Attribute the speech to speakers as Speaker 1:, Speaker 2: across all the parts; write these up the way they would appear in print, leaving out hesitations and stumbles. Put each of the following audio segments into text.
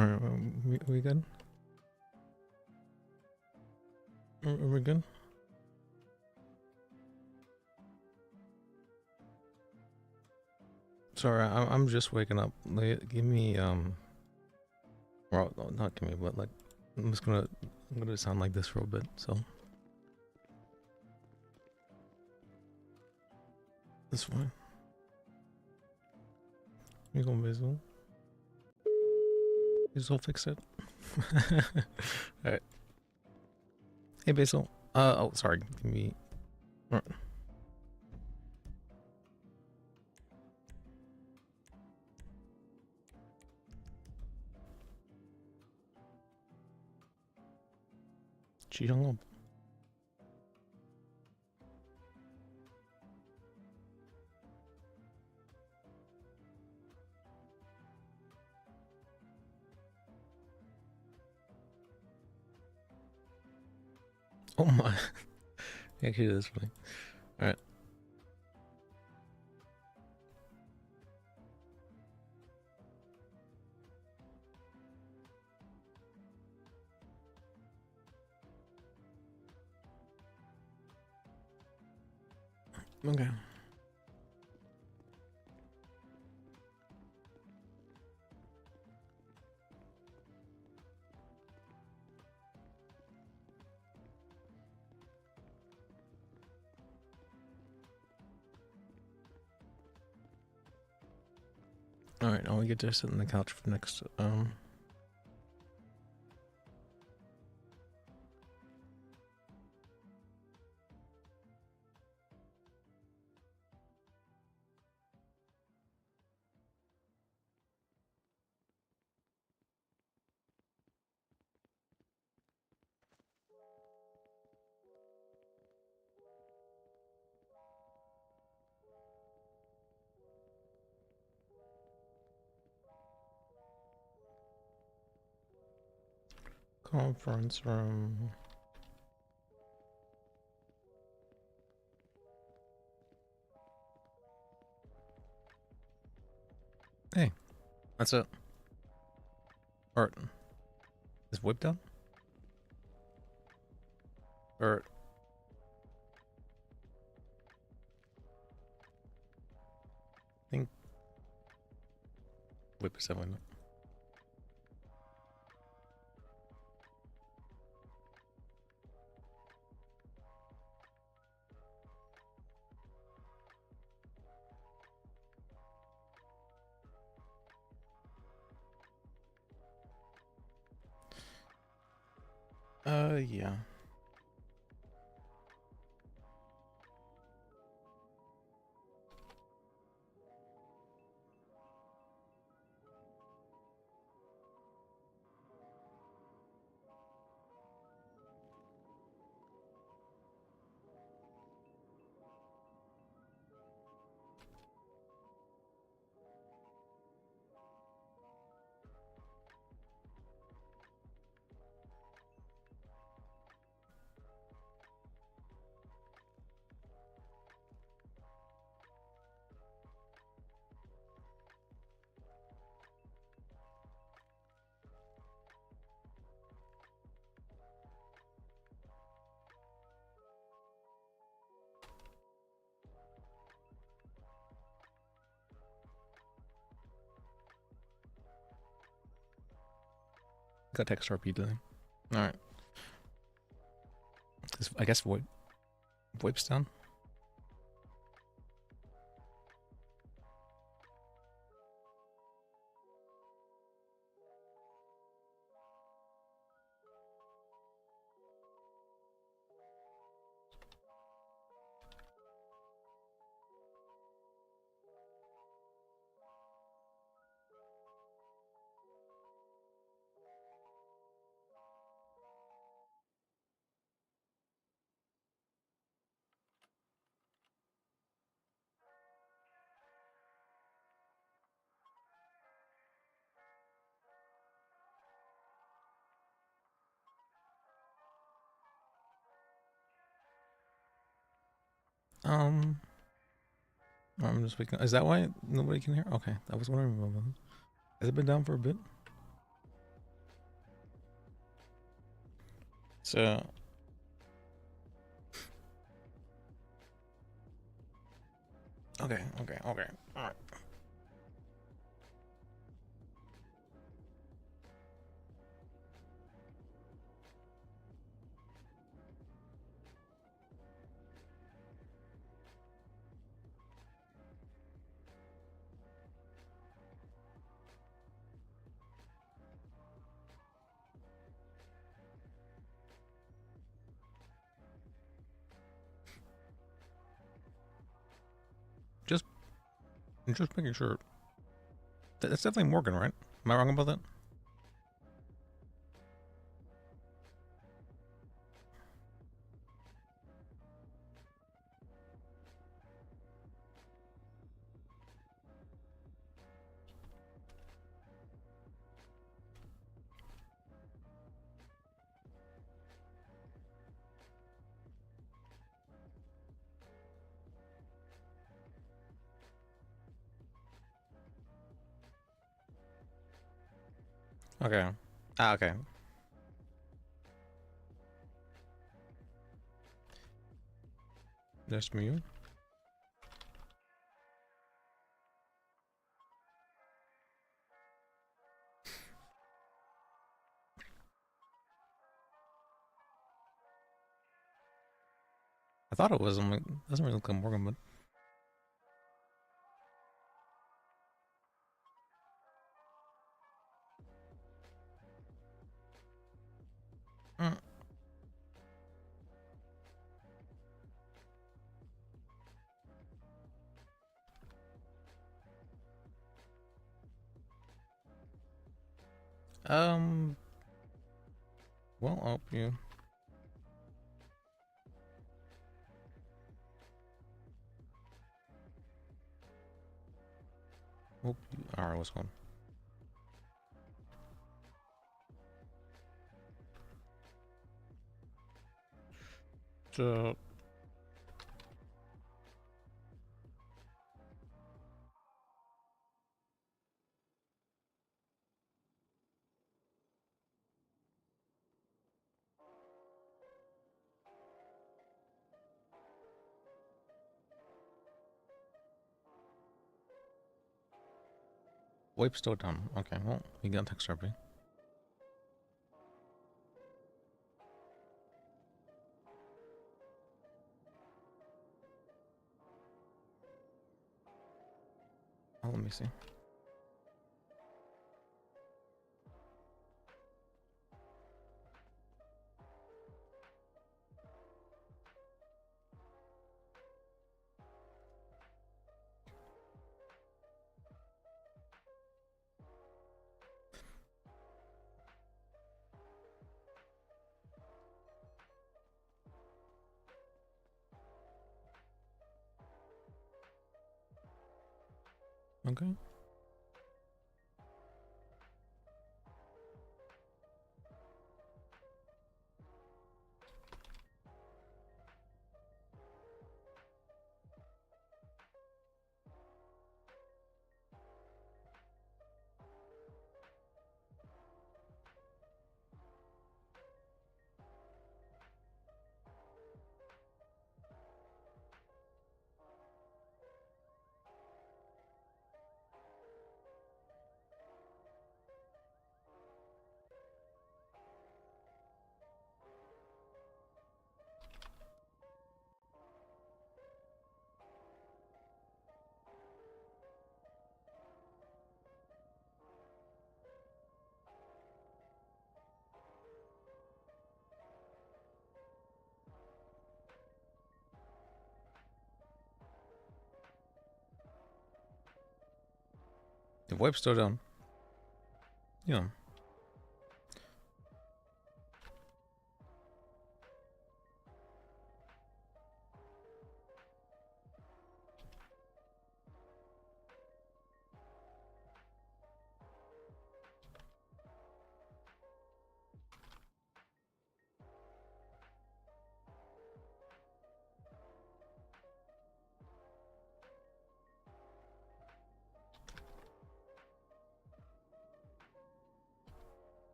Speaker 1: Alright, we good? Are we good? Sorry, I'm just waking up. Give me well, no, not give me, but like I'm gonna sound like this for a bit. So that's fine. You go, Basil. Basil, fix it. Alright. Hey, Basil. Oh, sorry. Give me. Right. She hung up. Oh my. Actually, that's funny. Alright. Okay. Alright, I'll get to sit on the couch for the next conference room. Hey, that's it. Art. Is whip down? Or I think whip is definitely not. Yeah. Got text RP today. Alright. I guess VoIP's down. I'm just waking. Is that why nobody can hear? Okay, that was wondering about that. Has it been down for a bit? So. Okay. All right. Just, just making sure. That's definitely Morgan, right? Am I wrong about that? Okay. Ah, okay. That's me. I thought it was. I'm like, doesn't really look like Morgan, but. Mm. Um. Well, I'll help you. All right. What's going? So. Wipe still done. Okay. Well, we got text RP. Oh, let me see. Okay. The wipe's still done. Yeah.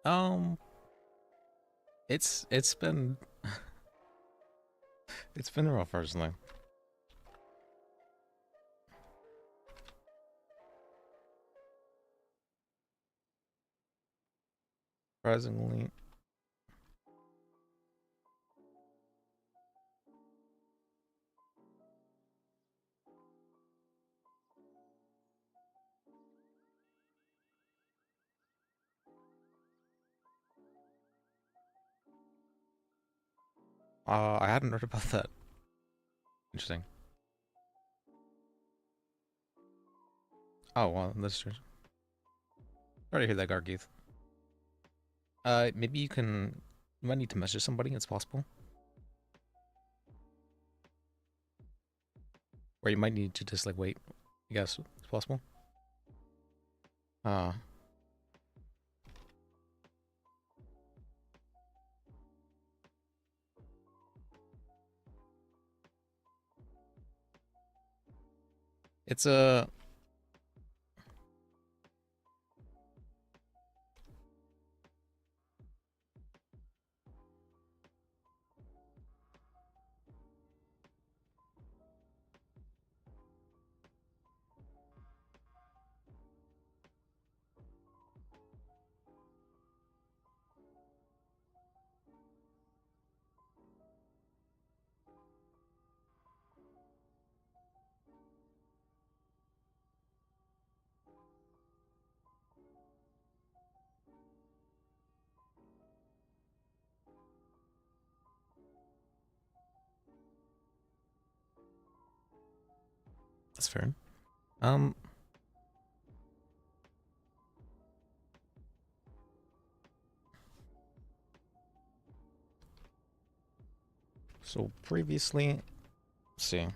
Speaker 1: Um, it's been it's been rough personally. Surprisingly. I hadn't heard about that. Interesting. Oh, well, that's true. Sorry to hear that, Gargeeth. Maybe you might need to message somebody, it's possible. Or you might need to just, like, wait. I guess it's possible. Uh, it's a... That's fair. Um... So previously... Let's see.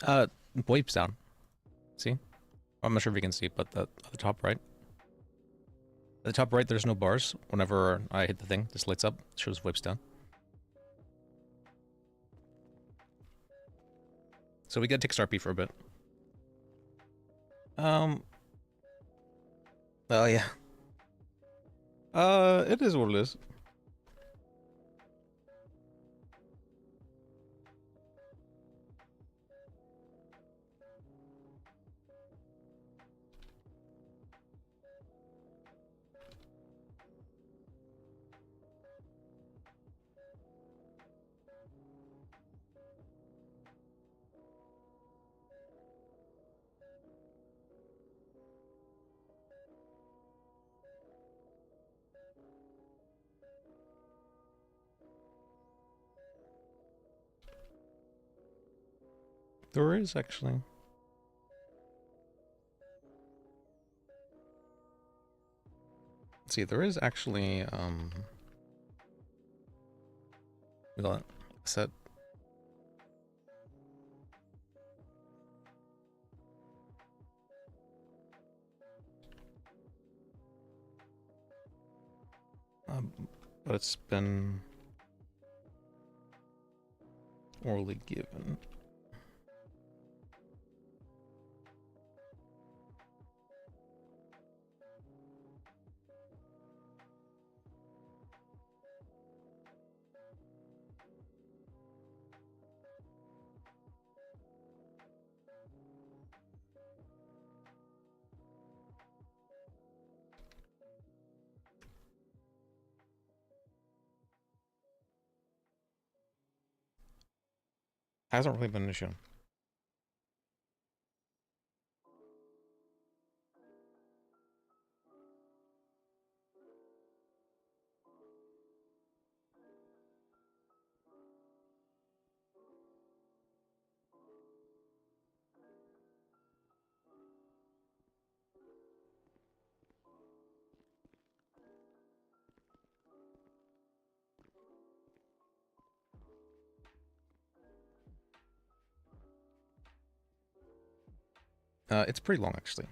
Speaker 1: Uh, wipes down. See? I'm not sure if you can see, but at the top right. At the top right, there's no bars. Whenever I hit the thing, this lights up. It shows wipes down. So we gotta take StarP for a bit. Oh yeah. It is what it is. There is actually. Let's see, there is actually we got set. But it's been orally given. Hasn't really been an issue. It's pretty long, actually.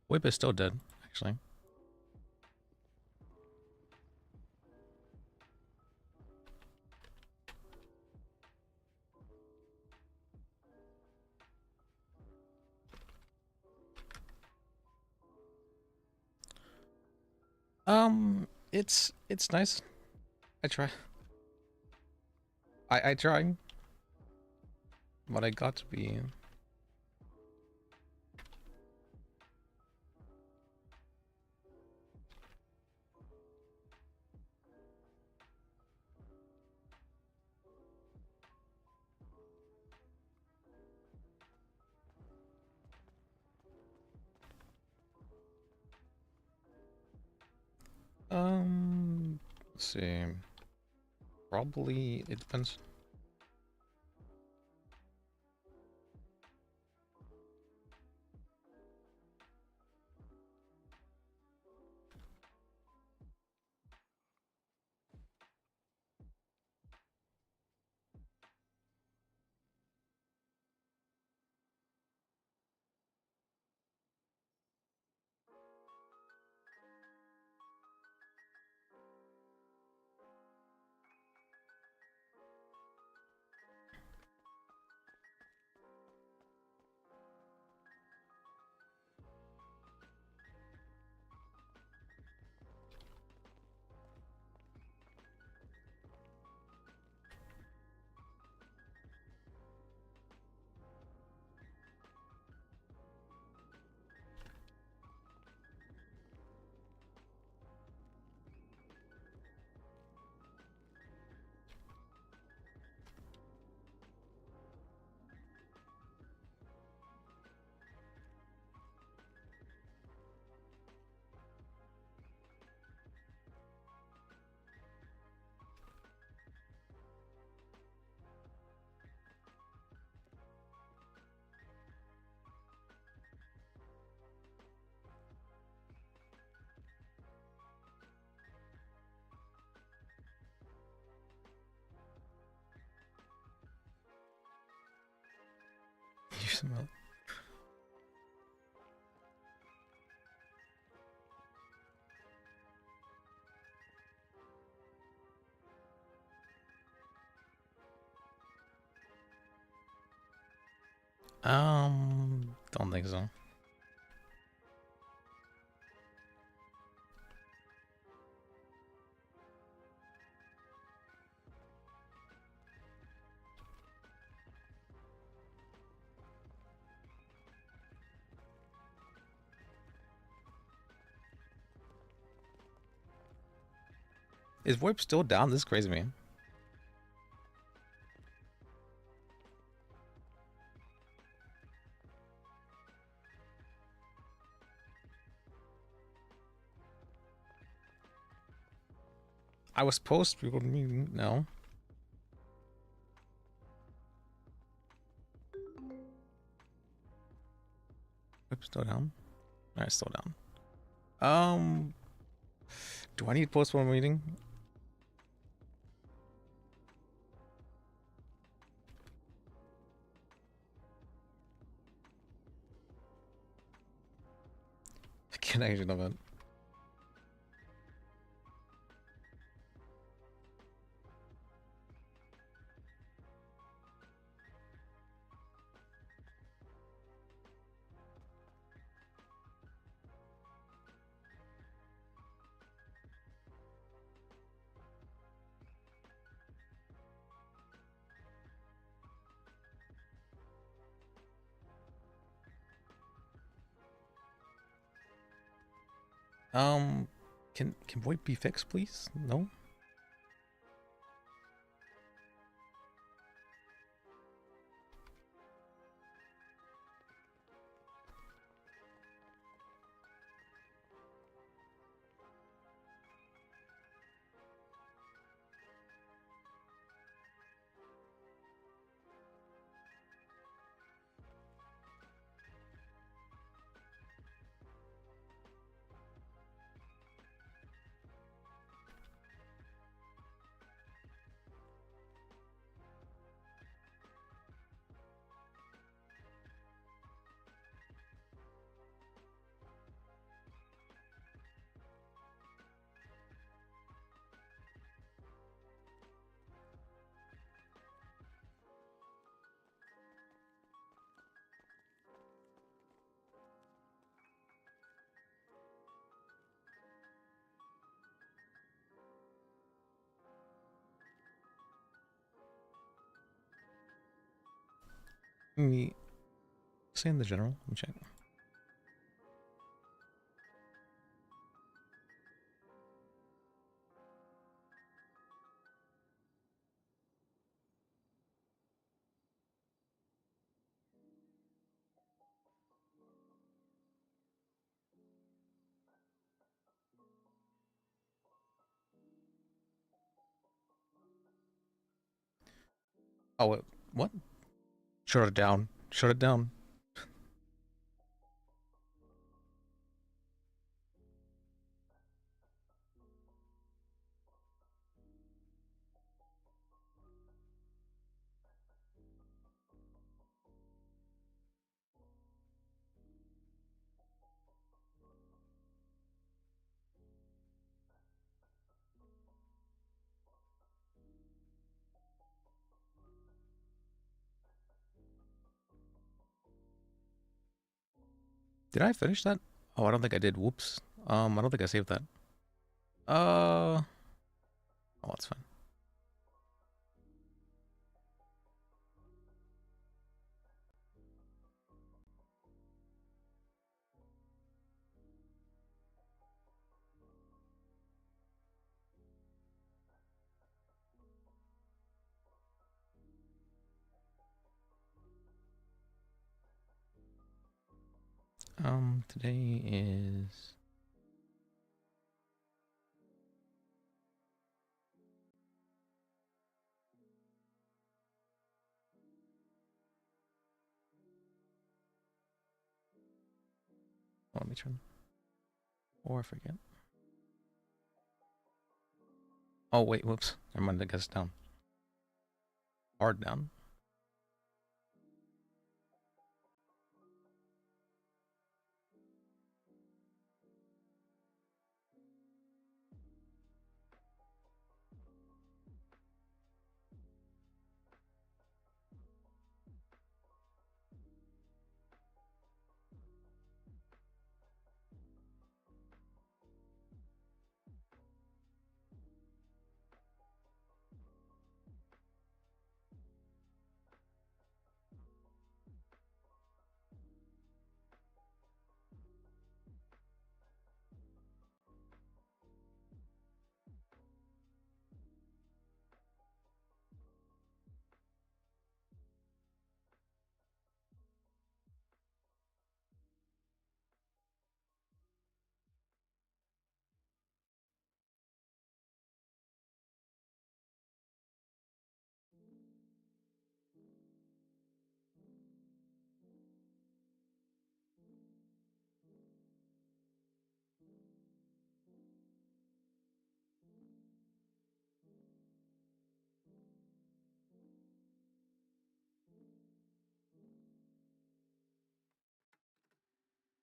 Speaker 1: Whip is still dead, actually. It's nice. I try. I try. But I got to be. Let's see. Probably it depends. You smell. Don't think so. Is VoIP still down? This is crazy, man. I was post recording meeting. No. VoIP still down? Alright, still down. Do I need postpone meeting? can actually know that. Can VoIP be fixed, please? No? Let me say in the general. Let me check. Oh, what? Shut it down. Shut it down. Did I finish that? Oh, I don't think I did. Whoops. I don't think I saved that. Oh, that's fine. Today is... Oh, let me turn... Or I forget. Oh, wait, whoops. Never mind, I guess down. Hard down.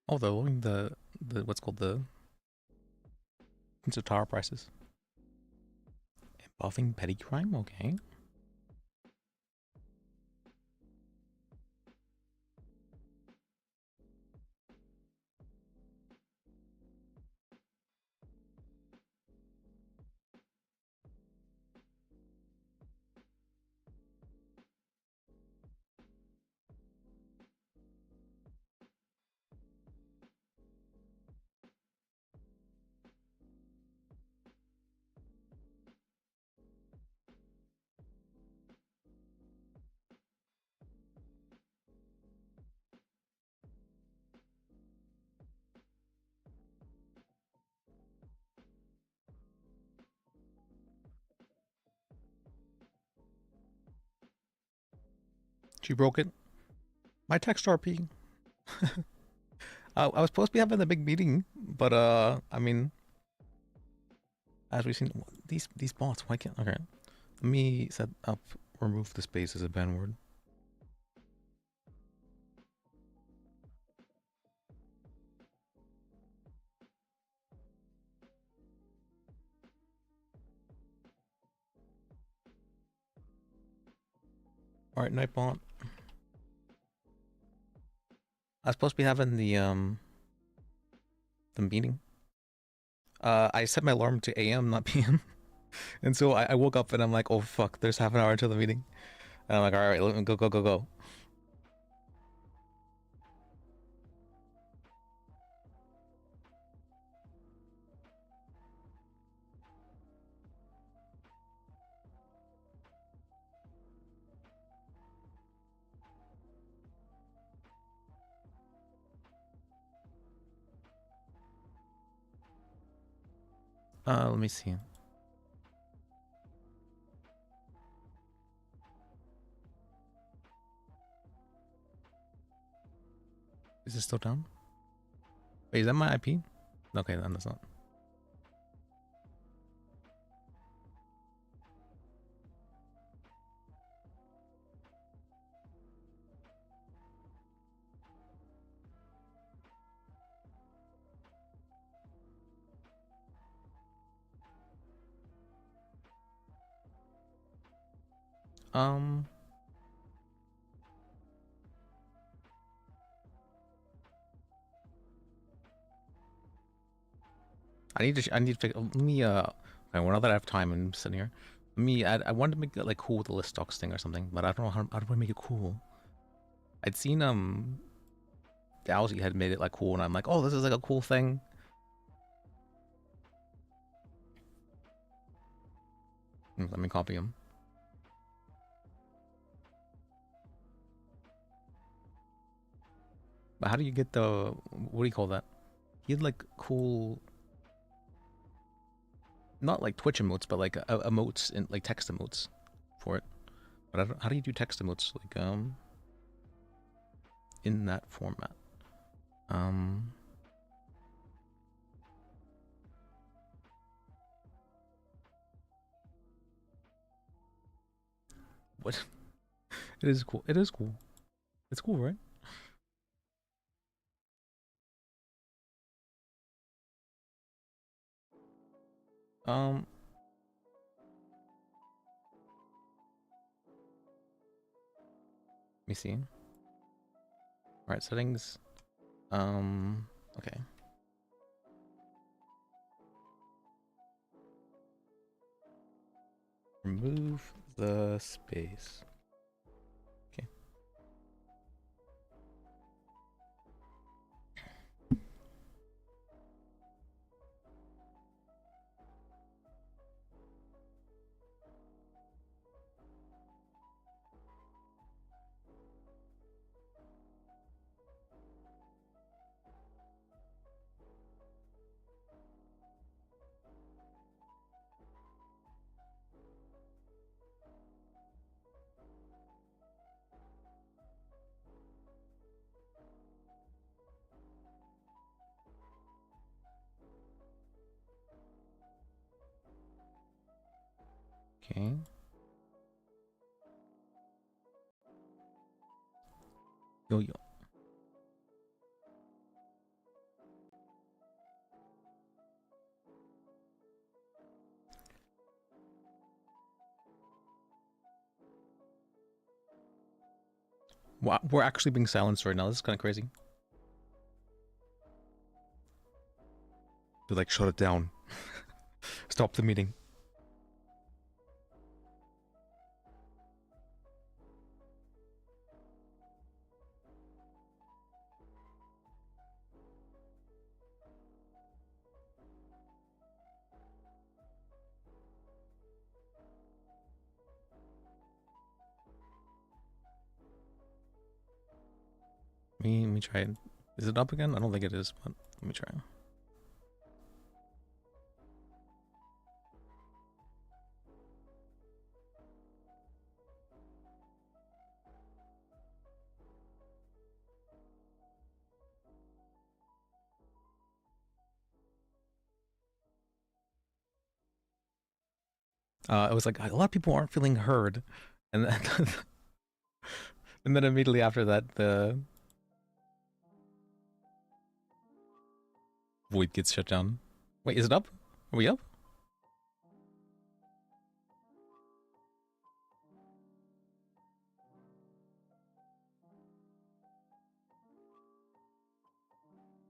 Speaker 1: Although the the what's called the tower prices. Buffing petty crime, okay. She broke it. My text RP. I was supposed to be having a big meeting, but I mean, as we've seen, these bots. Why can't? Okay, let me set up. Remove the space as a ban word. All right, Nightbot. I was supposed to be having the meeting. I set my alarm to AM, not PM, and so I woke up and I'm like, oh fuck, there's half an hour until the meeting, and I'm like, all right, let me go. Let me see. Is it still down? Wait, is that my IP? Okay, then that's not. I need to fix. Let me okay, well, now that I have time and I'm sitting here, let me add. I wanted to make it like cool with the list stocks thing or something, but I don't know how do I make it cool. I'd seen Dowsy had made it like cool, and I'm like, oh, this is like a cool thing. Let me copy him. But how do you get the, what do you call that? He had like cool, not like Twitch emotes, but like emotes and like text emotes for it. But I don't, how do you do text emotes like in that format? What? It is cool. It is cool. It's cool, right? Let me see. All right, settings. Okay. Remove the space. Okay. Okay. Yo. We're actually being silenced right now. This is kind of crazy. To like shut it down. Stop the meeting. Let me try it. Is it up again? I don't think it is, but let me try. It was like a lot of people aren't feeling heard, and then, and then immediately after that, the void gets shut down. Wait, is it up? Are we up?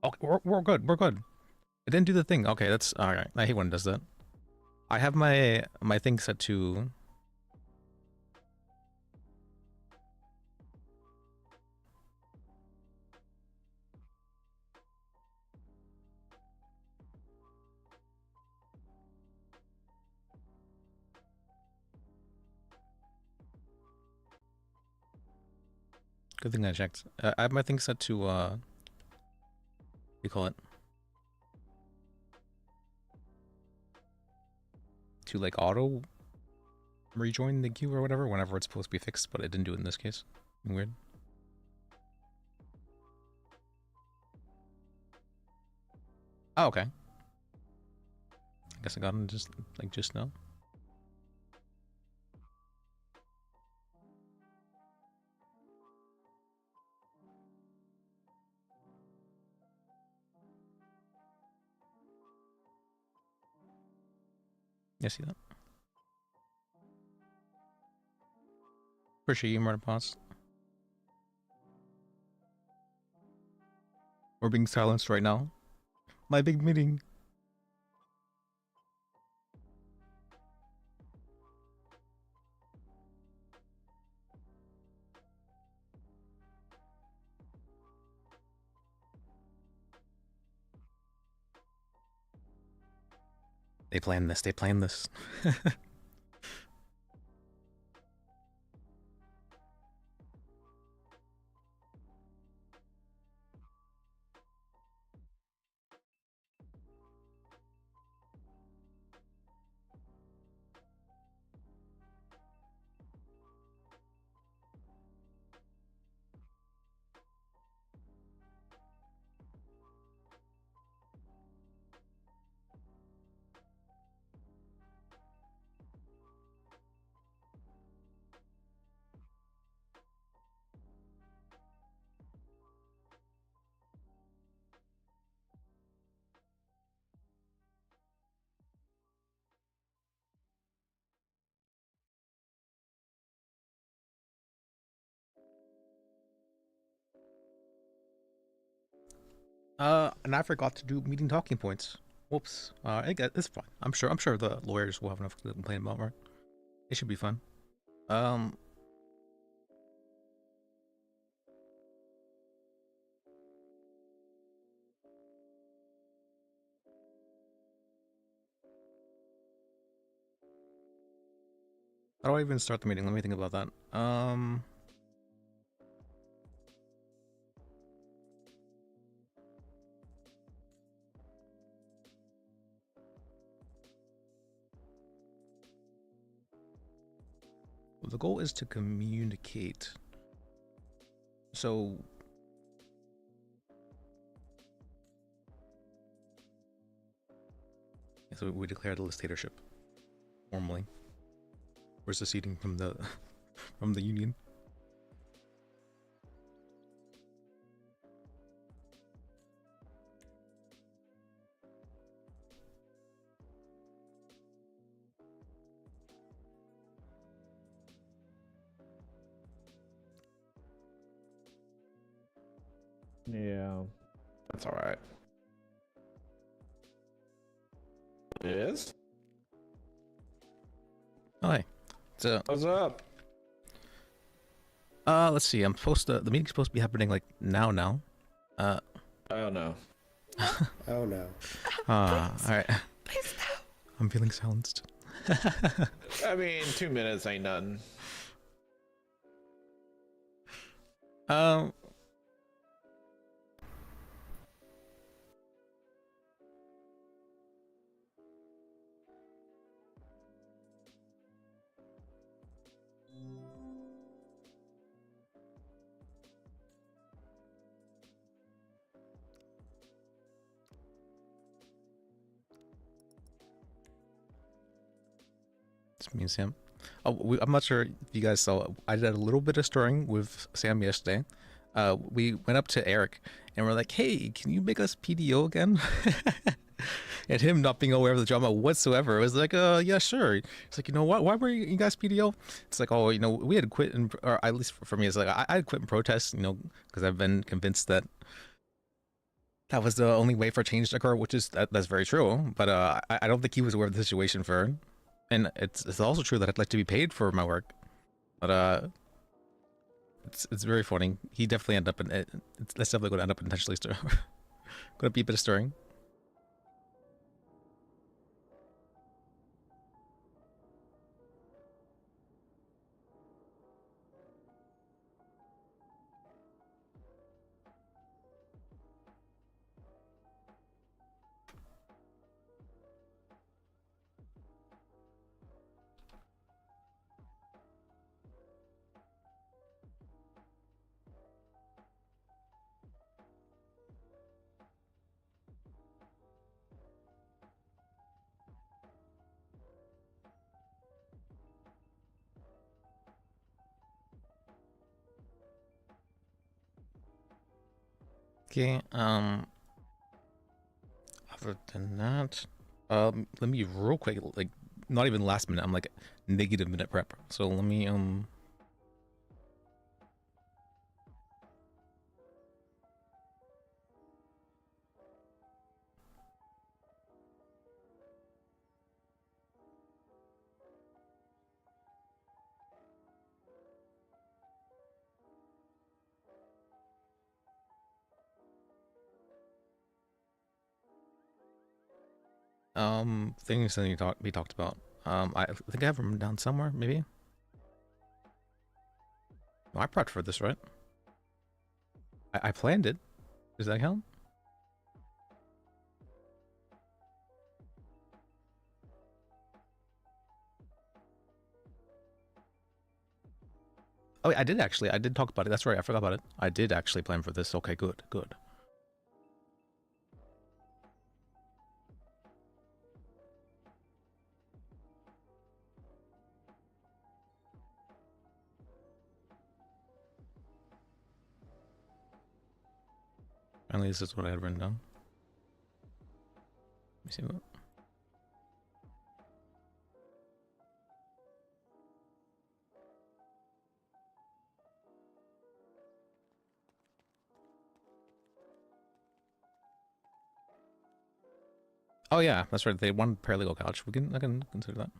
Speaker 1: Okay, we're good. We're good. It didn't do the thing. Okay, that's all right. I hate when it does that. I have my thing set to. Good thing I checked. I have my thing set to what do you call it? To like auto rejoin the queue or whatever whenever it's supposed to be fixed, but it didn't do it in this case. Weird. Oh, okay. I guess I got him just now. Yeah, see that? Appreciate you, Murder Boss. We're being silenced right now. My big meeting. They planned this. They planned this. And I forgot to do meeting talking points. Whoops. It's fine. I'm sure the lawyers will have enough to complain about, right? It should be fun. Um, how do I even start the meeting? Let me think about that. The goal is to communicate. So we declare the dictatorship formally. We're seceding from the from the union.
Speaker 2: Yeah.
Speaker 3: That's all right. It is.
Speaker 1: Hi. So,
Speaker 3: What's up?
Speaker 1: let's see. I'm supposed to. The meeting's supposed to be happening like now.
Speaker 3: Oh no.
Speaker 4: Oh no.
Speaker 1: All right.
Speaker 3: Please no.
Speaker 1: I'm feeling silenced.
Speaker 3: I mean, 2 minutes ain't nothing.
Speaker 1: Um. It's me and Sam. Oh, I'm not sure if you guys saw. I did a little bit of stirring with Sam yesterday. We went up to Eric and we're like, "Hey, can you make us PDO again?" And him not being aware of the drama whatsoever. It was like, yeah, sure. It's like, you know what? Why were you guys PDO? It's like, oh, you know, we had quit, or at least for me, it's like I had quit in protest, you know, because I've been convinced that that was the only way for change to occur, which is that's very true. But I don't think he was aware of the situation for, and it's also true that I'd like to be paid for my work, but it's very funny. He definitely ended up in it. That's definitely going to end up intentionally stirring. Going to be a bit of stirring. Okay. Other than that, let me real quick, like, not even last minute. I'm like negative minute prep. So let me things that we talked about. I think I have them down somewhere, maybe. No, I prepped for this, right? I planned it. Does that count? Oh, I did actually. I did talk about it. That's right. I forgot about it. I did actually plan for this. Okay, good, good. Finally, this is what I had written down. Let me see what. Oh yeah, that's right. They won paralegal couch. I can consider that.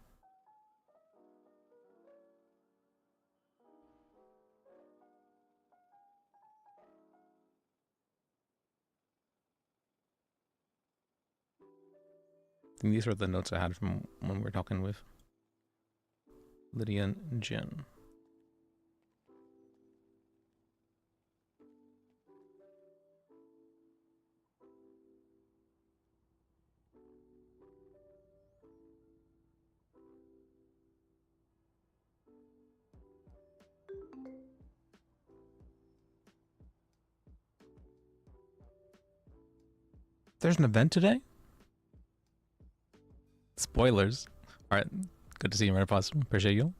Speaker 1: I think these are the notes I had from when we were talking with Lydia and Jen. There's an event today? Spoilers. Alright. Good to see you, Renapos. Appreciate you.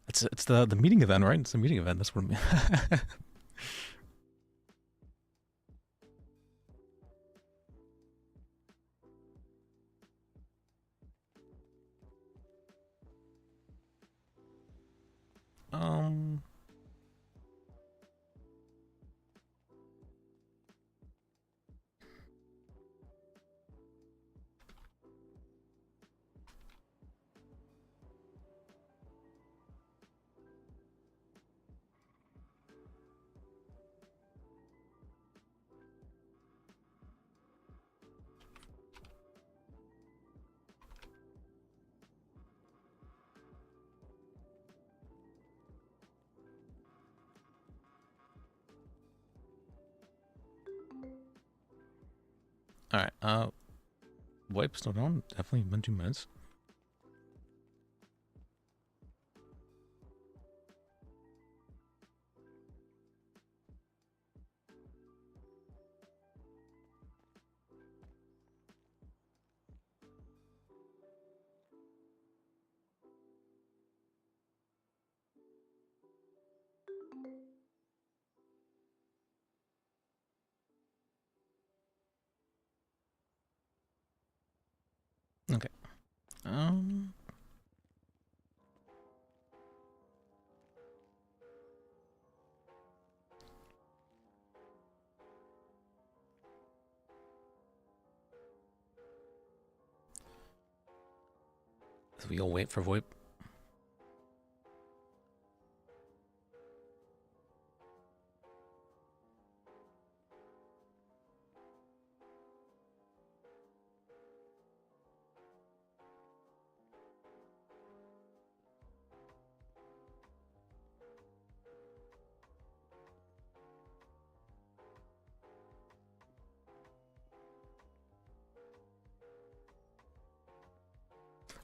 Speaker 1: It's the meeting event, right? It's the meeting event. That's what I mean. um All right. Wipe still down. Definitely been 2 minutes. Okay. So we'll wait for VoIP.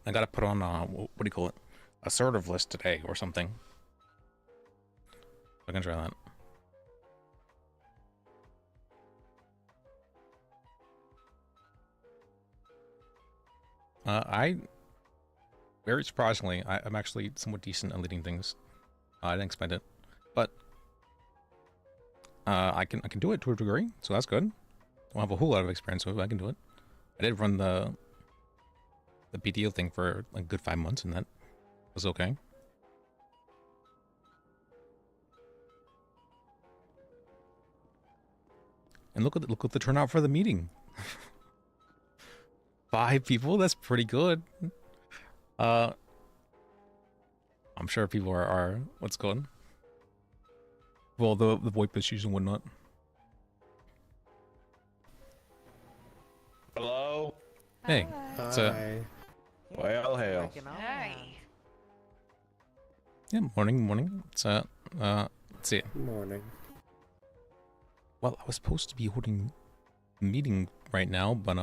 Speaker 1: I gotta put on what do you call it? Assertive list today or something. I can try that. I very surprisingly, I'm actually somewhat decent at leading things. I didn't expect it, but I can do it to a degree, so that's good. Don't have a whole lot of experience with it, but I can do it. I did run the PTO thing for like a good 5 months, and that was okay. And look at the turnout for the meeting. 5 people, that's pretty good. I'm sure people are what's going. Well, the VoIP issues and whatnot.
Speaker 3: Hello?
Speaker 1: Hey, it's
Speaker 4: Hi.
Speaker 3: Well, hail.
Speaker 2: Hi.
Speaker 1: yeah, morning. It's let's see.
Speaker 4: Morning.
Speaker 1: Well, I was supposed to be holding a meeting right now, but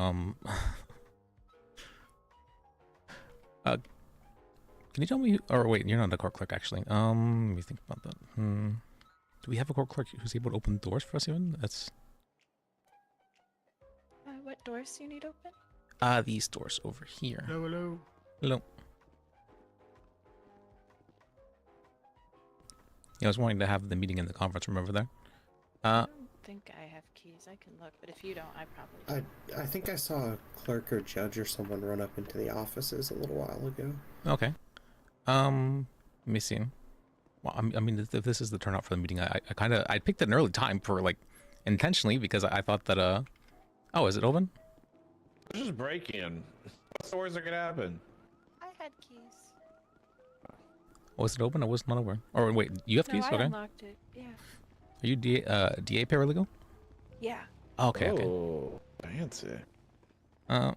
Speaker 1: can you tell me? Or wait, you're not the court clerk actually. Let me think about that. Do we have a court clerk who's able to open doors for us even? That's
Speaker 2: What doors do you need open?
Speaker 1: these doors over here.
Speaker 4: Hello.
Speaker 1: Hello. Yeah, I was wanting to have the meeting in the conference room over there.
Speaker 2: I don't think I have keys. I can look, but if you don't, I probably do.
Speaker 4: I think I saw a clerk or judge or someone run up into the offices a little while ago.
Speaker 1: Okay. Let me see. Well, I mean, if this is the turnout for the meeting, I picked an early time for like intentionally because I thought that oh, is it open?
Speaker 3: Let's just break in. What's the worst that could happen?
Speaker 2: I had keys.
Speaker 1: Was it open? I was not aware. Or wait, you have keys?
Speaker 2: No, I
Speaker 1: Okay.
Speaker 2: unlocked it. Yeah.
Speaker 1: Are you DA paralegal?
Speaker 2: Yeah.
Speaker 1: Oh, okay. Okay.
Speaker 3: Oh, fancy.
Speaker 1: Uh,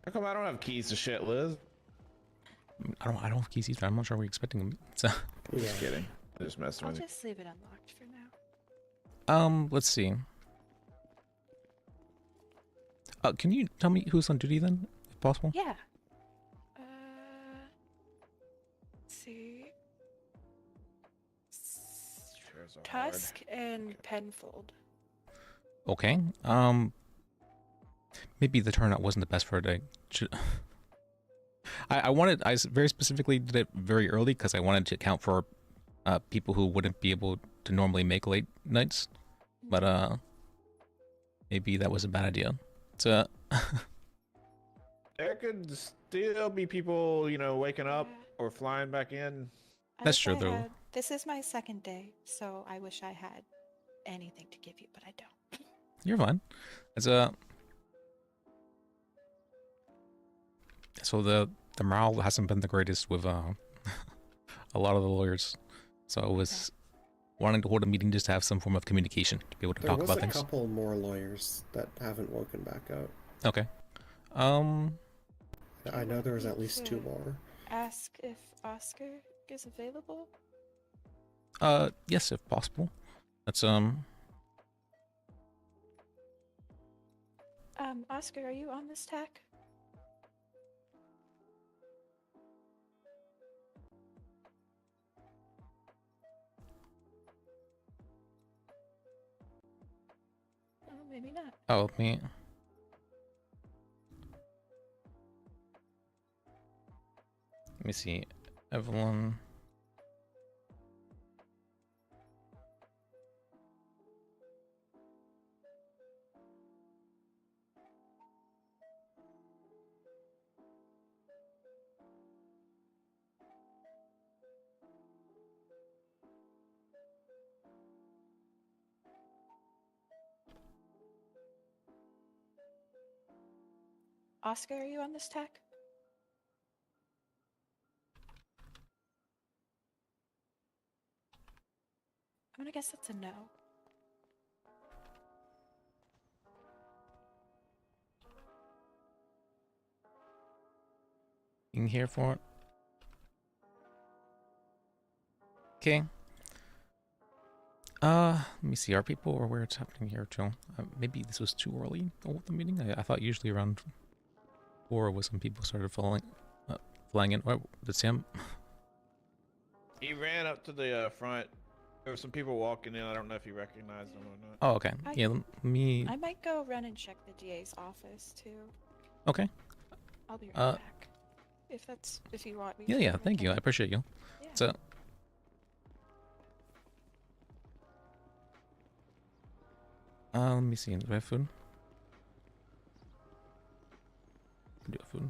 Speaker 3: How come I don't have keys to shit, Liz?
Speaker 1: I don't have keys either. I'm not sure we're expecting them. So,
Speaker 3: I'm just kidding. I'm just messing
Speaker 2: I'll
Speaker 3: with you.
Speaker 2: just leave it unlocked for now.
Speaker 1: let's see. Can you tell me who's on duty then, if possible?
Speaker 2: Yeah. Let's see.
Speaker 3: Chairs are hard.
Speaker 2: Tusk and Penfold.
Speaker 1: Okay. Maybe the turnout wasn't the best for today. I very specifically did it very early because I wanted to account for people who wouldn't be able to normally make late nights, but maybe that was a bad idea. So
Speaker 3: There could still be people, waking up
Speaker 2: Yeah.
Speaker 3: or flying back in.
Speaker 2: I
Speaker 1: That's
Speaker 2: wish
Speaker 1: true,
Speaker 2: I
Speaker 1: though.
Speaker 2: had- This is my second day, so I wish I had anything to give you, but I don't.
Speaker 1: you're fine. It's so the morale hasn't been the greatest with a lot of the lawyers, so I was wanting to hold a meeting just to have some form of communication to be able to
Speaker 4: There
Speaker 1: talk
Speaker 4: was
Speaker 1: about
Speaker 4: a
Speaker 1: things.
Speaker 4: couple more lawyers that haven't woken back up.
Speaker 1: Okay.
Speaker 4: I know there was at least 2 more.
Speaker 2: Ask if Oscar is available.
Speaker 1: Yes, if possible. That's
Speaker 2: Oscar, are you on this tack? Oh, maybe not.
Speaker 1: Oh, me. Let me see. Evelyn.
Speaker 2: Oscar, are you on this tack? I'm gonna guess that's a no.
Speaker 1: Being here for it. Okay. Let me see. Are people aware it's happening here, Joe? Maybe this was too early to hold the meeting. I thought usually around 4 was when people started flying in. Oh, did Sam?
Speaker 3: He ran up to the front. There were some people walking in. I don't know if you recognized them or not.
Speaker 1: Oh, okay. Yeah, let me.
Speaker 2: I might go run and check the DA's office too.
Speaker 1: Okay.
Speaker 2: I'll be right back. If you want me.
Speaker 1: Yeah,
Speaker 2: to,
Speaker 1: yeah. Thank you. I appreciate you.
Speaker 2: Yeah.
Speaker 1: So. Let me see. Do I have food? I do have food.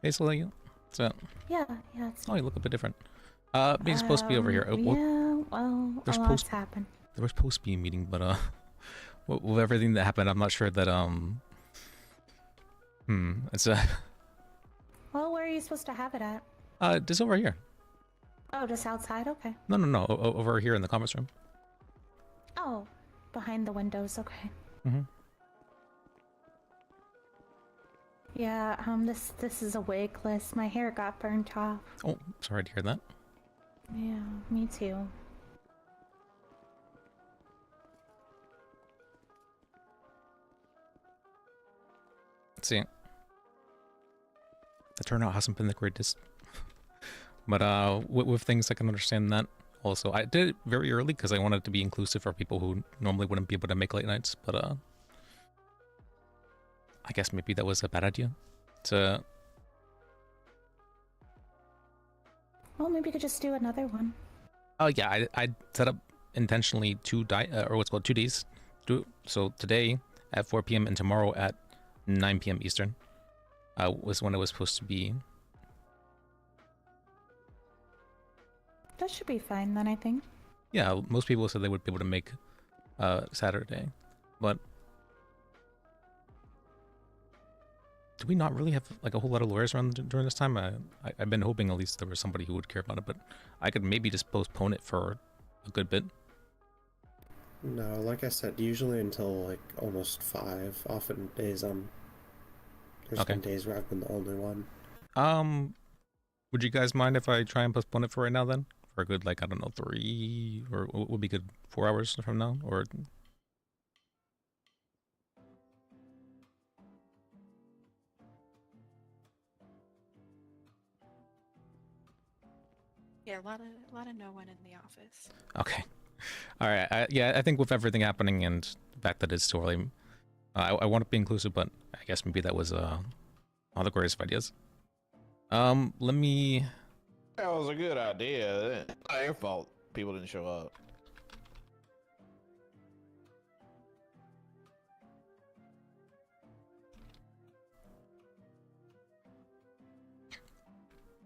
Speaker 1: Hey, Celia. So.
Speaker 5: Yeah, it's
Speaker 1: Oh, you look a bit different. Being supposed to be over here.
Speaker 5: yeah, well,
Speaker 1: there's
Speaker 5: a lot's happened.
Speaker 1: There was supposed to be a meeting, but with everything that happened, I'm not sure that it's
Speaker 5: Well, where are you supposed to have it at?
Speaker 1: just over here.
Speaker 5: Oh, just outside? Okay.
Speaker 1: No, over here in the conference room.
Speaker 5: Oh, behind the windows, okay.
Speaker 1: Mm-hmm.
Speaker 5: Yeah, this is a wig list. My hair got burnt off.
Speaker 1: Oh, sorry to hear that.
Speaker 5: Yeah, me too.
Speaker 1: Let's see. The turnout hasn't been the greatest. But with things I can understand that. Also, I did it very early because I wanted to be inclusive for people who normally wouldn't be able to make late nights, but I guess maybe that was a bad idea.
Speaker 5: Well, maybe you could just do another one.
Speaker 1: Oh yeah, I set up intentionally 2 days. So today at 4 p.m. and tomorrow at 9 p.m. Eastern was when it was supposed to be.
Speaker 5: That should be fine then, I think.
Speaker 1: Yeah, most people said they would be able to make Saturday, but do we not really have like a whole lot of lawyers around during this time? I've been hoping at least there was somebody who would care about it, but I could maybe just postpone it for a good bit.
Speaker 4: No, like I said, usually until like almost 5. Often days there's been days where I've been the only one.
Speaker 1: Would you guys mind if I try and postpone it for right now then? For a good, like, I don't know, 3 or what would be good, 4 hours from now? Or
Speaker 2: Yeah, a lot of no one in the office.
Speaker 1: okay. All right. Yeah, I think with everything happening and the fact that it's too early, I want to be inclusive, but I guess maybe that was not the greatest of ideas. Let me.
Speaker 3: That was a good idea. It's not your fault people didn't show up.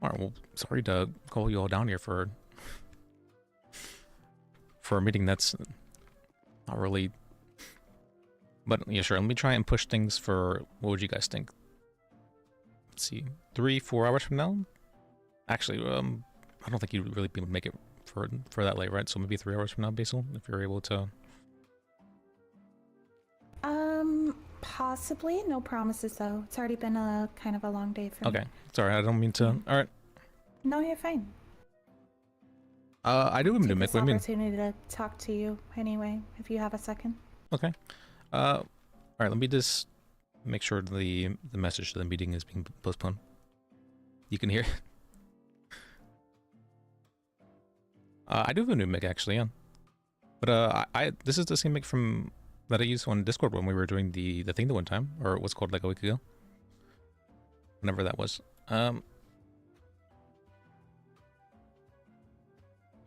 Speaker 1: All right. Well, sorry to call you all down here for a meeting that's not really. But yeah, sure. Let me try and push things for. What would you guys think? Let's see, 3-4 hours from now. Actually, I don't think you'd really be able to make it for that late, right? So maybe 3 hours from now, Basil, if you're able to.
Speaker 5: Possibly. No promises though. It's already been a kind of a long day for me.
Speaker 1: Okay, sorry, I don't mean to. All right,
Speaker 5: No, you're fine.
Speaker 1: I do have a new
Speaker 5: Take
Speaker 1: mic.
Speaker 5: this
Speaker 1: What do you mean?
Speaker 5: opportunity to talk to you anyway, if you have a second.
Speaker 1: Okay. All right. Let me just make sure the message to the meeting is being postponed. You can hear. I do have a new mic actually, yeah. But I this is the same mic from that I used on Discord when we were doing the thing the one time, or it was called like a week ago. Whenever that was.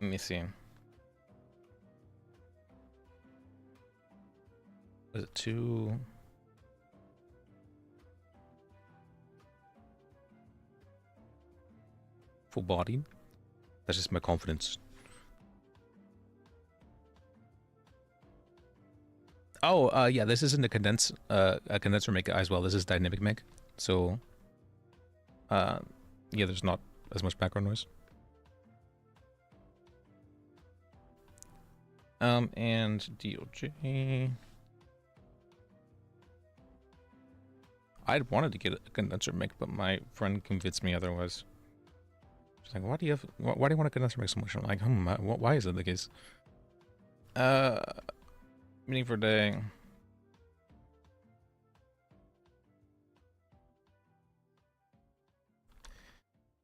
Speaker 1: Let me see. Was it too? Full bodied? That's just my confidence. Oh, yeah, this isn't a condenser mic as well. This is dynamic mic. So, yeah, there's not as much background noise. And DOJ. I'd wanted to get a condenser mic, but my friend convinced me otherwise. She's like, why do you want a condenser mic so much? I'm like, why is that the case? Meeting for day.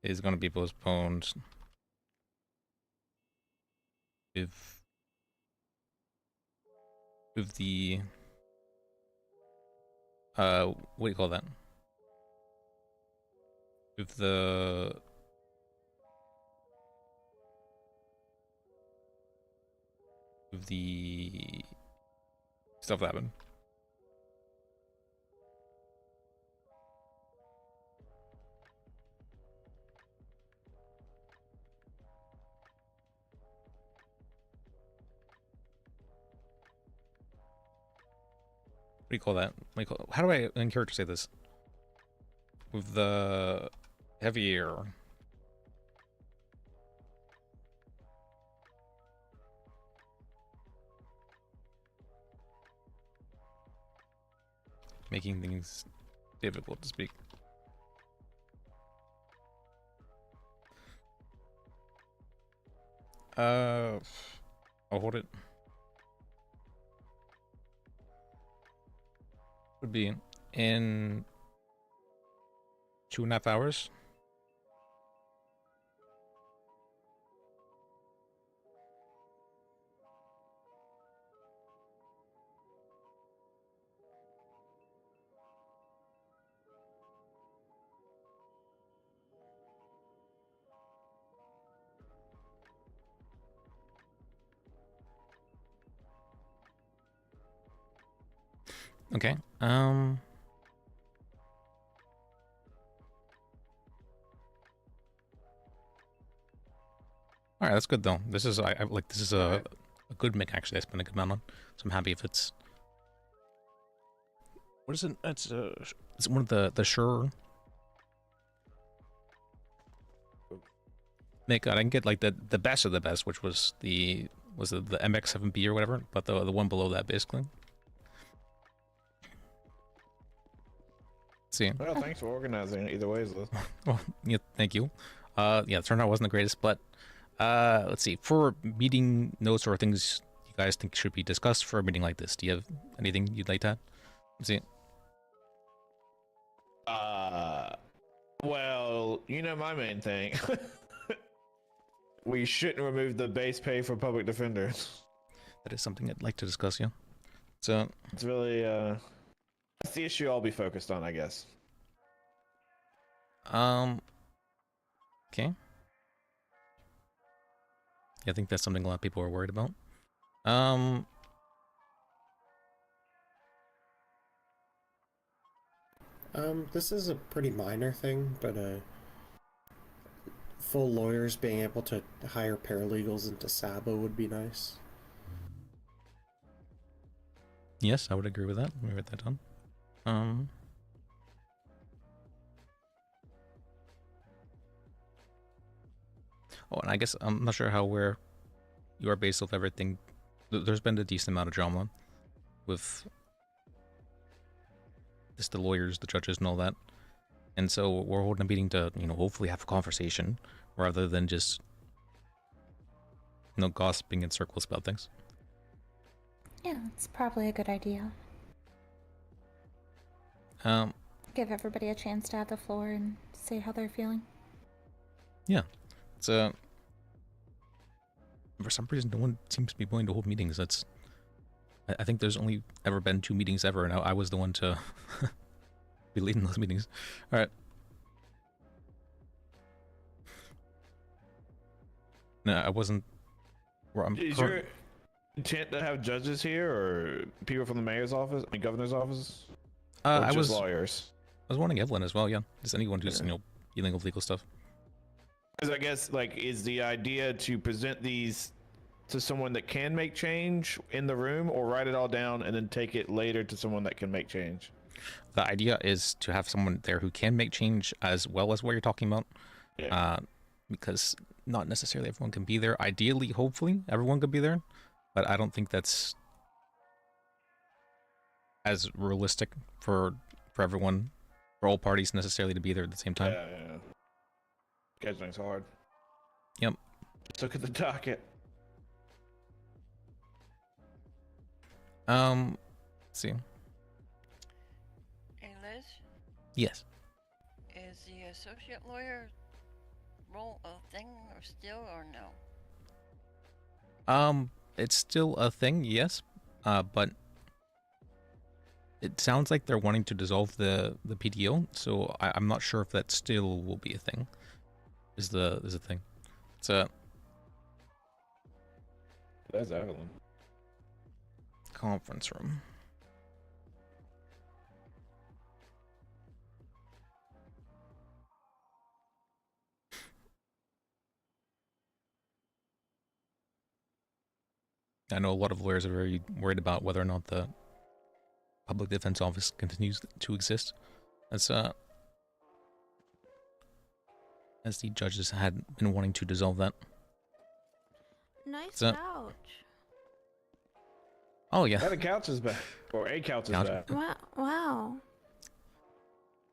Speaker 1: Is gonna be postponed. If the what do you call that? If the stuff that happened. What do you call that? How do I in character say this? With the heavier. Making things difficult to speak. I'll hold it. Would be in 2.5 hours. Okay. All right, that's good though. This is I like this is a good mic actually. I spent a good amount on, so I'm happy if it's. What is it? It's one of the Shure. Mic. I didn't get like the best of the best, which was the MX7B or whatever, but the one below that basically. See.
Speaker 3: Well, thanks for organizing it either ways, Liz.
Speaker 1: Well, yeah, thank you. Yeah, the turnout wasn't the greatest, but let's see. For meeting notes or things you guys think should be discussed for a meeting like this, do you have anything you'd like to add? Let's see.
Speaker 3: Well, you know my main thing. We shouldn't remove the base pay for public defenders.
Speaker 1: That is something I'd like to discuss, yeah. So
Speaker 3: It's really, that's the issue I'll be focused on, I guess.
Speaker 1: okay. Yeah, I think that's something a lot of people are worried about.
Speaker 4: This is a pretty minor thing, but full lawyers being able to hire paralegals into Sabo would be nice.
Speaker 1: Yes, I would agree with that. Let me write that down. Oh, and I guess I'm not sure how where you are based off everything. There's been a decent amount of drama with just the lawyers, the judges, and all that. And so we're holding a meeting to, hopefully have a conversation rather than just gossiping in circles about things.
Speaker 5: Yeah, it's probably a good idea. Give everybody a chance to have the floor and say how they're feeling.
Speaker 1: Yeah, it's for some reason no one seems to be willing to hold meetings. I think there's only ever been 2 meetings ever, and I was the one to be leading those meetings. All right. No, I wasn't.
Speaker 3: Is your intent to have judges here, or people from the mayor's office, governor's office, or
Speaker 1: I
Speaker 3: just
Speaker 1: was
Speaker 3: lawyers?
Speaker 1: I was wanting Evelyn as well. Yeah, just anyone who's dealing with legal stuff.
Speaker 3: Because I guess is the idea to present these to someone that can make change in the room, or write it all down and then take it later to someone that can make change?
Speaker 1: The idea is to have someone there who can make change as well as what you're talking about.
Speaker 3: Yeah.
Speaker 1: Because not necessarily everyone can be there. Ideally, hopefully, everyone could be there, but I don't think that's as realistic for everyone, for all parties necessarily to be there at the same time.
Speaker 3: Yeah. Scheduling's hard.
Speaker 1: Yep.
Speaker 3: Let's look at the docket.
Speaker 1: Let's see.
Speaker 6: Hey Liz,
Speaker 1: Yes.
Speaker 6: is the associate lawyer role a thing or still or no?
Speaker 1: It's still a thing, yes. But it sounds like they're wanting to dissolve the PDO, so I'm not sure if that still will be a thing. Is the thing. It's a
Speaker 3: There's Evelyn.
Speaker 1: conference room. I know a lot of lawyers are very worried about whether or not the public defense office continues to exist, as the judges had been wanting to dissolve that.
Speaker 5: Nice
Speaker 1: So-
Speaker 5: couch.
Speaker 1: Oh yeah,
Speaker 3: Yeah, the couch is back. Or a couch is
Speaker 1: Couch.
Speaker 3: back.
Speaker 5: Wow.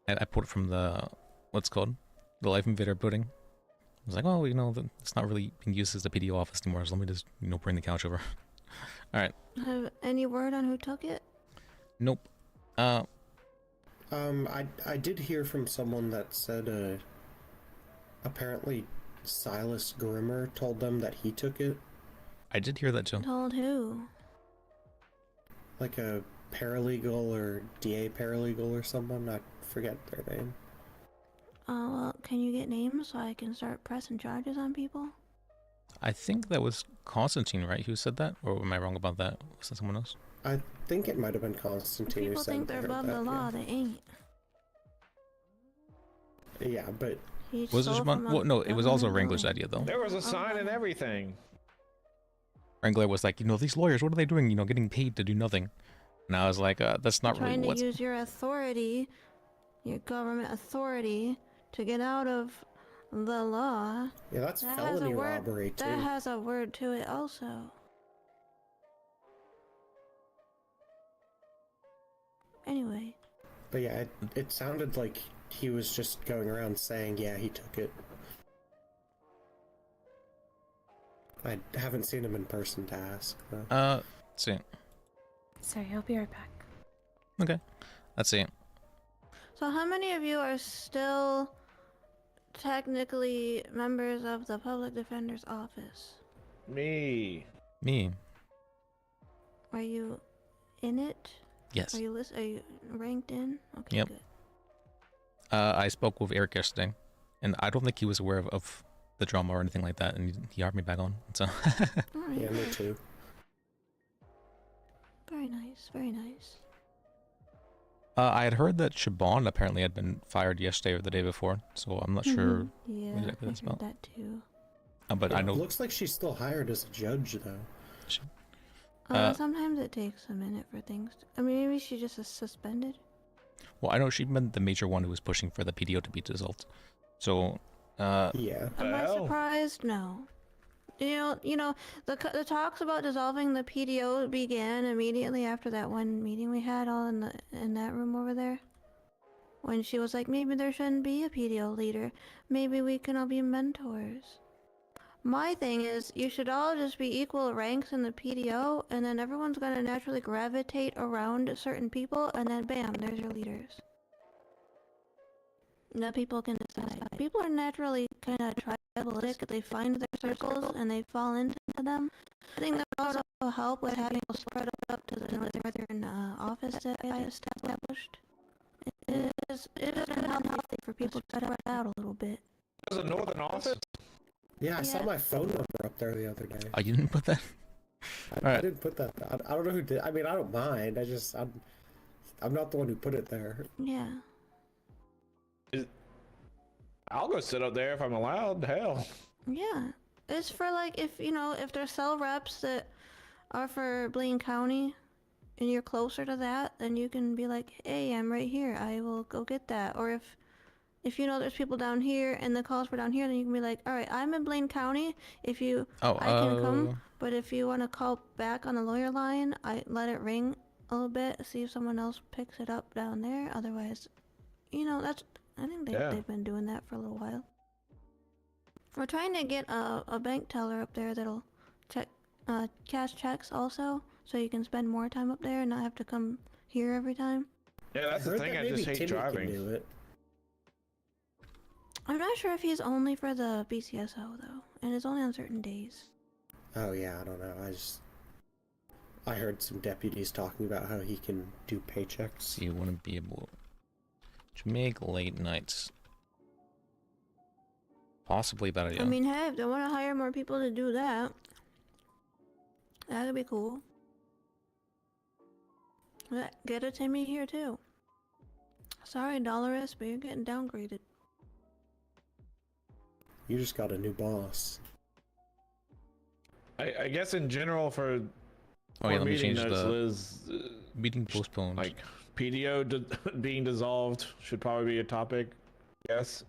Speaker 1: I pulled it from the what's it called, the Life Invader building. I was like, oh, it's not really being used as the PDO office anymore, so let me just bring the couch over. All right.
Speaker 7: Have any word on who took it?
Speaker 1: Nope.
Speaker 4: I did hear from someone that said, apparently Silas Grimmer told them that he took it.
Speaker 1: I did hear that too.
Speaker 7: Told who?
Speaker 4: Like a paralegal or DA paralegal or someone. I forget their name.
Speaker 7: Well, can you get names so I can start pressing charges on people?
Speaker 1: I think that was Constantine, right? Who said that? Or am I wrong about that? Was that someone else?
Speaker 4: I think it might have been Constantine who
Speaker 7: People
Speaker 4: said
Speaker 7: think they're
Speaker 4: heard
Speaker 7: above
Speaker 4: that,
Speaker 7: the law, they ain't.
Speaker 4: Yeah, but
Speaker 7: He
Speaker 1: Was it
Speaker 7: stole
Speaker 1: Shaban?
Speaker 7: from a
Speaker 1: Well, no, it was also
Speaker 7: government
Speaker 1: Wrangler's
Speaker 7: building.
Speaker 1: idea though.
Speaker 3: There was a sign and everything.
Speaker 1: Wrangler was like, these lawyers, what are they doing? Getting paid to do nothing. And I was like, that's not
Speaker 7: Trying
Speaker 1: really
Speaker 7: to
Speaker 1: what's.
Speaker 7: use your authority, your government authority, to get out of the law.
Speaker 4: yeah, that's
Speaker 7: That has a
Speaker 4: felony
Speaker 7: word.
Speaker 4: robbery too.
Speaker 7: That has a word to it also. Anyway,
Speaker 4: But yeah, it sounded like he was just going around saying, yeah, he took it. I haven't seen him in person to ask, though.
Speaker 1: Let's see.
Speaker 5: Sorry, I'll be right back.
Speaker 1: Okay. Let's see.
Speaker 7: so how many of you are still technically members of the public defender's office?
Speaker 3: Me.
Speaker 1: Me.
Speaker 7: Are you in it?
Speaker 1: Yes.
Speaker 7: Are you ranked in? Okay,
Speaker 1: Yep.
Speaker 7: good.
Speaker 1: I spoke with Eric yesterday, and I don't think he was aware of the drama or anything like that, and he hired me back on. So.
Speaker 7: All right.
Speaker 4: Yeah, me too.
Speaker 7: Very nice. Very nice.
Speaker 1: I had heard that Shaban apparently had been fired yesterday or the day before, so I'm not sure.
Speaker 7: Yeah,
Speaker 1: exactly
Speaker 7: I
Speaker 1: that's
Speaker 7: heard
Speaker 1: about.
Speaker 7: that too.
Speaker 1: But
Speaker 4: Yeah,
Speaker 1: I know.
Speaker 4: It looks like she's still hired as a judge, though.
Speaker 7: Sometimes it takes a minute for things. I mean, maybe she just is suspended.
Speaker 1: Well, I know she meant the major one who was pushing for the PDO to be dissolved. So,
Speaker 4: Yeah.
Speaker 7: Am I
Speaker 3: hell?
Speaker 7: surprised? No. The talks about dissolving the PDO began immediately after that one meeting we had all in that room over there. when she was like, maybe there shouldn't be a PDO leader. Maybe we can all be mentors. My thing is, you should all just be equal ranks in the PDO, and then everyone's gonna naturally gravitate around certain people, and then bam, there's your leaders. Now people can decide. People are naturally kind of tribalistic. They find their circles and they fall into them. I think that would also help with having people spread up to the northern office that I established. It is unhealthy for people to spread out a little bit.
Speaker 3: There's a northern office.
Speaker 4: Yeah, I saw my phone number up there the other day.
Speaker 1: Oh, you didn't put that?
Speaker 4: I didn't put that. I don't know who did. I mean, I don't mind. I'm not the one who put it there.
Speaker 7: Yeah.
Speaker 3: I'll go sit up there if I'm allowed. Hell.
Speaker 7: Yeah. It's for like, if there's cell reps that are for Blaine County and you're closer to that, then you can be like, hey, I'm right here. I will go get that. Or if you know there's people down here and the calls were down here, then you can be like, all right, I'm in Blaine County. I can come, but if you want to call back on the lawyer line, I let it ring a little bit, see if someone else picks it up down there. Otherwise, I think they've been doing that for a little while. We're trying to get a bank teller up there that'll cash checks also, so you can spend more time up there and not have to come here every time.
Speaker 3: Yeah, that's the thing. I just hate driving.
Speaker 4: Can do it.
Speaker 7: I'm not sure if he's only for the BCSO though, and it's only on certain days.
Speaker 4: Oh yeah, I don't know. I heard some deputies talking about how he can do paychecks.
Speaker 1: You wouldn't be able to make late nights. Possibly a bad idea.
Speaker 7: I mean, hey, if they want to hire more people to do that, that could be cool. Get a Timmy here too. Sorry, Dolores, but you're getting downgraded.
Speaker 4: You just got a new boss.
Speaker 3: I guess in general for
Speaker 1: let me change
Speaker 3: notes,
Speaker 1: the
Speaker 3: Liz,
Speaker 1: meeting postponed.
Speaker 3: like PDO being dissolved should probably be a topic. Yes.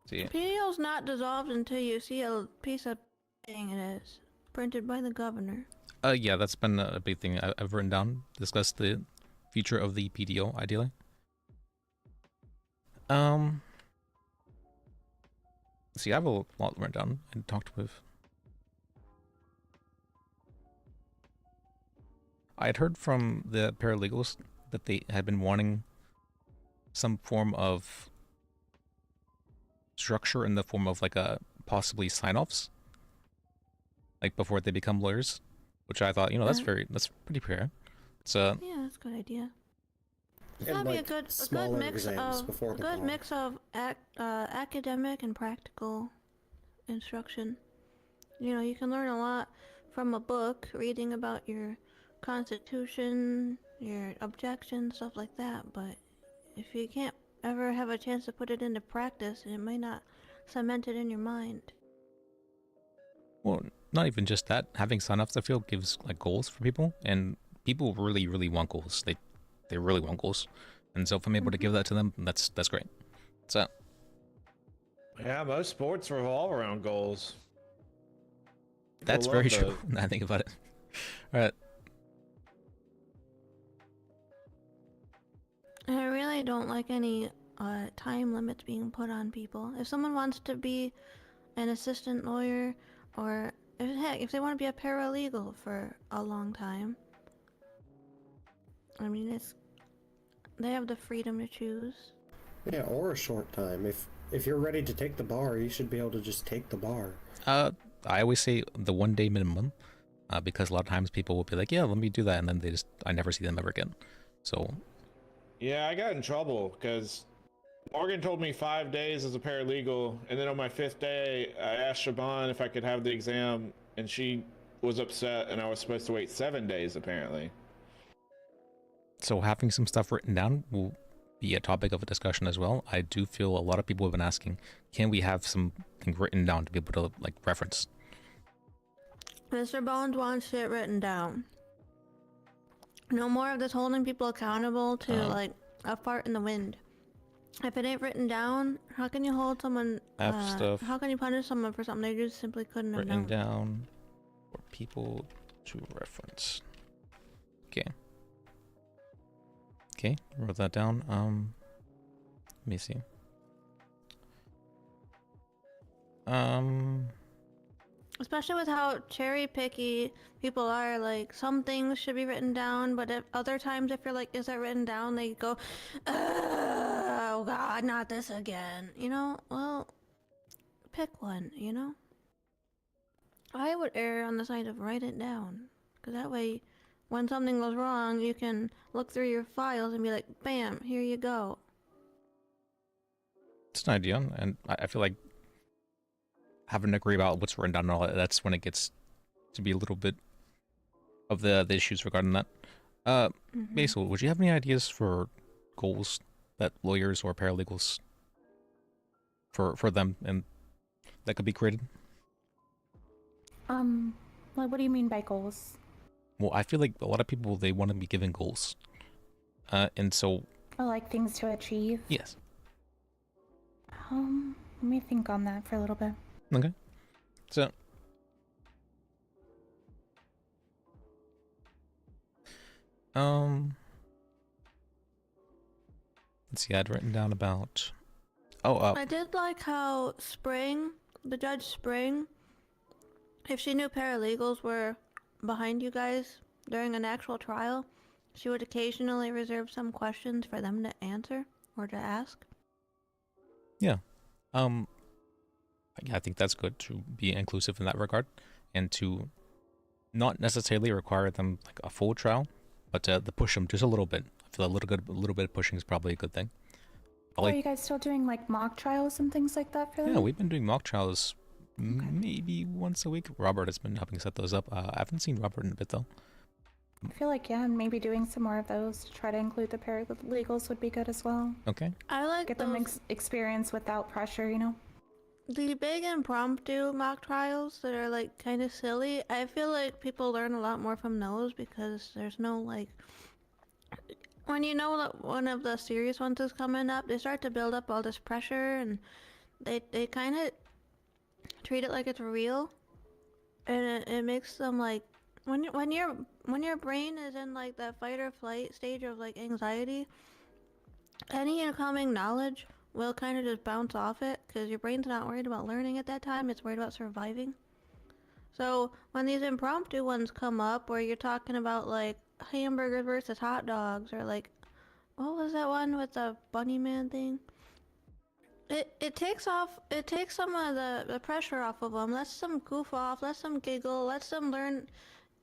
Speaker 1: See.
Speaker 7: PDO's not dissolved until you see a piece of thing it is printed by the governor.
Speaker 1: Yeah, that's been a big thing I've written down. Discuss the future of the PDO, ideally. See, I have a lot written down and talked with. I had heard from the paralegals that they had been wanting some form of structure in the form of like a possibly sign-offs, like before they become lawyers, which I thought, that's pretty fair. It's
Speaker 7: yeah, that's a good idea. It's gotta be a good mix of academic and practical instruction. You can learn a lot from a book, reading about your constitution, your objections, stuff like that, but if you can't ever have a chance to put it into practice, it might not cement it in your mind.
Speaker 1: Well, not even just that. Having sign-offs, I feel, gives like goals for people, and people really, really want goals. They really want goals, and so if I'm able to give that to them, that's great. So,
Speaker 3: yeah, most sports revolve around goals.
Speaker 1: That's very true. Now I think about it. All right.
Speaker 7: I really don't like any time limits being put on people. If someone wants to be an assistant lawyer, or if they want to be a paralegal for a long time, I mean, they have the freedom to choose.
Speaker 4: Yeah, or a short time. If you're ready to take the bar, you should be able to just take the bar.
Speaker 1: I always say the 1 day minimum, because a lot of times people will be like, yeah, let me do that, and then I never see them ever again. So.
Speaker 3: Yeah, I got in trouble because Morgan told me 5 days as a paralegal, and then on my 5th day, I asked Siobhan if I could have the exam, and she was upset, and I was supposed to wait 7 days, apparently.
Speaker 1: So having some stuff written down will be a topic of a discussion as well. I do feel a lot of people have been asking, can we have something written down to be able to like reference?
Speaker 7: Mr. Bones wants it written down. No more of this holding people accountable to like a fart in the wind. If it ain't written down, how can you hold someone?
Speaker 1: Stuff
Speaker 7: how can you punish someone for something they just simply couldn't have
Speaker 1: written
Speaker 7: known?
Speaker 1: down for people to reference. Okay. Okay, wrote that down. Let me see.
Speaker 7: Especially with how cherry picky people are, like some things should be written down, but if other times if you're like, is that written down? They go, oh god, not this again. You know, well, pick one, you know? I would err on the side of write it down, because that way, when something goes wrong, you can look through your files and be like, bam, here you go.
Speaker 1: It's an idea, and I feel like having to agree about what's written down and all that, that's when it gets to be a little bit of the issues regarding that. Basil, would you have any ideas for goals that lawyers or paralegals for them and that could be created?
Speaker 5: Like, what do you mean by goals?
Speaker 1: Well, I feel like a lot of people, they want to be given goals. And so...
Speaker 5: Or like things to achieve?
Speaker 1: Yes.
Speaker 5: Let me think on that for a little bit.
Speaker 1: Okay. So... Let's see, I'd written down about...
Speaker 7: I did like how the Judge Spring, if she knew paralegals were behind you guys during an actual trial, she would occasionally reserve some questions for them to answer or to ask.
Speaker 1: Yeah. I think that's good to be inclusive in that regard, and to not necessarily require them like a full trial, but to push them just a little bit. I feel a little bit of pushing is probably a good thing.
Speaker 5: Are you guys still doing like mock trials and things like that for them?
Speaker 1: Yeah, we've been doing mock trials maybe once a week. Robert has been helping set those up. I haven't seen Robert in a bit though.
Speaker 5: I feel like, yeah, maybe doing some more of those to try to include the paralegals would be good as well.
Speaker 1: Okay.
Speaker 7: I like
Speaker 5: get them experience without pressure, you know?
Speaker 7: The big impromptu mock trials that are like kind of silly. I feel like people learn a lot more from those because there's no like... When you know that one of the serious ones is coming up, they start to build up all this pressure, and they kind of treat it like it's real, and it makes them like when your brain is in like that fight or flight stage of like anxiety, any incoming knowledge will kind of just bounce off it because your brain's not worried about learning at that time; it's worried about surviving. So when these impromptu ones come up, where you're talking about like hamburgers versus hot dogs, or like, what was that one with the bunny man thing? It takes some of the pressure off of them, lets them goof off, lets them giggle, lets them learn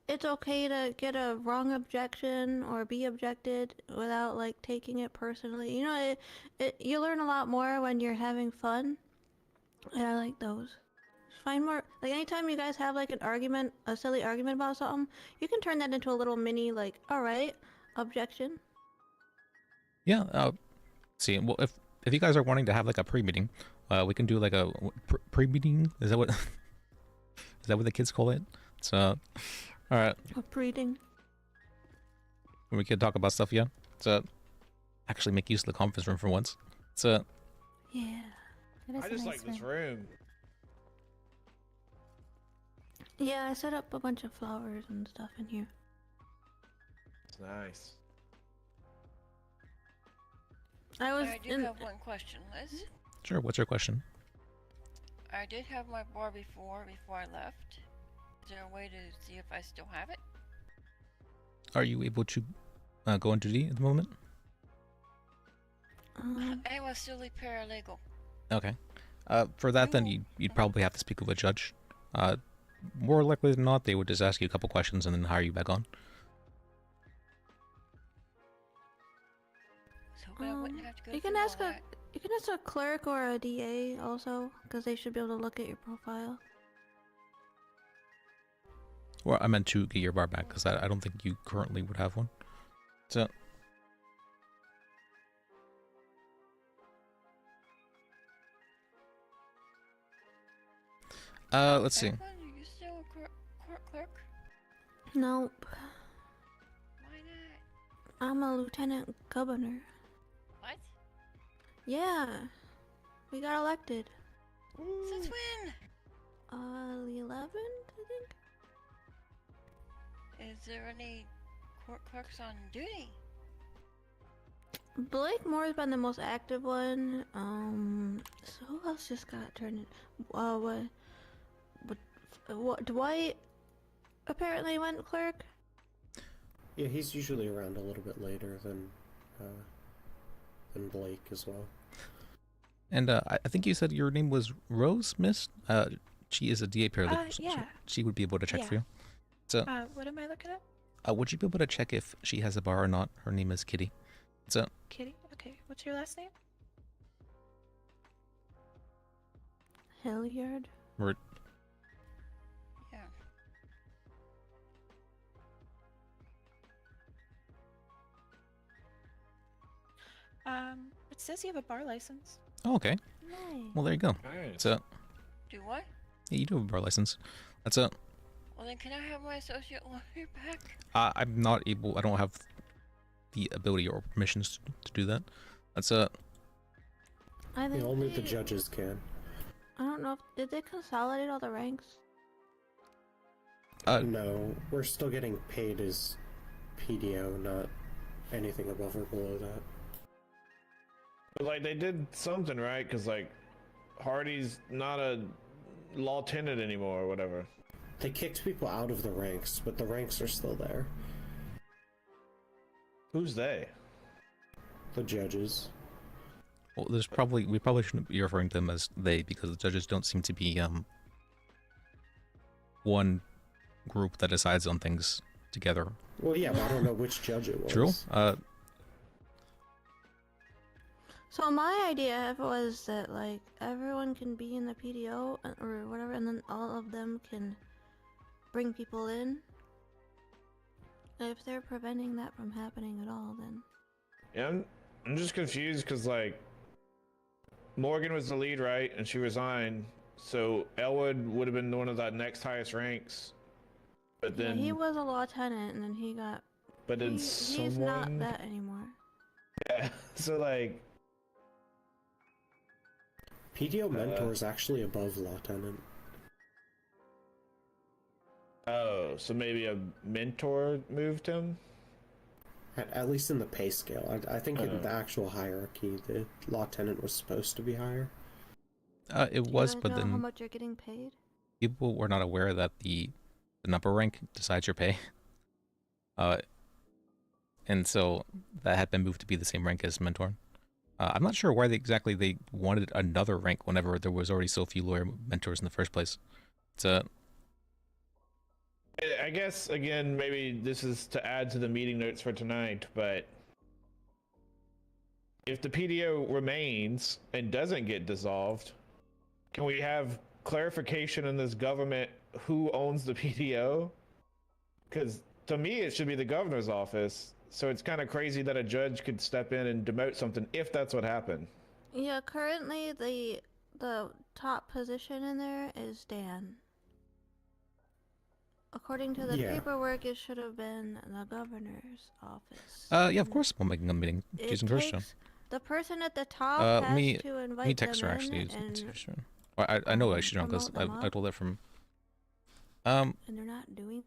Speaker 7: it's okay to get a wrong objection or be objected without like taking it personally. You know, you learn a lot more when you're having fun, and I like those. Find more, like anytime you guys have like an argument, a silly argument about something, you can turn that into a little mini like, alright, objection.
Speaker 1: Yeah, see, well, if you guys are wanting to have like a pre-meeting, we can do like a pre-meeting. Is that what the kids call it? So, all right.
Speaker 7: A pre-meeting.
Speaker 1: We can talk about stuff, yeah. So, actually make use of the conference room for once. So,
Speaker 7: yeah.
Speaker 3: I just like this room.
Speaker 7: Yeah, I set up a bunch of flowers and stuff in here.
Speaker 3: It's nice.
Speaker 6: I do have one question, Liz.
Speaker 1: Sure, what's your question?
Speaker 6: I did have my bar before I left. Is there a way to see if I still have it?
Speaker 1: Are you able to go on duty at the moment?
Speaker 6: I was silly paralegal.
Speaker 1: Okay. For that, then you'd probably have to speak with a judge. More likely than not, they would just ask you a couple questions and then hire you back on.
Speaker 6: So I wouldn't have to go
Speaker 7: you can
Speaker 6: through
Speaker 7: ask
Speaker 6: all
Speaker 7: a
Speaker 6: that.
Speaker 7: you can ask a clerk or a DA also, because they should be able to look at your profile.
Speaker 1: Well, I meant to get your bar back, because I don't think you currently would have one. So... let's see.
Speaker 6: Are you still a court clerk?
Speaker 7: Nope.
Speaker 6: Why not?
Speaker 7: I'm a lieutenant governor.
Speaker 6: What?
Speaker 7: Yeah. We got elected.
Speaker 6: Since when?
Speaker 7: The 11th, I think?
Speaker 6: Is there any court clerks on duty?
Speaker 7: Blake Moore's been the most active one. So who else just got turned in? What? Dwight apparently went clerk.
Speaker 4: Yeah, he's usually around a little bit later than Blake as well.
Speaker 1: And I think you said your name was Rose, Miss. She is a DA paralegal.
Speaker 2: Yeah.
Speaker 1: She would be able to check
Speaker 2: Yeah.
Speaker 1: for you. So,
Speaker 2: What am I looking at?
Speaker 1: would you be able to check if she has a bar or not? Her name is Kitty. So,
Speaker 2: Kitty? Okay. What's your last name?
Speaker 7: Hilliard.
Speaker 1: we're
Speaker 6: Yeah.
Speaker 2: It says you have a bar license.
Speaker 1: oh, okay.
Speaker 7: Nice.
Speaker 1: Well, there you go.
Speaker 3: Nice.
Speaker 1: So,
Speaker 6: Do what?
Speaker 1: yeah, you do have a bar license. That's it.
Speaker 6: Well, then can I have my associate lawyer back?
Speaker 1: I'm not able. I don't have the ability or permissions to do that. That's it.
Speaker 7: I think
Speaker 4: Only the
Speaker 7: they-
Speaker 4: judges can.
Speaker 7: I don't know. Did they consolidate all the ranks?
Speaker 4: No, we're still getting paid as PDO, not anything above or below that.
Speaker 3: But, like, they did something right, because, like, Hardy's not a lieutenant anymore or whatever.
Speaker 4: They kicked people out of the ranks, but the ranks are still there.
Speaker 3: Who's they?
Speaker 4: The judges.
Speaker 1: Well, we probably shouldn't be referring to them as they, because the judges don't seem to be one group that decides on things together.
Speaker 4: Well, yeah, but I don't know which judge it was.
Speaker 1: True.
Speaker 7: So my idea was that like everyone can be in the PDO or whatever, and then all of them can bring people in. If they're preventing that from happening at all, then
Speaker 3: Yeah, I'm just confused, because, like, Morgan was the lead, right? And she resigned. So Elwood would have been one of the next highest ranks. But then,
Speaker 7: yeah, he was a lieutenant, and then he got.
Speaker 3: but then
Speaker 7: He's not
Speaker 3: someone.
Speaker 7: that anymore.
Speaker 3: Yeah. So, like,
Speaker 4: PDO mentor is actually above lieutenant.
Speaker 3: oh, so maybe a mentor moved him?
Speaker 4: At least in the pay scale. I think in
Speaker 3: Uh-huh.
Speaker 4: the actual hierarchy, the lieutenant was supposed to be higher.
Speaker 1: It
Speaker 7: Do you
Speaker 1: was,
Speaker 7: guys
Speaker 1: but
Speaker 7: know how
Speaker 1: then
Speaker 7: much you're getting paid?
Speaker 1: people were not aware that the number rank decides your pay. And so that had been moved to be the same rank as mentor. I'm not sure why exactly they wanted another rank whenever there was already so few lawyer mentors in the first place. It's
Speaker 3: I guess, again, maybe this is to add to the meeting notes for tonight, but if the PDO remains and doesn't get dissolved, can we have clarification in this government who owns the PDO? Because to me, it should be the governor's office. So it's kind of crazy that a judge could step in and demote something if that's what happened.
Speaker 7: Yeah, currently the top position in there is Dan. According to the
Speaker 4: Yeah.
Speaker 7: paperwork, it should have been the governor's office.
Speaker 1: yeah, of course we'll make a meeting.
Speaker 7: It
Speaker 1: Jason Kirsch.
Speaker 7: takes- The person at the top
Speaker 1: Let
Speaker 7: has
Speaker 1: me
Speaker 7: to invite
Speaker 1: let me text her
Speaker 7: them
Speaker 1: actually.
Speaker 7: in, and,
Speaker 1: Sure. I know she's wrong because
Speaker 7: promote them
Speaker 1: I
Speaker 7: up.
Speaker 1: told that from.
Speaker 7: and they're not doing.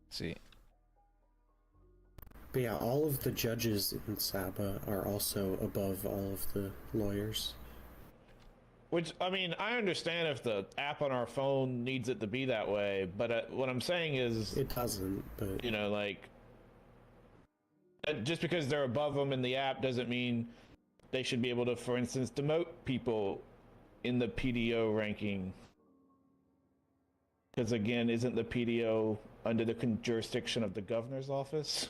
Speaker 1: See.
Speaker 4: But yeah, all of the judges in Saba are also above all of the lawyers.
Speaker 3: Which, I mean, I understand if the app on our phone needs it to be that way, but what I'm saying is,
Speaker 4: It doesn't, but
Speaker 3: you know, like, just because they're above them in the app doesn't mean they should be able to, for instance, demote people in the PDO ranking. Because again, isn't the PDO under the jurisdiction of the governor's office?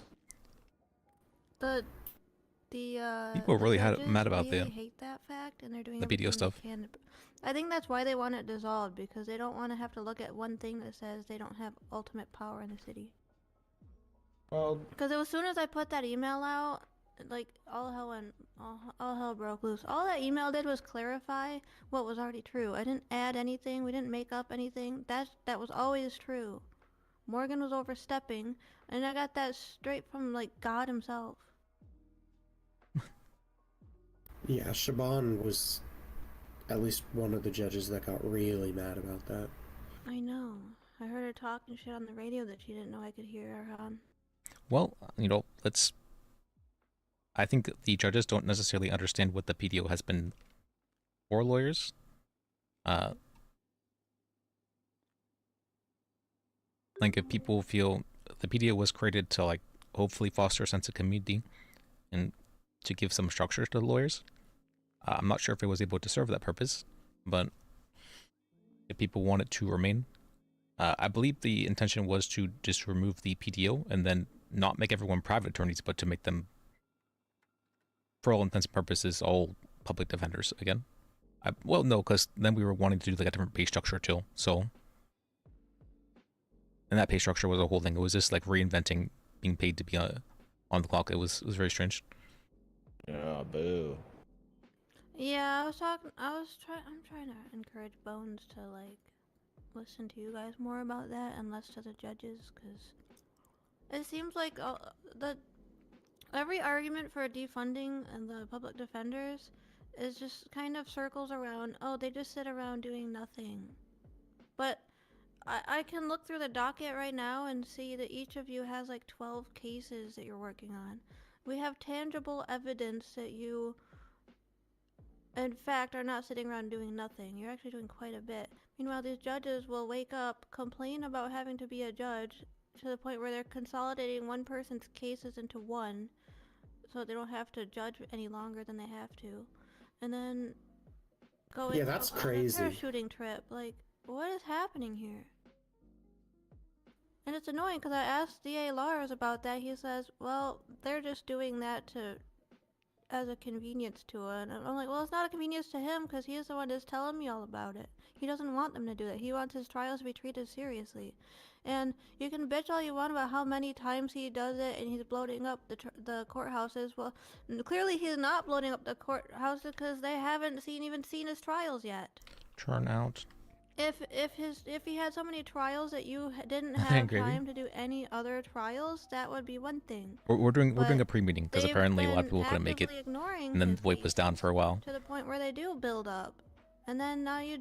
Speaker 1: People really
Speaker 7: judges
Speaker 1: mad about
Speaker 7: really
Speaker 1: the
Speaker 7: hate that fact, and they're doing
Speaker 1: the PDO
Speaker 7: everything they
Speaker 1: stuff.
Speaker 7: can to- I think that's why they want it dissolved, because they don't want to have to look at one thing that says they don't have ultimate power in the city.
Speaker 3: Well,
Speaker 7: Because as soon as I put that email out, like all hell broke loose. All that email did was clarify what was already true. I didn't add anything. We didn't make up anything. That was always true. Morgan was overstepping, and I got that straight from like God himself.
Speaker 4: yeah, Shaban was at least one of the judges that got really mad about that.
Speaker 7: I know. I heard her talking shit on the radio that she didn't know I could hear her on.
Speaker 1: Well, let's. I think the judges don't necessarily understand what the PDO has been for lawyers. Like if people feel the PDO was created to like hopefully foster a sense of community and to give some structure to the lawyers. I'm not sure if it was able to serve that purpose, but if people want it to remain, I believe the intention was to just remove the PDO and then not make everyone private attorneys, but to make them, for all intents and purposes, all public defenders again. Well, no, because then we were wanting to do like a different pay structure too. So, and that pay structure was a whole thing. It was just like reinventing being paid to be on the clock. It was very strange.
Speaker 3: Oh, boo.
Speaker 7: Yeah, I'm trying to encourage Bones to like listen to you guys more about that and less to the judges, because it seems like every argument for defunding and the public defenders is just kind of circles around, oh, they just sit around doing nothing. But I can look through the docket right now and see that each of you has like 12 cases that you're working on. We have tangible evidence that you, in fact, are not sitting around doing nothing. You're actually doing quite a bit. Meanwhile, these judges will wake up, complain about having to be a judge, to the point where they're consolidating one person's cases into one, so they don't have to judge any longer than they have to. And then going
Speaker 4: Yeah, that's
Speaker 7: on
Speaker 4: crazy.
Speaker 7: a parachuting trip. Like, what is happening here? And it's annoying because I asked DA Lars about that. He says, well, they're just doing that as a convenience to it. And I'm like, well, it's not a convenience to him because he's the one that's telling me all about it. He doesn't want them to do that. He wants his trials to be treated seriously. And you can bitch all you want about how many times he does it and he's bloating up the courthouses. Well, clearly he's not bloating up the courthouses because they haven't even seen his trials yet.
Speaker 1: Turnout.
Speaker 7: If he had so many trials that you didn't have time to do any other trials, that would be one thing.
Speaker 1: We're doing a pre-meeting because apparently a lot of people couldn't make it,
Speaker 7: ignoring
Speaker 1: and then
Speaker 7: his
Speaker 1: the weight was down for a while.
Speaker 7: to the point where they do build up, and then now you're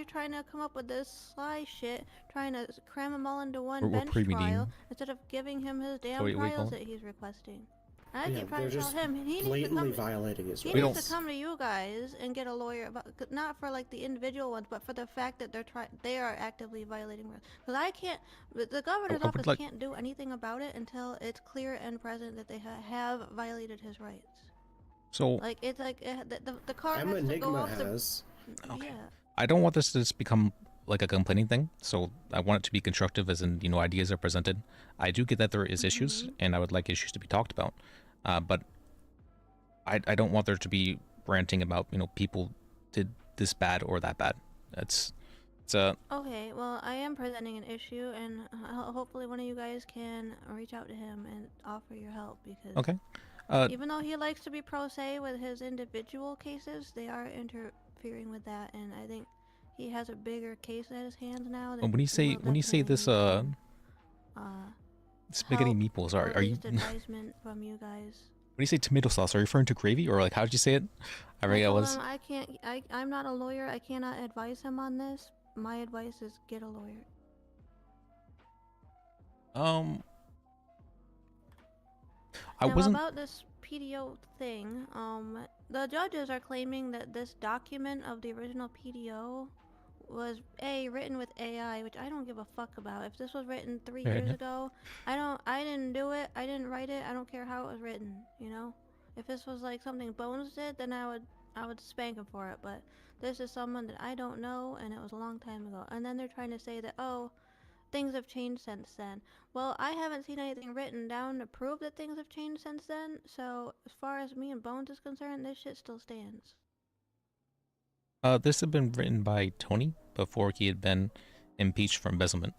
Speaker 7: trying to come up with this sly shit, trying to cram them all into one bench trial instead of giving him his damn trials that he's requesting. I keep trying to tell him he needs to come.
Speaker 4: Violating his
Speaker 7: He
Speaker 4: rights.
Speaker 7: needs to come to you guys and get a lawyer about, not for like the individual ones, but for the fact that they are actively violating rights. Because I can't, the governor's office can't do anything about it until it's clear and present that they have violated his rights.
Speaker 1: So
Speaker 7: like it's like the car has to go off
Speaker 4: has.
Speaker 1: Okay.
Speaker 7: Yeah.
Speaker 1: I don't want this to just become like a complaining thing, so I want it to be constructive, as in ideas are presented. I do get that there is issues, and I would like issues to be talked about. But I don't want there to be ranting about, people did this bad or that bad. It's
Speaker 7: Okay, well, I am presenting an issue, and hopefully one of you guys can reach out to him and offer your help, because
Speaker 1: okay.
Speaker 7: Even though he likes to be pro se with his individual cases, they are interfering with that, and I think he has a bigger case at his hands now.
Speaker 1: When you say this spaghetti meatballs, are you
Speaker 7: advisement from you guys?
Speaker 1: When you say tomato sauce, are you referring to gravy, or like how did you say it?
Speaker 7: I'm not a lawyer. I cannot advise him on this. My advice is get a lawyer. About this PDO thing, the judges are claiming that this document of the original PDO was written with AI, which I don't give a fuck about. If this was written 3 years ago, I didn't do it, I didn't write it, I don't care how it was written, If this was like something Bones did, then I would spank him for it, but this is someone that I don't know, and it was a long time ago. And then they're trying to say that, oh, things have changed since then. Well, I haven't seen anything written down to prove that things have changed since then, so as far as me and Bones is concerned, this shit still stands.
Speaker 1: This had been written by Tony before he had been impeached for embezzlement.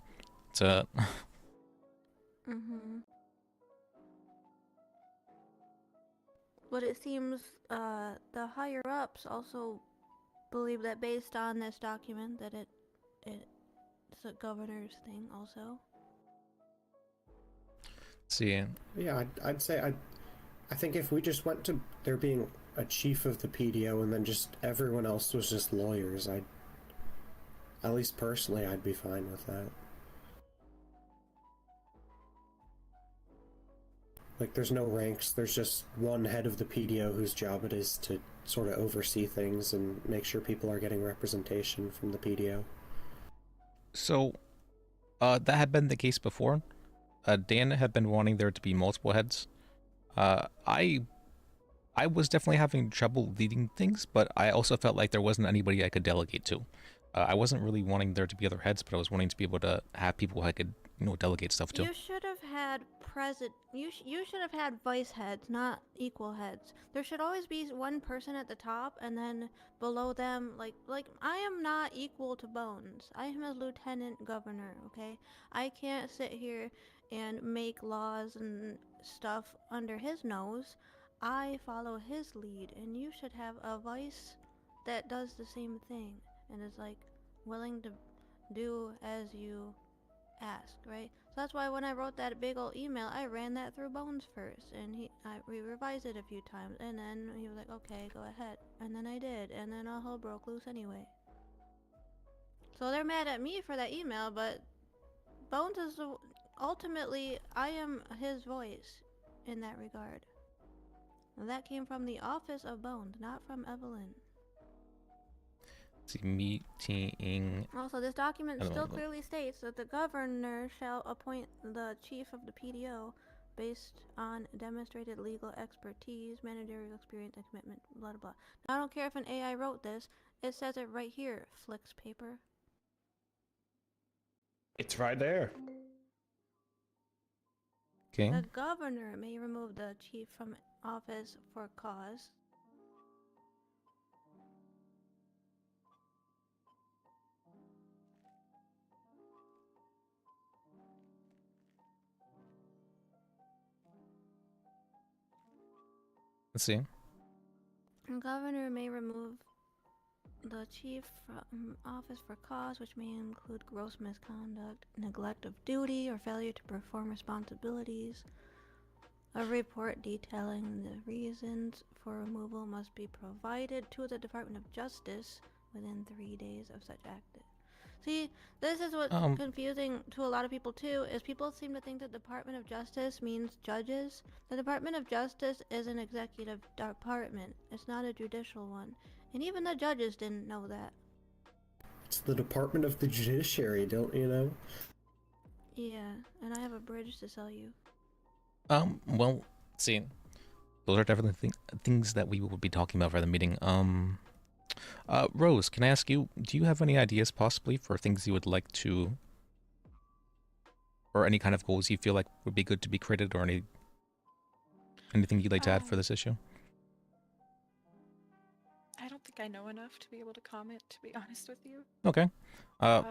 Speaker 1: It's
Speaker 7: But it seems the higher ups also believe that based on this document that it's a governor's thing also.
Speaker 1: See.
Speaker 4: Yeah, I'd say I think if we just went to there being a chief of the PDO and then just everyone else was just lawyers, at least personally, I'd be fine with that. Like, there's no ranks, there's just one head of the PDO whose job it is to sort of oversee things and make sure people are getting representation from the PDO.
Speaker 1: So, that had been the case before. Dan had been wanting there to be multiple heads. I was definitely having trouble leading things, but I also felt like there wasn't anybody I could delegate to. I wasn't really wanting there to be other heads, but I was wanting to be able to have people I could, delegate stuff to.
Speaker 7: You should have had you should have had vice heads, not equal heads. There should always be one person at the top, and then below them, like I am not equal to Bones. I am a lieutenant governor. Okay, I can't sit here and make laws and stuff under his nose. I follow his lead, and you should have a vice that does the same thing and is like willing to do as you ask, right? So that's why when I wrote that big old email, I ran that through Bones first, and we revised it a few times, and then he was like, okay, go ahead, and then I did, and then all hell broke loose anyway. So they're mad at me for that email, but Bones is ultimately, I am his voice in that regard. And that came from the office of Bones, not from Evelyn.
Speaker 1: See, meeting.
Speaker 7: Also, this document still clearly states that the governor shall appoint the chief of the PDO based on demonstrated legal expertise, managerial experience, and commitment, blah, blah, blah. Now, I don't care if an AI wrote this. It says it right here, Flicks paper.
Speaker 3: It's right there.
Speaker 1: Okay.
Speaker 7: The governor may remove the chief from office for cause.
Speaker 1: Let's see.
Speaker 7: The governor may remove the chief from office for cause, which may include gross misconduct, neglect of duty, or failure to perform responsibilities. A report detailing the reasons for removal must be provided to the Department of Justice within 3 days of such act. See, this is what's confusing to a lot of people too, is people seem to think that Department of Justice means judges. The Department of Justice is an executive department. It's not a judicial one. And even the judges didn't know that.
Speaker 4: It's the Department of the Judiciary, don't you know?
Speaker 7: Yeah, and I have a bridge to sell you.
Speaker 1: Well, see, those are definitely things that we will be talking about for the meeting. Rose, can I ask you, do you have any ideas possibly for things you would like to, or any kind of goals you feel like would be good to be created, or anything you'd like to add for this issue?
Speaker 2: I don't think I know enough to be able to comment, to be honest with you.
Speaker 1: Okay.
Speaker 2: I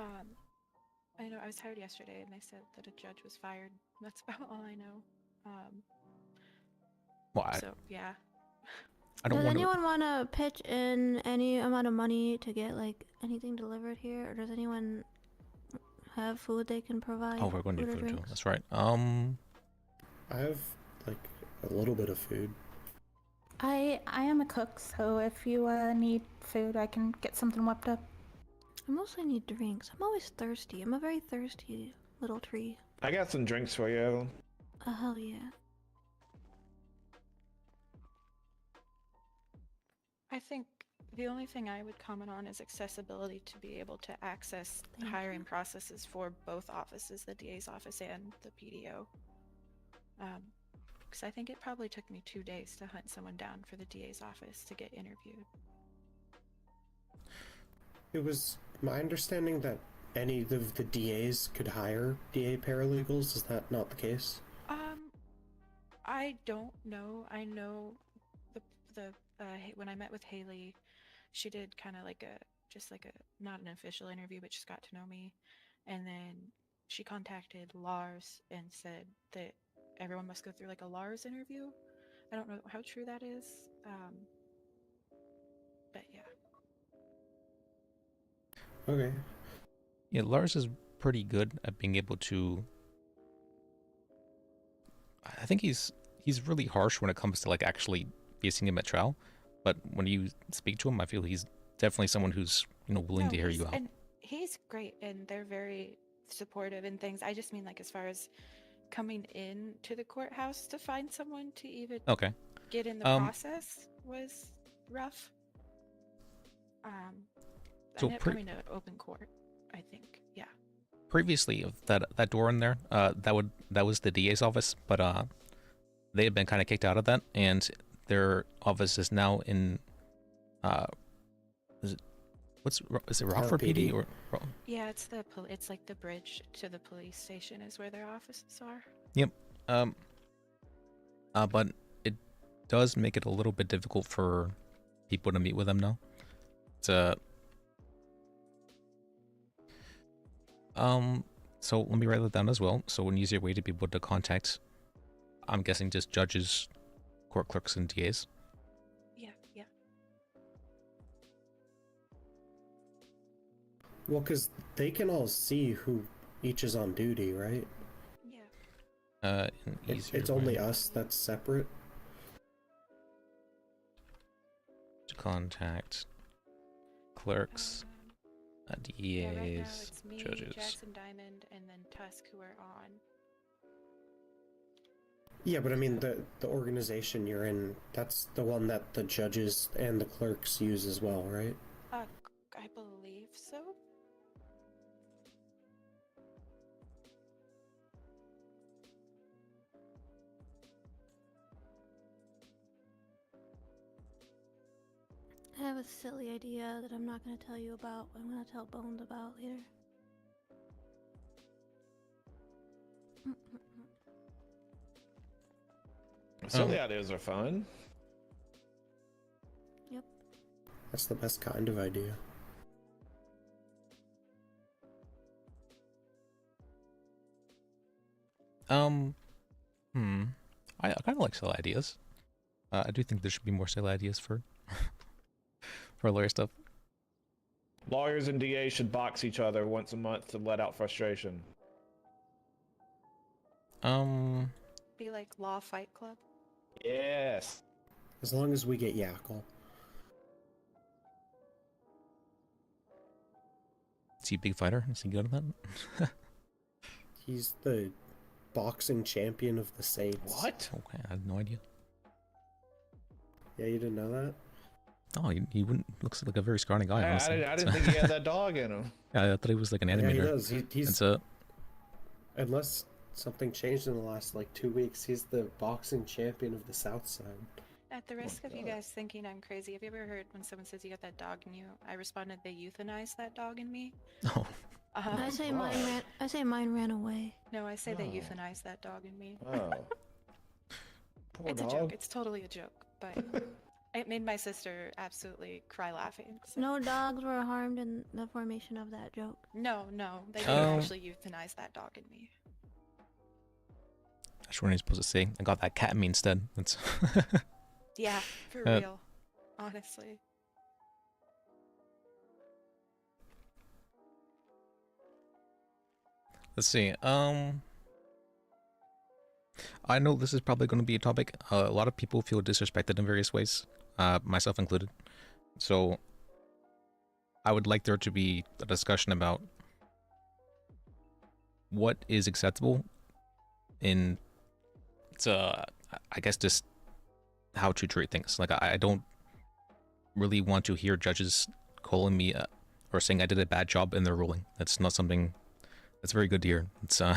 Speaker 2: know I was hired yesterday and they said that a judge was fired. That's about all I know.
Speaker 1: Well,
Speaker 2: so yeah.
Speaker 1: I don't
Speaker 7: Does
Speaker 1: want
Speaker 7: anyone want to pitch in any amount of money to get like anything delivered here, or does anyone have food they can provide?
Speaker 1: Oh, we're going to do food too. That's right.
Speaker 4: I have like a little bit of food.
Speaker 5: I am a cook, so if you need food, I can get something whipped up.
Speaker 7: I mostly need drinks. I'm always thirsty. I'm a very thirsty little tree.
Speaker 3: I got some drinks for you, Evelyn.
Speaker 7: Oh, hell yeah.
Speaker 2: I think the only thing I would comment on is accessibility to be able to access hiring processes for both offices, the DA's office and the PDO. Because I think it probably took me 2 days to hunt someone down for the DA's office to get interviewed.
Speaker 4: It was my understanding that any of the DAs could hire DA paralegals. Is that not the case?
Speaker 2: I don't know. I know when I met with Haley, she did kind of like not an official interview, but just got to know me. And then she contacted Lars and said that everyone must go through like a Lars interview. I don't know how true that is. But yeah.
Speaker 4: Okay.
Speaker 1: Yeah, Lars is pretty good at being able to. I think he's really harsh when it comes to like actually facing him at trial, but when you speak to him, I feel he's definitely someone who's willing to hear you out.
Speaker 2: And he's great, and they're very supportive and things. I just mean like as far as coming in to the courthouse to find someone to even
Speaker 1: Okay.
Speaker 2: get in the process was rough.
Speaker 1: So
Speaker 2: I ended up coming to open court, I think. Yeah.
Speaker 1: Previously, that door in there, that was the DA's office, but they had been kind of kicked out of that, and their office is now in is it Rockford PD or?
Speaker 2: Yeah, it's it's like the bridge to the police station is where their offices are.
Speaker 1: Yep. But it does make it a little bit difficult for people to meet with them now. It's so let me write that down as well. So an easier way to be able to contact, I'm guessing, just judges, court clerks, and DAs.
Speaker 2: Yeah, yeah.
Speaker 4: Well, because they can all see who each is on duty, right?
Speaker 2: Yeah.
Speaker 4: It's only us that's separate.
Speaker 1: To contact clerks, DAs,
Speaker 2: Yeah, right now it's me,
Speaker 1: judges.
Speaker 2: Jackson Diamond, and then Tusk who are on.
Speaker 4: Yeah, but I mean, the organization you're in, that's the one that the judges and the clerks use as well, right?
Speaker 2: I believe so.
Speaker 7: I have a silly idea that I'm not going to tell you about, but I'm going to tell Bones about later.
Speaker 3: Silly ideas are fun.
Speaker 7: Yep.
Speaker 4: That's the best kind of idea.
Speaker 1: I kind of like silly ideas. I do think there should be more silly ideas for for lawyer stuff.
Speaker 3: Lawyers and DAs should box each other once a month to let out frustration.
Speaker 2: Be like Law Fight Club.
Speaker 3: Yes.
Speaker 4: As long as we get Yackle.
Speaker 1: Is he a big fighter? Is he good at that?
Speaker 4: He's the boxing champion of the Saints.
Speaker 3: What?
Speaker 1: Okay, I had no idea.
Speaker 4: Yeah, you didn't know that?
Speaker 1: Oh, he wouldn't. Looks like a very scrawny guy. Honestly.
Speaker 3: I didn't think he had that dog in him.
Speaker 1: Yeah, I thought he was like an animator.
Speaker 4: Yeah, he does. He's
Speaker 1: it's
Speaker 4: unless something changed in the last like 2 weeks, he's the boxing champion of the South Side.
Speaker 2: At the risk of you guys thinking I'm crazy, have you ever heard when someone says you got that dog in you? I responded, they euthanized that dog in me.
Speaker 1: Oh.
Speaker 7: I say mine ran away.
Speaker 2: No, I say they euthanized that dog in me.
Speaker 3: Oh. Poor
Speaker 2: It's
Speaker 3: dog.
Speaker 2: a joke. It's totally a joke, but it made my sister absolutely cry laughing. So.
Speaker 7: No dogs were harmed in the formation of that joke.
Speaker 2: No, they didn't actually euthanize that dog in me.
Speaker 1: That's what he's supposed to say. I got that cat in me instead. That's
Speaker 2: Yeah, for real. Honestly.
Speaker 1: Let's see. I know this is probably going to be a topic. A lot of people feel disrespected in various ways, myself included. So I would like there to be a discussion about what is acceptable in, I guess, just how to treat things. Like, I don't really want to hear judges calling me or saying I did a bad job in their ruling. That's not something that's very good to hear. It's
Speaker 7: Who's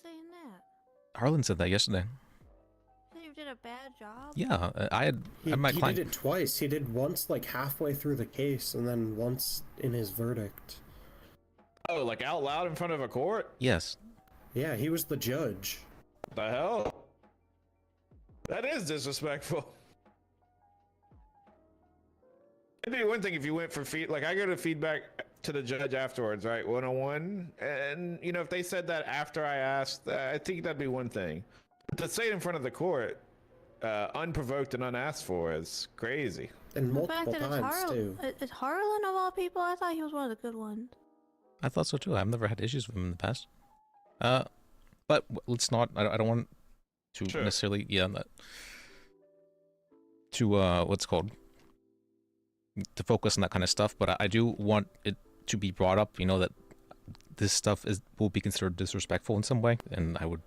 Speaker 7: saying that?
Speaker 1: Harlan said that yesterday.
Speaker 7: You did a bad job?
Speaker 1: Yeah, I had my
Speaker 4: He
Speaker 1: client.
Speaker 4: did it twice. He did once like halfway through the case, and then once in his verdict.
Speaker 3: Oh, like out loud in front of a court?
Speaker 1: Yes.
Speaker 4: Yeah, he was the judge.
Speaker 3: What the hell? That is disrespectful. It'd be one thing if you went for like I go to feedback to the judge afterwards, right? 101. And, you know, if they said that after I asked, I think that'd be one thing. But to say it in front of the court, unprovoked and unasked for is crazy.
Speaker 4: And
Speaker 7: The fact
Speaker 4: multiple
Speaker 7: that
Speaker 4: times, too.
Speaker 7: it's Harlan of all people, I thought he was one of the good ones.
Speaker 1: I thought so too. I've never had issues with him in the past. But let's not. I don't want to necessarily. Yeah. That, to what's it called? To focus on that kind of stuff. But I do want it to be brought up. You know that this stuff will be considered disrespectful in some way, and I would.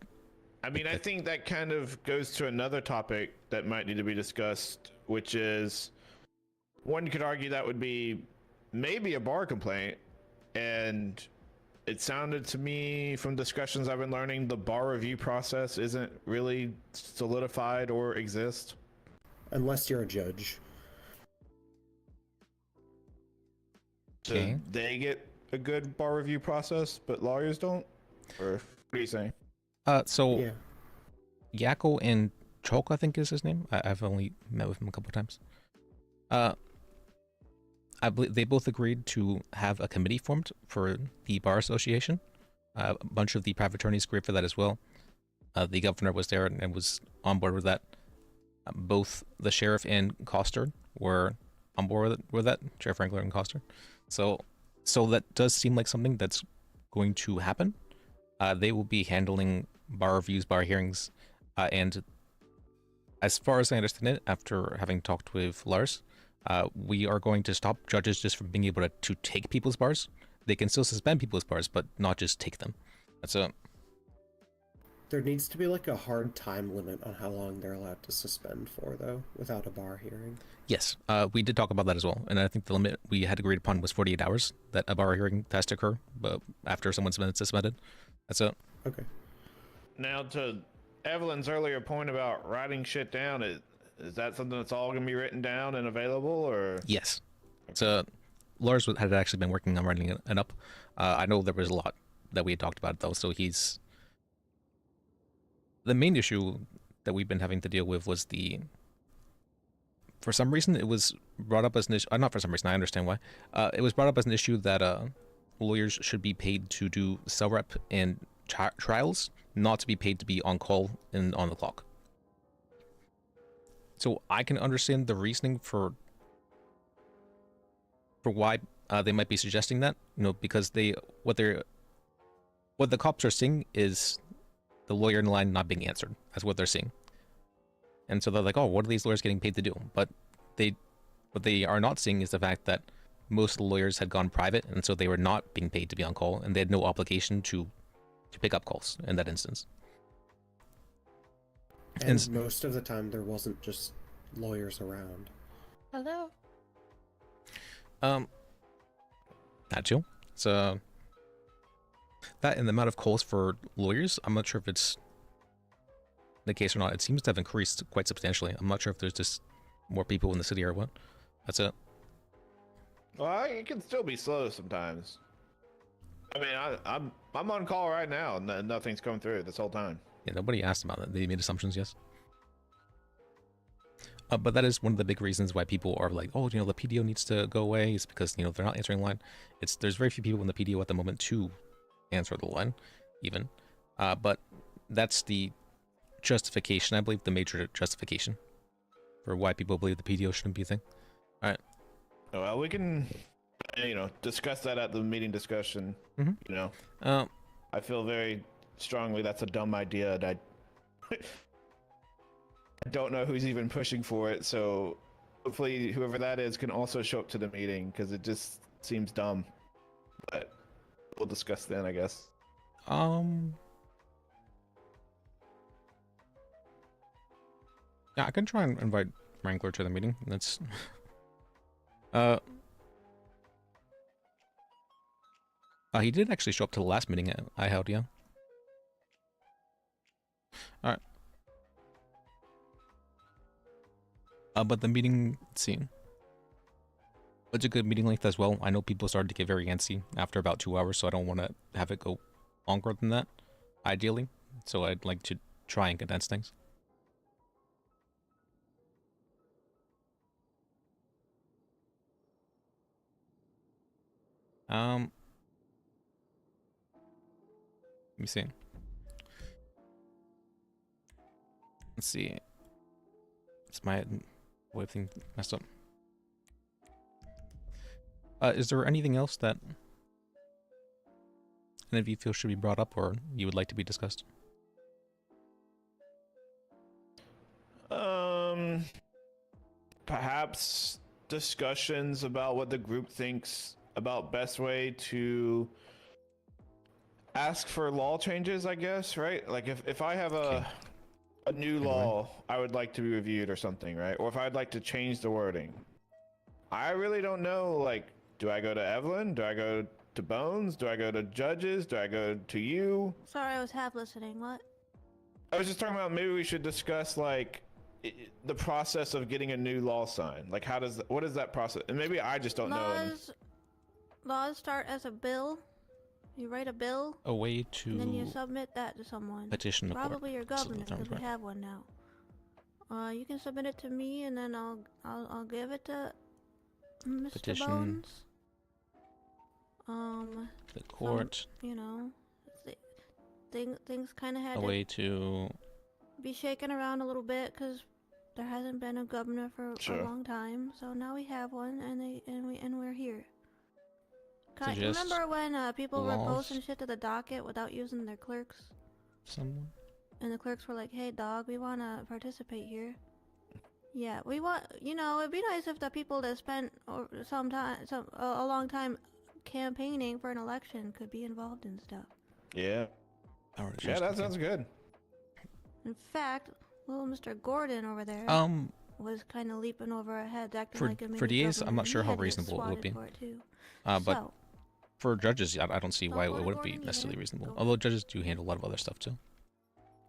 Speaker 3: I mean, I think that kind of goes to another topic that might need to be discussed, which is one could argue that would be maybe a bar complaint, and it sounded to me from discussions I've been learning the bar review process isn't really solidified or exist.
Speaker 4: Unless you're a judge.
Speaker 1: Okay.
Speaker 3: So they get a good bar review process, but lawyers don't? Or what are you saying?
Speaker 1: So
Speaker 4: Yeah.
Speaker 1: Yakko and Chalk, I think is his name. I've only met with him a couple times. I believe they both agreed to have a committee formed for the bar association. A bunch of the private attorneys agreed for that as well. The governor was there and was on board with that. Both the sheriff and Coster were on board with that. Sheriff Wrangler and Coster. So that does seem like something that's going to happen. They will be handling bar reviews, bar hearings, and as far as I understand it, after having talked with Lars, we are going to stop judges just from being able to take people's bars. They can still suspend people's bars, but not just take them. That's a...
Speaker 4: There needs to be like a hard time limit on how long they're allowed to suspend for, though, without a bar hearing.
Speaker 1: Yes, we did talk about that as well, and I think the limit we had agreed upon was 48 hours that a bar hearing has to occur, but after someone's been suspended. That's it.
Speaker 4: Okay.
Speaker 3: Now, to Evelyn's earlier point about writing shit down, is that something that's all going to be written down and available, or?
Speaker 1: Yes. So Lars had actually been working on writing it up. I know there was a lot that we had talked about, though, so he's... The main issue that we've been having to deal with was the... For some reason, it was brought up as an issue... not for some reason, I understand why. It was brought up as an issue that lawyers should be paid to do cell rep and trials, not to be paid to be on call and on the clock. So I can understand the reasoning for why they might be suggesting that, because what the cops are seeing is the lawyer in the line not being answered. That's what they're seeing. And so they're like, oh, what are these lawyers getting paid to do? But what they are not seeing is the fact that most of the lawyers had gone private, and so they were not being paid to be on call, and they had no obligation to pick up calls in that instance.
Speaker 4: And most of the time there wasn't just lawyers around.
Speaker 2: Hello.
Speaker 1: That too. So that and the amount of calls for lawyers, I'm not sure if it's the case or not. It seems to have increased quite substantially. I'm not sure if there's just more people in the city or what. That's it.
Speaker 3: Well, it can still be slow sometimes. I mean, I'm on call right now, and nothing's coming through this whole time.
Speaker 1: Yeah, nobody asked about that. They made assumptions, yes. But that is one of the big reasons why people are like, oh, the PDO needs to go away. It's because, they're not answering the line. There's very few people in the PDO at the moment to answer the line, even. But that's the justification, I believe, the major justification for why people believe the PDO shouldn't be a thing. All right.
Speaker 3: Well, we can, discuss that at the meeting discussion.
Speaker 1: Mm-hmm.
Speaker 3: I feel very strongly that's a dumb idea, and I don't know who's even pushing for it, so hopefully whoever that is can also show up to the meeting, because it just seems dumb. But we'll discuss then, I guess.
Speaker 1: Yeah, I can try and invite Wrangler to the meeting. That's he did actually show up to the last meeting I held, yeah. Alright. But the meeting, let's see. It's a good meeting length as well. I know people started to get very antsy after about 2 hours, so I don't want to have it go longer than that, ideally. So I'd like to try and condense things. Let me see. Let's see. It's my web thing messed up. Is there anything else that any of you feel should be brought up or you would like to be discussed?
Speaker 3: Perhaps discussions about what the group thinks about best way to ask for law changes, I guess, right? Like if I have
Speaker 1: Okay.
Speaker 3: a new
Speaker 1: Anyway.
Speaker 3: law I would like to be reviewed or something, right? Or if I'd like to change the wording. I really don't know, like, do I go to Evelyn? Do I go to Bones? Do I go to judges? Do I go to you?
Speaker 7: Sorry, I was half listening. What?
Speaker 3: I was just talking about maybe we should discuss like the process of getting a new law signed. Like what is that process? And maybe I just don't know. And
Speaker 7: Laws start as a bill. You write a bill,
Speaker 1: A way
Speaker 7: and then you
Speaker 1: to
Speaker 7: submit that to someone.
Speaker 1: petition the court.
Speaker 7: Probably your
Speaker 1: So
Speaker 7: governor,
Speaker 1: that sounds
Speaker 7: because we
Speaker 1: right.
Speaker 7: have one now. You can submit it to me, and then I'll give it to Mr.
Speaker 1: Petition
Speaker 7: Bones.
Speaker 1: The court.
Speaker 7: You know, things kind of had
Speaker 1: A
Speaker 7: to
Speaker 1: way to
Speaker 7: be shaken around a little bit because there hasn't been a governor for
Speaker 3: Sure.
Speaker 7: a long time. So now we have one, and we're here.
Speaker 1: Suggest
Speaker 7: Remember when people were
Speaker 1: laws.
Speaker 7: posting shit to the docket without using their clerks?
Speaker 1: someone.
Speaker 7: And the clerks were like, "Hey, dog, we want to participate here." Yeah, we want. You know, it'd be nice if the people that spent a long time campaigning for an election could be involved in stuff.
Speaker 3: yeah,
Speaker 1: Power to
Speaker 3: yeah,
Speaker 1: choose.
Speaker 3: that
Speaker 1: Okay.
Speaker 3: sounds good.
Speaker 7: In fact, little Mr. Gordon over there was kind of leaping over our heads, acting
Speaker 1: for
Speaker 7: like a mini
Speaker 1: DAs,
Speaker 7: governor,
Speaker 1: I'm not
Speaker 7: and
Speaker 1: sure
Speaker 7: he
Speaker 1: how
Speaker 7: had to get
Speaker 1: reasonable it would
Speaker 7: swatted
Speaker 1: be.
Speaker 7: for it too.
Speaker 1: But
Speaker 7: So,
Speaker 1: for judges, I don't see
Speaker 7: Don't
Speaker 1: why
Speaker 7: go
Speaker 1: it
Speaker 7: to
Speaker 1: wouldn't be
Speaker 7: Gordon
Speaker 1: necessarily
Speaker 7: either.
Speaker 1: reasonable.
Speaker 7: Go.
Speaker 1: Although judges do handle a lot of other stuff too.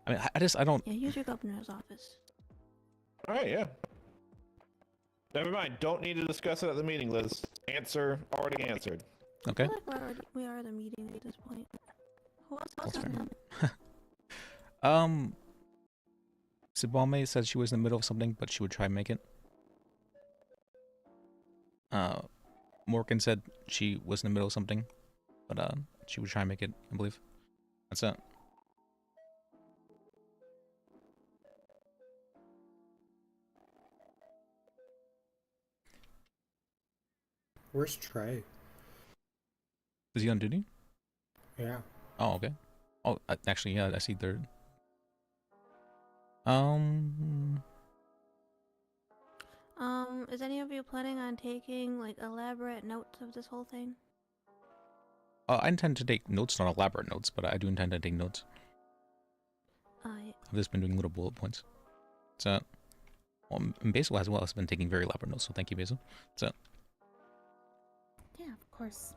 Speaker 1: I mean, I don't.
Speaker 7: yeah, use your governor's office.
Speaker 3: All right, yeah. Never mind. Don't need to discuss it at the meeting, Liz. Answer already answered.
Speaker 1: Okay.
Speaker 7: I feel like we are the meeting at this point. Who else
Speaker 1: That's
Speaker 7: has
Speaker 1: fair.
Speaker 7: them?
Speaker 1: Sibame said she was in the middle of something, but she would try and make it. Morgan said she was in the middle of something, but she would try and make it, I believe. That's it.
Speaker 4: Where's Trey?
Speaker 1: Is he on duty?
Speaker 4: Yeah.
Speaker 1: Oh, okay. Oh, actually, yeah, I see third.
Speaker 7: Is any of you planning on taking like elaborate notes of this whole thing?
Speaker 1: I intend to take notes, not elaborate notes, but I do intend to take notes. I've just been doing little bullet points. So, well, Basil as well has been taking very elaborate notes, so thank you, Basil. So,
Speaker 5: Yeah, of course.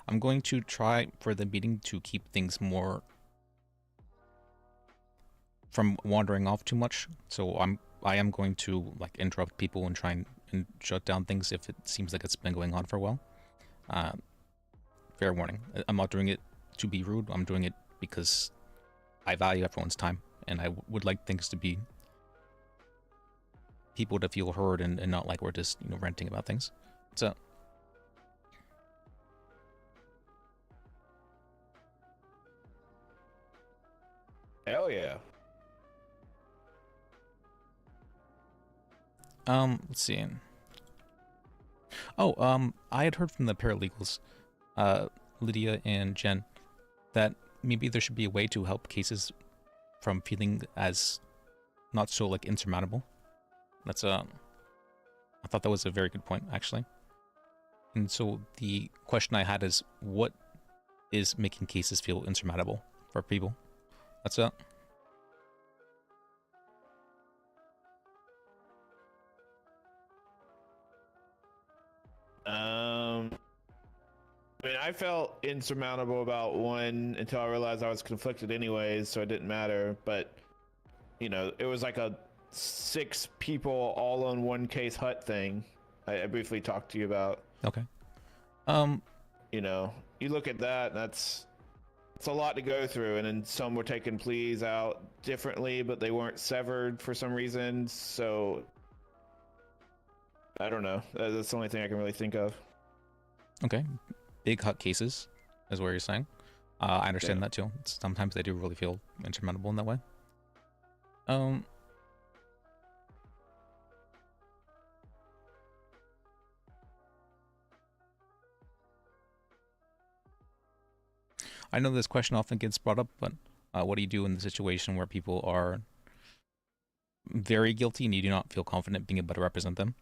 Speaker 1: I'm going to try for the meeting to keep things more from wandering off too much. So I am going to like interrupt people and try and shut down things if it seems like it's been going on for a while. Fair warning. I'm not doing it to be rude. I'm doing it because I value everyone's time, and I would like things to be people to feel heard and not like we're just ranting about things. So.
Speaker 3: Hell yeah.
Speaker 1: Let's see. Oh, I had heard from the paralegals, Lydia and Jen, that maybe there should be a way to help cases from feeling as not so like insurmountable. That's I thought that was a very good point, actually. And so the question I had is, what is making cases feel insurmountable for people? That's it.
Speaker 3: I mean, I felt insurmountable about one until I realized I was conflicted anyways, so it didn't matter. But, it was like a 6 people all on one case hut thing I briefly talked to you about.
Speaker 1: Okay.
Speaker 3: You look at that, and it's a lot to go through, and then some were taking pleas out differently, but they weren't severed for some reason, so I don't know. That's the only thing I can really think of.
Speaker 1: Okay. Big hut cases is what you're saying. I understand that too. Sometimes they do really feel insurmountable in that way. I know this question often gets brought up, but what do you do in the situation where people are very guilty and you do not feel confident being able to represent them?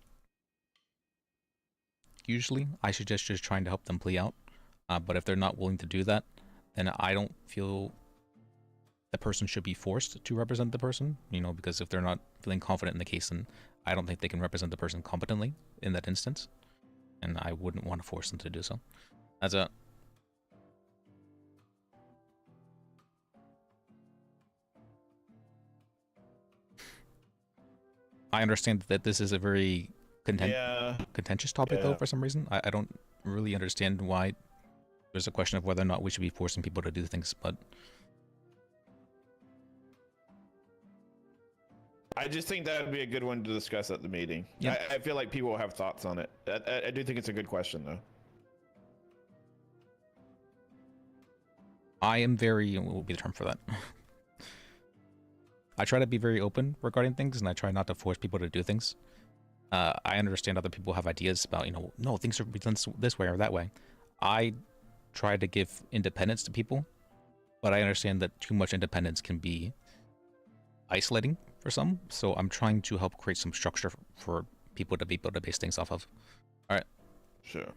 Speaker 1: Usually, I suggest just trying to help them plea out. But if they're not willing to do that, then I don't feel the person should be forced to represent the person, because if they're not feeling confident in the case, then I don't think they can represent the person competently in that instance. And I wouldn't want to force them to do so. I understand that this is a very contentious topic, though, for some reason. I don't really understand why there's a question of whether or not we should be forcing people to do things, but...
Speaker 3: I just think that would be a good one to discuss at the meeting.
Speaker 1: Yeah.
Speaker 3: I feel like people will have thoughts on it. I do think it's a good question, though.
Speaker 1: I am very... what will be the term for that? I try to be very open regarding things, and I try not to force people to do things. I understand other people have ideas about, no, things should be done this way or that way. I try to give independence to people, but I understand that too much independence can be isolating for some, so I'm trying to help create some structure for people to be able to base things off of. All right.
Speaker 3: Sure.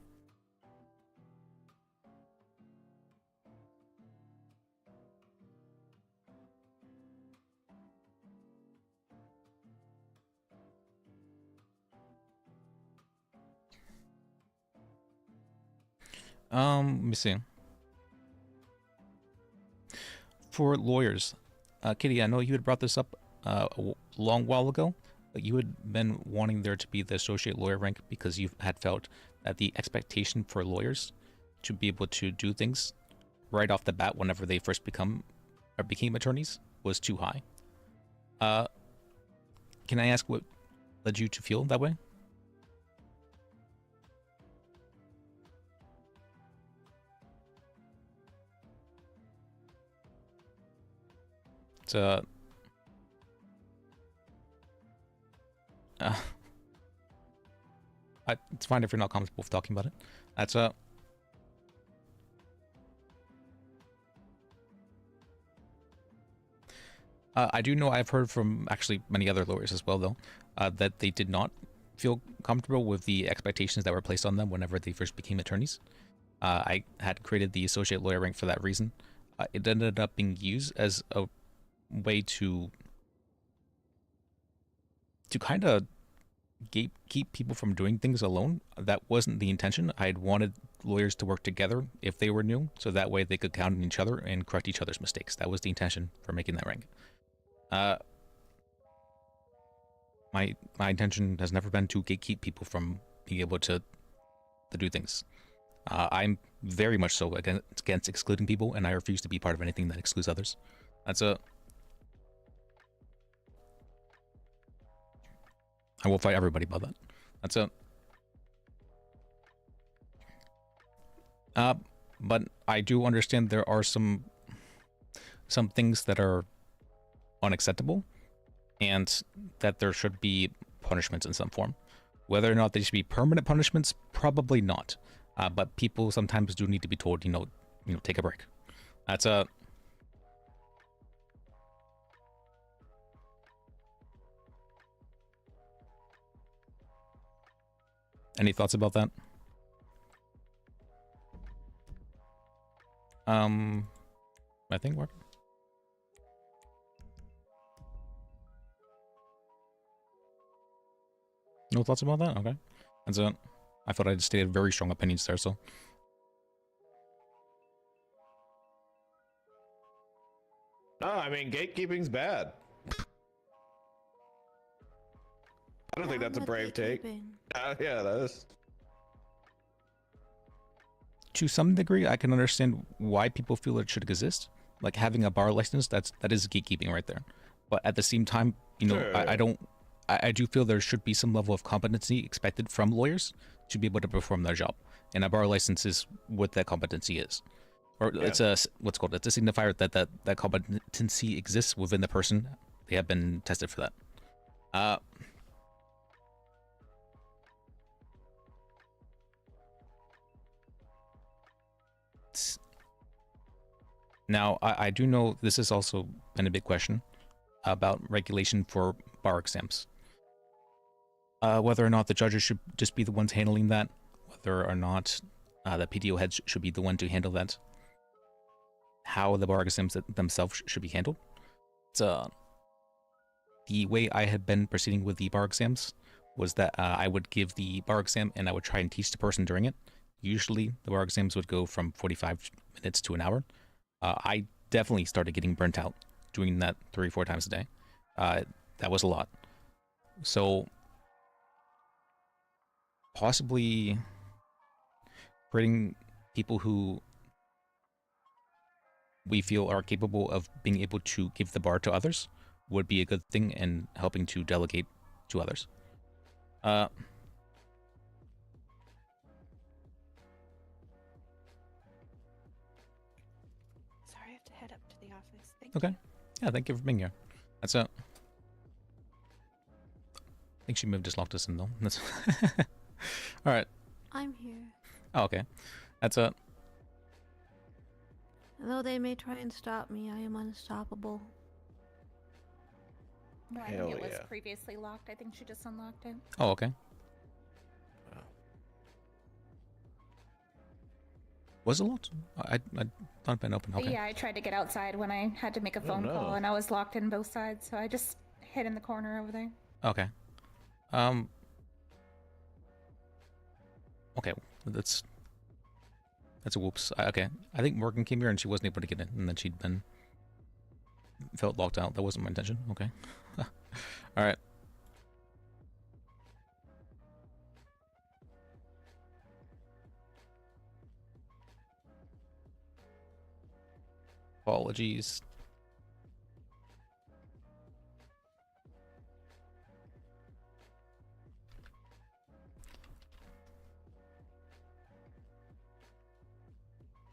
Speaker 1: Let me see. For lawyers, Kitty, I know you had brought this up a long while ago, but you had been wanting there to be the associate lawyer rank because you had felt that the expectation for lawyers to be able to do things right off the bat whenever they first became attorneys was too high. Can I ask what led you to feel that way? It's fine if you're not comfortable with talking about it. I do know I've heard from actually many other lawyers as well, though, that they did not feel comfortable with the expectations that were placed on them whenever they first became attorneys. I had created the associate lawyer rank for that reason. It ended up being used as a way to kind of keep people from doing things alone. That wasn't the intention. I had wanted lawyers to work together if they were new, so that way they could count on each other and correct each other's mistakes. That was the intention for making that rank. My intention has never been to gatekeep people from being able to do things. I'm very much so against excluding people, and I refuse to be part of anything that excludes others. I will fight everybody about that. But I do understand there are some things that are unacceptable, and that there should be punishments in some form. Whether or not they should be permanent punishments, probably not. But people sometimes do need to be told, take a break. Any thoughts about that? I think work. No thoughts about that? Okay. That's it. I thought I just stated very strong opinions there, so.
Speaker 3: No, I mean, gatekeeping's bad. I don't think that's a brave take. Yeah, that is.
Speaker 1: To some degree, I can understand why people feel it should exist. Like having a bar license, that is gatekeeping right there. But at the same time,
Speaker 3: Sure.
Speaker 1: I do feel there should be some level of competency expected from lawyers to be able to perform their job. And a bar license is what that competency is. Or
Speaker 3: Yeah.
Speaker 1: it's it's a signifier that competency exists within the person. They have been tested for that. Now, I do know this has also been a big question about regulation for bar exams. Whether or not the judges should just be the ones handling that, whether or not the PDO heads should be the one to handle that, how the bar exams themselves should be handled. The way I had been proceeding with the bar exams was that I would give the bar exam and I would try and teach the person during it. Usually the bar exams would go from 45 minutes to an hour. I definitely started getting burnt out doing that 3 or 4 times a day. That was a lot. So possibly creating people who we feel are capable of being able to give the bar to others would be a good thing, and helping to delegate to others.
Speaker 2: Sorry, I have to head up to the office. Thank
Speaker 1: Okay.
Speaker 2: you.
Speaker 1: Yeah, thank you for being here. That's it. I think she may have just locked us in though. That's all right.
Speaker 7: I'm here.
Speaker 1: Oh, okay. That's it.
Speaker 7: Though they may try and stop me, I am unstoppable.
Speaker 5: No, I
Speaker 3: Hell
Speaker 5: think it was
Speaker 3: yeah.
Speaker 5: previously locked. I think she just unlocked it.
Speaker 1: Oh, okay. Was it locked? I thought it'd been open. Okay.
Speaker 5: Yeah, I tried to get outside when I had to make a phone
Speaker 3: no.
Speaker 5: call, and I was locked in both sides, so I just hid in the corner over there.
Speaker 1: Okay. Okay, that's a whoops. Okay, I think Morgan came here and she wasn't able to get in, and then she'd been felt locked out. That wasn't my intention. Okay. All right. Apologies.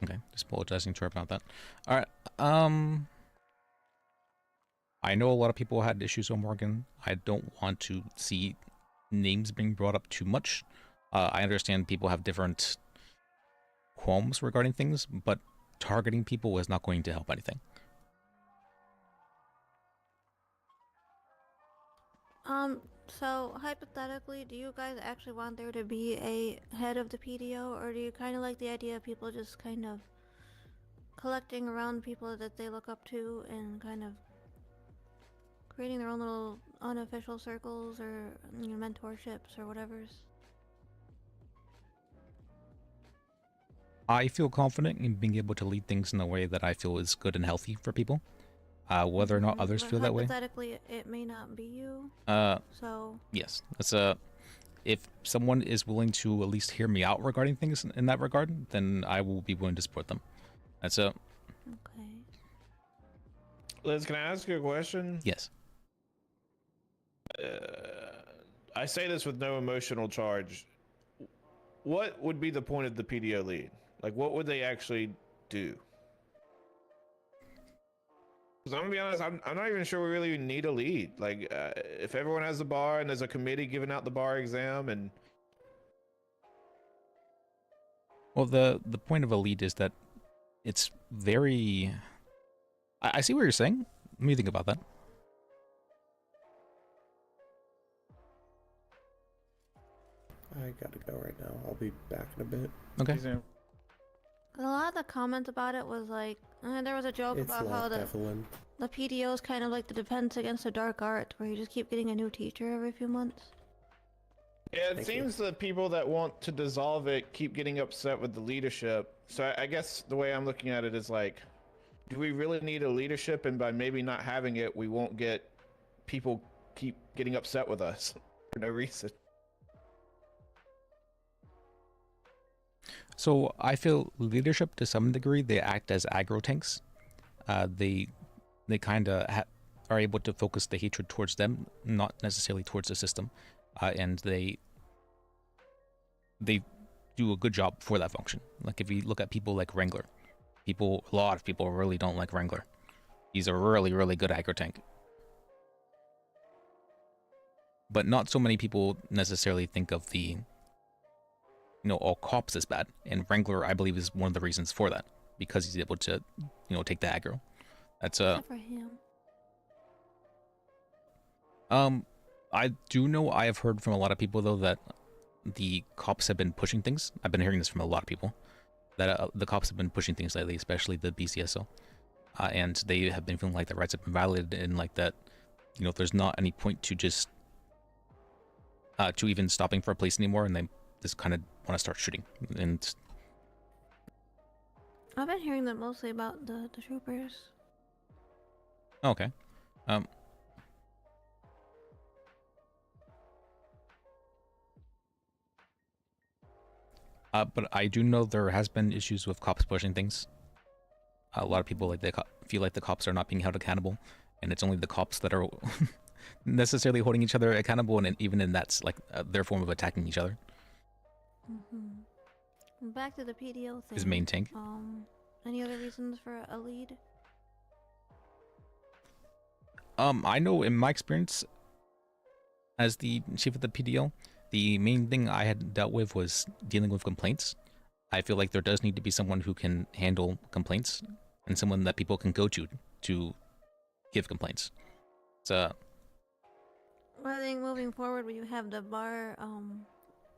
Speaker 1: Okay, just apologizing to her about that. All right. I know a lot of people had issues with Morgan. I don't want to see names being brought up too much. I understand people have different qualms regarding things, but targeting people is not going to help anything.
Speaker 7: So hypothetically, do you guys actually want there to be a head of the PDO, or do you kind of like the idea of people just kind of collecting around people that they look up to and kind of creating their own little unofficial circles or, you know, mentorships or whatever's?
Speaker 1: I feel confident in being able to lead things in a way that I feel is good and healthy for people. Whether or not others
Speaker 7: But
Speaker 1: feel that way.
Speaker 7: hypothetically, it may not be you. So
Speaker 1: Yes, that's if someone is willing to at least hear me out regarding things in that regard, then I will be willing to support them. That's
Speaker 7: okay.
Speaker 3: Liz, can I ask you a question?
Speaker 1: yes.
Speaker 3: I say this with no emotional charge. What would be the point of the PDO lead? Like, what would they actually do? Because I'm gonna be honest, I'm not even sure we really need a lead. Like, if everyone has the bar and there's a committee giving out the bar exam, and
Speaker 1: Well, the point of a lead is that it's very. I see what you're saying. Let me think about that.
Speaker 4: I gotta go right now. I'll be back in a bit.
Speaker 1: Okay.
Speaker 7: A lot of the comments about it was like, there was a joke
Speaker 4: It's
Speaker 7: about how
Speaker 4: locked, Evelyn.
Speaker 7: the PDO is kind of like the Defense Against the Dark Art, where you just keep getting a new teacher every few months.
Speaker 3: yeah, it
Speaker 4: Thank you.
Speaker 3: seems the people that want to dissolve it keep getting upset with the leadership. So I guess the way I'm looking at it is like, do we really need a leadership? And by maybe not having it, we won't get people keep getting upset with us for no reason.
Speaker 1: So I feel leadership to some degree, they act as aggro tanks. They kind of are able to focus the hatred towards them, not necessarily towards the system, and they do a good job for that function. Like if you look at people like Wrangler, a lot of people really don't like Wrangler. He's a really, really good aggro tank. But not so many people necessarily think of the, all cops as bad, and Wrangler, I believe, is one of the reasons for that. because he's able to, take the aggro. That's
Speaker 7: Except for him.
Speaker 1: I do know I have heard from a lot of people though that the cops have been pushing things. I've been hearing this from a lot of people that the cops have been pushing things lately, especially the BCSO, and they have been feeling like their rights have been violated and like that, there's not any point to just to even stopping for a place anymore, and they just kind of want to start shooting. And
Speaker 7: I've been hearing that mostly about the troopers.
Speaker 1: okay, but I do know there has been issues with cops pushing things. A lot of people feel like the cops are not being held accountable, and it's only the cops that are necessarily holding each other accountable, and even in that's like their form of attacking each other.
Speaker 7: Back to the PDO thing.
Speaker 1: Is main tank.
Speaker 7: Any other reasons for a lead?
Speaker 1: I know in my experience as the chief of the PDO, the main thing I had dealt with was dealing with complaints. I feel like there does need to be someone who can handle complaints and someone that people can go to give complaints. So,
Speaker 7: Well, I think moving forward, you have the bar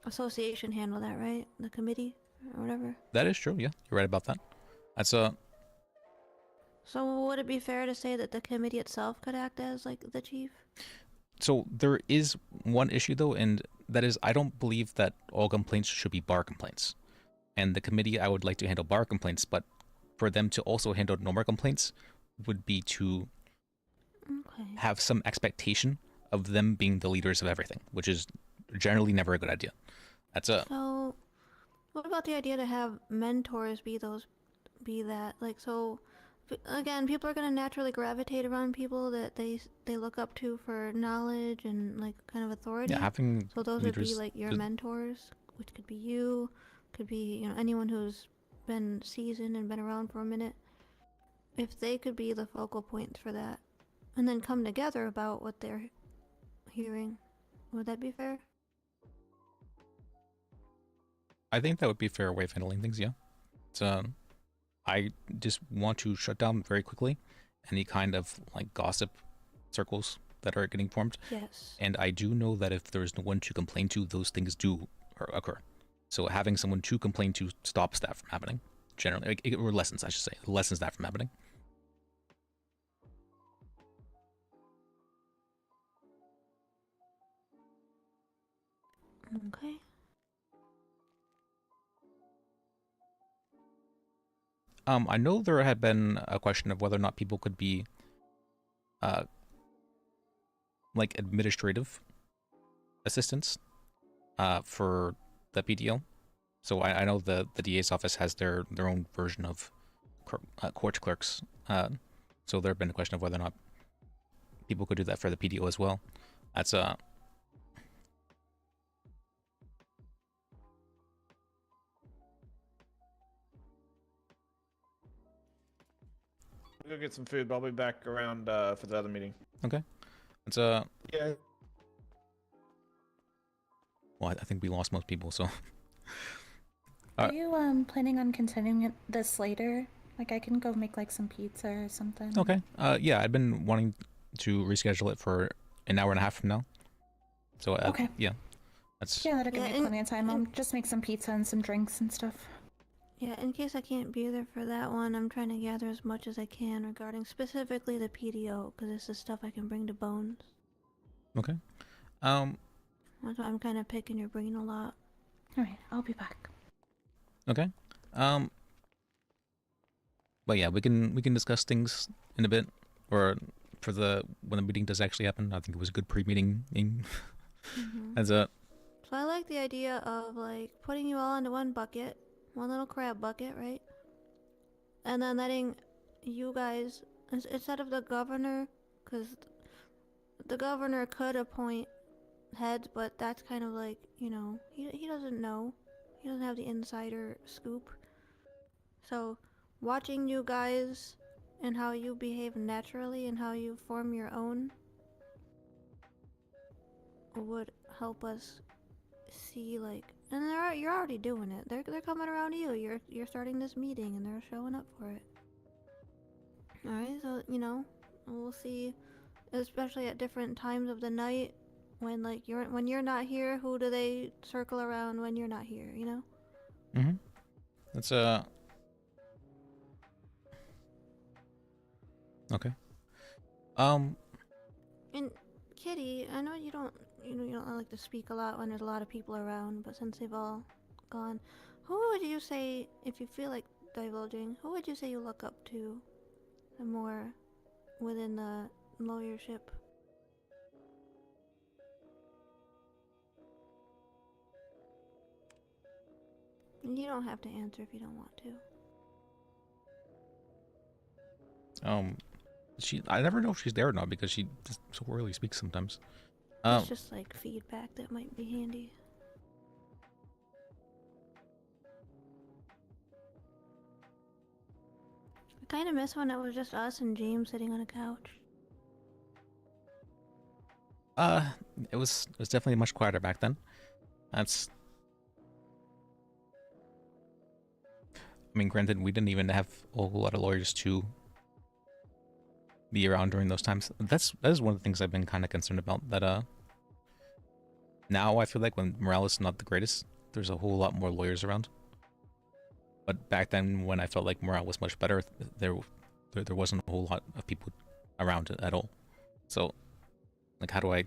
Speaker 7: association handle that, right? The committee or whatever.
Speaker 1: that is true. Yeah, you're right about that. That's
Speaker 7: So would it be fair to say that the committee itself could act as like the chief?
Speaker 1: So there is one issue though, and that is I don't believe that all complaints should be bar complaints. And the committee, I would like to handle bar complaints, but for them to also handle normal complaints would be to have some expectation of them being the leaders of everything, which is generally never a good idea. That's a
Speaker 7: So, what about the idea to have mentors be that? Like, so, again, people are gonna naturally gravitate around people that they look up to for knowledge and like kind of authority.
Speaker 1: yeah, having
Speaker 7: So those
Speaker 1: leaders,
Speaker 7: would be like your mentors, which could be you, could be anyone who's been seasoned and been around for a minute. If they could be the focal points for that, and then come together about what they're hearing, would that be fair?
Speaker 1: I think that would be a fair way of handling things. Yeah, it's I just want to shut down very quickly any kind of like gossip circles that are getting formed.
Speaker 7: Yes.
Speaker 1: And I do know that if there is no one to complain to, those things do occur. So having someone to complain to stops that from happening. Generally, or lessens, I should say, lessens that from happening.
Speaker 7: Okay.
Speaker 1: I know there had been a question of whether or not people could be, like administrative assistants, for the PDL. So I know the DA's office has their own version of court clerks. So there had been a question of whether or not people could do that for the PDO as well. That's
Speaker 3: I'll go get some food, but I'll be back around for the other meeting.
Speaker 1: okay. It's
Speaker 3: Yeah.
Speaker 1: well, I think we lost most people, so.
Speaker 5: Are you planning on continuing this later? Like I can go make like some pizza or something.
Speaker 1: Okay. Yeah, I've been wanting to reschedule it for an hour and a half from now. So
Speaker 5: Okay.
Speaker 1: Yeah, that's
Speaker 5: Yeah, that'll give
Speaker 7: Yeah,
Speaker 5: me plenty of time. I'll just make some pizza and some drinks and stuff.
Speaker 7: Yeah, in case I can't be there for that one, I'm trying to gather as much as I can regarding specifically the PDO, because this is stuff I can bring to Bones.
Speaker 1: okay.
Speaker 7: That's why I'm kind of picking your brain a lot.
Speaker 5: All right, I'll be back.
Speaker 1: Okay. But yeah, we can discuss things in a bit, or for when the meeting does actually happen. I think it was a good pre-meeting. As a
Speaker 7: So I like the idea of like putting you all into one bucket, one little crab bucket, right? And then letting you guys, instead of the governor, because the governor could appoint heads, but that's kind of like, he doesn't know. He doesn't have the insider scoop. So watching you guys and how you behave naturally and how you form your own would help us see like And you're already doing it. They're coming around you. You're starting this meeting and they're showing up for it. All right, so we'll see, especially at different times of the night when when you're not here. Who do they circle around when you're not here?
Speaker 1: Mm-hmm. That's okay.
Speaker 7: And Kitty, I know you don't like to speak a lot when there's a lot of people around, but since they've all gone, who would you say, if you feel like divulging, who would you say you look up to more within the lawyership? You don't have to answer if you don't want
Speaker 1: to. I never know if she's there or not because she just so rarely speaks sometimes.
Speaker 7: It's just like feedback that might be handy. I kind of miss when it was just us and James sitting on a couch.
Speaker 1: It was definitely much quieter back then. I mean, granted, we didn't even have a whole lot of lawyers to be around during those times. That is one of the things I've been kind of concerned about. That now I feel like when morale is not the greatest, there's a whole lot more lawyers around. But back then, when I felt like morale was much better, there wasn't a whole lot of people around at all. So, like, how do I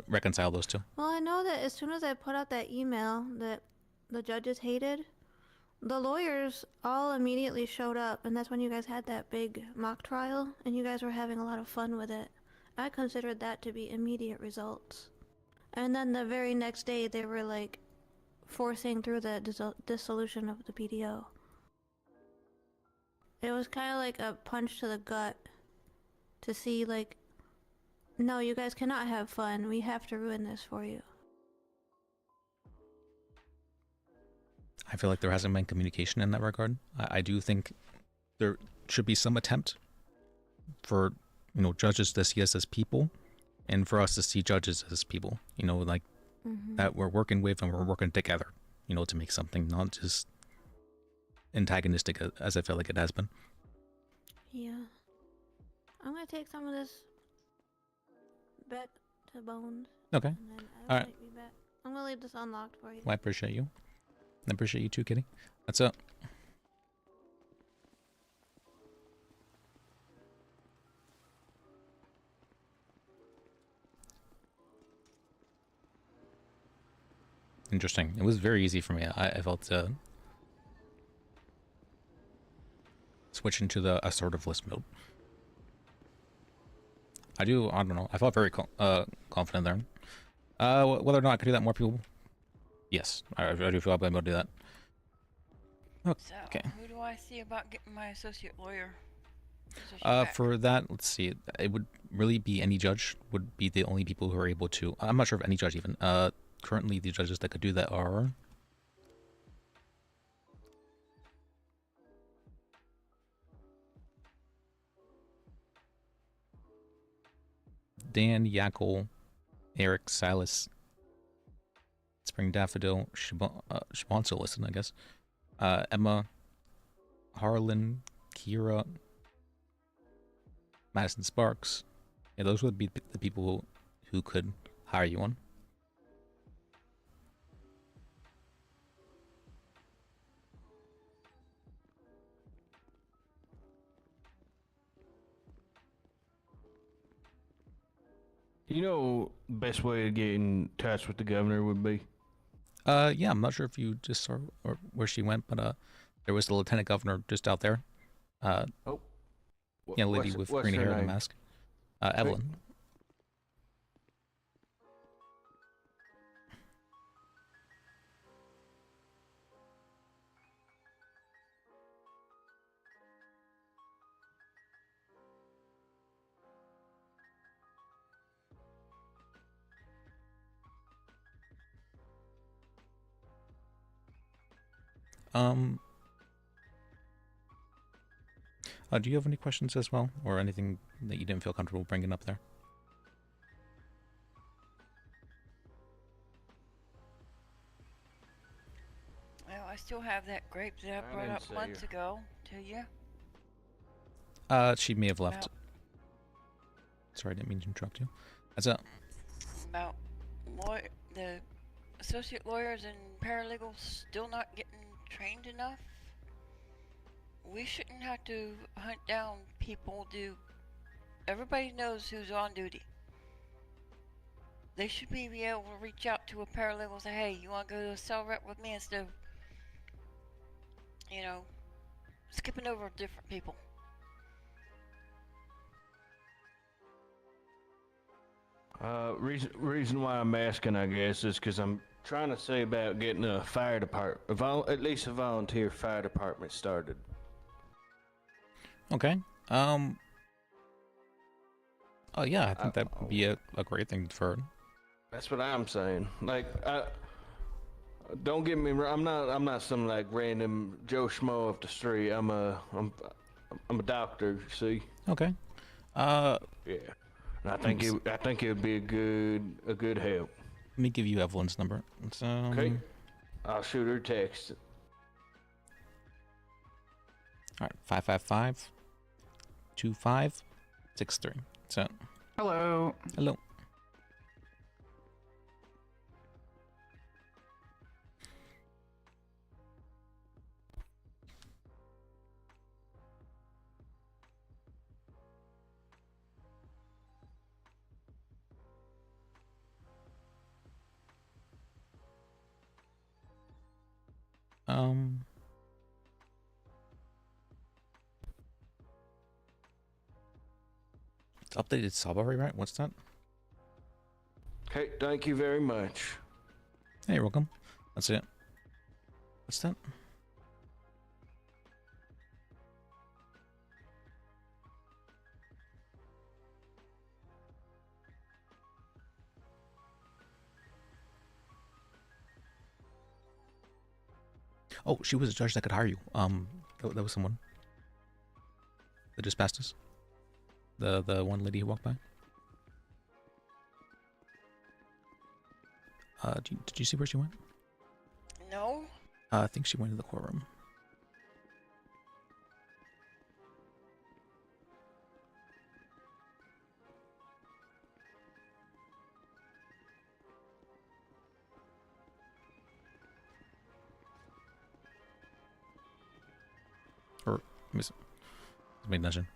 Speaker 1: reconcile those two?
Speaker 7: Well, I know that as soon as I put out that email that the judges hated, the lawyers all immediately showed up, and that's when you guys had that big mock trial, and you guys were having a lot of fun with it. I considered that to be immediate results. And then the very next day, they were like forcing through the dissolution of the PDO. It was kind of like a punch to the gut to see, like, no, you guys cannot have fun. We have to ruin this for you.
Speaker 1: I feel like there hasn't been communication in that regard. I do think there should be some attempt for, judges to see us as people and for us to see judges as people, like that we're working with and we're working together, to make something, not just antagonistic as I feel like it has been.
Speaker 7: Yeah. I'm going to take some of this bet to bones.
Speaker 1: Okay.
Speaker 7: And then I might be back. I'm going to leave this unlocked for you.
Speaker 1: Well, I appreciate you. I appreciate you too, Kitty. That's it. Interesting. It was very easy for me. I felt switch into the assertive list mode. I don't know. I felt very confident there. Whether or not I could do that more people, yes, I do feel I'm able to do that. Okay.
Speaker 6: So, who do I see about getting my associate lawyer position back?
Speaker 1: For that, let's see. It would really be any judge would be the only people who are able to. I'm not sure if any judge even. Currently, the judges that could do that are Dan, Yakel, Eric, Silas, Spring Daffodil, Shabanso listed, I guess. Emma, Harlan, Kira, Madison Sparks. Yeah, those would be the people who could hire you on.
Speaker 8: Best way to get in touch with the governor would be?
Speaker 1: Yeah, I'm not sure if you just saw or where she went, but there was the lieutenant governor just out there. Yeah, lady with green hair and a mask. Evelyn. Do you have any questions as well, or anything that you didn't feel comfortable bringing up there?
Speaker 6: Well, I still have that grape that I brought
Speaker 8: didn't
Speaker 6: up
Speaker 8: see
Speaker 6: months
Speaker 8: her.
Speaker 6: ago to you.
Speaker 1: She may have left.
Speaker 6: About,
Speaker 1: Sorry, I didn't mean to interrupt you. That's it.
Speaker 6: about the associate lawyers and paralegals still not getting trained enough. We shouldn't have to hunt down people. Everybody knows who's on duty. They should be able to reach out to a paralegal and say, hey, you want to go to a cell rep with me instead of, skipping over different people.
Speaker 8: Reason why I'm asking, I guess, is because I'm trying to say about getting a fire department, at least a volunteer fire department started.
Speaker 1: Okay. Oh yeah, I think that would be a great thing for.
Speaker 8: That's what I'm saying. Like, don't get me wrong. I'm not some like random Joe Schmo off the street. I'm a doctor. See.
Speaker 1: Okay.
Speaker 8: Yeah. And I think it would be a good help.
Speaker 1: Let me give you Evelyn's number. It's,
Speaker 8: Okay. I'll shoot her a text.
Speaker 1: All right, 555-2563. So.
Speaker 9: Hello.
Speaker 1: Hello. It's updated summary, right? What's that?
Speaker 8: Okay, thank you very much.
Speaker 1: Hey, you're welcome. That's it. What's that? Oh, she was a judge that could hire you. That was someone that just passed us. The one lady who walked by. Did you see where she went?
Speaker 6: No.
Speaker 1: I think she went to the courtroom. Or made nothing.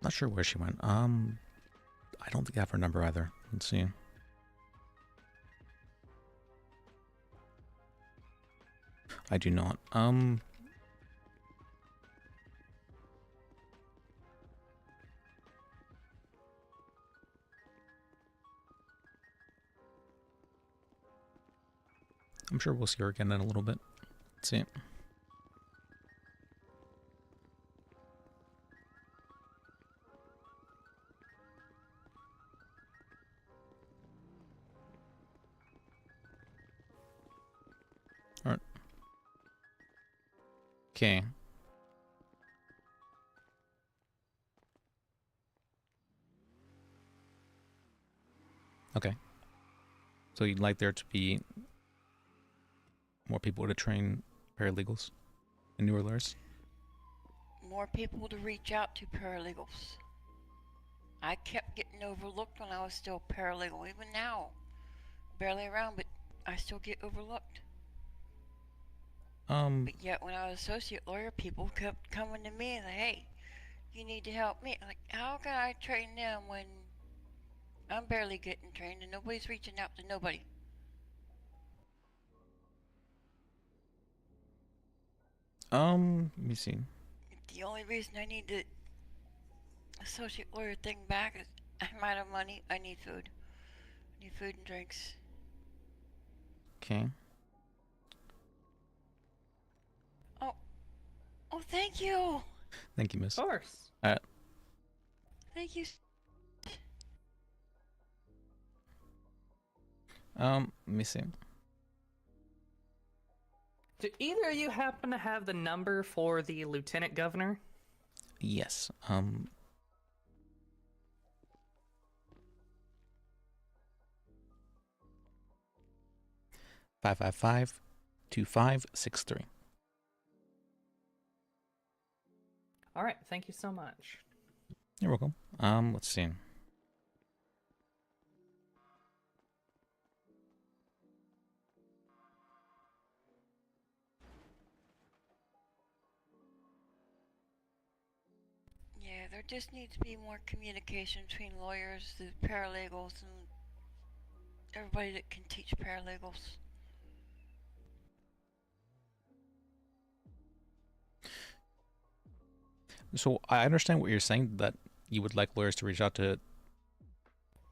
Speaker 1: Not sure where she went. I don't think I have her number either. Let's see. I do not. I'm sure we'll see her again in a little bit. Let's see. All right. Okay. Okay. So you'd like there to be more people to train paralegals and newer lawyers?
Speaker 6: More people to reach out to paralegals. I kept getting overlooked when I was still paralegal. Even now, barely around, but I still get overlooked. But yet when I was associate lawyer, people kept coming to me and like, hey, you need to help me. I'm like, how can I train them when I'm barely getting trained and nobody's reaching out to nobody?
Speaker 1: Let me see.
Speaker 6: The only reason I need the associate lawyer thing back is I'm out of money. I need food. I need food and drinks.
Speaker 1: Okay.
Speaker 6: Oh, thank you.
Speaker 1: Thank you, miss.
Speaker 9: Of course.
Speaker 6: Thank you.
Speaker 1: Let me see.
Speaker 9: Do either of you happen to have the number for the lieutenant governor?
Speaker 1: Yes. 555-2563.
Speaker 9: All right, thank you so much.
Speaker 1: You're welcome. Let's see.
Speaker 6: Yeah, there just needs to be more communication between lawyers, the paralegals, and everybody that can teach paralegals.
Speaker 1: So I understand what you're saying, that you would like lawyers to reach out to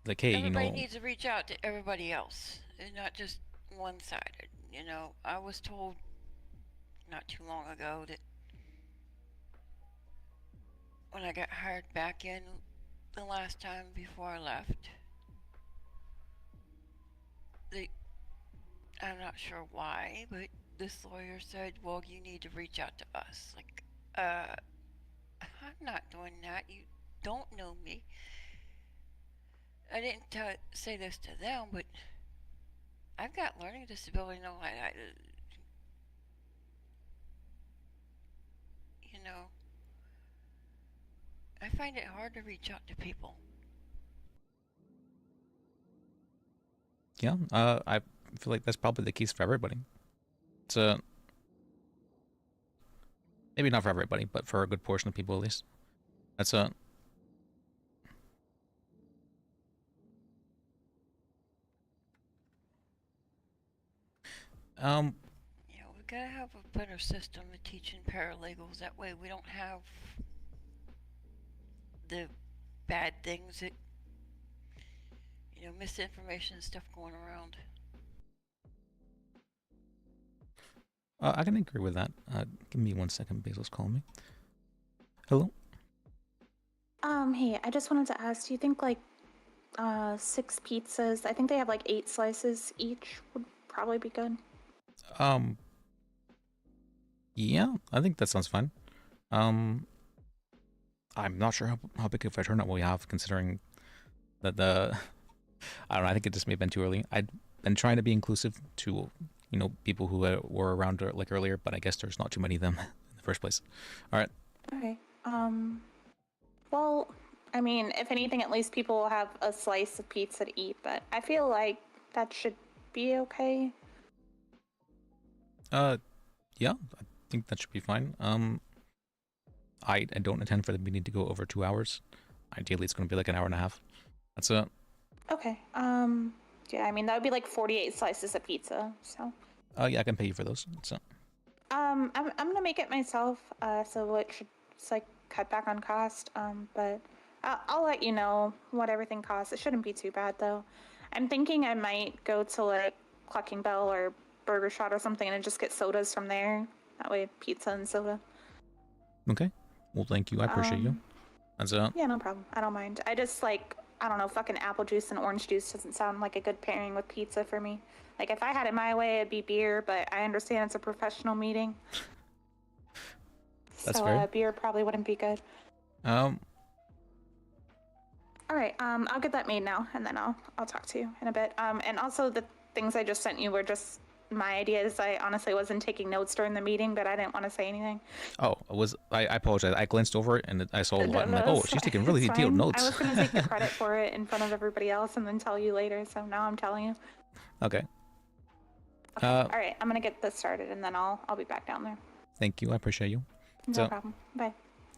Speaker 1: the K,
Speaker 6: Everybody needs to reach out to everybody else, and not just one-sided. You know, I was told not too long ago that when I got hired back in the last time before I left, I'm not sure why, but this lawyer said, well, you need to reach out to us. Like, I'm not doing that. You don't know me. I didn't say this to them, but I've got learning disability. You know, I find it hard to reach out to people.
Speaker 1: Yeah, I feel like that's probably the case for everybody. It's maybe not for everybody, but for a good portion of people at least. That's
Speaker 6: Yeah, we gotta have a better system of teaching paralegals. That way we don't have the bad things that, misinformation and stuff going around.
Speaker 1: I can agree with that. Give me 1 second. Basil's calling me. Hello?
Speaker 5: Hey, I just wanted to ask, do you think like 6 pizzas, I think they have like 8 slices each, would probably be good?
Speaker 1: Yeah, I think that sounds fine. I'm not sure how big of a turnout we have, considering that I don't know, I think it just may have been too early. I'd been trying to be inclusive to, people who were around like earlier, but I guess there's not too many of them in the first place. All right.
Speaker 5: Okay. Well, I mean, if anything, at least people will have a slice of pizza to eat, but I feel like that should be okay.
Speaker 1: Yeah, I think that should be fine. I don't intend for the meeting to go over 2 hours. Ideally, it's going to be like an hour and a half. That's it.
Speaker 5: Okay. Yeah, I mean, that would be like 48 slices of pizza, so.
Speaker 1: Yeah, I can pay you for those. So.
Speaker 5: I'm gonna make it myself, so it should just like cut back on cost. But I'll let you know what everything costs. It shouldn't be too bad though. I'm thinking I might go to like Clucking Bell or Burger Shot or something and just get sodas from there. That way, pizza and soda.
Speaker 1: Okay. Well, thank you. I appreciate you. That's it.
Speaker 5: Yeah, no problem. I don't mind. I just like, I don't know, fucking apple juice and orange juice doesn't sound like a good pairing with pizza for me. Like, if I had it my way, it'd be beer, but I understand it's a professional meeting.
Speaker 1: That's
Speaker 5: so,
Speaker 1: fair.
Speaker 5: Beer probably wouldn't be good. All right, I'll get that made now, and then I'll talk to you in a bit. And also, the things I just sent you were just my ideas. I honestly wasn't taking notes during the meeting, but I didn't want to say anything.
Speaker 1: Oh, I apologize. I glanced over it and I saw a lot. And I'm like, oh, she's taking really detailed notes.
Speaker 5: I was going to take the credit for it in front of everybody else and then tell you later, so now I'm telling you.
Speaker 1: Okay.
Speaker 5: All right, I'm going to get this started, and then I'll be back down there.
Speaker 1: Thank you. I appreciate you.
Speaker 5: No problem. Bye.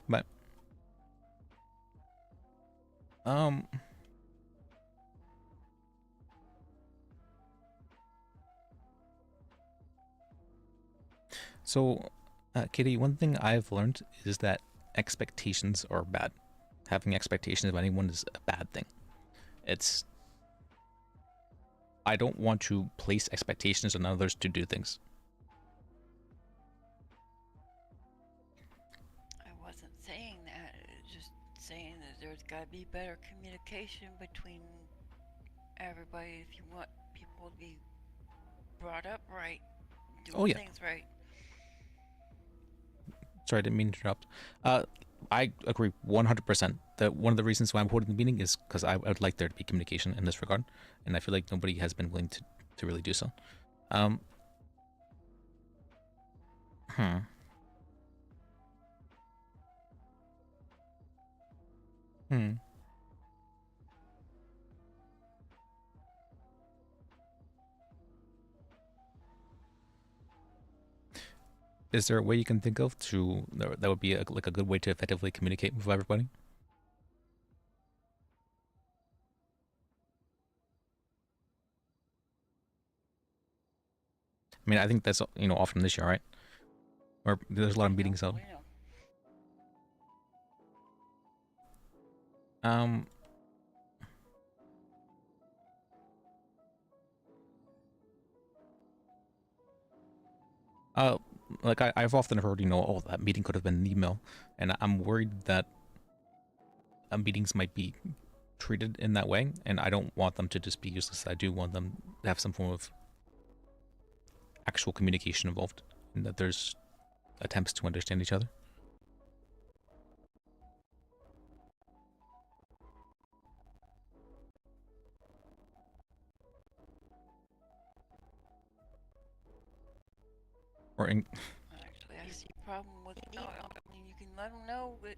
Speaker 1: Bye. So, Kitty, one thing I've learned is that expectations are bad. Having expectations of anyone is a bad thing. I don't want to place expectations on others to do things.
Speaker 6: I wasn't saying that. It's just saying that there's got to be better communication between everybody if you want people to be brought up right, doing things right.
Speaker 1: Sorry, I didn't mean to interrupt. I agree 100%. That one of the reasons why I'm holding the meeting is because I would like there to be communication in this regard, and I feel like nobody has been willing to really do so. Hmm. Hmm. Is there a way you can think of that would be like a good way to effectively communicate with everybody? I mean, I think that's often this year, right? Or there's a lot of meetings out. Like I've often heard, oh, that meeting could have been an email, and I'm worried that meetings might be treated in that way, and I don't want them to just be useless. I do want them to have some form of actual communication involved, and that there's attempts to understand each other. Or in
Speaker 6: Actually, I see a problem with email. I mean, you can let them know that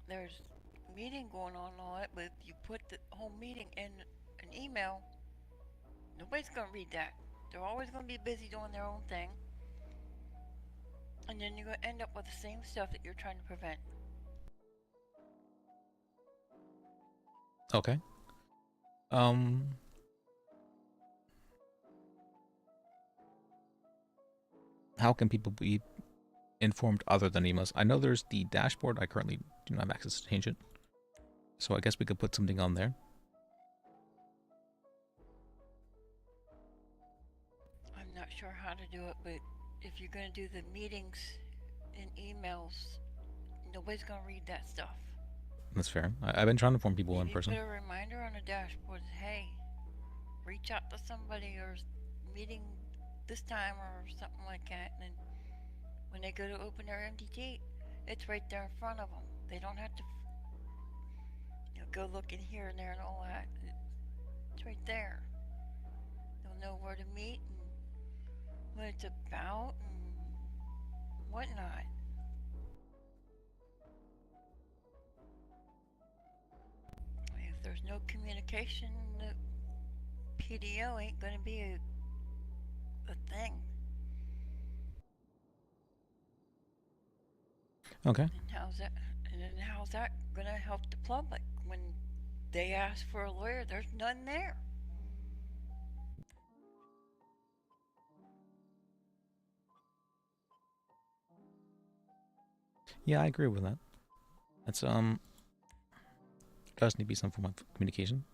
Speaker 6: there's a meeting going on it, but if you put the whole meeting in an email, nobody's gonna read that. They're always gonna be busy doing their own thing, and then you're gonna end up with the same stuff that you're trying to prevent.
Speaker 1: Okay. How can people be informed other than emails? I know there's the dashboard. I currently do not have access to change it, so I guess we could put something on there.
Speaker 6: I'm not sure how to do it, but if you're gonna do the meetings in emails, nobody's gonna read that stuff.
Speaker 1: That's fair. I've been trying to inform people in person.
Speaker 6: Put a reminder on the dashboard, hey, reach out to somebody or meeting this time or something like that, and then when they go to open their MDT, it's right there in front of them. They don't have to go looking here and there and all that. It's right there. They'll know where to meet and what it's about and whatnot. If there's no communication, the PDO ain't gonna be a thing.
Speaker 1: Okay.
Speaker 6: And how's that gonna help the public when they ask for a lawyer? There's none there.
Speaker 1: Yeah, I agree with that. That's does need to be some form of communication.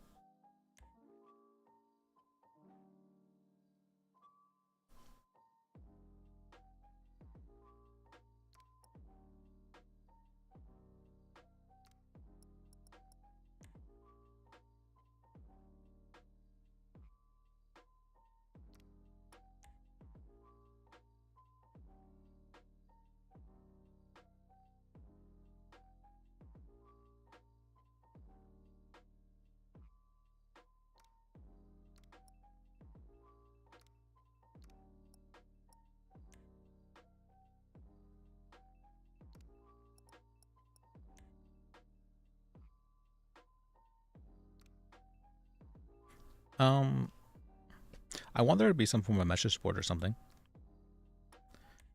Speaker 1: I want there to be some form of message board or something.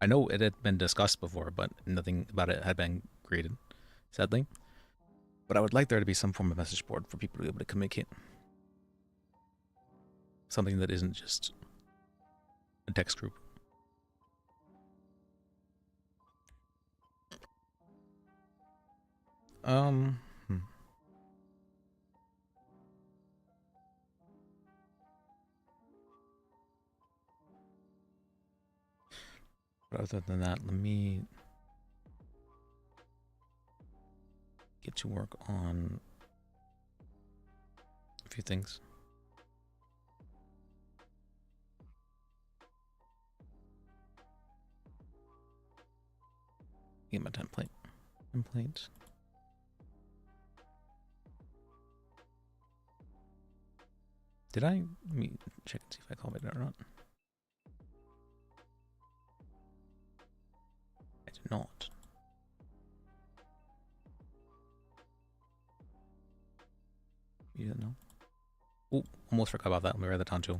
Speaker 1: I know it had been discussed before, but nothing about it had been created, sadly. But I would like there to be some form of message board for people to be able to communicate. Something that isn't just a text group. But other than that, let me get to work on a few things. Get my template. Complaint. Did I? Let me check and see if I called it or not. I did not. You don't know? Oh, almost forgot about that. Let me write that down too.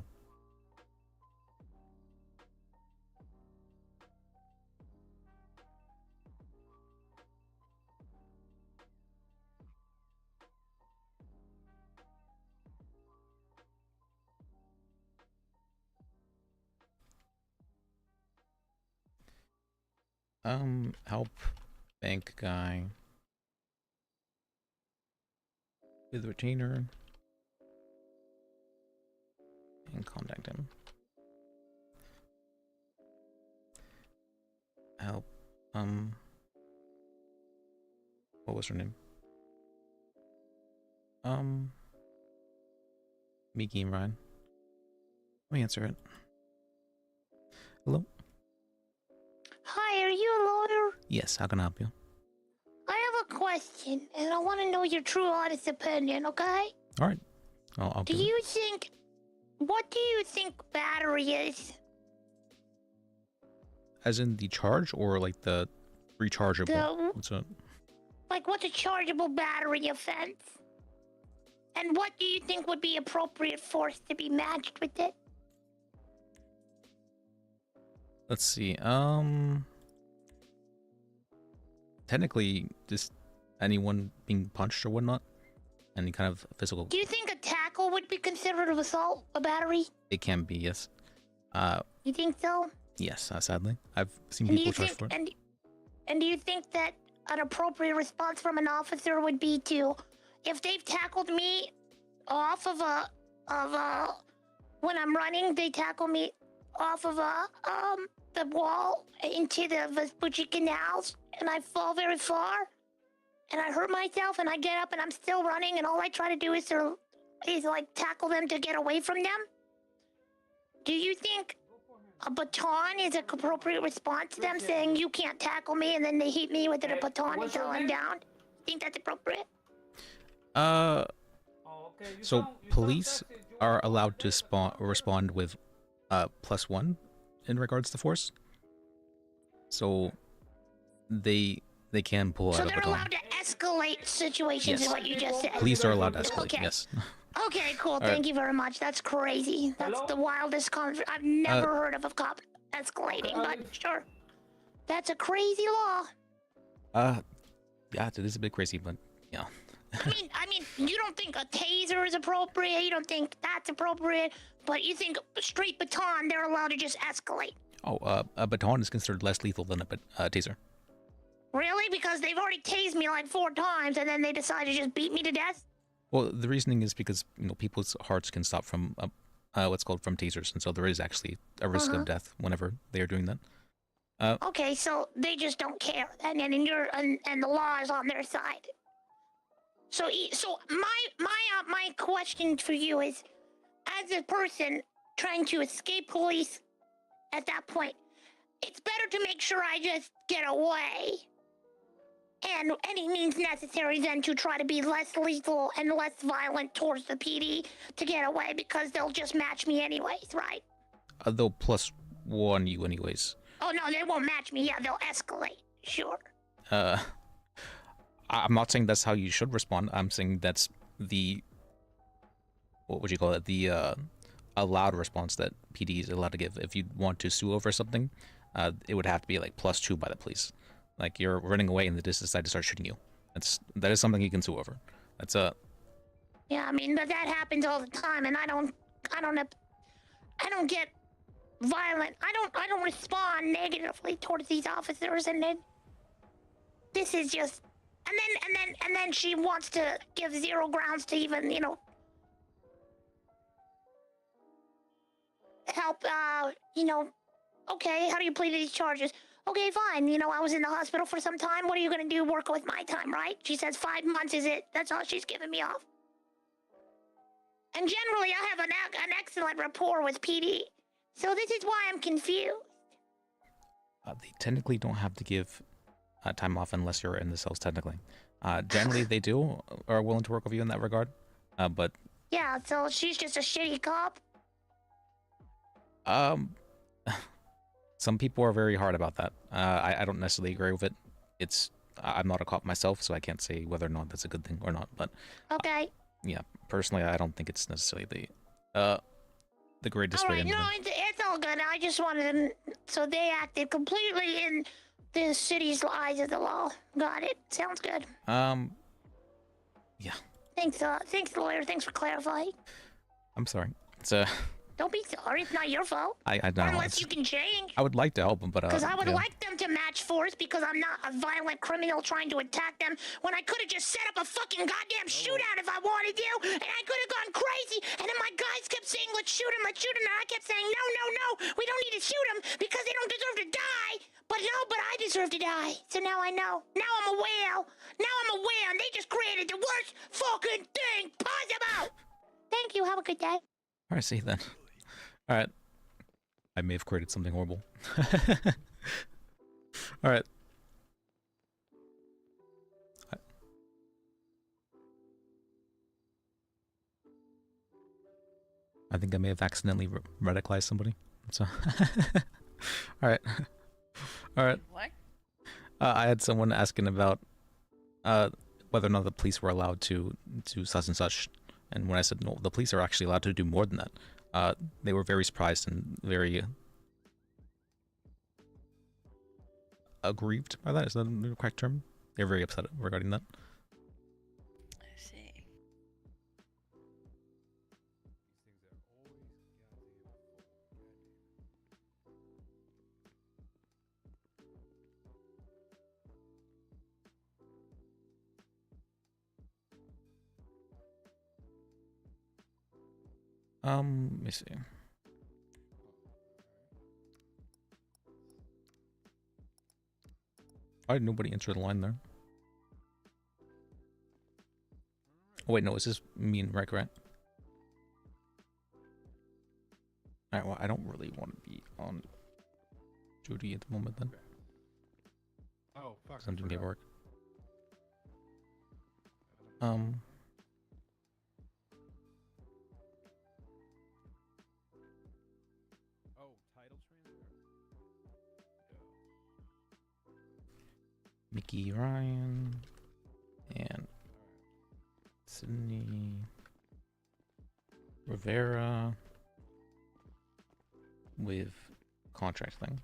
Speaker 1: Help bank guy with retainer and contact him. Help, what was her name? Miki and Ryan. Let me answer it. Hello?
Speaker 10: Hi, are you a lawyer?
Speaker 1: Yes, how can I help you?
Speaker 10: I have a question, and I want to know your true honest opinion, okay?
Speaker 1: Alright. I'll
Speaker 10: Do
Speaker 1: give it.
Speaker 10: you think... What do you think battery is?
Speaker 1: As in the charge or like the rechargeable?
Speaker 10: The-
Speaker 1: What's up?
Speaker 10: Like, what's a chargeable battery offense? And what do you think would be appropriate force to be matched with it?
Speaker 1: Let's see. Technically, just anyone being punched or whatnot, any kind of physical.
Speaker 10: Do you think a tackle would be considered an assault, a battery?
Speaker 1: It can be, yes.
Speaker 10: You think so?
Speaker 1: Yes. Sadly, I've seen
Speaker 10: And do
Speaker 1: people
Speaker 10: you
Speaker 1: charged
Speaker 10: think
Speaker 1: for it.
Speaker 10: and do you think that an appropriate response from an officer would be to, if they've tackled me off of when I'm running, they tackle me off of the wall into the Vespucci canals, and I fall very far, and I hurt myself, and I get up, and I'm still running, and all I try to do is like tackle them to get away from them? Do you think a baton is an appropriate response to them saying you can't tackle me, and then they hit me with a baton until I'm down? Think that's appropriate?
Speaker 1: So police are allowed to respond with +1 in regards to force. So they can pull
Speaker 10: So
Speaker 1: out a
Speaker 10: they're
Speaker 1: baton.
Speaker 10: allowed to escalate situations,
Speaker 1: Yes.
Speaker 10: is what you just said.
Speaker 1: Police are allowed to escalate.
Speaker 10: Okay.
Speaker 1: Yes.
Speaker 10: Okay, cool.
Speaker 1: right.
Speaker 10: Thank you very much. That's crazy. That's the wildest I've never heard of a cop escalating, but sure. That's a crazy law.
Speaker 1: Yeah, it is a bit crazy, but yeah.
Speaker 10: I mean, you don't think a taser is appropriate, you don't think that's appropriate, but you think a straight baton, they're allowed to just escalate.
Speaker 1: Oh, a baton is considered less lethal than a taser.
Speaker 10: Really? Because they've already tased me like 4 times, and then they decide to just beat me to death?
Speaker 1: Well, the reasoning is because people's hearts can stop from what's called from tasers, and so there is actually a risk of death whenever they are doing that.
Speaker 10: Okay, so they just don't care, and the law is on their side. So my question for you is, as a person trying to escape police at that point, it's better to make sure I just get away, and any means necessary then to try to be less lethal and less violent towards the PD to get away, because they'll just match me anyways, right?
Speaker 1: They'll +1 you anyways.
Speaker 10: Oh no, they won't match me. Yeah, they'll escalate. Sure.
Speaker 1: I'm not saying that's how you should respond. I'm saying that's the, what would you call it? The allowed response that PD is allowed to give. If you want to sue over something, it would have to be like +2 by the police. Like you're running away and they just decide to start shooting you. That is something you can sue over. That's
Speaker 10: Yeah, I mean, but that happens all the time, and I don't get violent. I don't respond negatively towards these officers, and then this is just, and then she wants to give 0 grounds to even, help, okay, how do you plead to these charges? Okay, fine, I was in the hospital for some time. What are you gonna do? Work with my time, right? She says 5 months is it. That's all she's giving me off. And generally, I have an excellent rapport with PD. So this is why I'm confused.
Speaker 1: they technically don't have to give time off unless you're in the cells technically. Generally, they do are willing to work with you in that regard. But
Speaker 10: Yeah, so she's just a shitty cop.
Speaker 1: some people are very hard about that. I don't necessarily agree with it. I'm not a cop myself, so I can't say whether or not that's a good thing or not. But
Speaker 10: Okay.
Speaker 1: yeah, personally, I don't think it's necessarily the greatest
Speaker 10: All
Speaker 1: way
Speaker 10: right,
Speaker 1: to
Speaker 10: no,
Speaker 1: implement.
Speaker 10: it's all good. I just wanted to. So they acted completely in the city's eyes of the law. Got it. Sounds good.
Speaker 1: Yeah.
Speaker 10: Thanks, lawyer. Thanks for clarifying.
Speaker 1: I'm sorry. It's
Speaker 10: Don't be sorry. It's not your fault.
Speaker 1: I know.
Speaker 10: Unless you can change.
Speaker 1: I would like to help them, but
Speaker 10: Because I would
Speaker 1: yeah.
Speaker 10: like them to match force because I'm not a violent criminal trying to attack them when I could have just set up a fucking goddamn shootout if I wanted to, and I could have gone crazy, and then my guys kept saying, let's shoot him, and I kept saying, no, we don't need to shoot him because they don't deserve to die. But I deserve to die. So now I know. Now I'm aware, and they just created the worst fucking thing possible. Thank you. Have a good day.
Speaker 1: All right, see you then. All right. I may have created something horrible. All right. I think I may have accidentally radicalized somebody. So, all right, all right.
Speaker 6: What?
Speaker 1: I had someone asking about whether or not the police were allowed to do such and such, and when I said no, the police are actually allowed to do more than that. They were very surprised and very aggrieved by that. Is that the correct term? They're very upset regarding that.
Speaker 6: I see.
Speaker 1: Let me see. Why did nobody enter the line there? Oh wait, no, it's just me and Rick, right? Alright, well, I don't really want to be on duty at the moment then.
Speaker 11: Oh, fuck.
Speaker 1: 'Cause I'm doing paperwork.
Speaker 11: Oh, title transfer?
Speaker 1: Mickey Ryan and Sydney Rivera with contract thing.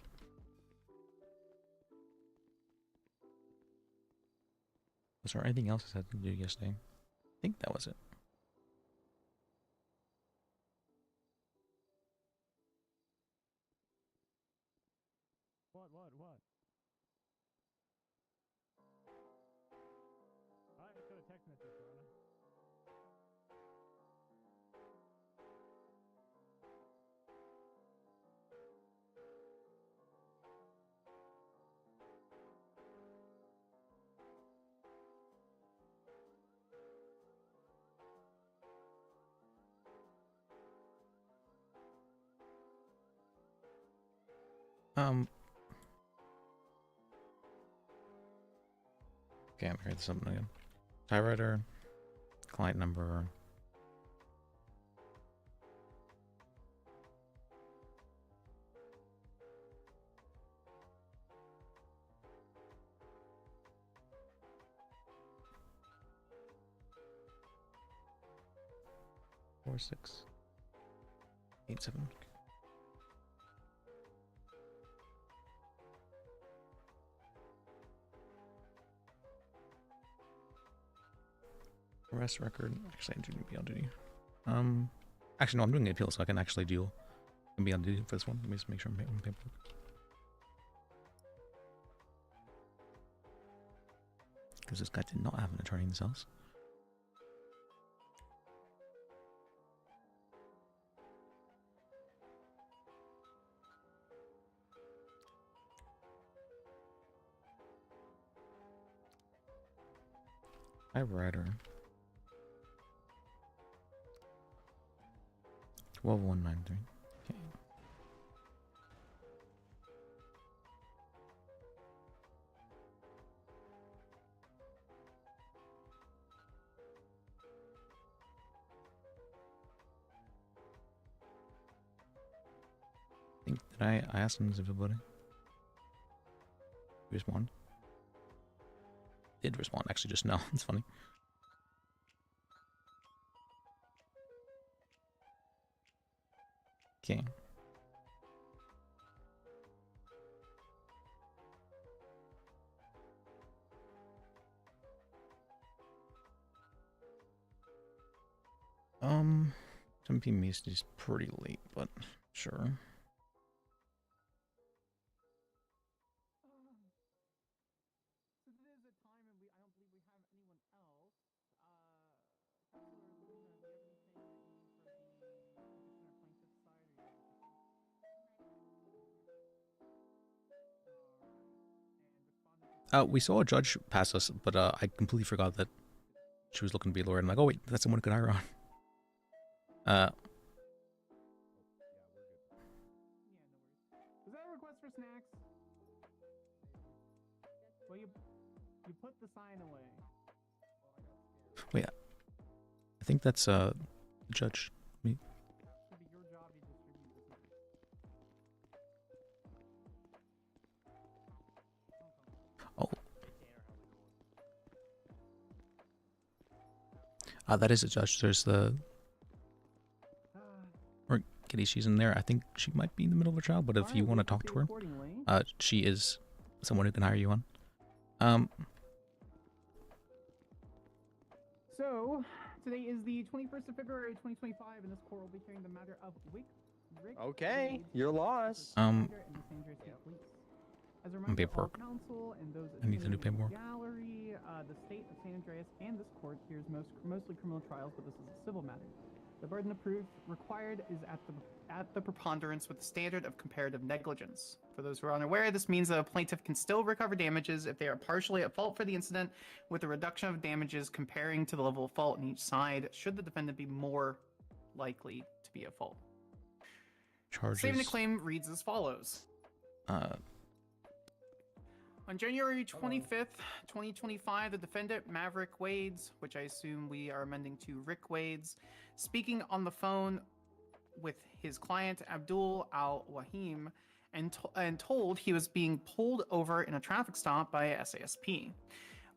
Speaker 1: Was there anything else I had to do yesterday? I think that was it.
Speaker 11: What? I could have text messaged Rana.
Speaker 1: Okay, I'm hearing something again. Typewriter, client number. Four 6 8 7. Arrest record. Actually, I do need to be on duty. Actually, no, I'm doing the appeal, so I can actually deal and be on duty for this one. Let me just make sure I'm on paperwork. Because this guy did not have an attorney in this house. Typewriter. 12193. Okay. I asked him everybody. He responded. Did respond actually just now. It's funny. Okay. Um, 10 p.m. East is pretty late, but sure. We saw a judge pass us, but I completely forgot that she was looking to be a lawyer. I'm like, oh wait, that's someone who could hire on.
Speaker 11: Was that a request for snacks? Well, you put the sign away.
Speaker 1: Wait, I think that's the judge. Me.
Speaker 11: Should be your job to distribute the snacks.
Speaker 1: Oh. That is a judge. There's the... Or Kitty, she's in there. I think she might be in the middle of a trial, but if you want to talk to her, she is someone who can hire you on.
Speaker 11: So, today is the 21st of February, 2025, and this court will be hearing the matter of Rick.
Speaker 12: Okay, you're lost.
Speaker 11: As a reminder,
Speaker 1: paperwork.
Speaker 11: counsel and those
Speaker 1: I need to do paperwork.
Speaker 11: gallery, the state of San Andreas and this court hears mostly criminal trials, but this is a civil matter. The burden of proof required is at the preponderance with the standard of comparative negligence. For those who are unaware, this means that a plaintiff can still recover damages if they are partially at fault for the incident, with a reduction of damages comparing to the level of fault in each side, should the defendant be more likely to be at fault.
Speaker 1: Charges.
Speaker 11: Statement of claim reads as follows. On January 25th, 2025, the defendant, Maverick Wades, which I assume we are amending to Rick Wades, speaking on the phone with his client, Abdul Al-Wahim, and told he was being pulled over in a traffic stop by a SASP.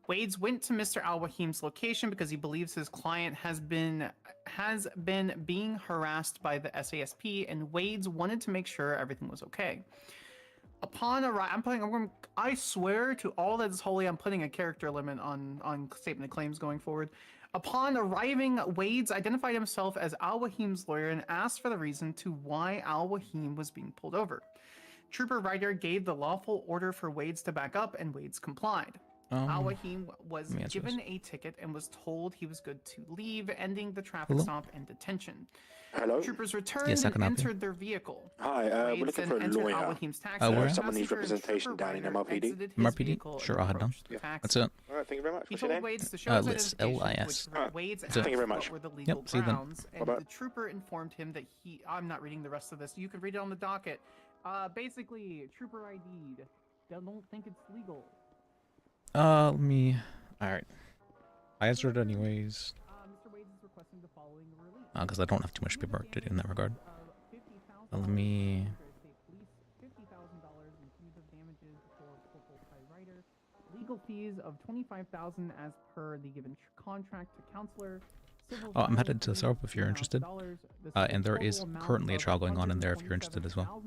Speaker 11: Wades went to Mr. Al-Wahim's location because he believes his client has been being harassed by the SASP, and Wades wanted to make sure everything was okay. Upon arrival, I swear to all that is holy, I'm putting a character limit on statement of claims going forward. Upon arriving, Wades identified himself as Al-Wahim's lawyer and asked for the reason to why Al-Wahim was being pulled over. Trooper Ryder gave the lawful order for Wades to back up, and Wades complied. Al-Wahim was given a ticket and was told he was good to leave, ending the traffic stop and detention.
Speaker 13: Hello?
Speaker 11: Troopers returned and entered their vehicle.
Speaker 13: Hi, we're looking for a lawyer. Someone needs representation down in MRPD.
Speaker 1: MRPD? Sure, I'll head down.
Speaker 13: Yeah.
Speaker 1: That's it.
Speaker 13: Alright, thank you very much.
Speaker 11: He
Speaker 13: What's your
Speaker 11: told
Speaker 13: name?
Speaker 11: Wades to show his
Speaker 1: Liz,
Speaker 11: identification,
Speaker 1: L-I-S.
Speaker 11: which Wades
Speaker 1: That's it.
Speaker 11: asked
Speaker 13: Thank you very much.
Speaker 11: what were the legal
Speaker 1: Yep, see you then.
Speaker 11: grounds, and the trooper informed him that I'm not reading the rest of this. You can read it on the docket. Basically, trooper ID'd. Don't think it's legal.
Speaker 1: Let me... Alright. I answered it anyways.
Speaker 11: Mr. Wades is requesting the following release.
Speaker 1: Because I don't have too much paperwork to do in that regard. Let me...
Speaker 11: $50,000 in punitive damages for PurpleRP writer. Legal fees of $25,000 as per the given contract to counselor.
Speaker 1: Oh, I'm headed to Syrup if you're interested. And there is currently a trial going on in there if you're interested as well.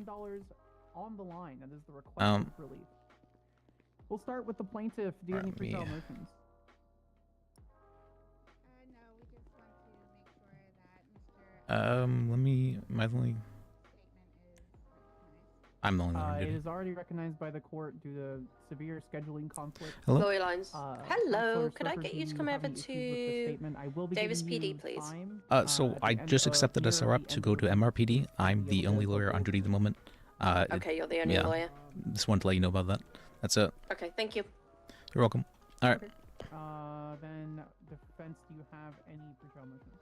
Speaker 11: On the line, that is the request for relief. We'll start with the plaintiff. Do you have any pre-trial motions?
Speaker 14: No, we just want to make sure that Mr.
Speaker 1: Let me... Am I the only... I'm the only one who
Speaker 11: It
Speaker 1: did it.
Speaker 11: is already recognized by the court due to severe scheduling conflict.
Speaker 1: Hello?
Speaker 15: Lawyer lines. Hello, could I get you to come over to Davis PD, please?
Speaker 1: So I just accepted a Syrup to go to MRPD. I'm the only lawyer on duty at the moment.
Speaker 15: Okay, you're the only lawyer.
Speaker 1: Just wanted to let you know about that. That's it.
Speaker 15: Okay, thank you.
Speaker 1: You're welcome. All right.
Speaker 11: Then defense, do you have any pre-trial motions?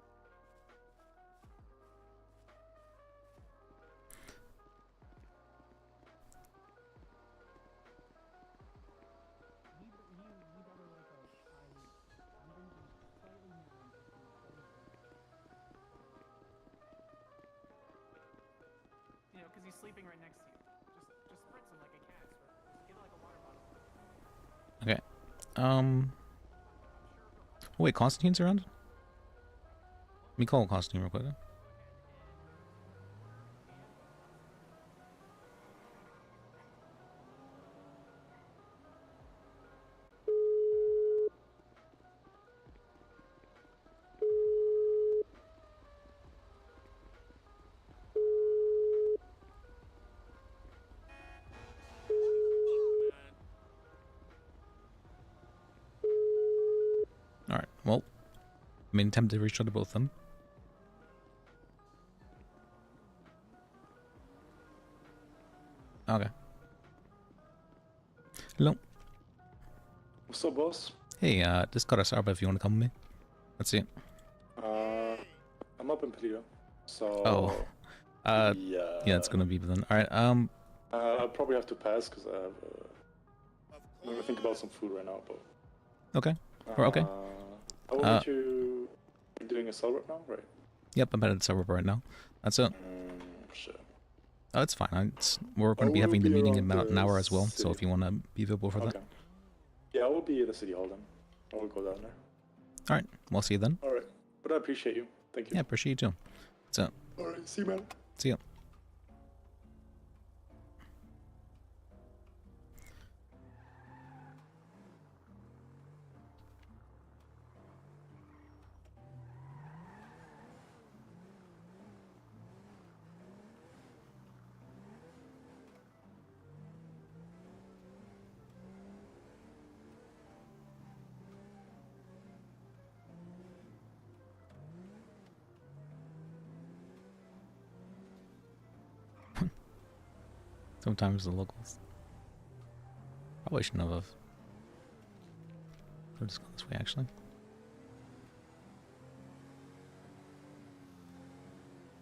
Speaker 11: You know, because he's sleeping right next to you.
Speaker 1: Okay. Oh, wait, Constantine's around? Let me call Constantine real quick. Alright, well, I mean, attempt to reach out to both of them. Okay. Hello.
Speaker 13: What's up, boss?
Speaker 1: Hey, just got a Starbucks if you want to come with me. Let's see it.
Speaker 13: I'm up in Paleto, so...
Speaker 1: Oh. Yeah, it's gonna be then. Alright,
Speaker 13: I'll probably have to pass, because I'm gonna think about some food right now, but...
Speaker 1: Okay. We're okay.
Speaker 13: I will meet you... You're doing a cell rep now, right?
Speaker 1: Yep, I'm at the server right now. That's it.
Speaker 13: Shit.
Speaker 1: Oh, it's fine. We're going to be having the meeting in about an hour as well, so if you want to be available for that.
Speaker 13: Yeah, I will be at the city hall then. I will go down there.
Speaker 1: Alright, we'll see you then.
Speaker 13: Alright, but I appreciate you. Thank you.
Speaker 1: Yeah, appreciate you too. That's it.
Speaker 13: Alright, see you, man.
Speaker 1: See ya. Sometimes the locals probably shouldn't have. I'll just go this way, actually.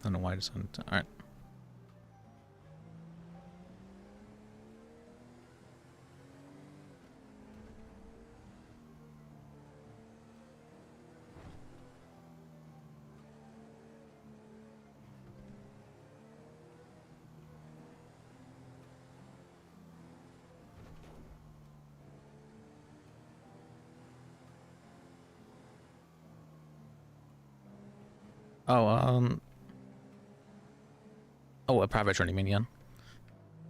Speaker 1: I don't know why I just went. All right. Oh, oh, a private attorney, mean, yeah.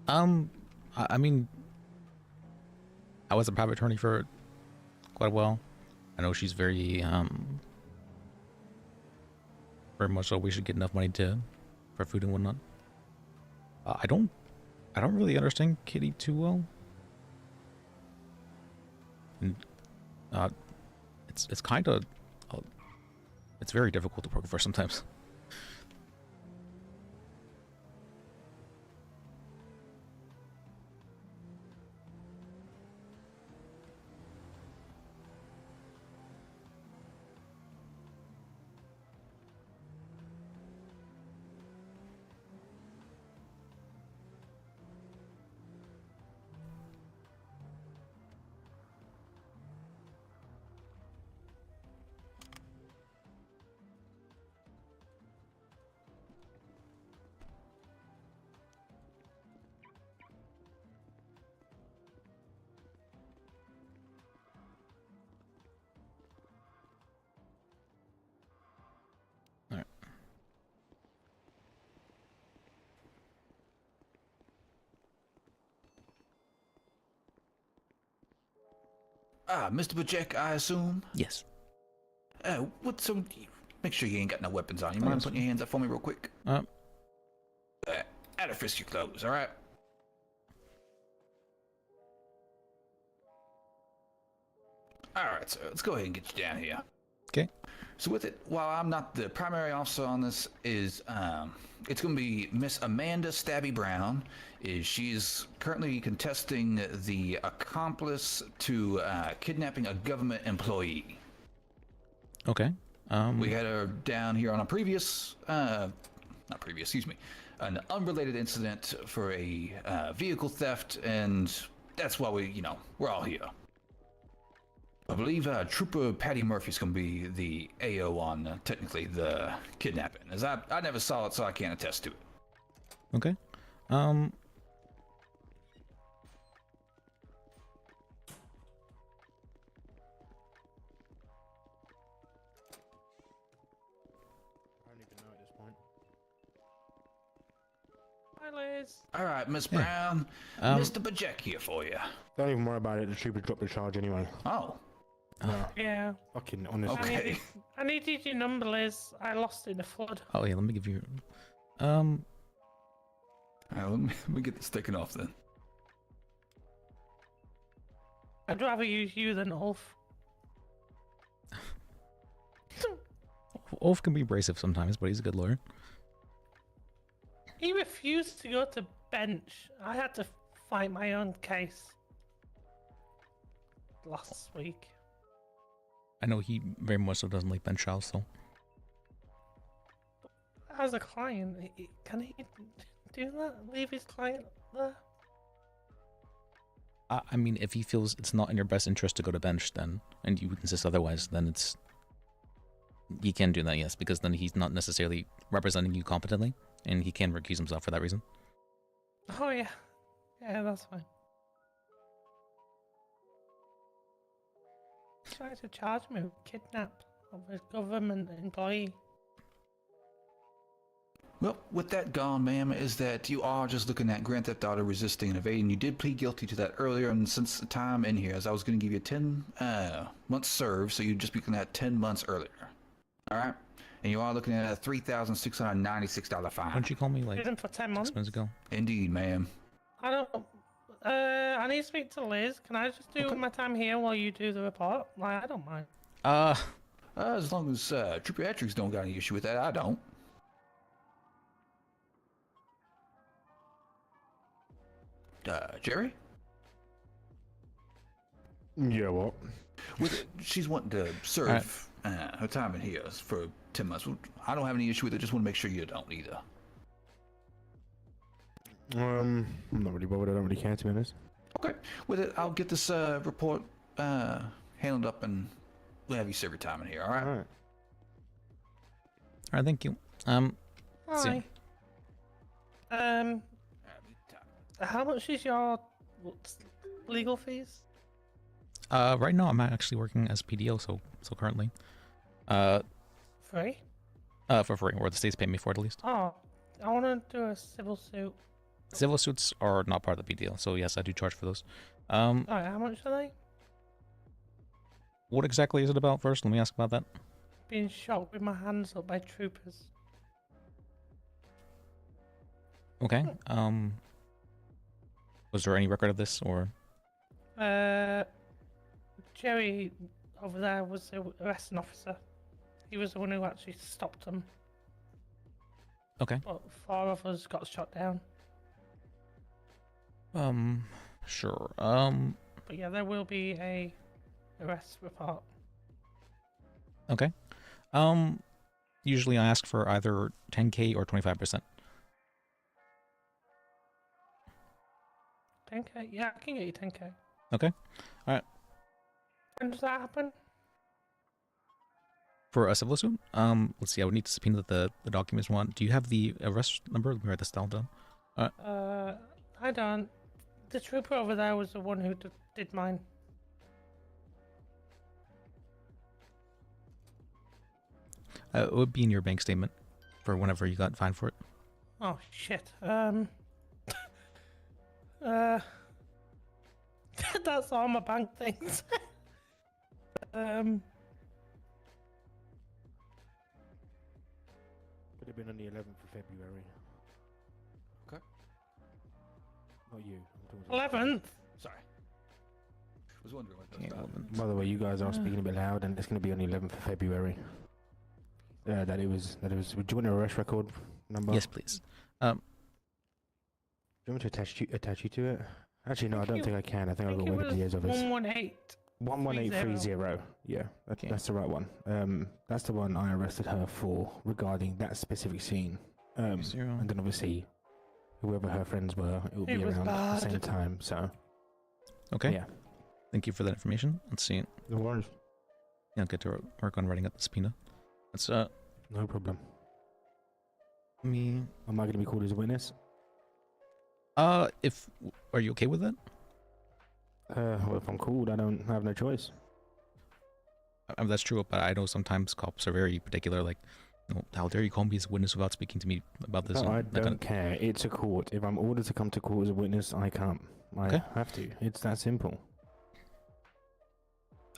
Speaker 1: I mean, I was a private attorney for quite a while. I know she's very much so we should get enough money for food and whatnot. I don't really understand Kitty too well. And, it's kind of, it's very difficult to work with her sometimes.
Speaker 16: Mr. Bajek, I assume?
Speaker 1: Yes.
Speaker 16: What's some... Make sure you ain't got no weapons on you. Mind putting your hands up for me real quick? Add a fist your clothes, alright? Alright, so let's go ahead and get you down here.
Speaker 1: Okay.
Speaker 16: So with it, while I'm not the primary officer on this, it's going to be Miss Amanda Stabby Brown. She's currently contesting the accomplice to kidnapping a government employee.
Speaker 1: Okay.
Speaker 16: We had her down here on a an unrelated incident for a vehicle theft, and that's why we're all here. I believe Trooper Patty Murphy's going to be the AO on technically the kidnapping, as I never saw it, so I can't attest to it.
Speaker 1: Okay.
Speaker 17: Hi, Liz.
Speaker 16: All right, Miss Brown. Mr. Bajek here for you.
Speaker 18: Don't even worry about it. The trooper dropped the charge anyway.
Speaker 16: Oh.
Speaker 18: No.
Speaker 17: Yeah.
Speaker 18: Fucking honestly.
Speaker 16: Okay.
Speaker 17: I needed your number, Liz. I lost it in a flood.
Speaker 1: Oh yeah, let me give you.
Speaker 16: All right, let me get this taken off then.
Speaker 17: I'd rather use you than Ulf.
Speaker 1: Ulf can be abrasive sometimes, but he's a good lawyer.
Speaker 17: He refused to go to bench. I had to fight my own case last week.
Speaker 1: I know he very much so doesn't like bench trials, so.
Speaker 17: As a client, can he do that? Leave his client there?
Speaker 1: I mean, if he feels it's not in your best interest to go to bench, then, and you insist otherwise, then it's. He can do that, yes, because then he's not necessarily representing you competently, and he can recuse himself for that reason.
Speaker 17: Oh, yeah. Yeah, that's fine. Trying to charge me with kidnap of a government employee.
Speaker 16: Well, with that gone, ma'am, is that you are just looking at Grand Theft Auto resisting and evading. You did plead guilty to that earlier, and since the time in here, as I was going to give you 10 months served, so you'd just be looking at 10 months earlier. All right? And you are looking at a $3,696 fine.
Speaker 1: Why don't you call me like
Speaker 17: Didn't for 10 months?
Speaker 1: 6 minutes ago?
Speaker 16: Indeed, ma'am.
Speaker 17: I don't. I need to speak to Liz. Can I just do my time here while you do the report? Like, I don't mind.
Speaker 16: As long as Trooper Etrick's don't got any issue with that, I don't. Jerry?
Speaker 18: Yeah, what?
Speaker 16: She's wanting to serve her time in here for 10 months. I don't have any issue with it. Just want to make sure you don't either.
Speaker 18: I'm not really bothered. I don't really care, to be honest.
Speaker 16: Okay. With it, I'll get this report handled up, and we'll have you serve your time in here. All right.
Speaker 18: All right.
Speaker 1: Alright, thank you. See
Speaker 17: Hi. How much is your legal fees?
Speaker 1: Right now I'm actually working as PDO, so currently.
Speaker 17: Free?
Speaker 1: For free, or the state's paying me for it at least.
Speaker 17: Oh, I want to do a civil suit.
Speaker 1: Civil suits are not part of the PDO, so yes, I do charge for those.
Speaker 17: Alright, how much are they?
Speaker 1: What exactly is it about first? Let me ask about that.
Speaker 17: Being shot with my hands up by troopers.
Speaker 1: Okay, was there any record of this, or?
Speaker 17: Jerry over there was the arresting officer. He was the one who actually stopped them.
Speaker 1: Okay.
Speaker 17: But 4 of us got shot down.
Speaker 1: Sure.
Speaker 17: But yeah, there will be a arrest report.
Speaker 1: Okay. Usually I ask for either 10K or 25%.
Speaker 17: 10K? Yeah, I can get you 10K.
Speaker 1: Okay. Alright.
Speaker 17: When does that happen?
Speaker 1: For a civil suit? Let's see, I would need to subpoena the documents we want. Do you have the arrest number? Let me write this down.
Speaker 17: I don't. The trooper over there was the one who did mine.
Speaker 1: It would be in your bank statement for whenever you got fined for it.
Speaker 17: Oh shit. That's all my bank things.
Speaker 18: Could have been on the 11th of February.
Speaker 16: Okay.
Speaker 18: Not you. I'm talking
Speaker 17: 11th?
Speaker 16: Sorry. I was wondering what that was.
Speaker 18: By the way, you guys are speaking a bit loud, and it's going to be on the 11th of February. That it was. Would you want an arrest record number?
Speaker 1: Yes, please.
Speaker 18: Do you want me to attach you to it? Actually, no, I don't think I can. I think I've got one of the years of it.
Speaker 17: 118.
Speaker 18: 11830. Yeah, that's the right one. That's the one I arrested her for regarding that specific scene. And then obviously, whoever her friends were, it will be around at the same time. So.
Speaker 1: Okay.
Speaker 18: Yeah.
Speaker 1: Thank you for that information. Let's see.
Speaker 18: No worries.
Speaker 1: Yeah, I'll get to work on writing up the subpoena. Let's
Speaker 18: No problem. Am I going to be called as a witness?
Speaker 1: Are you okay with that?
Speaker 18: Well, if I'm called, I don't have no choice.
Speaker 1: That's true, but I know sometimes cops are very particular. Like, Oh, how dare you call me as a witness without speaking to me about this?
Speaker 18: No, I
Speaker 1: That kind
Speaker 18: don't
Speaker 1: of-
Speaker 18: care. It's a court. If I'm ordered to come to court as a witness, I come. I
Speaker 1: Okay.
Speaker 18: have to. It's that simple.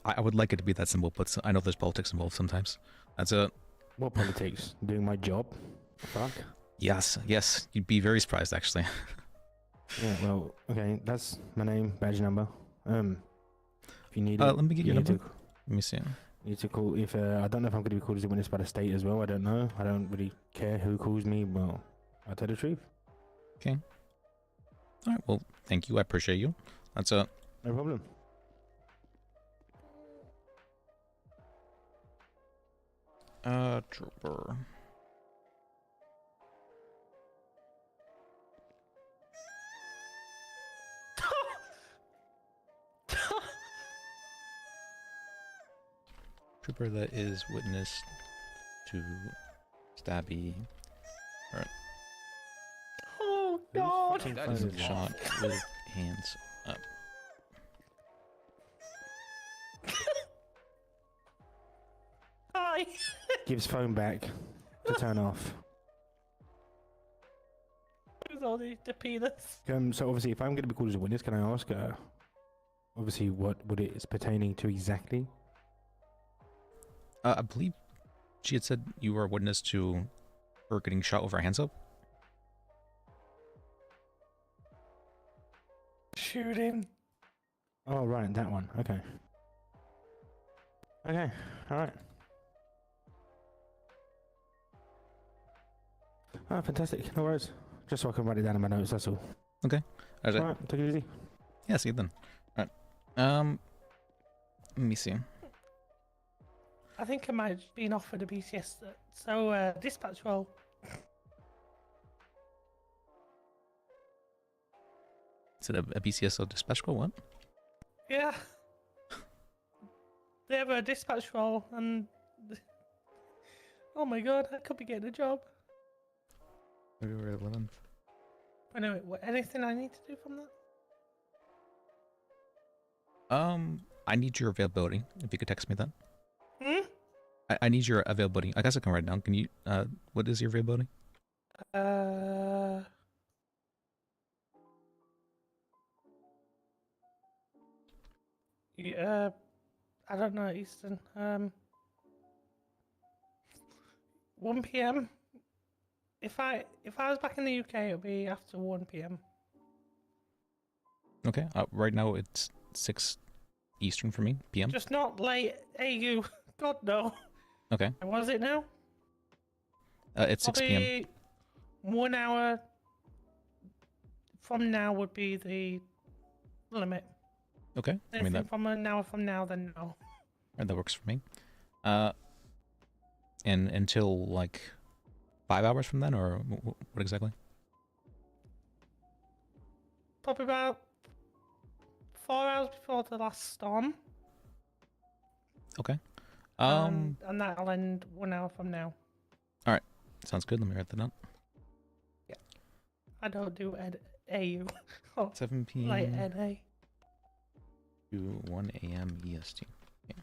Speaker 1: I would like it to be that simple, but I know there's politics involved sometimes. That's a...
Speaker 18: What politics? Doing my job? Fuck.
Speaker 1: Yes, you'd be very surprised, actually.
Speaker 18: Yeah, well, okay, that's my name, badge number. If you need it,
Speaker 1: let me get your
Speaker 18: you need
Speaker 1: number.
Speaker 18: to-
Speaker 1: Let me see.
Speaker 18: You need to call, if, I don't know if I'm going to be called as a witness by the state as well, I don't know. I don't really care who calls me, well, I'll tell the truth.
Speaker 1: Okay. Alright, well, thank you, I appreciate you. That's a...
Speaker 18: No problem.
Speaker 1: Trooper. Trooper that is witness to Stabby. Alright.
Speaker 17: Oh God!
Speaker 16: That is
Speaker 1: Shot with hands up.
Speaker 17: Hi.
Speaker 18: Gives phone back to turn off.
Speaker 17: Who's all the penis?
Speaker 18: So obviously, if I'm going to be called as a witness, can I ask, obviously, what it is pertaining to exactly?
Speaker 1: I believe she had said you were a witness to her getting shot with her hands up.
Speaker 17: Shoot him.
Speaker 18: Oh, right, that one. Okay. Okay, alright. Ah, fantastic. No worries. Just so I can write it down in my notes, that's all.
Speaker 1: Okay.
Speaker 18: Alright, take it easy.
Speaker 1: Yeah, see you then. Alright. Let me see.
Speaker 17: I think I might have been offered a BCS. So, dispatch role.
Speaker 1: Is it a BCSO dispatch call? What?
Speaker 17: Yeah. They have a dispatch role, and oh my God, I could be getting a job.
Speaker 1: February 11th.
Speaker 17: Anyway, anything I need to do from that?
Speaker 1: I need your availability. If you could text me that.
Speaker 17: Hmm?
Speaker 1: I need your availability. I guess I can write it down. Can you, what is your availability?
Speaker 17: Yeah, I don't know, Eastern. 1 p.m. If I was back in the UK, it would be after 1 p.m.
Speaker 1: Okay. Right now it's 6 Eastern for me, PM.
Speaker 17: Just not late AU. God no.
Speaker 1: Okay.
Speaker 17: And what is it now?
Speaker 1: It's 6 p.m.
Speaker 17: Probably 1 hour from now would be the limit.
Speaker 1: Okay. I mean
Speaker 17: Anything
Speaker 1: that
Speaker 17: from an hour from now, then no.
Speaker 1: that works for me. And until like 5 hours from then, or what exactly?
Speaker 17: Probably about 4 hours before the last storm.
Speaker 1: Okay.
Speaker 17: And that'll end 1 hour from now.
Speaker 1: All right. Sounds good. Let me write that down.
Speaker 17: I don't do AU. Oh,
Speaker 1: 7 p.m.
Speaker 17: Like NA.
Speaker 1: to 1 a.m. EST. Yeah.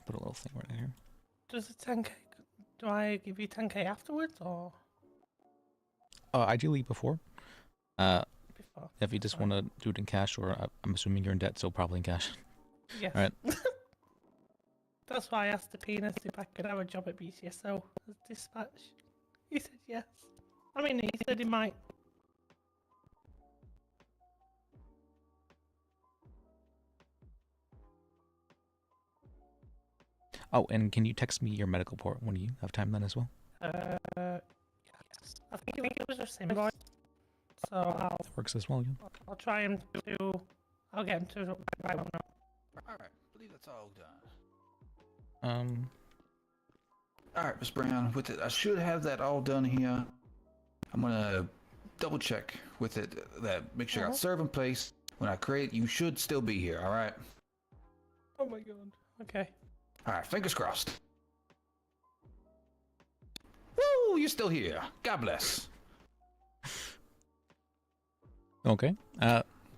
Speaker 1: Put a little thing right in here.
Speaker 17: Does the 10k? Do I give you 10k afterwards or?
Speaker 1: Ideally before.
Speaker 17: Before.
Speaker 1: If you just want to do it in cash, or I'm assuming you're in debt, so probably in cash.
Speaker 17: Yes.
Speaker 1: All right.
Speaker 17: That's why I asked the penis if I could have a job at BCSO as dispatch. He said yes. I mean, he said he might.
Speaker 1: Oh, and can you text me your medical report when you have time then as well?
Speaker 17: Yes. I think it was just invoice. So I'll.
Speaker 1: That works as well, yeah.
Speaker 17: I'll try him to. I'll get him to write one up.
Speaker 16: Alright, I believe that's all done. Alright, Miss Brown, with it, I should have that all done here. I'm gonna double check with it that make sure I got serve in place. When I create, you should still be here, alright?
Speaker 17: Oh my god. Okay.
Speaker 16: Alright, fingers crossed. Woo, you're still here. God bless.
Speaker 1: Okay.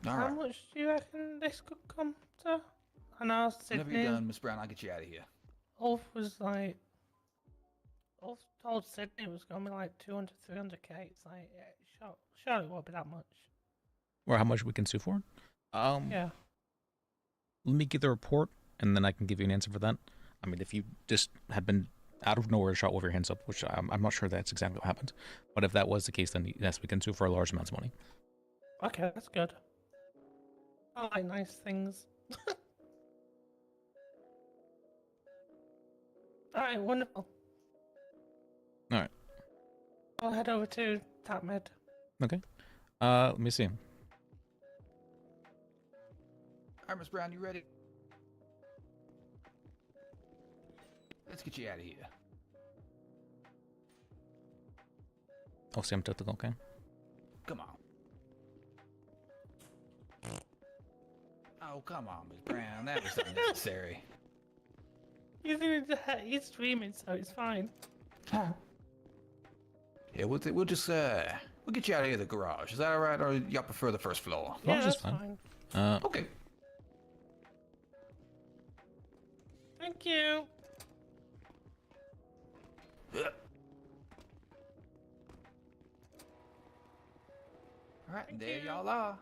Speaker 16: All
Speaker 17: How
Speaker 16: right.
Speaker 17: much do you reckon this could come to? I know
Speaker 16: Whenever
Speaker 17: Sydney.
Speaker 16: you're done, Miss Brown, I'll get you out of here.
Speaker 17: Ulf was like, Ulf told Sydney it was gonna be like 200, 300k. It's like, yeah, surely it won't be that much.
Speaker 1: Or how much we can sue for?
Speaker 17: Yeah.
Speaker 1: Let me get the report, and then I can give you an answer for that. I mean, if you just have been out of nowhere shot with your hands up, which I'm not sure that's exactly what happened, but if that was the case, then yes, we can sue for a large amount of money.
Speaker 17: Okay, that's good. I like nice things. Alright, wonderful.
Speaker 1: All right.
Speaker 17: I'll head over to TapMed.
Speaker 1: Okay. Let me see.
Speaker 16: All right, Miss Brown, you ready? Let's get you out of here.
Speaker 1: Oh, Sam took the okay.
Speaker 16: Come on. Oh, come on, Miss Brown. That was unnecessary.
Speaker 17: He's streaming, so it's fine.
Speaker 16: Yeah, we'll just we'll get you out of here to the garage. Is that all right, or y'all prefer the first floor?
Speaker 17: Yeah, that's fine.
Speaker 16: Okay.
Speaker 17: Thank you.
Speaker 16: All right, there y'all are.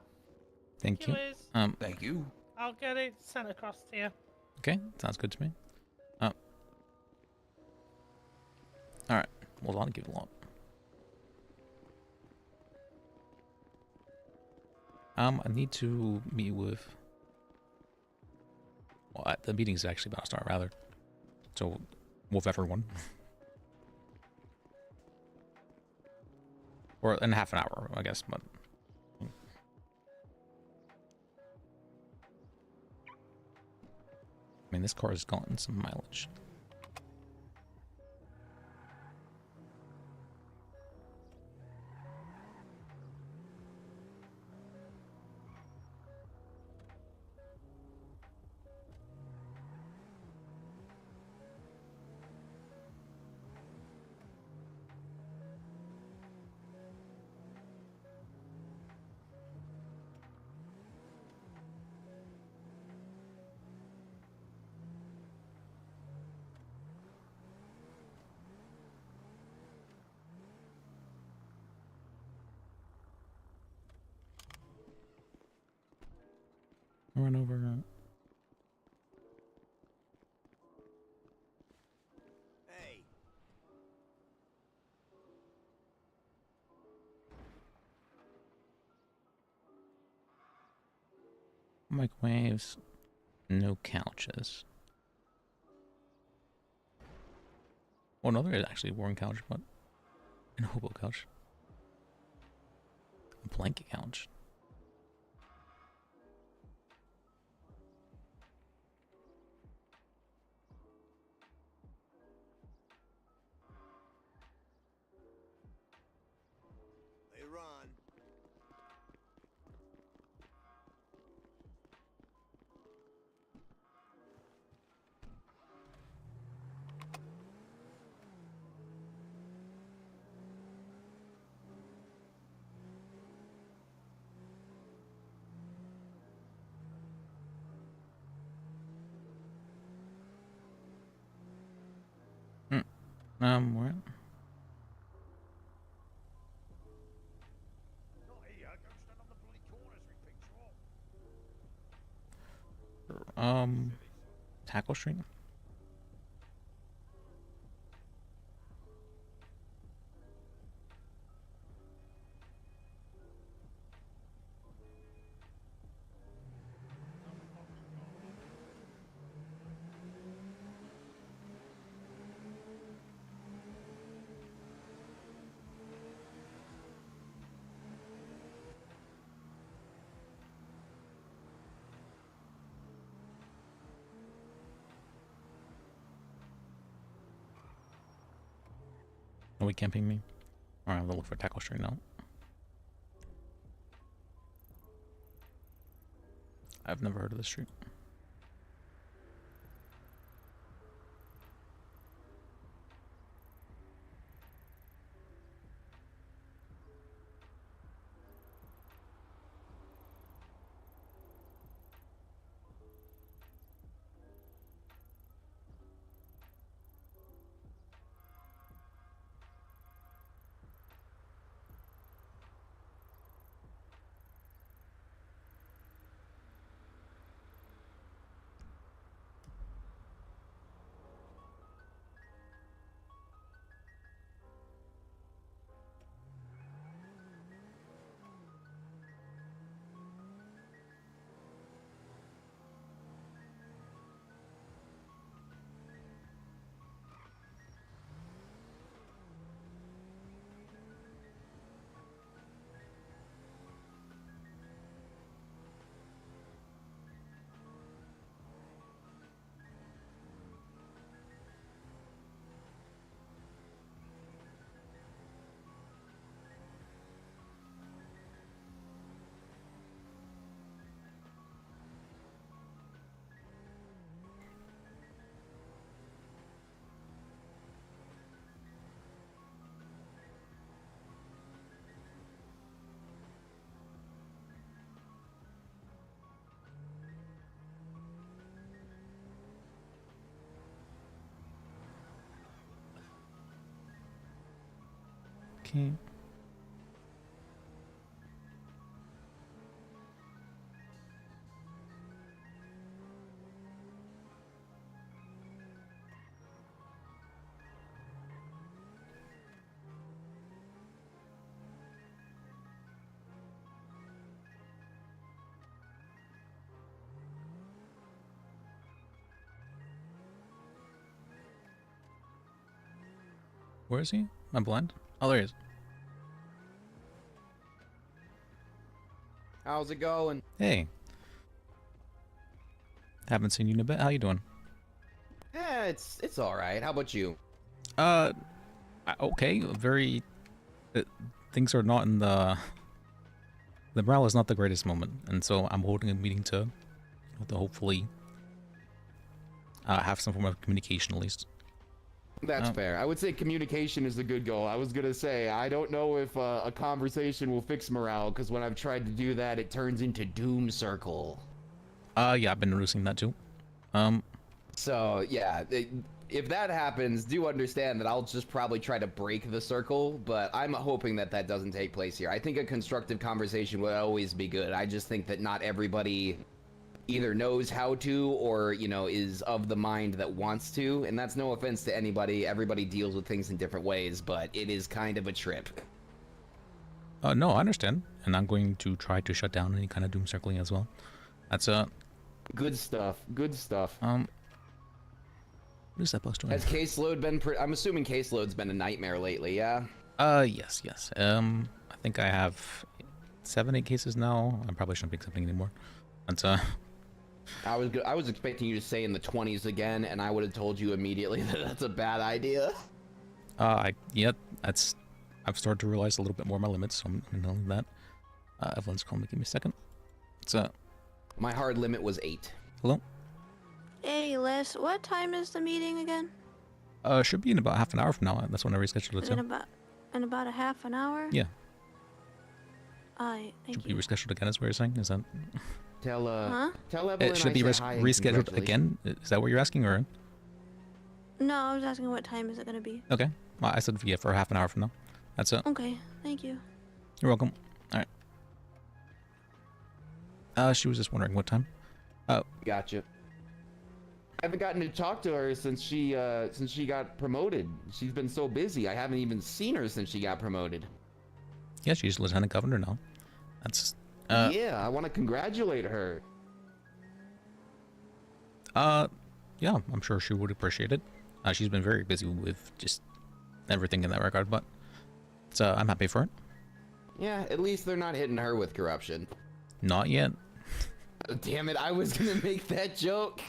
Speaker 1: Thank you.
Speaker 17: Liz.
Speaker 16: Thank you.
Speaker 17: I'll get it sent across to you.
Speaker 1: Okay, sounds good to me. All right. Hold on, give it a lot. I need to meet with. Well, the meeting's actually about to start, rather. So, with everyone. Or in half an hour, I guess, but. I mean, this car has gotten some mileage. Run over.
Speaker 19: Hey.
Speaker 1: Microwaves. No couches. Well, no, there is actually a worn couch, but a hobo couch. A blanket couch.
Speaker 19: They run.
Speaker 1: Where?
Speaker 19: Not here. Go stand on the bloody corner as we pick you up.
Speaker 1: Tackle Street. Are we camping me? Alright, I'll look for Tackle Street now. I've never heard of this street. Okay. Where is he? I'm blind. Oh, there he is.
Speaker 20: How's it going?
Speaker 1: Hey. Haven't seen you in a bit. How you doing?
Speaker 20: Yeah, it's all right. How about you?
Speaker 1: Okay. Very. Things are not in the. The morale is not the greatest moment, and so I'm holding a meeting to hopefully have some form of communication at least.
Speaker 20: That's fair. I would say communication is a good goal. I was gonna say, I don't know if a conversation will fix morale, because when I've tried to do that, it turns into doom circle.
Speaker 1: Yeah, I've been noticing that too.
Speaker 20: So, yeah, if that happens, do understand that I'll just probably try to break the circle, but I'm hoping that that doesn't take place here. I think a constructive conversation would always be good. I just think that not everybody either knows how to or, you know, is of the mind that wants to, and that's no offense to anybody. Everybody deals with things in different ways, but it is kind of a trip.
Speaker 1: No, I understand, and I'm going to try to shut down any kind of doom circling as well. That's
Speaker 20: good stuff. Good stuff.
Speaker 1: What is that post doing?
Speaker 20: Has caseload been? I'm assuming caseload's been a nightmare lately. Yeah.
Speaker 1: Yes. I think I have 7-8 cases now. I probably shouldn't be accepting anymore. That's
Speaker 20: I was expecting you to say in the 20s again, and I would have told you immediately that that's a bad idea.
Speaker 1: That's. I've started to realize a little bit more my limits, so I'm handling that. Evelyn's calling me. Give me a second.
Speaker 20: My hard limit was 8.
Speaker 1: Hello?
Speaker 7: Hey, Les, what time is the meeting again?
Speaker 1: Should be in about half an hour from now. That's when I rescheduled it to.
Speaker 7: In about a half an hour?
Speaker 1: Yeah.
Speaker 7: Thank
Speaker 1: should
Speaker 7: you.
Speaker 1: be rescheduled again, is what you're saying? Is that?
Speaker 20: Tell
Speaker 7: Huh?
Speaker 20: Evelyn
Speaker 1: should it be rescheduled again? Is that what you're asking, or?
Speaker 7: No, I was asking what time is it gonna be?
Speaker 1: Okay. Well, I said yeah, for half an hour from now. That's it.
Speaker 7: Okay, thank you.
Speaker 1: You're welcome. All right. She was just wondering what time.
Speaker 20: Gotcha. I haven't gotten to talk to her since she got promoted. She's been so busy. I haven't even seen her since she got promoted.
Speaker 1: Yeah, she's lieutenant governor now. That's.
Speaker 20: Yeah, I want to congratulate her.
Speaker 1: Yeah, I'm sure she would appreciate it. She's been very busy with just everything in that regard, but I'm happy for it.
Speaker 20: Yeah, at least they're not hitting her with corruption.
Speaker 1: Not yet.
Speaker 20: Damn it, I was gonna make that joke.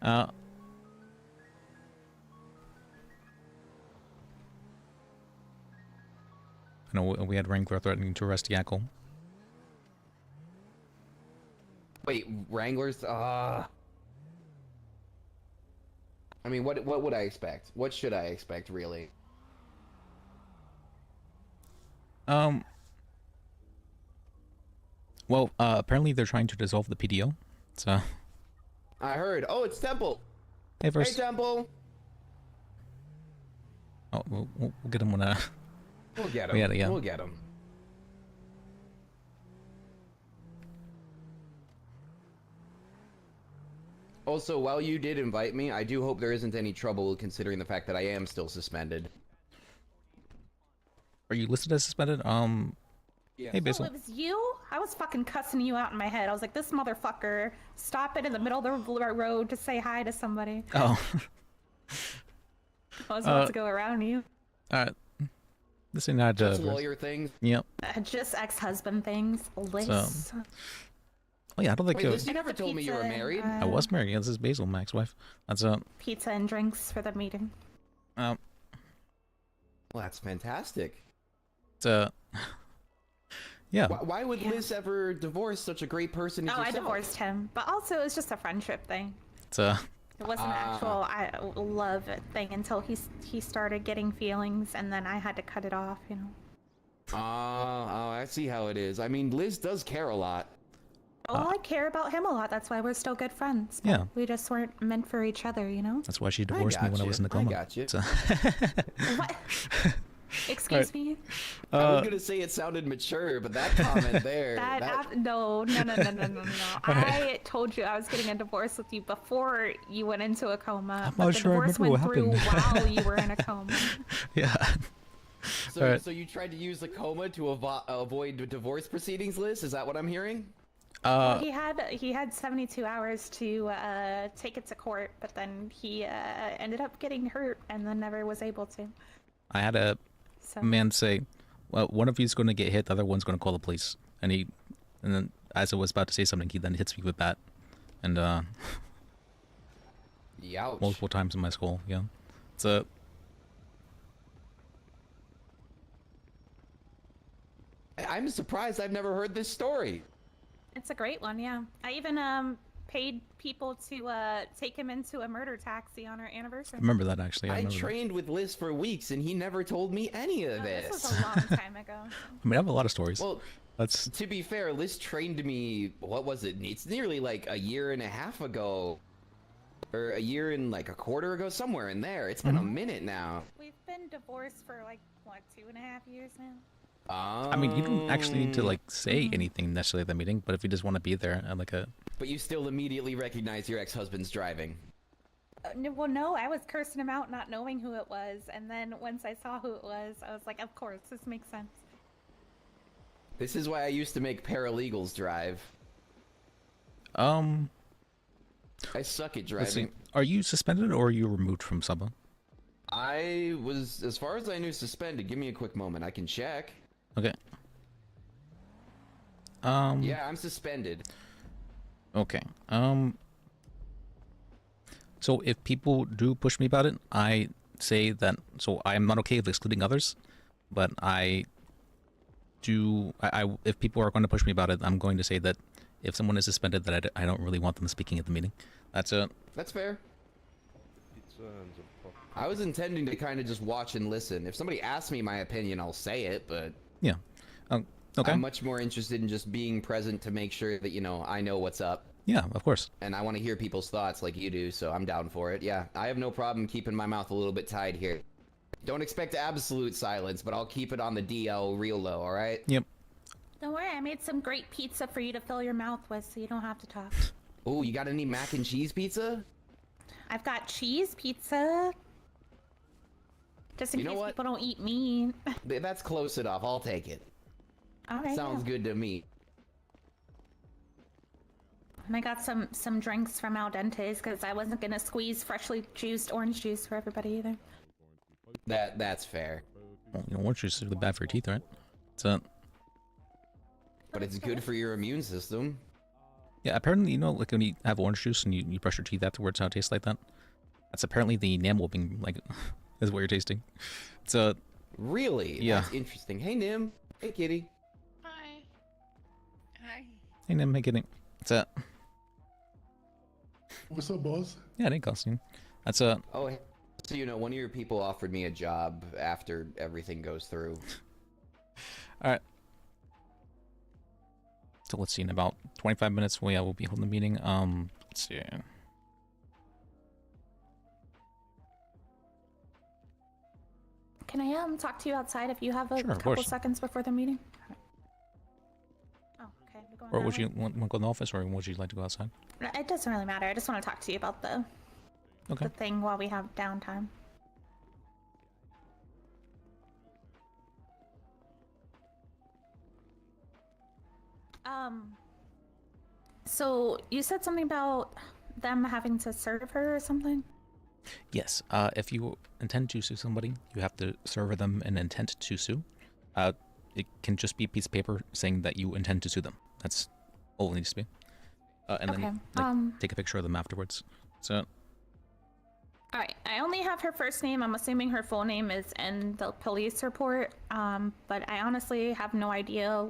Speaker 1: I know we had Wrangler threatening to arrest Yakko.
Speaker 20: Wait, Wranglers? I mean, what would I expect? What should I expect, really?
Speaker 1: Well, apparently th're trying to dissolve the PDO, so...
Speaker 20: I heard. Oh, it's Temple!
Speaker 1: Hey,
Speaker 20: Hey, Temple!
Speaker 1: Oh, we'll get him when,
Speaker 20: We'll get him.
Speaker 1: Yeah.
Speaker 20: We'll get him. Also, while you did invite me, I do hope there isn't any trouble considering the fact that I am still suspended.
Speaker 1: Are you listed as suspended?
Speaker 20: Yeah.
Speaker 1: Hey, Basil.
Speaker 14: Oh, it was you? I was fucking cussing you out in my head. I was like, this motherfucker, stop it in the middle of the road to say hi to somebody.
Speaker 1: Oh.
Speaker 14: I was about to go around you.
Speaker 1: Alright. This ain't not
Speaker 20: Just lawyer things?
Speaker 1: Yep.
Speaker 14: Just ex-husband things. Liz.
Speaker 1: Oh yeah, I don't think
Speaker 20: Wait, Liz, you never told me you were married.
Speaker 1: I was married. Yeah, this is Basil, my ex-wife. That's
Speaker 14: Pizza and drinks for the meeting.
Speaker 20: Well, that's fantastic.
Speaker 1: It's yeah.
Speaker 20: Why would Liz ever divorce such a great person as
Speaker 14: Oh, I
Speaker 20: yourself?
Speaker 14: divorced him, but also it was just a friendship thing.
Speaker 1: It's
Speaker 14: It wasn't an actual love thing until he started getting feelings, and then I had to cut it off. You know.
Speaker 20: Oh, I see how it is. I mean, Liz does care a lot.
Speaker 14: Well, I care about him a lot. That's why we're still good friends.
Speaker 1: Yeah.
Speaker 14: We just weren't meant for each other, you know.
Speaker 1: That's why she divorced me when I was in the coma.
Speaker 20: I got you.
Speaker 14: What? Excuse me?
Speaker 20: I was gonna say it sounded mature, but that comment there.
Speaker 14: No. I told you I was getting a divorce with you before you went into a coma.
Speaker 1: I'm not sure I remember what
Speaker 14: through
Speaker 1: happened.
Speaker 14: while you were in a coma.
Speaker 1: Yeah.
Speaker 20: So,
Speaker 1: Alright.
Speaker 20: so you tried to use the coma to avoid divorce proceedings, Liz? Is that what I'm hearing?
Speaker 14: Well, he had 72 hours to take it to court, but then he ended up getting hurt and then never was able to.
Speaker 1: I had a man say, well, one of you is going to get hit, the other one's going to call the police. And then as I was about to say something, he then hits me with that. And,
Speaker 20: Youch.
Speaker 1: multiple times in my skull, yeah. It's
Speaker 20: I'm surprised I've never heard this story.
Speaker 14: It's a great one, yeah. I even paid people to take him into a murder taxi on our anniversary.
Speaker 1: I remember that, actually.
Speaker 20: I
Speaker 1: remember that.
Speaker 20: trained with Liz for weeks, and he never told me any of this.
Speaker 14: This was a long time ago.
Speaker 1: I mean, I have a lot of stories.
Speaker 20: Well,
Speaker 1: That's...
Speaker 20: to be fair, Liz trained me, what was it? It's nearly like a year and a half ago. Or a year and like a quarter ago, somewhere in there. It's been a minute now.
Speaker 14: We've been divorced for like, what, 2.5 years now?
Speaker 1: I mean, you don't actually need to, like, say anything necessarily at the meeting, but if you just want to be there at, like, a...
Speaker 20: But you still immediately recognize your ex-husband's driving.
Speaker 14: Well, no, I was cursing him out not knowing who it was, and then once I saw who it was, I was like, of course, this makes sense.
Speaker 20: This is why I used to make paralegals drive.
Speaker 1: I
Speaker 20: suck at
Speaker 1: let's see.
Speaker 20: driving.
Speaker 1: Are you suspended or are you removed from Suba?
Speaker 20: I was, as far as I knew, suspended. Give me a quick moment. I can check.
Speaker 1: Okay.
Speaker 20: Yeah, I'm suspended.
Speaker 1: Okay. So if people do push me about it, I say that, so I'm not okay with excluding others, but I if people are going to push me about it, I'm going to say that if someone is suspended, that I don't really want them speaking at the meeting. That's it.
Speaker 20: That's fair. I was intending to kind of just watch and listen. If somebody asks me my opinion, I'll say it, but...
Speaker 1: Yeah. Okay.
Speaker 20: I'm much more interested in just being present to make sure that, I know what's up.
Speaker 1: Yeah, of course.
Speaker 20: And I want to hear people's thoughts like you do, so I'm down for it. Yeah, I have no problem keeping my mouth a little bit tied here. Don't expect absolute silence, but I'll keep it on the DL real low, alright?
Speaker 1: Yep.
Speaker 14: Don't worry, I made some great pizza for you to fill your mouth with, so you don't have to talk.
Speaker 20: Oh, you got any mac and cheese pizza?
Speaker 14: I've got cheese pizza. Just in case people don't eat meat.
Speaker 20: That's close enough. I'll take it.
Speaker 14: Alright.
Speaker 20: Sounds good to me.
Speaker 14: And I got some drinks from Al Dente's because I wasn't gonna squeeze freshly juiced orange juice for everybody either.
Speaker 20: That's fair.
Speaker 1: Well, orange juice is really bad for your teeth, right? So...
Speaker 20: But it's good for your immune system.
Speaker 1: Yeah, apparently, like when you have orange juice and you brush your teeth afterwards, how it tastes like that. That's apparently the enamel being, like, is what you're tasting. So...
Speaker 20: Really?
Speaker 1: Yeah.
Speaker 20: That's interesting. Hey, Nim. Hey, Kitty.
Speaker 6: Hi. Hi.
Speaker 1: Hey, Nim. Hey, Kitty. What's up?
Speaker 13: What's up, boss?
Speaker 1: Yeah, it ain't costume. That's
Speaker 20: Oh, so one of your people offered me a job after everything goes through.
Speaker 1: Alright. So let's see, in about 25 minutes we'll be holding the meeting. Let's see.
Speaker 14: Can I talk to you outside if you have a
Speaker 1: Sure, of
Speaker 14: couple
Speaker 1: course.
Speaker 14: seconds before the meeting? Oh, okay. We're going
Speaker 1: Or
Speaker 14: that
Speaker 1: would
Speaker 14: way.
Speaker 1: you want to go in the office, or would you like to go outside?
Speaker 14: It doesn't really matter. I just want to talk to you about the thing while we have downtime. So you said something about them having to serve her or something?
Speaker 1: Yes. If you intend to sue somebody, you have to serve them an intent to sue. It can just be a piece of paper saying that you intend to sue them. That's all it needs to be. And then take a picture of them afterwards. So.
Speaker 14: Alright, I only have her first name. I'm assuming her full name is in the police report. But I honestly have no idea,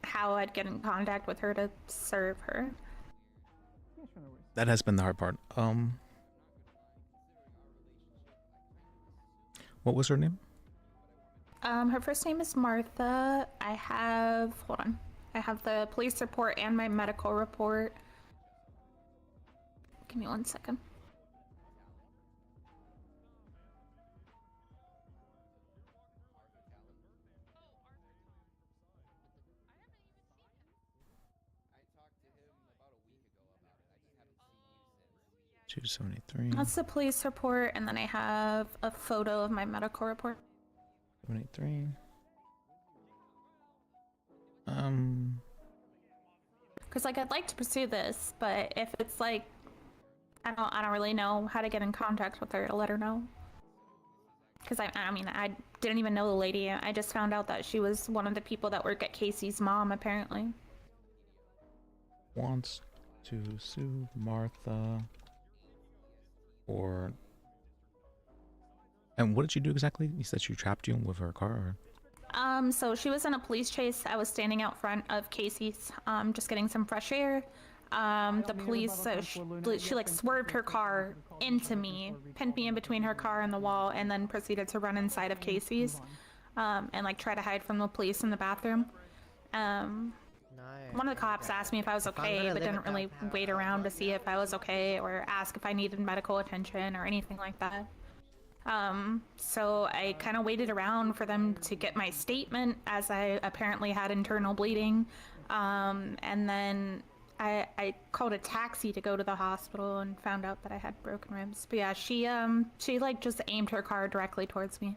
Speaker 14: how I'd get in contact with her to serve her.
Speaker 1: That has been the hard part. What was her name?
Speaker 14: Her first name is Martha. I have the police report and my medical report. Give me 1 second.
Speaker 1: 273.
Speaker 14: That's the police report, and then I have a photo of my medical report.
Speaker 1: 283.
Speaker 14: Because like I'd like to pursue this, but if it's like I don't really know how to get in contact with her to let her know. Because I mean I didn't even know the lady. I just found out that she was one of the people that work at Casey's mom apparently.
Speaker 1: Wants to sue Martha or. And what did she do exactly? You said she trapped you with her car? Or...
Speaker 14: So she was in a police chase. I was standing out front of Casey's, just getting some fresh air. The police, she like swerved her car into me, pinned me in between her car and the wall, and then proceeded to run inside of Casey's, and like try to hide from the police in the bathroom. One of the cops asked me if I was okay, but didn't really wait around to see if I was okay or ask if I needed medical attention or anything like that. So I kind of waited around for them to get my statement, as I apparently had internal bleeding, and then I called a taxi to go to the hospital and found out that I had broken ribs. But yeah, she like just aimed her car directly towards me,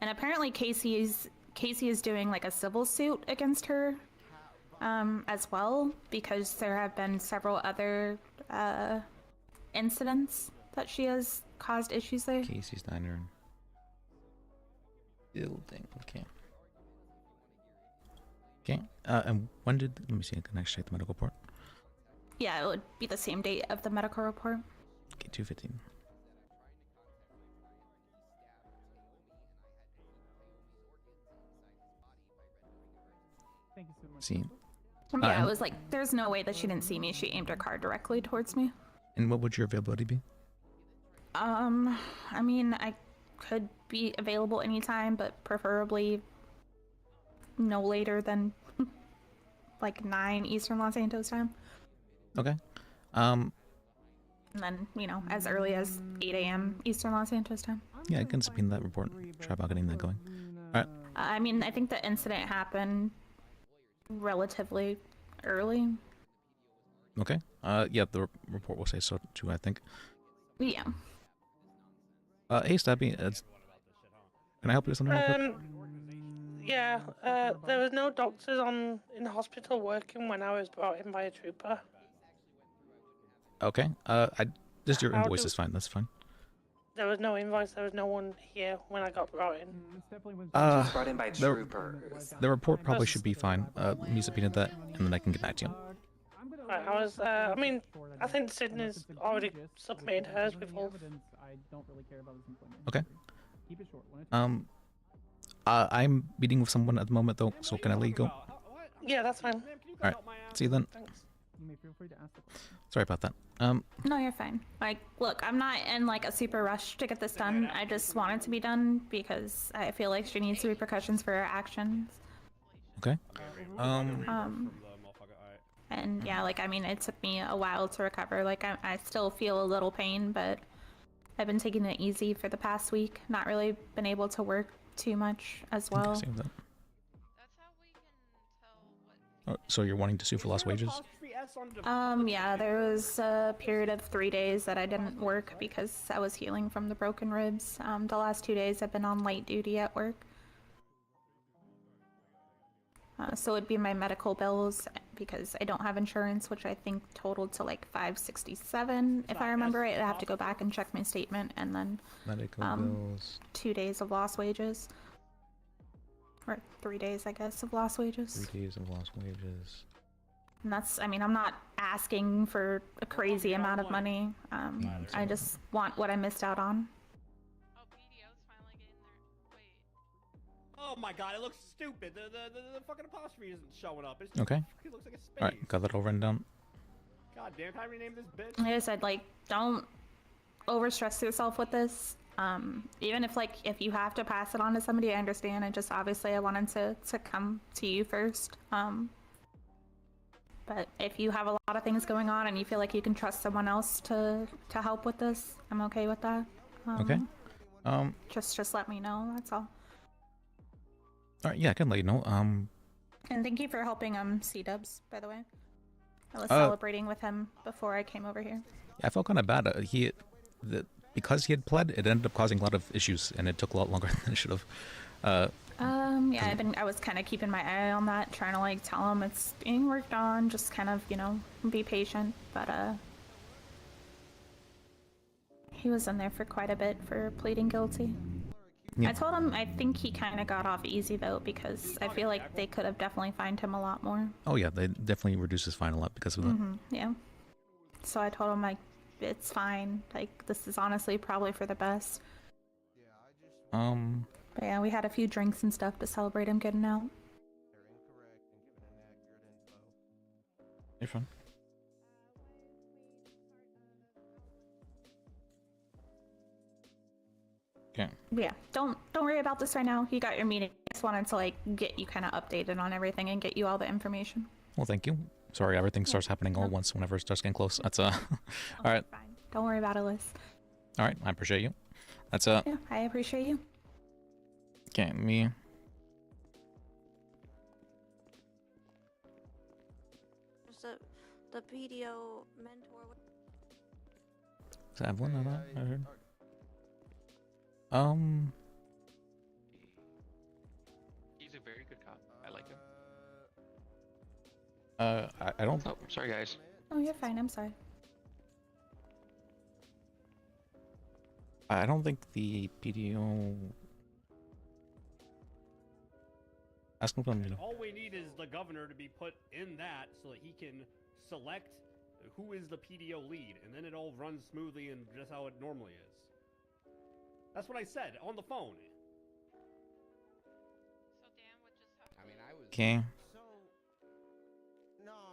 Speaker 14: and apparently Casey is doing like a civil suit against her, as well, because there have been several other incidents that she has caused issues there.
Speaker 1: Casey's Diner building. Okay. Okay. And when did? Let me see. I can actually check the medical report.
Speaker 14: Yeah, it would be the same date of the medical report.
Speaker 1: Okay, 215.
Speaker 11: Thank you so much.
Speaker 1: See.
Speaker 14: Yeah, it was like there's no way that she didn't see me. She aimed her car directly towards me.
Speaker 1: And what would your availability be?
Speaker 14: I mean, I could be available anytime, but preferably no later than like 9 Eastern Los Santos time.
Speaker 1: Okay.
Speaker 14: And then, you know, as early as 8 a.m. Eastern Los Santos time.
Speaker 1: Yeah, I can subpoena that report. Try about getting that going. All right.
Speaker 14: I mean, I think the incident happened relatively early.
Speaker 1: Okay. Yeah, the report will say so too, I think.
Speaker 14: Yeah.
Speaker 1: Hey, Stabby, can I help you with something real quick?
Speaker 17: Yeah, there was no doctors in the hospital working when I was brought in by a trooper.
Speaker 1: Okay. Just your invoice is fine. That's fine.
Speaker 17: There was no invoice. There was no one here when I got brought in.
Speaker 12: Brought in by troopers.
Speaker 1: The report probably should be fine. Me subpoena that, and then I can get back to you.
Speaker 17: Right, I mean, I think Sydney's already submitted hers with Wolf.
Speaker 1: Okay. I'm meeting with someone at the moment though, so can I let you go?
Speaker 17: Yeah, that's fine.
Speaker 1: Alright, see you then. Sorry about that.
Speaker 14: No, you're fine. Like, look, I'm not in like a super rush to get this done. I just want it to be done because I feel like she needs repercussions for her actions.
Speaker 1: Okay.
Speaker 14: And yeah, like, I mean, it took me a while to recover. Like, I still feel a little pain, but I've been taking it easy for the past week. Not really been able to work too much as well.
Speaker 1: Okay, that. Oh, so you're wanting to sue for lost wages?
Speaker 14: Yeah, there was a period of 3 days that I didn't work because I was healing from the broken ribs. The last 2 days I've been on light duty at work. So it'd be my medical bills because I don't have insurance, which I think totaled to like $567. If I remember right, I have to go back and check my statement, and then
Speaker 1: medical bills.
Speaker 14: 2 days of lost wages, or 3 days, I guess, of lost wages.
Speaker 1: 3 days of lost wages.
Speaker 14: And that's, I mean, I'm not asking for a crazy amount of money. I just want what I missed out on.
Speaker 12: Oh my god, it looks stupid. The fucking apostrophe isn't showing up. It
Speaker 1: Okay.
Speaker 12: looks like a space.
Speaker 1: Alright, got that all written down.
Speaker 12: God damn, can I rename this bitch?
Speaker 14: Like I said, like, don't overstress yourself with this. Even if you have to pass it on to somebody, I understand. I wanted to come to you first. But if you have a lot of things going on and you feel like you can trust someone else to help with this, I'm okay with that.
Speaker 1: Okay.
Speaker 14: Just let me know, that's all.
Speaker 1: Alright, yeah, I can let you know.
Speaker 14: And thank you for helping C-Dubs, by the way. I was celebrating with him before I came over here.
Speaker 1: I felt kind of bad. Because he had pled, it ended up causing a lot of issues, and it took a lot longer than it should have.
Speaker 14: Yeah, I was kind of keeping my eye on that, trying to like tell him it's being worked on, just kind of, be patient. But he was in there for quite a bit for pleading guilty.
Speaker 1: Yeah.
Speaker 14: I told him I think he kind of got off easy though, because I feel like they could have definitely fined him a lot more.
Speaker 1: Oh yeah, they definitely reduced his fine a lot because of that.
Speaker 14: Yeah. So I told him like it's fine. Like this is honestly probably for the best. But yeah, we had a few drinks and stuff to celebrate him getting out.
Speaker 1: You're fine. Okay.
Speaker 14: Yeah, don't worry about this right now. You got your meeting. I just wanted to like get you kind of updated on everything and get you all the information.
Speaker 1: Well, thank you. Sorry, everything starts happening all at once whenever it starts getting close. That's all right.
Speaker 14: Fine. Don't worry about it, Liz.
Speaker 1: All right, I appreciate you. That's
Speaker 14: Yeah, I appreciate you.
Speaker 1: Okay, me.
Speaker 7: There's the PDO mentor.
Speaker 1: Does I have one? I heard.
Speaker 21: He's a very good cop. I like him.
Speaker 1: I don't.
Speaker 21: Oh, sorry guys.
Speaker 14: Oh, you're fine. I'm sorry.
Speaker 1: I don't think the PDO. Ask him something.
Speaker 12: All we need is the governor to be put in that so that he can select who is the PDO lead, and then it all runs smoothly and just how it normally is. That's what I said on the phone.
Speaker 1: Okay.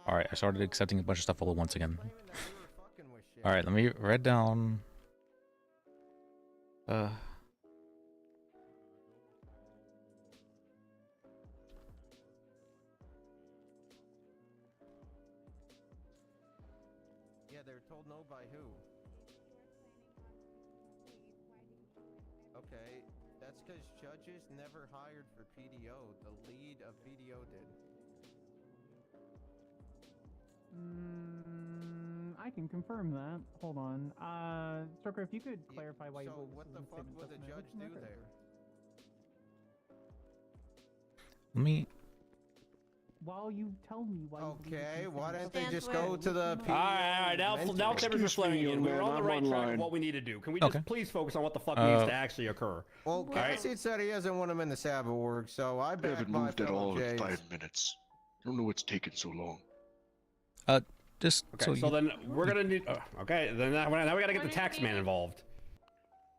Speaker 1: All right, I started accepting a bunch of stuff all at once again. All right, let me write down.
Speaker 22: Yeah, they were told no by who? Okay, that's because judges never hired for PDO. The lead of PDO did.
Speaker 11: I can confirm that. Hold on. Stroker, if you could clarify why you
Speaker 22: So
Speaker 11: believe
Speaker 22: what
Speaker 11: this
Speaker 22: the
Speaker 11: is a
Speaker 22: fuck
Speaker 11: statement
Speaker 22: would the
Speaker 11: doesn't
Speaker 22: judge
Speaker 11: matter.
Speaker 22: do there?
Speaker 1: Let me.
Speaker 11: While you tell me why.
Speaker 22: Okay, why didn't they just go to the PDO?
Speaker 12: All right, now cameras are flaring in. We're on the right track
Speaker 22: online.
Speaker 12: of what we need to do. Can we
Speaker 22: Okay.
Speaker 12: just please focus on what the fuck needs to actually occur?
Speaker 22: Well,
Speaker 12: All right.
Speaker 22: Cassie said he doesn't want him in the Sabbath org, so I
Speaker 23: I
Speaker 22: back
Speaker 23: haven't
Speaker 22: my
Speaker 23: moved at
Speaker 22: fellow
Speaker 23: all in
Speaker 22: Jays.
Speaker 23: 5 minutes. I don't know what's taking so long.
Speaker 1: Just
Speaker 12: Okay, so then we're gonna need. Okay, then now we gotta get the tax man involved.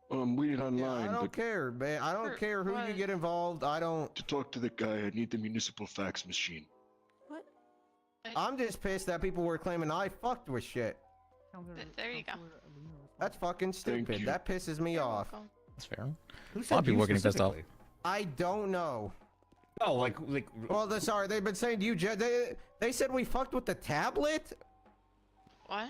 Speaker 23: Waiting online.
Speaker 22: I don't care, man. I don't care who you get involved. I don't.
Speaker 23: To talk to the guy, I need the municipal fax machine.
Speaker 22: I'm just pissed that people were claiming I fucked with shit.
Speaker 24: There you go.
Speaker 22: That's fucking stupid.
Speaker 23: you.
Speaker 22: That pisses me off.
Speaker 1: That's fair.
Speaker 12: Who
Speaker 1: A lot of people were getting pissed off.
Speaker 22: I don't know.
Speaker 12: Oh, like.
Speaker 22: Well, sorry, they've been saying to you, Jed. They said we fucked with the tablet.
Speaker 24: What?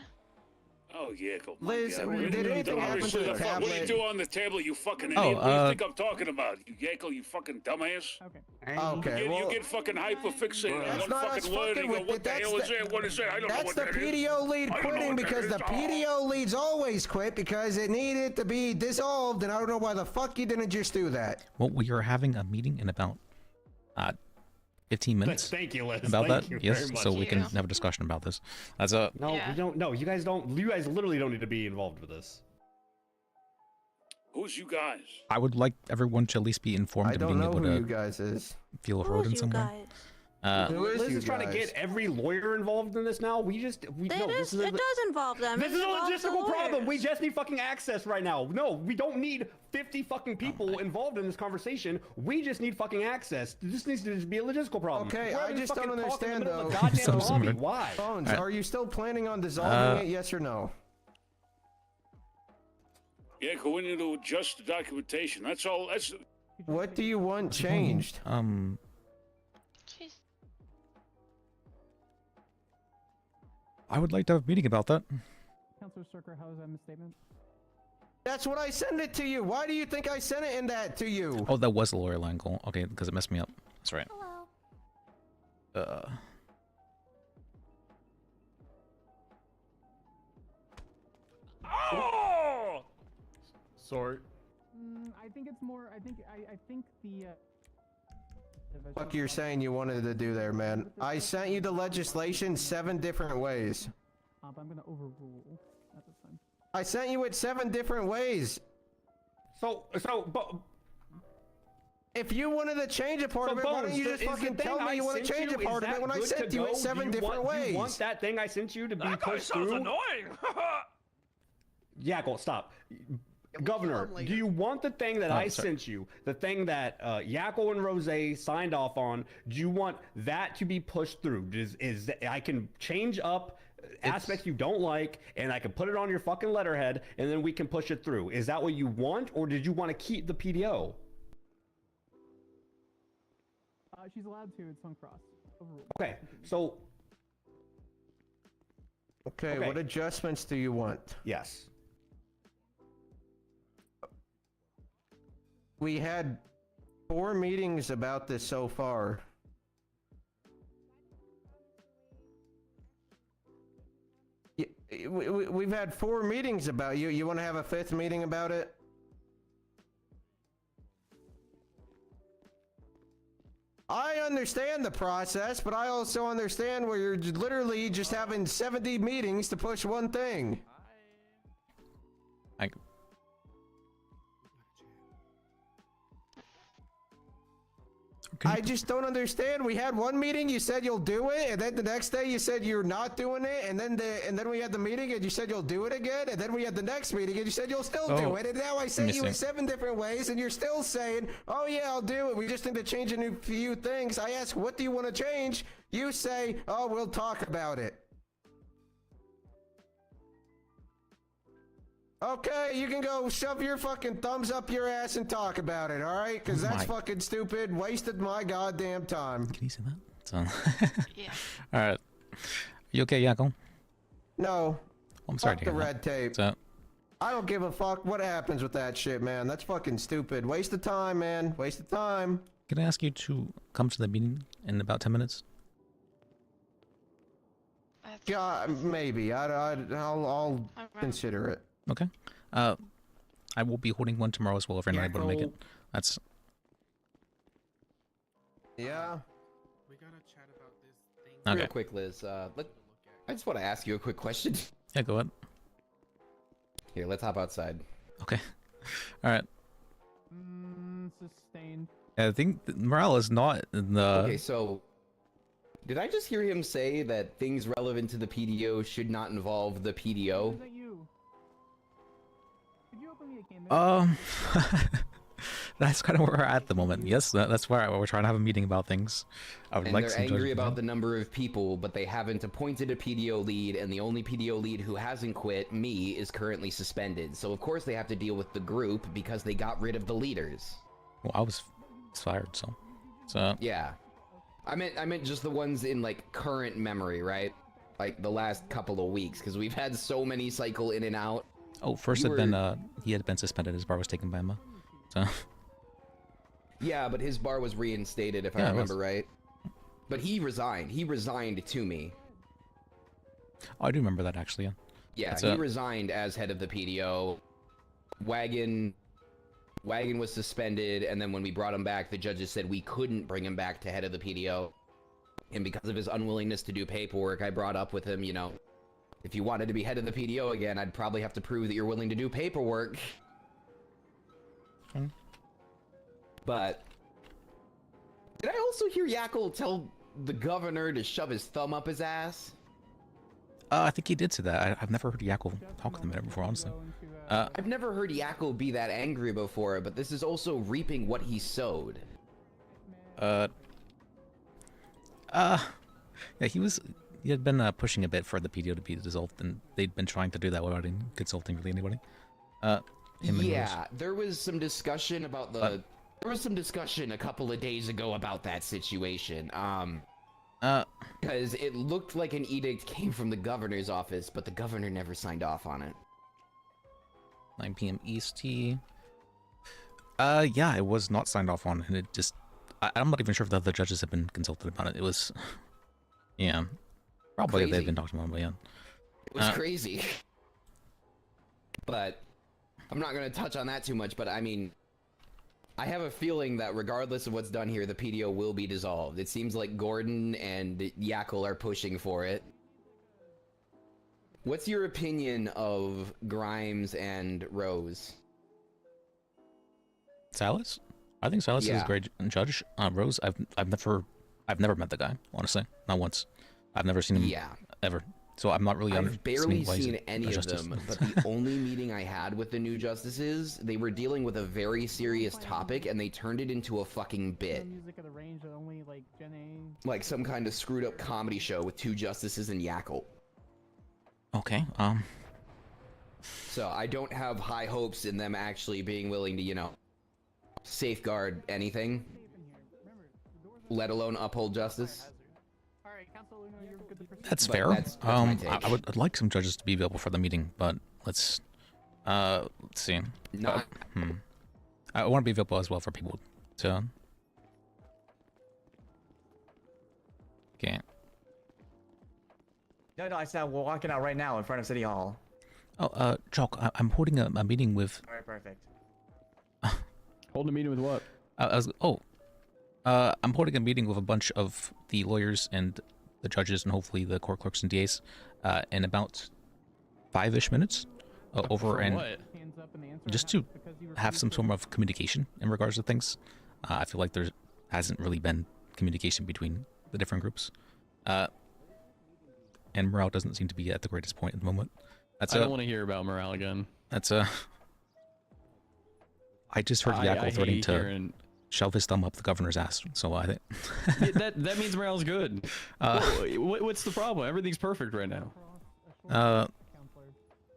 Speaker 25: Oh, yeah, go.
Speaker 22: Liz, did anything happen to the
Speaker 25: What do you
Speaker 22: tablet?
Speaker 25: do on the table, you fucking
Speaker 1: Oh,
Speaker 25: idiot? What do you think I'm talking about? You Yankel, you fucking dumbass?
Speaker 22: Okay,
Speaker 25: you
Speaker 22: well,
Speaker 25: get fucking hyperfixated on
Speaker 22: that's
Speaker 25: one
Speaker 22: not us
Speaker 25: fucking word and
Speaker 22: fucking
Speaker 25: you go,
Speaker 22: with
Speaker 25: what
Speaker 22: it.
Speaker 25: the hell is that? What is that? I don't know
Speaker 22: That's
Speaker 25: what
Speaker 22: the
Speaker 25: that is.
Speaker 22: PDO lead
Speaker 25: I don't know
Speaker 22: quitting
Speaker 25: what that
Speaker 22: because
Speaker 25: is.
Speaker 22: the PDO leads always quit because it needed to be dissolved, and I don't know why the fuck you didn't just do that.
Speaker 1: Well, we are having a meeting in about 15 minutes.
Speaker 12: Thank you, Liz.
Speaker 1: About
Speaker 12: Thank
Speaker 1: that,
Speaker 12: you
Speaker 1: yes.
Speaker 12: very much.
Speaker 1: So we can have a discussion about this. That's a.
Speaker 12: No, we don't. No, you guys don't. You guys literally don't need to be involved with this.
Speaker 25: Who's you guys?
Speaker 1: I would like everyone to at least be informed
Speaker 22: I
Speaker 1: and
Speaker 22: don't
Speaker 1: being
Speaker 22: know
Speaker 1: able
Speaker 22: who
Speaker 1: to
Speaker 22: you guys is.
Speaker 1: feel heard in some way.
Speaker 12: Liz is trying to get every lawyer involved in this now. This is
Speaker 7: It does involve them.
Speaker 12: This
Speaker 7: It
Speaker 12: is a
Speaker 7: involves the
Speaker 12: logistical problem.
Speaker 7: lawyers.
Speaker 12: We just need fucking access right now. No, we don't need 50 fucking people involved in this conversation. We just need fucking access. This needs to just be a logistical problem.
Speaker 22: Okay,
Speaker 12: We're
Speaker 22: I
Speaker 12: having
Speaker 22: just
Speaker 12: fucking
Speaker 22: don't
Speaker 12: talk in the
Speaker 22: understand
Speaker 12: middle of
Speaker 22: though.
Speaker 12: a goddamn lobby. Why?
Speaker 22: Bones,
Speaker 1: Alright.
Speaker 22: are you still planning on dissolving it? Yes or no?
Speaker 25: Yeah, we need to adjust the documentation. That's all. That's.
Speaker 22: What do you want changed?
Speaker 1: I would like to have a meeting about that.
Speaker 11: Councilor Stroker, how is that misstatement?
Speaker 22: That's what I sent it to you. Why do you think I sent it in that to you?
Speaker 1: Oh, that was a lawyer line call. Okay, because it messed me up. That's right.
Speaker 12: Oh! Sorry.
Speaker 11: I think it's more. I think the.
Speaker 22: Fuck you're saying you wanted to do there, man. I sent you the legislation 7 different ways.
Speaker 11: I'm gonna overrule at this time.
Speaker 22: I sent you it 7 different ways.
Speaker 12: But
Speaker 22: if you wanted to change a part of it, why don't you just fucking tell me you want to change a part of it when I sent you it 7 different ways?
Speaker 12: Do you want that thing I sent you to be pushed through?
Speaker 19: Sounds annoying.
Speaker 12: Yackle, stop. Governor, do you want the thing that I sent you, the thing that Yackle and Rose signed off on, do you want that to be pushed through? Is I can change up aspects you don't like, and I can put it on your fucking letterhead, and then we can push it through. Is that what you want, or did you want to keep the PDO?
Speaker 11: She's allowed to. It's uncrossed. Overruled.
Speaker 12: Okay, so...
Speaker 22: Okay, what adjustments do you want?
Speaker 12: Yes.
Speaker 22: We had 4 meetings about this so far. We've had 4 meetings about you. You want to have a 5th meeting about it? I understand the process, but I also understand where you're literally just having 70 meetings to push one thing. I just don't understand. We had 1 meeting, you said you'll do it, and then the next day you said you're not doing it, and then we had the meeting and you said you'll do it again, and then we had the next meeting and you said you'll still do it, and now I sent you in 7 different ways and you're still saying, oh yeah, I'll do it. We just need to change a few things. I ask, what do you want to change? You say, oh, we'll talk about it. Okay, you can go shove your fucking thumbs up your ass and talk about it, alright? Because that's fucking stupid. Wasted my goddamn time.
Speaker 1: Can you see that? Yeah. Alright. You okay, Yakko?
Speaker 22: No.
Speaker 1: I'm sorry
Speaker 22: fuck
Speaker 1: to
Speaker 22: the
Speaker 1: hear
Speaker 22: red tape.
Speaker 1: So,
Speaker 22: I don't give a fuck what happens with that shit, man. That's fucking stupid. Waste of time, man. Waste of time.
Speaker 1: can I ask you to come to the meeting in about 10 minutes?
Speaker 22: Yeah, maybe. I'll consider it.
Speaker 1: Okay. I will be holding one tomorrow as well if you're not able to make it. That's...
Speaker 22: Yeah.
Speaker 11: We gotta chat about this thing.
Speaker 1: Okay.
Speaker 20: Real quick, Liz. I just want to ask you a quick question.
Speaker 1: Yeah, go ahead.
Speaker 20: Here, let's hop outside.
Speaker 1: Okay. Alright.
Speaker 11: Sustained.
Speaker 1: I think morale is not in the...
Speaker 20: Okay, so... Did I just hear him say that things relevant to the PDO should not involve the PDO?
Speaker 11: Is that you? Could you open me a can?
Speaker 1: That's kind of where we're at the moment. Yes, that's where we're trying to have a meeting about things. I would
Speaker 20: And
Speaker 1: like
Speaker 20: they're
Speaker 1: some
Speaker 20: angry about the number of people, but they haven't appointed a PDO lead, and the only PDO lead who hasn't quit, me, is currently suspended. So of course they have to deal with the group because they got rid of the leaders.
Speaker 1: Well, I was fired, so...
Speaker 20: Yeah. I meant just the ones in, like, current memory, right? Like, the last couple of weeks, because we've had so many cycle in and out.
Speaker 1: Oh, first he had been suspended. His bar was taken by Emma. So...
Speaker 20: Yeah, but his bar was reinstated, if I remember right. But he resigned. He resigned to me.
Speaker 1: Oh, I do remember that, actually, yeah.
Speaker 20: Yeah, he resigned as head of the PDO. Wagon was suspended, and then when we brought him back, the judges said we couldn't bring him back to head of the PDO. And because of his unwillingness to do paperwork, I brought up with him, you know, if you wanted to be head of the PDO again, I'd probably have to prove that you're willing to do paperwork. But did I also hear Yackle tell the governor to shove his thumb up his ass?
Speaker 1: I think he did say that. I've never heard Yackle talk to them before, honestly.
Speaker 20: I've never heard Yackle be that angry before, but this is also reaping what he sowed.
Speaker 1: Yeah, he had been pushing a bit for the PDO to be dissolved, and they'd been trying to do that without consulting really anybody.
Speaker 20: Yeah, there was some discussion about the... There was some discussion a couple of days ago about that situation. Because it looked like an edict came from the governor's office, but the governor never signed off on it.
Speaker 1: 9 p.m. EST. Yeah, it was not signed off on, and it just... I'm not even sure if the other judges have been consulted about it. It was... Yeah. Probably
Speaker 20: Crazy.
Speaker 1: they've been talking about it, but yeah.
Speaker 20: It was crazy. But I'm not going to touch on that too much, but I mean, I have a feeling that regardless of what's done here, the PDO will be dissolved. It seems like Gordon and Yakel are pushing for it. What's your opinion of Grimes and Rose?
Speaker 1: Salas? I think Salas is a great judge. Rose, I've never met the guy, honestly, not once. I've never seen him ever. So I'm not really.
Speaker 20: I've barely seen any of them, but the only meeting I had with the new justices, they were dealing with a very serious topic, and they turned it into a fucking bit. Like some kind of screwed up comedy show with two justices and Yakel.
Speaker 1: Okay.
Speaker 20: So I don't have high hopes in them actually being willing to, you know, safeguard anything, let alone uphold justice.
Speaker 1: That's fair. I'd like some judges to be available for the meeting, but let's see. I want to be available as well for people to. Okay.
Speaker 2: No, I said we're walking out right now in front of City Hall.
Speaker 1: Oh, Chalk, I'm holding a meeting with.
Speaker 2: All right, perfect.
Speaker 3: Holding a meeting with what?
Speaker 1: I'm holding a meeting with a bunch of the lawyers and the judges and hopefully the court clerks and DAs in about 5-ish minutes over and just to have some sort of communication in regards to things. I feel like there hasn't really been communication between the different groups. And morale doesn't seem to be at the greatest point at the moment.
Speaker 3: I don't want to hear about morale again.
Speaker 1: I just heard Yakel threatening to shove his thumb up the governor's ass, so I think
Speaker 3: that means morale's good. What's the problem? Everything's perfect right now.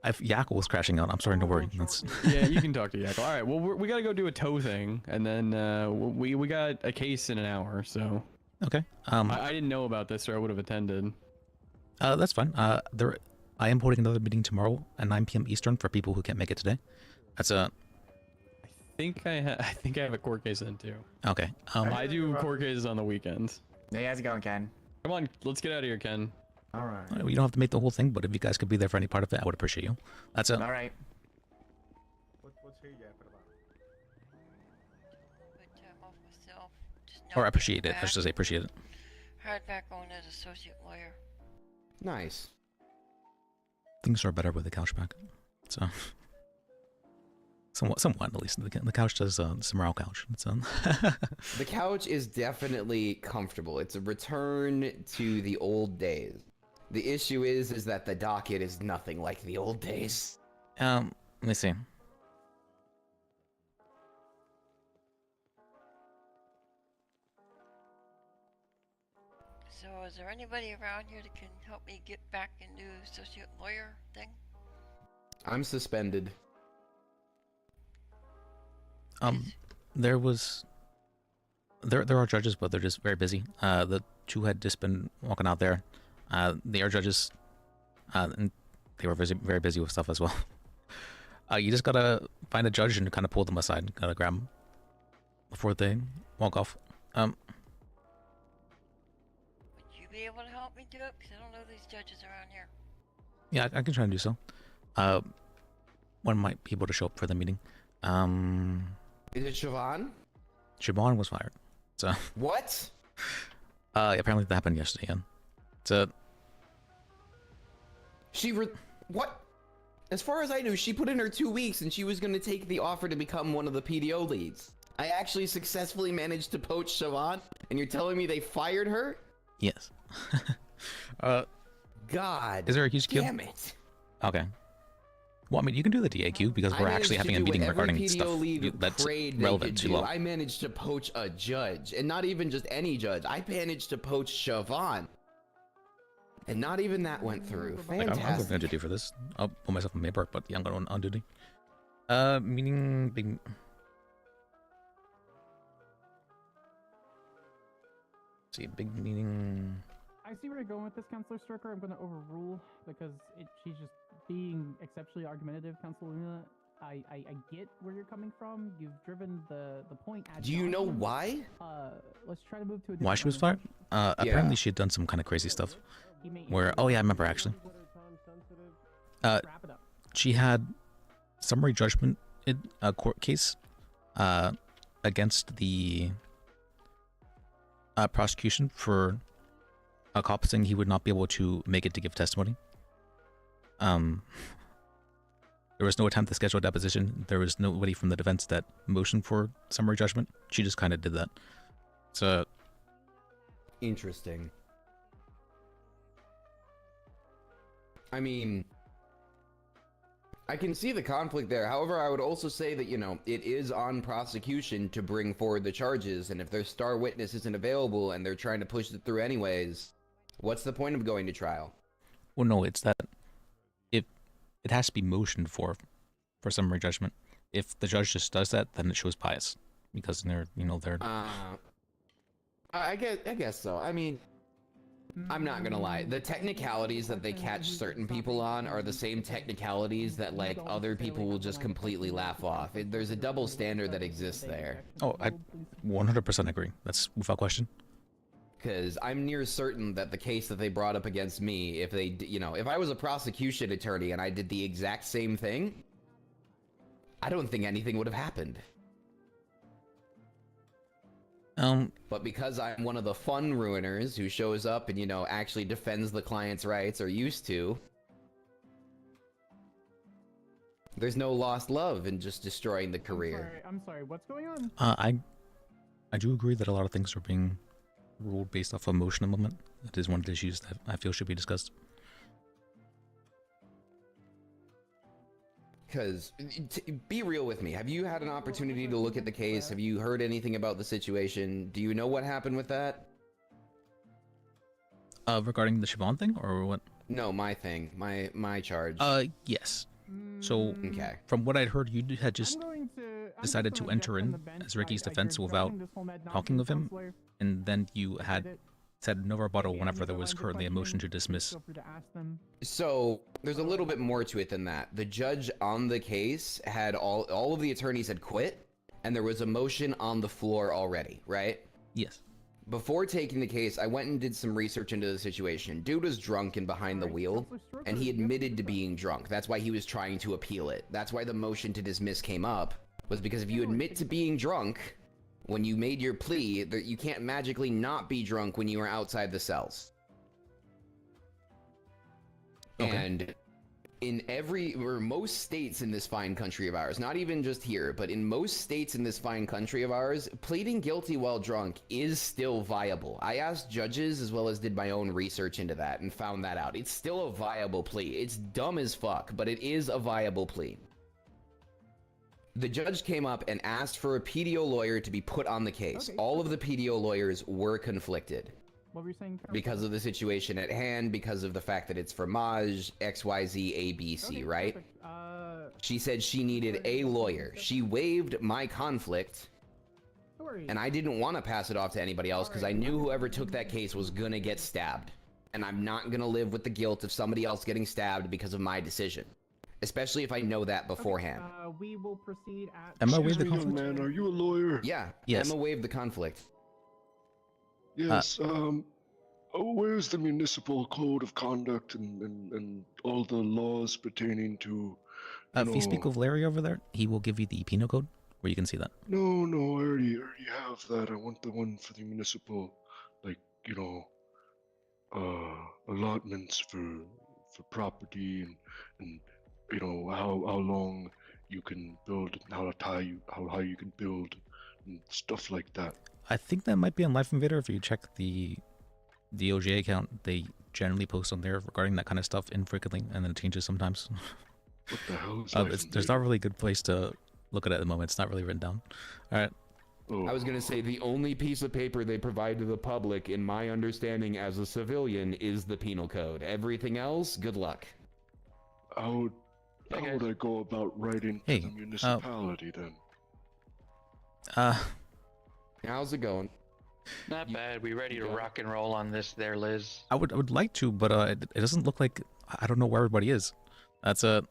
Speaker 1: If Yakel was crashing out, I'm starting to worry.
Speaker 3: Yeah, you can talk to Yakel. All right, well we gotta go do a tow thing, and then we got a case in an hour, so.
Speaker 1: Okay.
Speaker 3: I didn't know about this, or I would have attended.
Speaker 1: That's fine. I am holding another meeting tomorrow at 9 p.m. Eastern for people who can't make it today. That's
Speaker 3: I think I have a court case then too.
Speaker 1: Okay.
Speaker 3: I do court cases on the weekends.
Speaker 2: Hey, how's it going, Ken?
Speaker 3: Come on, let's get out of here, Ken.
Speaker 2: All right.
Speaker 1: You don't have to make the whole thing, but if you guys could be there for any part of it, I would appreciate you. That's it.
Speaker 2: All right.
Speaker 4: What's he yapping about?
Speaker 1: Or I appreciate it. I should say appreciate it.
Speaker 6: Hired back on as associate lawyer.
Speaker 20: Nice.
Speaker 1: Things are better with the couch back. So somewhat at least. The couch does some morale couch. It's
Speaker 20: The couch is definitely comfortable. It's a return to the old days. The issue is that the docket is nothing like the old days.
Speaker 1: Let me see.
Speaker 6: So is there anybody around here that can help me get back into associate lawyer thing?
Speaker 20: I'm suspended.
Speaker 1: There are judges, but they're just very busy. The two had just been walking out there. They are judges, and they were very busy with stuff as well. You just gotta find a judge and kind of pull them aside, gotta grab them before they walk off.
Speaker 6: Would you be able to help me do it? Because I don't know these judges around here.
Speaker 1: Yeah, I can try and do so. One might be able to show up for the meeting.
Speaker 20: Is it Siobhan?
Speaker 1: Siobhan was fired. So
Speaker 20: what?
Speaker 1: Apparently that happened yesterday. Yeah. So
Speaker 20: what? As far as I knew, she put in her 2 weeks and she was going to take the offer to become one of the PDO leads. I actually successfully managed to poach Siobhan, and you're telling me they fired her?
Speaker 1: Yes.
Speaker 20: God.
Speaker 1: Is there a huge queue?
Speaker 20: Damn it.
Speaker 1: Okay. Well, I mean, you can do the DAQ because we're actually having a meeting regarding
Speaker 20: PDO
Speaker 1: stuff that's relevant to law.
Speaker 20: I managed to poach a judge, and not even just any judge. I managed to poach Siobhan, and not even that went through. Fantastic.
Speaker 1: I'm going to do for this. I'll put myself on paper, but yeah, I'm going on duty. Meeting big. See, big meeting.
Speaker 11: I see where you're going with this, Counselor Stricker. I'm going to overrule because she's just being exceptionally argumentative, Counselor Luna. I get where you're coming from. You've driven the point.
Speaker 20: Do you know why?
Speaker 11: Let's try to move to a
Speaker 1: Why she was fired? Apparently she had done some kind of crazy stuff. Where, oh yeah, I remember actually. She had summary judgment court case against the prosecution for a cop saying he would not be able to make it to give testimony. There was no attempt to schedule a deposition. There was nobody from the defense that motioned for summary judgment. She just kind of did that. So
Speaker 20: interesting. I mean, I can see the conflict there. However, I would also say that, you know, it is on prosecution to bring forward the charges, and if their star witness isn't available and they're trying to push it through anyways, what's the point of going to trial?
Speaker 1: well, no, it's that it has to be motioned for summary judgment. If the judge just does that, then it shows bias because they're.
Speaker 20: I guess so. I mean, I'm not gonna lie. The technicalities that they catch certain people on are the same technicalities that, like, other people will just completely laugh off. There's a double standard that exists there.
Speaker 1: Oh, I 100% agree. That's without question.
Speaker 20: Because I'm near certain that the case that they brought up against me, if they, you know, if I was a prosecution attorney and I did the exact same thing, I don't think anything would have happened. But because I'm one of the fun ruiners who shows up and, you know, actually defends the client's rights, or used to, there's no lost love in just destroying the career.
Speaker 11: I'm sorry, what's going on?
Speaker 1: I do agree that a lot of things are being ruled based off emotion at the moment. That is one of the issues that I feel should be discussed.
Speaker 20: Because, be real with me, have you had an opportunity to look at the case? Have you heard anything about the situation? Do you know what happened with that?
Speaker 1: Regarding the Siobhan thing, or what?
Speaker 20: No, my thing. My charge.
Speaker 1: Yes. So,
Speaker 20: okay.
Speaker 1: From what I'd heard, you had just decided to enter in as Ricky's defense without talking with him, and then you had said no rebuttal whenever there was currently a motion to dismiss.
Speaker 20: So, there's a little bit more to it than that. The judge on the case had all of the attorneys had quit, and there was a motion on the floor already, right?
Speaker 1: Yes.
Speaker 20: Before taking the case, I went and did some research into the situation. Dude was drunk and behind the wheel, and he admitted to being drunk. That's why he was trying to appeal it. That's why the motion to dismiss came up, was because if you admit to being drunk when you made your plea, you can't magically not be drunk when you are outside the cells. Okay. And in most states in this fine country of ours, not even just here, but in most states in this fine country of ours, pleading guilty while drunk is still viable. I asked judges as well as did my own research into that and found that out. It's still a viable plea. It's dumb as fuck, but it is a viable plea. The judge came up and asked for a PDO lawyer to be put on the case. Okay. All of the PDO lawyers were conflicted.
Speaker 11: What were you saying, Carl?
Speaker 20: Because of the situation at hand, because of the fact that it's fromage, XYZ, ABC, okay, right? She said she needed a lawyer. She waived my conflict, and I didn't want to pass it off to anybody else because I knew whoever took that case was gonna get stabbed. And I'm not gonna live with the guilt of somebody else getting stabbed because of my decision. Especially if I know that beforehand.
Speaker 11: Okay, we will proceed at...
Speaker 1: Emma waived the
Speaker 23: Young
Speaker 1: conflict?
Speaker 23: man, are you a lawyer?
Speaker 20: Yeah,
Speaker 1: yes.
Speaker 20: Emma waived the conflict.
Speaker 23: Yes, where's the municipal code of conduct and all the laws pertaining to,
Speaker 1: if you speak with Larry over there, he will give you the penal code, where you can see that.
Speaker 23: No, I already have that. I want the one for the municipal, like, you know, allotments for property and you know, how long you can build, how high you can build, and stuff like that.
Speaker 1: I think that might be on Life Invader. If you check the OJ account, they generally post on there regarding that kind of stuff infrequently, and then it changes sometimes.
Speaker 23: What the hell is
Speaker 1: there's not really a good place to look at it at the moment. It's not really written down. All right.
Speaker 5: I was going to say the only piece of paper they provide to the public, in my understanding as a civilian, is the penal code. Everything else, good luck.
Speaker 23: How would I go about writing to the municipality then?
Speaker 20: How's it going?
Speaker 21: Not bad. We ready to rock and roll on this there, Liz?
Speaker 1: I would like to, but it doesn't look like, I don't know where everybody is. That's I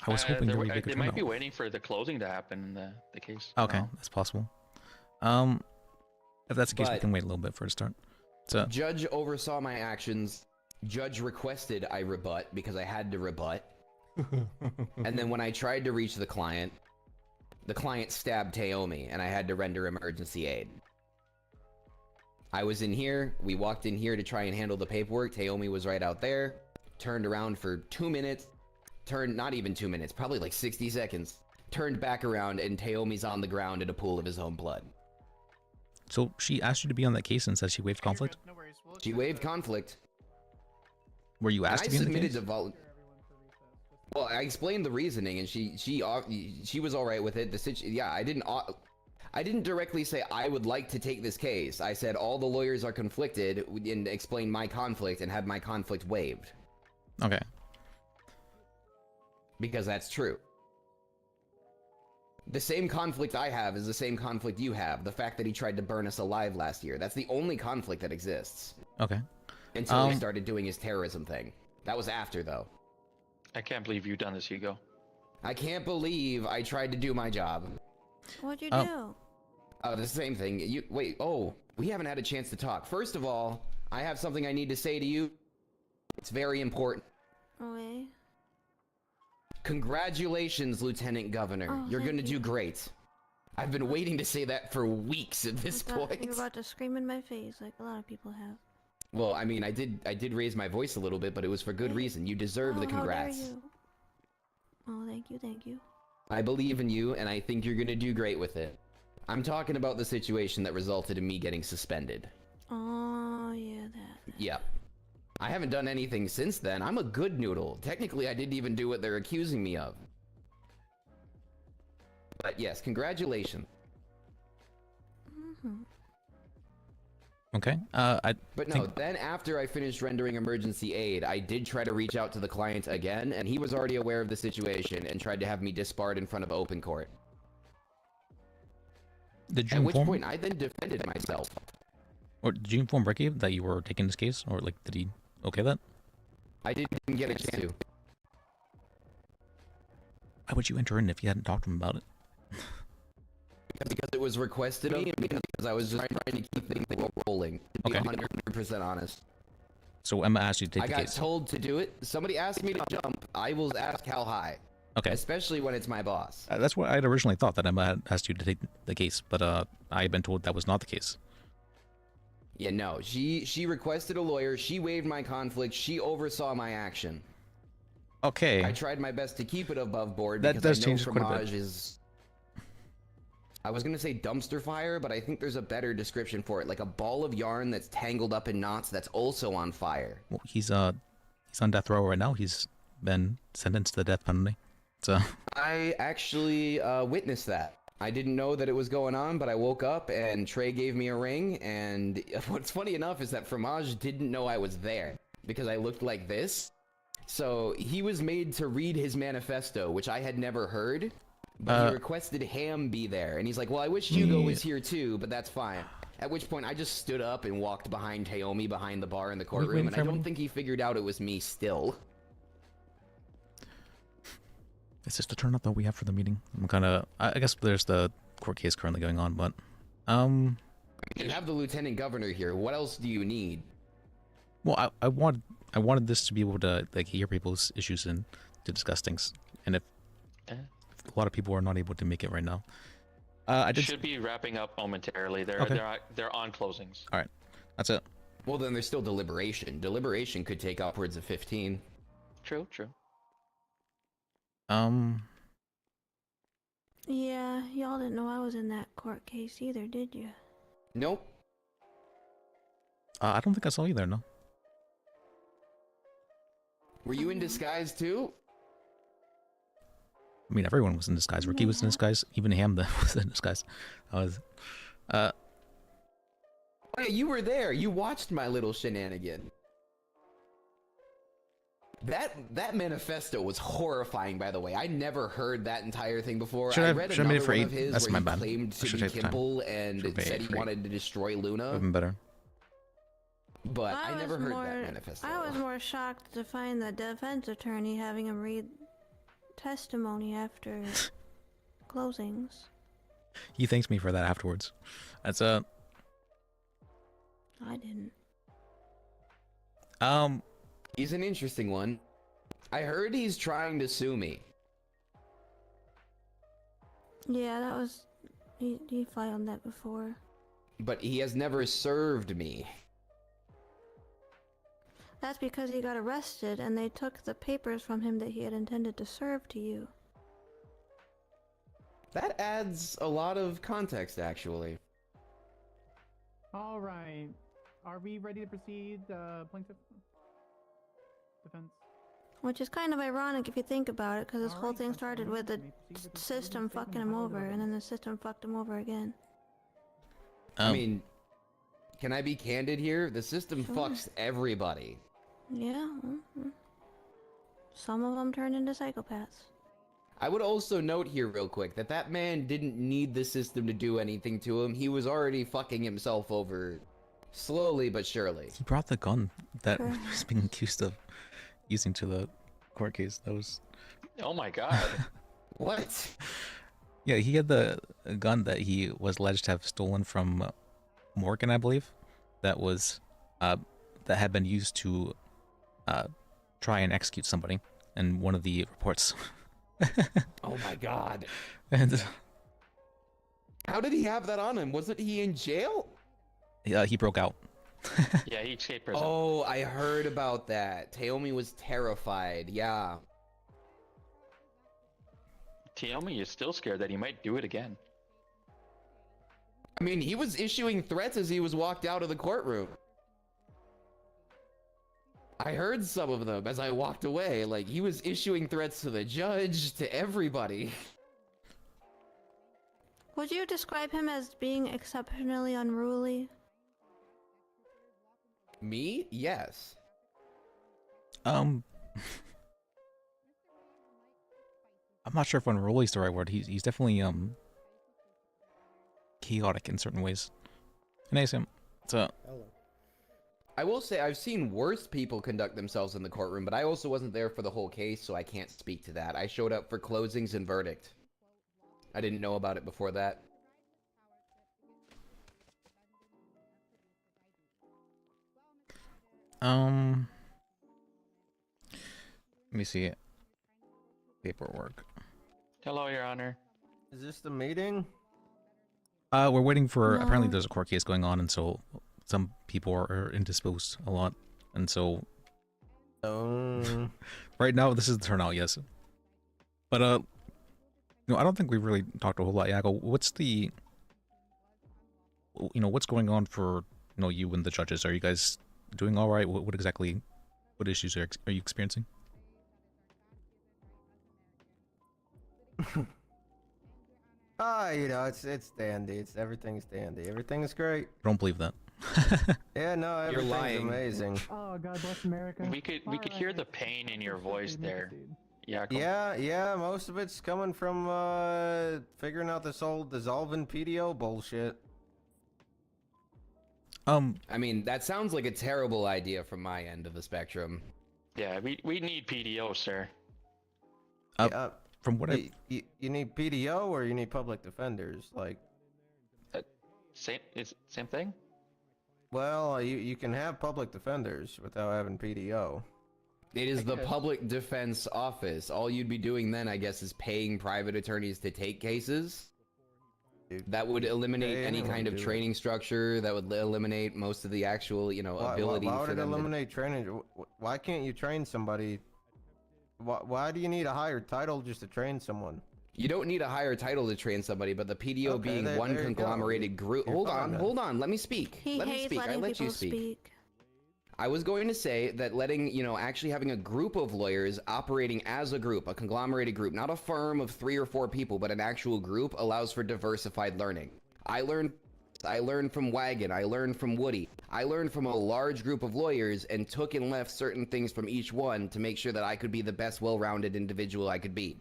Speaker 1: was hoping there would be a
Speaker 21: They might be waiting for the closing to happen in the case.
Speaker 1: Okay, that's possible. If that's the case, we can wait a little bit for it to start. So
Speaker 20: Judge oversaw my actions. Judge requested I rebut because I had to rebut. And then when I tried to reach the client stabbed Taomi, and I had to render emergency aid. I was in here, we walked in here to try and handle the paperwork. Taomi was right out there, turned around for 2 minutes, not even 2 minutes, probably like 60 seconds, turned back around, and Taomi's on the ground in a pool of his own blood.
Speaker 1: So she asked you to be on that case and said she waived conflict?
Speaker 20: She waived conflict.
Speaker 1: Were you asked to be on the case?
Speaker 20: Well, I explained the reasoning, and she was all right with it. Yeah, I didn't directly say I would like to take this case. I said all the lawyers are conflicted, and explain my conflict and have my conflict waived.
Speaker 1: Okay.
Speaker 20: Because that's true. The same conflict I have is the same conflict you have. The fact that he tried to burn us alive last year. That's the only conflict that exists.
Speaker 1: Okay.
Speaker 20: Until he started doing his terrorism thing. That was after, though.
Speaker 21: I can't believe you've done this, Hugo.
Speaker 20: I can't believe I tried to do my job.
Speaker 7: What'd you do?
Speaker 20: Oh, the same thing. Wait, we haven't had a chance to talk. First of all, I have something I need to say to you. It's very important.
Speaker 7: Okay.
Speaker 20: Congratulations, Lieutenant Governor.
Speaker 7: Oh,
Speaker 20: You're
Speaker 7: thank
Speaker 20: gonna do great. I've been waiting to say that for weeks at this point.
Speaker 7: You're about to scream in my face like a lot of people have.
Speaker 20: Well, I mean, I did raise my voice a little bit, but it was for good reason. You deserve the congrats.
Speaker 7: How dare you? Oh, thank you.
Speaker 20: I believe in you, and I think you're gonna do great with it. I'm talking about the situation that resulted in me getting suspended.
Speaker 7: Oh, yeah, that.
Speaker 20: Yeah. I haven't done anything since then. I'm a good noodle. Technically, I didn't even do what they're accusing me of. But yes, congratulations.
Speaker 7: Mm-hmm.
Speaker 1: Okay.
Speaker 20: But no, then after I finished rendering emergency aid, I did try to reach out to the client again, and he was already aware of the situation and tried to have me disbarred in front of open court.
Speaker 1: Did you
Speaker 20: At which
Speaker 1: inform?
Speaker 20: point, I then defended myself.
Speaker 1: Or did you inform Ricky that you were taking this case, or like did he okay that?
Speaker 20: I didn't get a chance to.
Speaker 1: Why would you enter in if you hadn't talked to him about it?
Speaker 20: Because it was requested of me, and because I was just trying to keep things rolling. To be 100% honest.
Speaker 1: So Emma asked you to take
Speaker 20: I
Speaker 1: the
Speaker 20: got
Speaker 1: case.
Speaker 20: told to do it. Somebody asked me to jump. I will ask how high.
Speaker 1: Okay.
Speaker 20: Especially when it's my boss.
Speaker 1: That's what I had originally thought, that Emma had asked you to take the case, but I had been told that was not the case.
Speaker 20: Yeah, no. She requested a lawyer. She waived my conflict. She oversaw my action.
Speaker 1: Okay.
Speaker 20: I tried my best to keep it above board
Speaker 1: That
Speaker 20: because
Speaker 1: does
Speaker 20: I know
Speaker 1: change quite a bit.
Speaker 20: fromage is... I was gonna say dumpster fire, but I think there's a better description for it. Like a ball of yarn that's tangled up in knots that's also on fire.
Speaker 1: Well, he's on death row right now. He's been sentenced to the death penalty. So
Speaker 20: I actually witnessed that. I didn't know that it was going on, but I woke up and Trey gave me a ring, and what's funny enough is that Fromage didn't know I was there because I looked like this. So he was made to read his manifesto, which I had never heard, but he requested Ham be there, and he's like, well, I wish Hugo was here too, but that's fine. At which point I just stood up and walked behind Taomi behind the bar in the courtroom, and I don't think he figured out it was me still.
Speaker 1: it's just a turn-up that we have for the meeting. I'm kind of... I guess there's the court case currently going on, but...
Speaker 20: You have the lieutenant governor here. What else do you need?
Speaker 1: Well, I wanted this to be able to like hear people's issues and to discuss things. And if a lot of people are not able to make it right now, I did...
Speaker 21: Should be wrapping up momentarily. They're on closings.
Speaker 1: All right, that's it.
Speaker 20: Well, then there's still deliberation. Deliberation could take upwards of 15.
Speaker 21: True.
Speaker 7: Yeah, y'all didn't know I was in that court case either, did you?
Speaker 20: Nope.
Speaker 1: I don't think I saw you there, no.
Speaker 20: Were you in disguise too?
Speaker 1: I mean, everyone was in disguise. Ricky was in disguise. Even Ham was in disguise. I was...
Speaker 20: Oh, yeah, you were there. You watched my little shenanigan. That manifesto was horrifying, by the way. I never heard that entire thing before. I read another one of his where he claimed to be Kimble and said he wanted to destroy Luna.
Speaker 1: Even better.
Speaker 20: But I never heard that manifesto.
Speaker 7: I was more shocked to find the defense attorney having him read testimony after closings.
Speaker 1: He thanks me for that afterwards. That's
Speaker 7: I didn't.
Speaker 20: He's an interesting one. I heard he's trying to sue me.
Speaker 7: Yeah, that was... He filed that before.
Speaker 20: But he has never served me.
Speaker 7: That's because he got arrested and they took the papers from him that he had intended to serve to you.
Speaker 20: That adds a lot of context, actually.
Speaker 11: All right. Are we ready to proceed, plaintiff? Defense?
Speaker 7: Which is kind of ironic if you think about it, because this whole thing started with the system fucking him over, and then the system fucked him over again.
Speaker 20: I mean, can I be candid here? The system
Speaker 7: Sure.
Speaker 20: fucks everybody.
Speaker 7: Yeah. Some of them turn into psychopaths.
Speaker 20: I would also note here real quick that that man didn't need the system to do anything to him. He was already fucking himself over slowly but surely.
Speaker 1: He brought the gun that
Speaker 7: Sure.
Speaker 1: was being accused of using to the court case. That was...
Speaker 21: Oh my god.
Speaker 20: What?
Speaker 1: Yeah, he had the gun that he was alleged to have stolen from Morgan, I believe. That was that had been used to try and execute somebody in one of the reports.
Speaker 20: Oh my god.
Speaker 1: And
Speaker 20: how did he have that on him? Wasn't he in jail?
Speaker 1: he broke out.
Speaker 21: Yeah, he escaped prison.
Speaker 20: Oh, I heard about that. Taomi was terrified. Yeah.
Speaker 21: Taomi is still scared that he might do it again.
Speaker 20: I mean, he was issuing threats as he was walked out of the courtroom. I heard some of them as I walked away. Like, he was issuing threats to the judge, to everybody.
Speaker 7: Would you describe him as being exceptionally unruly?
Speaker 20: Me? Yes.
Speaker 1: I'm not sure if unruly is the right word. He's definitely chaotic in certain ways. And I assume so.
Speaker 20: I will say I've seen worse people conduct themselves in the courtroom, but I also wasn't there for the whole case, so I can't speak to that. I showed up for closings and verdict. I didn't know about it before that.
Speaker 1: Let me see it. Paperwork.
Speaker 21: Hello, Your Honor.
Speaker 22: Is this the meeting?
Speaker 1: We're waiting for.
Speaker 7: No.
Speaker 1: Apparently, there's a court case going on, and so some people are indisposed a lot, and so. Right now, this is the turnout, yes. But no, I don't think we've really talked a whole lot. Yago, what's the. What's going on for you and the judges? Are you guys doing all right? What exactly? What issues are you experiencing?
Speaker 22: It's dandy. Everything's dandy. Everything's great.
Speaker 1: I don't believe that.
Speaker 22: Yeah, no, everything's
Speaker 20: lying.
Speaker 22: amazing.
Speaker 11: Oh, God bless America.
Speaker 21: We could hear the pain in your voice there. Yeah.
Speaker 22: Yeah, most of it's coming from figuring out this whole dissolving PDO bullshit.
Speaker 20: I mean, that sounds like a terrible idea from my end of the spectrum.
Speaker 21: Yeah, we need PDO, sir.
Speaker 1: From what
Speaker 22: you need PDO or you need public defenders, like.
Speaker 21: Same thing.
Speaker 22: Well, you can have public defenders without having PDO.
Speaker 20: It is the public defense office. All you'd be doing then, I guess, is paying private attorneys to take cases. That would eliminate any kind of training structure. That would eliminate most of the actual, ability
Speaker 22: why
Speaker 20: for
Speaker 22: would it
Speaker 20: them to...
Speaker 22: eliminate training? Why can't you train somebody? Why do you need a higher title just to train someone?
Speaker 20: You don't need a higher title to train somebody, but the PDO being one
Speaker 22: there you go.
Speaker 20: conglomerated group...
Speaker 22: You're
Speaker 20: Hold
Speaker 22: fine
Speaker 20: on,
Speaker 22: then.
Speaker 20: let me speak.
Speaker 7: He
Speaker 20: Let me
Speaker 7: hates
Speaker 20: speak. I
Speaker 7: letting
Speaker 20: let you
Speaker 7: people
Speaker 20: speak. I was going to say that letting, actually having a group of lawyers operating as a group, a conglomerated group, not a firm of 3 or 4 people, but an actual group allows for diversified learning. I learned from Wagon, I learned from Woody. I learned from a large group of lawyers and took and left certain things from each one to make sure that I could be the best well-rounded individual I could be.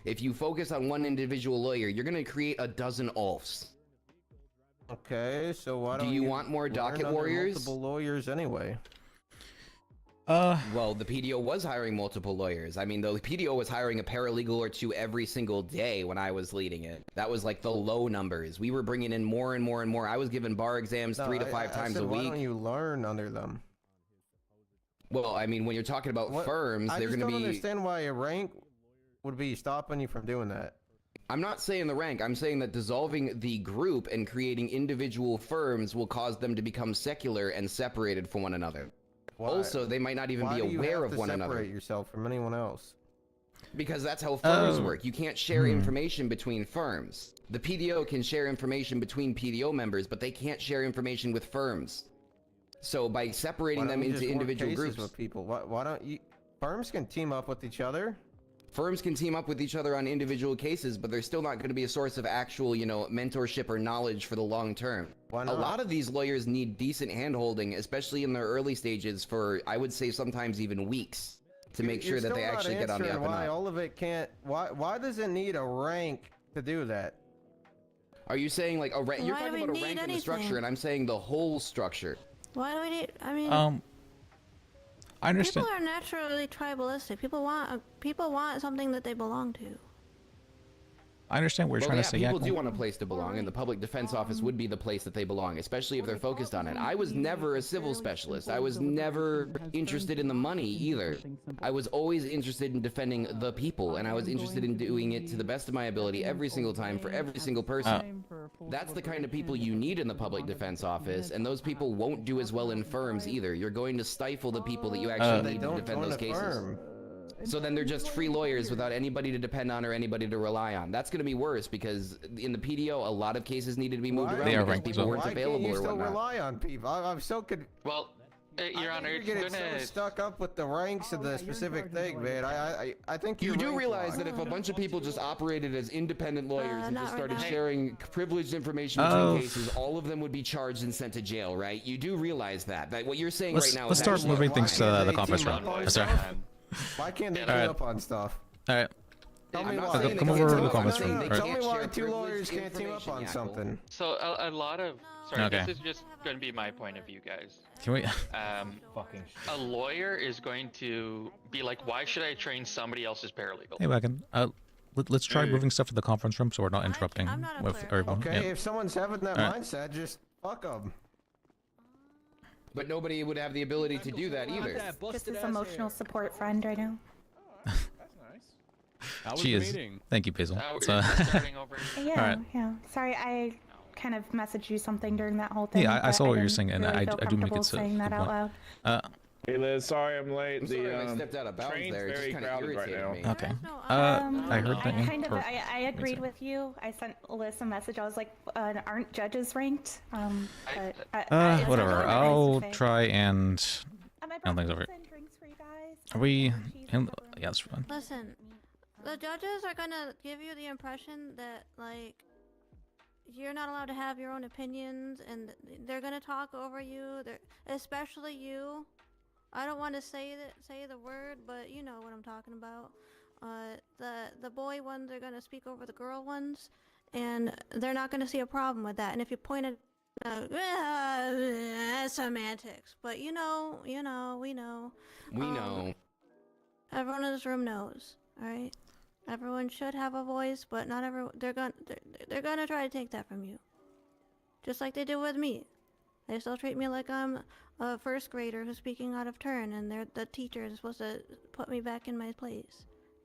Speaker 20: If you focus on one individual lawyer, you're going to create a dozen Ulfs.
Speaker 22: Okay, so why don't
Speaker 20: Do you want more
Speaker 22: learn
Speaker 20: docket
Speaker 22: under
Speaker 20: warriors?
Speaker 22: Multiple lawyers anyway.
Speaker 20: Well, the PDO was hiring multiple lawyers. I mean, the PDO was hiring a paralegal or 2 every single day when I was leading it. That was like the low numbers. We were bringing in more and more and more. I was giving bar exams 3 to 5 times
Speaker 22: said,
Speaker 20: a
Speaker 22: why
Speaker 20: week.
Speaker 22: don't you learn under them?
Speaker 20: Well, I mean, when you're talking about firms, they're going to be.
Speaker 22: I just don't understand why a rank would be stopping you from doing that.
Speaker 20: I'm not saying the rank. I'm saying that dissolving the group and creating individual firms will cause them to become secular and separated from one another.
Speaker 22: Why?
Speaker 20: Also, they might not even be aware of one another.
Speaker 22: Separate yourself from anyone else.
Speaker 20: Because that's how firms work. You can't share information between firms. The PDO can share information between PDO members, but they can't share information with firms. So by separating them into individual groups,
Speaker 22: with people, why don't you? Firms can team up with each other.
Speaker 20: Firms can team up with each other on individual cases, but they're still not going to be a source of actual, mentorship or knowledge for the long term.
Speaker 22: Why not?
Speaker 20: A lot of these lawyers need decent handholding, especially in their early stages for, I would say, sometimes even weeks, to make sure that they actually get on the up and
Speaker 22: why
Speaker 20: up.
Speaker 22: all of it can't? Why does it need a rank to do that?
Speaker 20: Are you saying like a rank? You're talking about a rank in the structure, and I'm saying the whole structure.
Speaker 7: Why do we need? I mean,
Speaker 1: I understand.
Speaker 7: people are naturally tribalistic. People want something that they belong to.
Speaker 1: I understand what you're trying to say.
Speaker 20: People do want a place to belong, and the public defense office would be the place that they belong, especially if they're focused on it. I was never a civil specialist. I was never interested in the money either. I was always interested in defending the people, and I was interested in doing it to the best of my ability every single time for every single person. That's the kind of people you need in the public defense office, and those people won't do as well in firms either. You're going to stifle the people that you actually need to defend those cases. So then they're just free lawyers without anybody to depend on or anybody to rely on. That's going to be worse because in the PDO, a lot of cases needed to be moved around because people weren't available or whatnot.
Speaker 22: Why can't you still rely on people? I'm so
Speaker 21: Well, Your Honor,
Speaker 22: you're getting so stuck up with the ranks of the specific thing, man. I think
Speaker 20: you do realize that if a bunch of people just operated as independent lawyers and just started sharing privileged information between cases, all of them would be charged and sent to jail, right? You do realize that what you're saying right now.
Speaker 1: Let's start moving things to the conference room. Yes, sir.
Speaker 22: Why can't they team up on stuff?
Speaker 1: All right.
Speaker 22: Tell me why.
Speaker 1: Come over to the conference room.
Speaker 22: Tell me why two lawyers can't team up on something.
Speaker 21: So a lot of this is just going to be my point of view, guys.
Speaker 1: Can we?
Speaker 21: A lawyer is going to be like, why should I train somebody else's paralegal?
Speaker 1: Hey, Wagon. Let's try moving stuff to the conference room so we're not interrupting with everyone.
Speaker 22: Okay, if someone's having that mindset, just fuck them.
Speaker 20: But nobody would have the ability to do that either.
Speaker 14: Just his emotional support friend right now.
Speaker 1: She is. Thank you, Basil.
Speaker 14: Yeah, yeah. Sorry, I kind of messaged you something during that whole thing.
Speaker 1: Yeah, I saw what you're
Speaker 14: didn't
Speaker 1: saying, and
Speaker 14: really
Speaker 1: I
Speaker 14: feel
Speaker 1: do make
Speaker 14: comfortable
Speaker 1: it
Speaker 14: saying that out loud.
Speaker 4: Hey Liz, sorry I'm late.
Speaker 20: I'm sorry I stepped out of bounds there. It's just kind of irritating me.
Speaker 1: Okay. I heard that.
Speaker 14: I agreed with you. I sent Liz a message. I was like, aren't judges ranked?
Speaker 1: Whatever. I'll try and. I don't think it's over. Are we? Yeah, that's fine.
Speaker 7: Listen, the judges are gonna give you the impression that like you're not allowed to have your own opinions, and they're gonna talk over you. Especially you. I don't want to say the word, but you know what I'm talking about. The boy ones are gonna speak over the girl ones, and they're not gonna see a problem with that. And if you point at semantics, but we know.
Speaker 20: We know.
Speaker 7: Everyone in this room knows. All right. Everyone should have a voice, but not everyone. They're gonna try to take that from you, just like they do with me. They still treat me like I'm a first grader who's speaking out of turn, and the teacher is supposed to put me back in my place.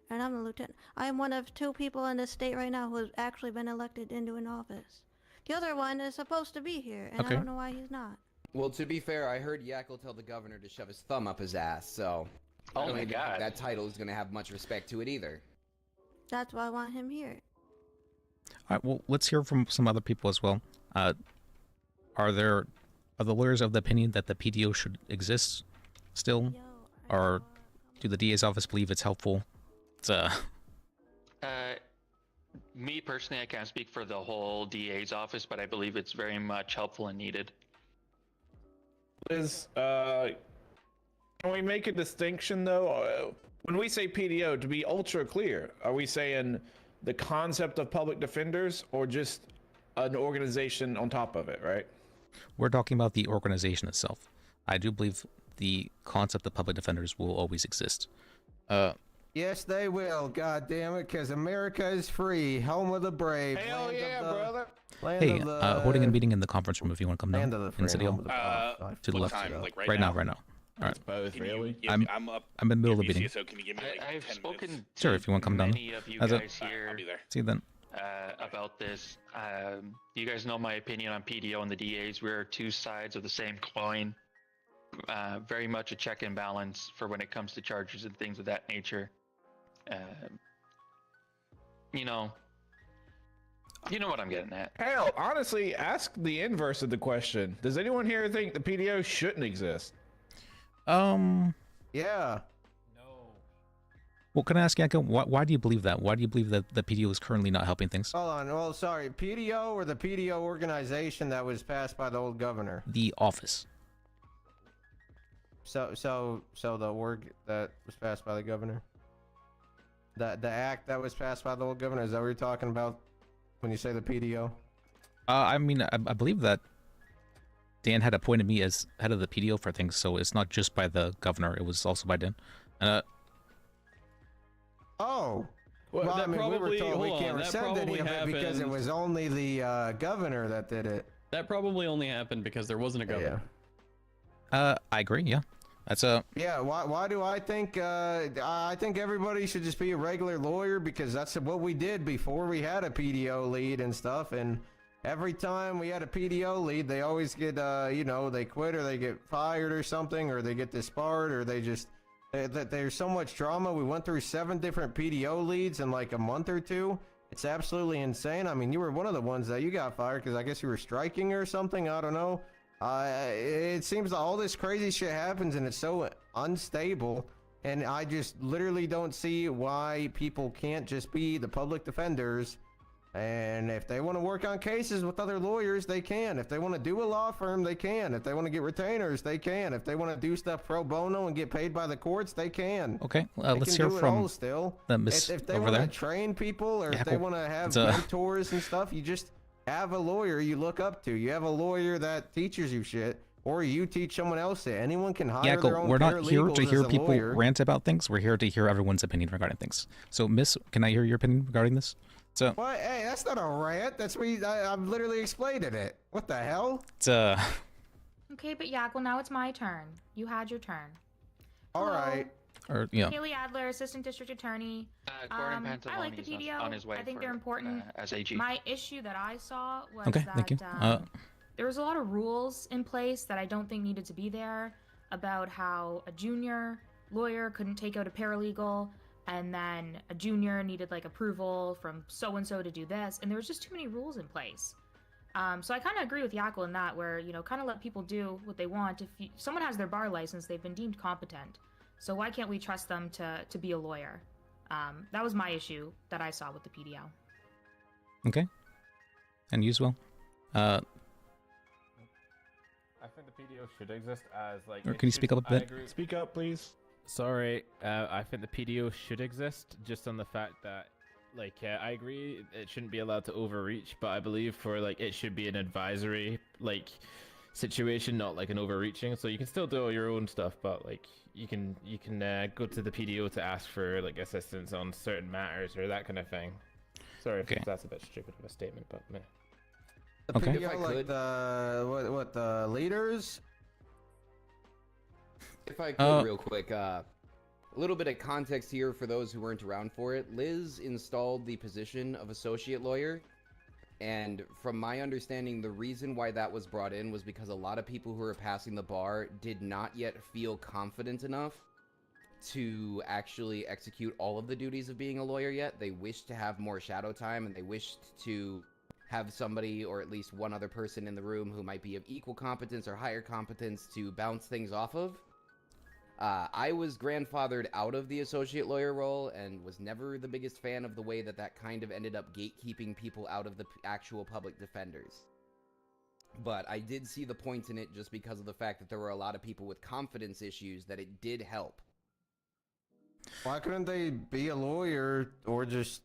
Speaker 7: And I'm the lieutenant. I am one of 2 people in this state right now who has actually been elected into an office. The other one is supposed to be here, and I don't know why he's not.
Speaker 20: Well, to be fair, I heard Yakkel tell the governor to shove his thumb up his ass, so I don't think that title is going to have much respect to it either.
Speaker 7: That's why I want him here.
Speaker 1: All right. Well, let's hear from some other people as well. Are the lawyers of the opinion that the PDO should exist still, or do the DA's office believe it's helpful?
Speaker 21: Me personally, I can't speak for the whole DA's office, but I believe it's very much helpful and needed.
Speaker 4: Liz, can we make a distinction though? When we say PDO, to be ultra clear, are we saying the concept of public defenders or just an organization on top of it, right?
Speaker 1: We're talking about the organization itself. I do believe the concept of public defenders will always exist.
Speaker 22: Yes, they will. God damn it, because America is free, home of the brave.
Speaker 4: Hell yeah, brother.
Speaker 1: Hey, holding a meeting in the conference room if you want to come down in City Hall. To the left.
Speaker 8: time? Like
Speaker 1: right now. All right.
Speaker 8: Both, really?
Speaker 1: I'm in the middle of the meeting.
Speaker 21: I've spoken
Speaker 1: Sure,
Speaker 21: to
Speaker 1: if you want to come down.
Speaker 21: many of you
Speaker 1: As a-
Speaker 21: guys here
Speaker 1: See you then.
Speaker 21: about this. You guys know my opinion on PDO and the DAs. We're two sides of the same coin. Very much a check and balance for when it comes to charges and things of that nature. You know what I'm getting at.
Speaker 4: Hell, honestly, ask the inverse of the question. Does anyone here think the PDO shouldn't exist?
Speaker 22: Yeah.
Speaker 1: Well, can I ask Yanko, why do you believe that? Why do you believe that the PDO is currently not helping things?
Speaker 22: Hold on. Well, sorry. PDO or the PDO organization that was passed by the old governor?
Speaker 1: The office.
Speaker 22: So the org that was passed by the governor? The act that was passed by the old governor? Is that what you're talking about when you say the PDO?
Speaker 1: I mean, I believe that Dan had appointed me as head of the PDO for things, so it's not just by the governor, it was also by Dan.
Speaker 22: Oh.
Speaker 3: Well,
Speaker 22: I
Speaker 3: that
Speaker 22: mean, we were
Speaker 3: probably-
Speaker 22: told we
Speaker 3: hold
Speaker 22: can't
Speaker 3: on, that
Speaker 22: rescind any of it
Speaker 3: probably
Speaker 22: because it
Speaker 3: happened-
Speaker 22: was only the governor that did it.
Speaker 3: That probably only happened because there wasn't a governor.
Speaker 1: I agree, yeah. That's a...
Speaker 22: Yeah, why do I think I think everybody should just be a regular lawyer, because that's what we did before we had a PDO lead and stuff, and every time we had a PDO lead, they always get they quit or they get fired or something, or they get disbarred, or they just there's so much drama. We went through 7 different PDO leads in like a month or two. It's absolutely insane. I mean, you were one of the ones that you got fired because I guess you were striking or something. I don't know. It seems that all this crazy shit happens and it's so unstable, and I just literally don't see why people can't just be the public defenders. And if they want to work on cases with other lawyers, they can. If they want to do a law firm, they can. If they want to get retainers, they can. If they want to do stuff pro bono and get paid by the courts, they can.
Speaker 1: Okay,
Speaker 22: They
Speaker 1: let's
Speaker 22: can
Speaker 1: hear
Speaker 22: do it
Speaker 1: from
Speaker 22: all still.
Speaker 1: the miss
Speaker 22: If they
Speaker 1: over
Speaker 22: want
Speaker 1: there.
Speaker 22: to train people, or
Speaker 1: Yeah,
Speaker 22: if they
Speaker 1: cool.
Speaker 22: want to have
Speaker 1: It's a-
Speaker 22: mentors and stuff, you just have a lawyer you look up to. You have a lawyer that teaches you shit, or you teach someone else it. Anyone can hire their own
Speaker 1: We're not here to
Speaker 22: paralegals
Speaker 1: hear
Speaker 22: as a
Speaker 1: people
Speaker 22: lawyer.
Speaker 1: rant about things. We're here to hear everyone's opinion regarding things. So, Miss, can I hear your opinion regarding this? So,
Speaker 22: What? Hey, that's not a rant. That's me. I'm literally explaining it. What the hell?
Speaker 1: it's
Speaker 9: Okay, but Yak, well now it's my turn. You had your turn.
Speaker 22: All right.
Speaker 1: or yeah.
Speaker 9: Haley Adler, Assistant District Attorney.
Speaker 21: Gordon
Speaker 9: I like the
Speaker 21: Pantalone is
Speaker 9: PDO.
Speaker 21: on his way
Speaker 9: I think
Speaker 21: for,
Speaker 9: they're important.
Speaker 21: as AG.
Speaker 9: My issue that I saw was
Speaker 1: Okay,
Speaker 9: that
Speaker 1: thank you.
Speaker 9: there was a lot of rules in place that I don't think needed to be there, about how a junior lawyer couldn't take out a paralegal, and then a junior needed like approval from so-and-so to do this, and there was just too many rules in place. So I kind of agree with Yakul in that, where, kind of let people do what they want. If someone has their bar license, they've been deemed competent. So why can't we trust them to be a lawyer? That was my issue that I saw with the PDO.
Speaker 1: Okay. And you as well.
Speaker 8: I think the PDO should exist as like.
Speaker 1: Or can you speak up a bit?
Speaker 4: Speak up, please.
Speaker 8: Sorry, I think the PDO should exist just on the fact that, I agree it shouldn't be allowed to overreach, but I believe it should be an advisory situation, not like an overreaching. So you can still do all your own stuff, but you can go to the PDO to ask for assistance on certain matters or that kind of thing. Sorry if that's a bit stupid of a statement, but meh.
Speaker 22: The
Speaker 1: Okay.
Speaker 22: PDO, like the leaders.
Speaker 20: If I could, real quick, a little bit of context here for those who weren't around for it. Liz installed the position of associate lawyer, and from my understanding, the reason why that was brought in was because a lot of people who were passing the bar did not yet feel confident enough to actually execute all of the duties of being a lawyer yet. They wished to have more shadow time, and they wished to have somebody, or at least one other person in the room who might be of equal competence or higher competence to bounce things off of. I was grandfathered out of the associate lawyer role and was never the biggest fan of the way that kind of ended up gatekeeping people out of the actual public defenders. But I did see the point in it just because of the fact that there were a lot of people with confidence issues that it did help.
Speaker 22: Why couldn't they be a lawyer or just?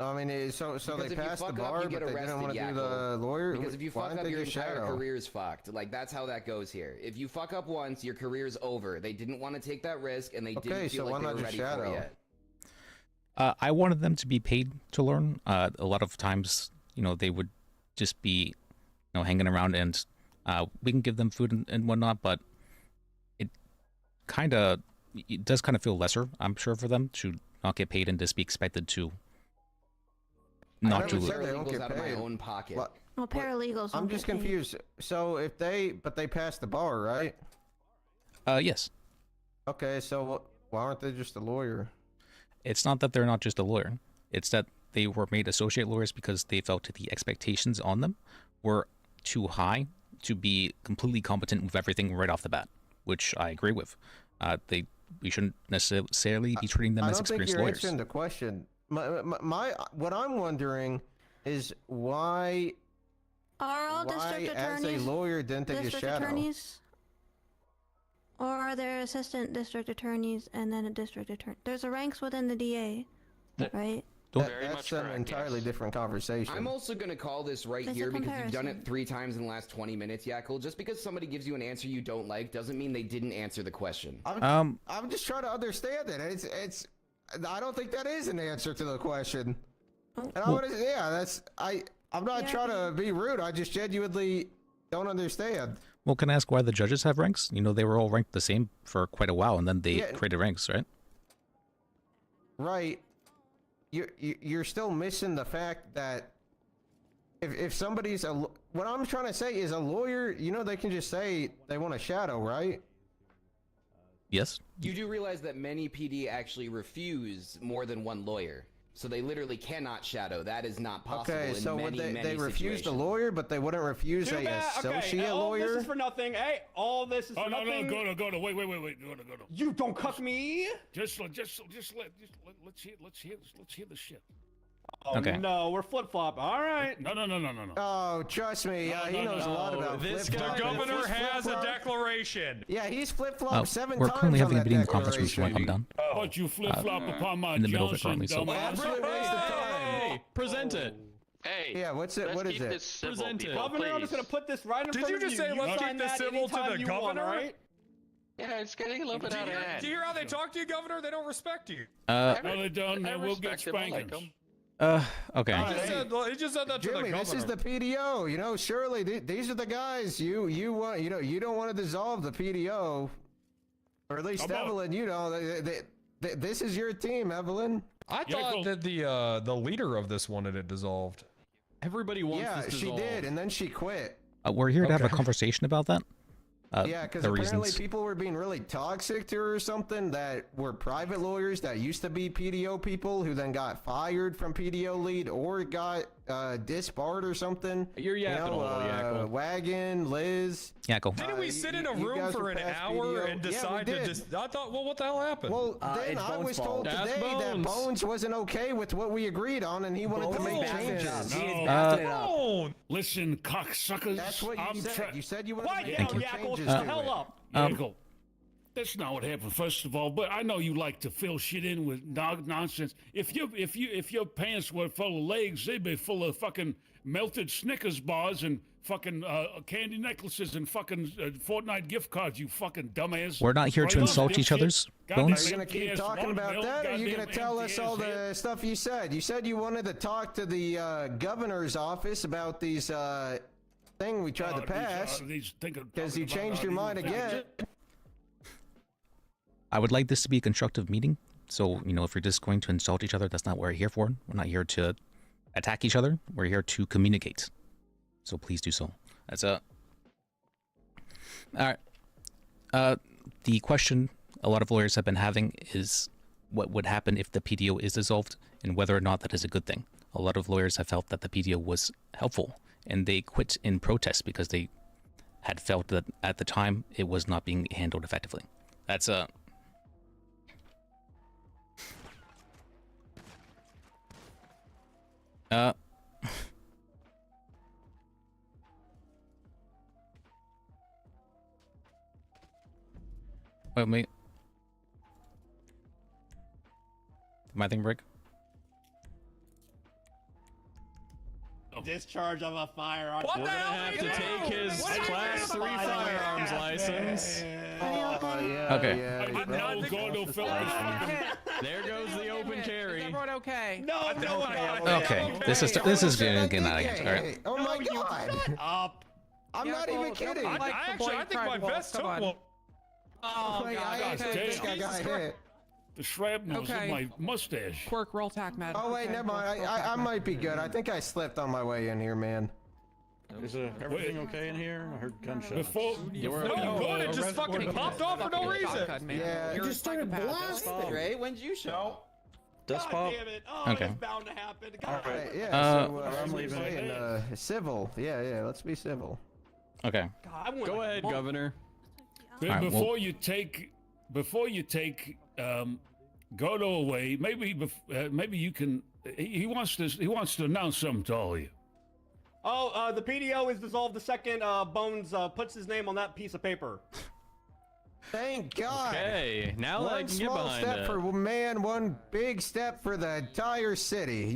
Speaker 22: I mean, so
Speaker 20: Because
Speaker 22: they
Speaker 20: if you
Speaker 22: passed the
Speaker 20: fuck
Speaker 22: bar,
Speaker 20: up,
Speaker 22: but
Speaker 20: you
Speaker 22: they
Speaker 20: get
Speaker 22: didn't
Speaker 20: arrested,
Speaker 22: want to do
Speaker 20: Yakko.
Speaker 22: the lawyer.
Speaker 20: Because if you
Speaker 22: Why
Speaker 20: fuck
Speaker 22: didn't
Speaker 20: up,
Speaker 22: they
Speaker 20: your
Speaker 22: do
Speaker 20: entire
Speaker 22: shadow?
Speaker 20: career's fucked. That's how that goes here. If you fuck up once, your career's over. They didn't want to take that risk, and they
Speaker 22: Okay,
Speaker 20: didn't feel
Speaker 22: so
Speaker 20: like
Speaker 22: why
Speaker 20: they
Speaker 22: not
Speaker 20: were
Speaker 22: just
Speaker 20: ready for it
Speaker 22: shadow?
Speaker 20: yet.
Speaker 1: I wanted them to be paid to learn. A lot of times, they would just be, hanging around, and we can give them food and whatnot, but kind of, it does kind of feel lesser, I'm sure, for them to not get paid and just be expected to not do
Speaker 22: said
Speaker 1: it.
Speaker 22: they don't get
Speaker 20: out of my
Speaker 22: paid.
Speaker 20: own pocket.
Speaker 7: Well, paralegals.
Speaker 22: I'm
Speaker 7: don't
Speaker 22: just
Speaker 7: get paid.
Speaker 22: confused. So if they passed the bar, right?
Speaker 1: Yes.
Speaker 22: Okay, so why aren't they just a lawyer?
Speaker 1: It's not that they're not just a lawyer. It's that they were made associate lawyers because they felt the expectations on them were too high to be completely competent with everything right off the bat, which I agree with. We shouldn't necessarily be treating them as experienced
Speaker 22: I don't think you're
Speaker 1: lawyers.
Speaker 22: answering the question. What I'm wondering is why
Speaker 7: Are all district
Speaker 22: as
Speaker 7: attorneys
Speaker 22: a lawyer didn't they just
Speaker 7: district
Speaker 22: shadow?
Speaker 7: attorneys? Or are there assistant district attorneys and then a district attorney? There's a ranks within the DA, right?
Speaker 22: That's an entirely different conversation.
Speaker 20: I'm also going to call this right
Speaker 7: It's a
Speaker 20: here because you've done
Speaker 7: comparison.
Speaker 20: it 3 times in the last 20 minutes, Yakel. Just because somebody gives you an answer you don't like doesn't mean they didn't answer the question.
Speaker 22: I'm just trying to understand it. It's I don't think that is an answer to the question. And I'm not trying to be rude. I just genuinely don't understand.
Speaker 1: Well, can I ask why the judges have ranks? You know, they were all ranked the same for quite a while, and then they
Speaker 22: Yeah.
Speaker 1: created ranks, right?
Speaker 22: Right. You're still missing the fact that if somebody's what I'm trying to say is a lawyer, you know, they can just say they want a shadow, right?
Speaker 1: Yes.
Speaker 20: You do realize that many PD actually refuse more than one lawyer. So they literally cannot shadow. That is not possible
Speaker 22: Okay,
Speaker 20: in
Speaker 22: so
Speaker 20: many,
Speaker 22: would
Speaker 20: many
Speaker 22: they refuse the
Speaker 20: situations.
Speaker 22: lawyer, but they wouldn't refuse
Speaker 12: Too
Speaker 22: a
Speaker 12: bad.
Speaker 22: associate
Speaker 12: Okay, all
Speaker 22: lawyer?
Speaker 12: this is for nothing. Hey, all this is for
Speaker 25: no,
Speaker 12: nothing.
Speaker 25: no, go to. Wait, go to.
Speaker 12: You don't cuck me.
Speaker 25: Let's hear the shit.
Speaker 12: Oh
Speaker 1: Okay.
Speaker 12: no, we're flip flop. All right.
Speaker 25: No.
Speaker 22: Oh, trust me, he knows a lot about
Speaker 10: This
Speaker 22: flip-flop.
Speaker 10: guy, governor
Speaker 22: Flip-flop.
Speaker 10: has a declaration.
Speaker 22: Yeah, he's flip-flopped 7
Speaker 1: we're
Speaker 22: times
Speaker 1: currently
Speaker 22: on
Speaker 1: having a
Speaker 22: that
Speaker 1: meeting in the conference room, so
Speaker 22: declaration.
Speaker 1: I'm done.
Speaker 25: But you flip flop upon my
Speaker 1: in the middle of it
Speaker 25: Johnson,
Speaker 1: currently, so-
Speaker 25: dumbass.
Speaker 22: Absolute waste of time.
Speaker 3: Hey, present it.
Speaker 21: Hey.
Speaker 22: Yeah, what's it?
Speaker 21: Let's
Speaker 22: What is
Speaker 21: keep
Speaker 22: it?
Speaker 21: this civil,
Speaker 3: Present it.
Speaker 21: people,
Speaker 12: Governor, I'm just
Speaker 21: please.
Speaker 12: gonna put this right in
Speaker 10: Did
Speaker 12: front
Speaker 10: you
Speaker 12: of
Speaker 10: just
Speaker 12: you.
Speaker 10: say
Speaker 12: You
Speaker 10: let's
Speaker 12: sign
Speaker 10: keep this
Speaker 12: that
Speaker 10: civil to
Speaker 12: anytime
Speaker 10: the
Speaker 12: you want,
Speaker 10: governor?
Speaker 12: all right?
Speaker 21: Yeah, it's getting a little bit out of hand.
Speaker 10: Do you hear how they talk to you, governor? They don't respect you.
Speaker 25: No, they don't.
Speaker 21: I
Speaker 25: We'll get
Speaker 21: respect him, I like
Speaker 25: spankings.
Speaker 21: him.
Speaker 1: Okay.
Speaker 10: He just said that to the
Speaker 22: Jimmy,
Speaker 10: governor.
Speaker 22: this is the PDO. You know, surely these are the guys you want. You know, you don't want to dissolve the PDO, or at least
Speaker 25: Come on.
Speaker 22: Evelyn. You know, this is your team, Evelyn.
Speaker 10: I
Speaker 25: Yeah,
Speaker 10: thought
Speaker 25: go.
Speaker 10: that the leader of this wanted it dissolved.
Speaker 3: Everybody wants
Speaker 22: Yeah,
Speaker 3: this
Speaker 22: she
Speaker 3: dissolved.
Speaker 22: did, and then she quit.
Speaker 1: We're here to have a
Speaker 10: Okay.
Speaker 1: conversation about that.
Speaker 22: Yeah, because
Speaker 1: the
Speaker 22: apparently
Speaker 1: reasons.
Speaker 22: people were being really toxic to her or something that were private lawyers that used to be PDO people who then got fired from PDO lead or got disbarred or something.
Speaker 3: You're yapping a little, Yakel.
Speaker 22: Wagon, Liz.
Speaker 1: Yakel.
Speaker 10: Didn't we sit in a
Speaker 22: you
Speaker 10: room
Speaker 22: guys
Speaker 10: for
Speaker 22: were
Speaker 10: an
Speaker 22: past
Speaker 10: hour
Speaker 22: PDO.
Speaker 10: and
Speaker 22: Yeah, we
Speaker 10: decide to
Speaker 22: did.
Speaker 10: just? I thought, well, what the hell happened?
Speaker 22: Well, then
Speaker 2: it's
Speaker 22: I
Speaker 2: Bones'
Speaker 22: was
Speaker 2: fault.
Speaker 22: told
Speaker 3: That's
Speaker 22: today that
Speaker 3: Bones.
Speaker 22: Bones wasn't okay with what we agreed on, and he wanted to make
Speaker 10: Bones.
Speaker 22: changes.
Speaker 2: He is
Speaker 25: No.
Speaker 2: backing it up.
Speaker 10: Bone.
Speaker 25: Listen, cocksuckers.
Speaker 22: That's what you
Speaker 25: I'm
Speaker 22: said. You said you wanted
Speaker 12: Quiet
Speaker 22: to make
Speaker 12: down,
Speaker 22: more
Speaker 12: Yakel.
Speaker 22: changes
Speaker 12: Shut
Speaker 22: to
Speaker 12: the hell
Speaker 22: it.
Speaker 12: up.
Speaker 25: Yakel, that's not what happened. First of all, but I know you like to fill shit in with nonsense. If your pants were full of legs, they'd be full of fucking melted Snickers bars and fucking candy necklaces and fucking Fortnite gift cards. You fucking dumbass.
Speaker 1: We're not here to
Speaker 25: Right on,
Speaker 1: insult each
Speaker 25: dipshit.
Speaker 1: other's
Speaker 25: Goddamn
Speaker 1: bones.
Speaker 22: Are you gonna keep
Speaker 25: empty-ass
Speaker 22: talking about
Speaker 25: watermelon,
Speaker 22: that, or are you gonna
Speaker 25: goddamn
Speaker 22: tell us all
Speaker 25: empty-ass
Speaker 22: the
Speaker 25: head.
Speaker 22: stuff you said? You said you wanted to talk to the governor's office about these thing we tried to pass because you changed your mind again.
Speaker 1: I would like this to be a constructive meeting. So, you know, if you're just going to insult each other, that's not what we're here for. We're not here to attack each other. We're here to communicate. So please do so. That's all right. The question a lot of lawyers have been having is what would happen if the PDO is dissolved and whether or not that is a good thing. A lot of lawyers have felt that the PDO was helpful and they quit in protest because they had felt that at the time it was not being handled effectively. That's wait, mate. Did my thing break?
Speaker 12: Discharge of a firearm.
Speaker 10: What the
Speaker 3: We're gonna
Speaker 10: hell
Speaker 3: have
Speaker 10: are
Speaker 3: to
Speaker 10: you
Speaker 3: take
Speaker 10: doing?
Speaker 3: his
Speaker 10: What are you
Speaker 3: class
Speaker 10: doing?
Speaker 3: 3 firearms license.
Speaker 1: Okay.
Speaker 25: I'm not going to fill this fucking.
Speaker 3: There goes the open carry.
Speaker 11: Everyone okay?
Speaker 12: No, no,
Speaker 1: Okay. This is getting out of hand. All right.
Speaker 22: Oh my god!
Speaker 12: Up.
Speaker 22: I'm not even kidding.
Speaker 10: I think my vest took one.
Speaker 3: Oh,
Speaker 22: Wait,
Speaker 3: God,
Speaker 22: I actually
Speaker 25: damn.
Speaker 22: think I got
Speaker 25: Jesus
Speaker 22: hit.
Speaker 25: The shrapnel's in my mustache.
Speaker 13: Quirk, roll tack, Matt.
Speaker 22: Oh wait, never mind. I might be good. I think I slipped on my way in here, man.
Speaker 15: Is everything okay in here? I heard gunshots.
Speaker 25: Before
Speaker 10: Gordon just fucking popped off for no reason.
Speaker 22: Yeah,
Speaker 13: you just started blasting.
Speaker 20: Ray, when'd you show?
Speaker 15: Dust
Speaker 12: God
Speaker 15: pop.
Speaker 12: damn it! Oh,
Speaker 1: Okay.
Speaker 12: it's bound to happen.
Speaker 15: All
Speaker 12: God.
Speaker 15: right.
Speaker 22: Yeah, so
Speaker 15: I'm
Speaker 22: I'm
Speaker 15: leaving.
Speaker 22: saying, civil. Yeah, let's be civil.
Speaker 1: Okay.
Speaker 12: God, I want
Speaker 3: Go
Speaker 12: like a
Speaker 3: ahead,
Speaker 12: month.
Speaker 3: Governor.
Speaker 25: Then
Speaker 1: Alright,
Speaker 25: before you take, Godo away. Maybe you can. He wants to announce something to all of you.
Speaker 12: Oh, the PDO is dissolved the second Bones puts his name on that piece of paper.
Speaker 22: Thank God.
Speaker 3: Okay, now I
Speaker 22: One
Speaker 3: can get
Speaker 22: small
Speaker 3: behind
Speaker 22: step
Speaker 3: it.
Speaker 22: for man, one big step for the entire city.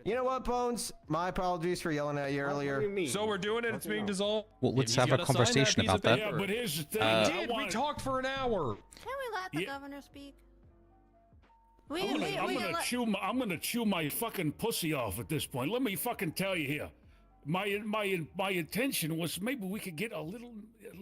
Speaker 22: You know what, Bones? My apologies for yelling at you earlier.
Speaker 10: So we're doing it. It's being dissolved.
Speaker 1: Well, let's
Speaker 3: He's
Speaker 1: have a
Speaker 3: gotta sign that
Speaker 1: conversation
Speaker 3: piece of
Speaker 1: about that.
Speaker 25: Yeah, but here's the thing.
Speaker 10: We did. We talked for an hour.
Speaker 7: Can we let the governor speak?
Speaker 25: I'm gonna chew my fucking pussy off at this point. Let me fucking tell you here. My intention was maybe we could get a little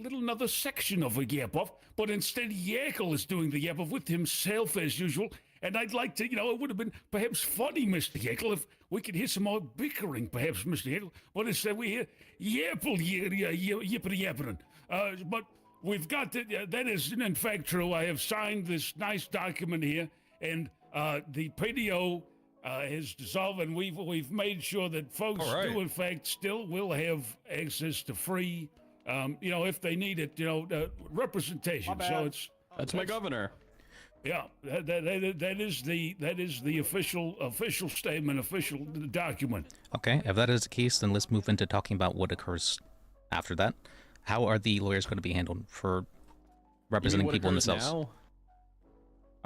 Speaker 25: another section of a yap off, but instead Yakel is doing the yap off with himself as usual. And I'd like to, it would have been perhaps funny, Mr. Yakel, if we could hear some more bickering, perhaps, Mr. Yakel. But instead we hear yippity yapping. But we've got that is in fact true. I have signed this nice document here, and the PDO is dissolved, and we've made sure that folks do in fact still will have access to free, if they need it, representation. So
Speaker 3: that's my governor.
Speaker 25: Yeah, that is the official statement, official document.
Speaker 1: Okay, if that is the case, then let's move into talking about what occurs after that. How are the lawyers going to be handled for representing
Speaker 3: what
Speaker 1: people in the
Speaker 3: occurs
Speaker 1: cells?
Speaker 3: now?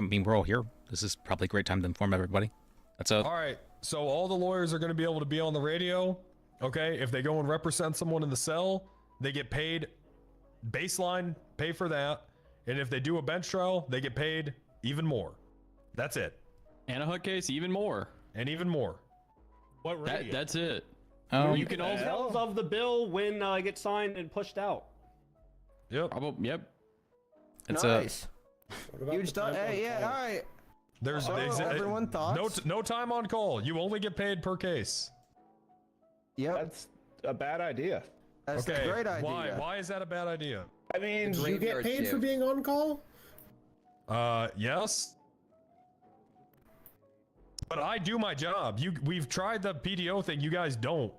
Speaker 1: I mean, we're all here. This is probably a great time to inform everybody. That's a
Speaker 10: All right. So all the lawyers are going to be able to be on the radio. Okay. If they go and represent someone in the cell, they get paid baseline, pay for that. And if they do a bench trial, they get paid even more. That's it.
Speaker 3: And a hook case, even more.
Speaker 10: And even more.
Speaker 12: What radio?
Speaker 3: That's it.
Speaker 12: You can also details of the bill when it gets signed and pushed out.
Speaker 10: Yep.
Speaker 3: Yep.
Speaker 1: It's
Speaker 22: nice. Huge Hey, yeah, all right.
Speaker 10: There's
Speaker 22: everyone thoughts?
Speaker 10: No time on call. You only get paid per case.
Speaker 22: Yep.
Speaker 4: That's a bad idea.
Speaker 22: That's
Speaker 10: okay.
Speaker 22: a great idea.
Speaker 10: Why is that a bad idea?
Speaker 4: I mean,
Speaker 22: you get paid for being
Speaker 13: on call?
Speaker 10: Yes. But I do my job. We've tried the PDO thing. You guys don't.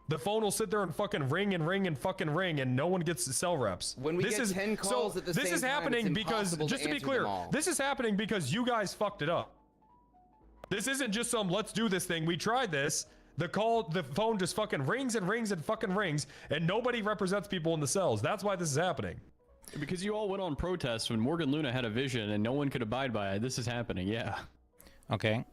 Speaker 10: The phone will sit there and fucking ring and ring and fucking ring, and no one gets the cell reps.
Speaker 20: When we get 10 calls at the
Speaker 10: this
Speaker 20: same
Speaker 10: is
Speaker 20: time,
Speaker 10: happening
Speaker 20: it's
Speaker 10: because,
Speaker 20: impossible
Speaker 10: just to be
Speaker 20: answer
Speaker 10: clear,
Speaker 20: them all.
Speaker 10: this is happening because you guys fucked it up. This isn't just some let's do this thing. We tried this. The phone just fucking rings and rings and fucking rings, and nobody represents people in the cells. That's why this is happening.
Speaker 3: Because you all went on protests when Morgan Luna had a vision and no one could abide by it. This is happening, yeah.
Speaker 1: Okay.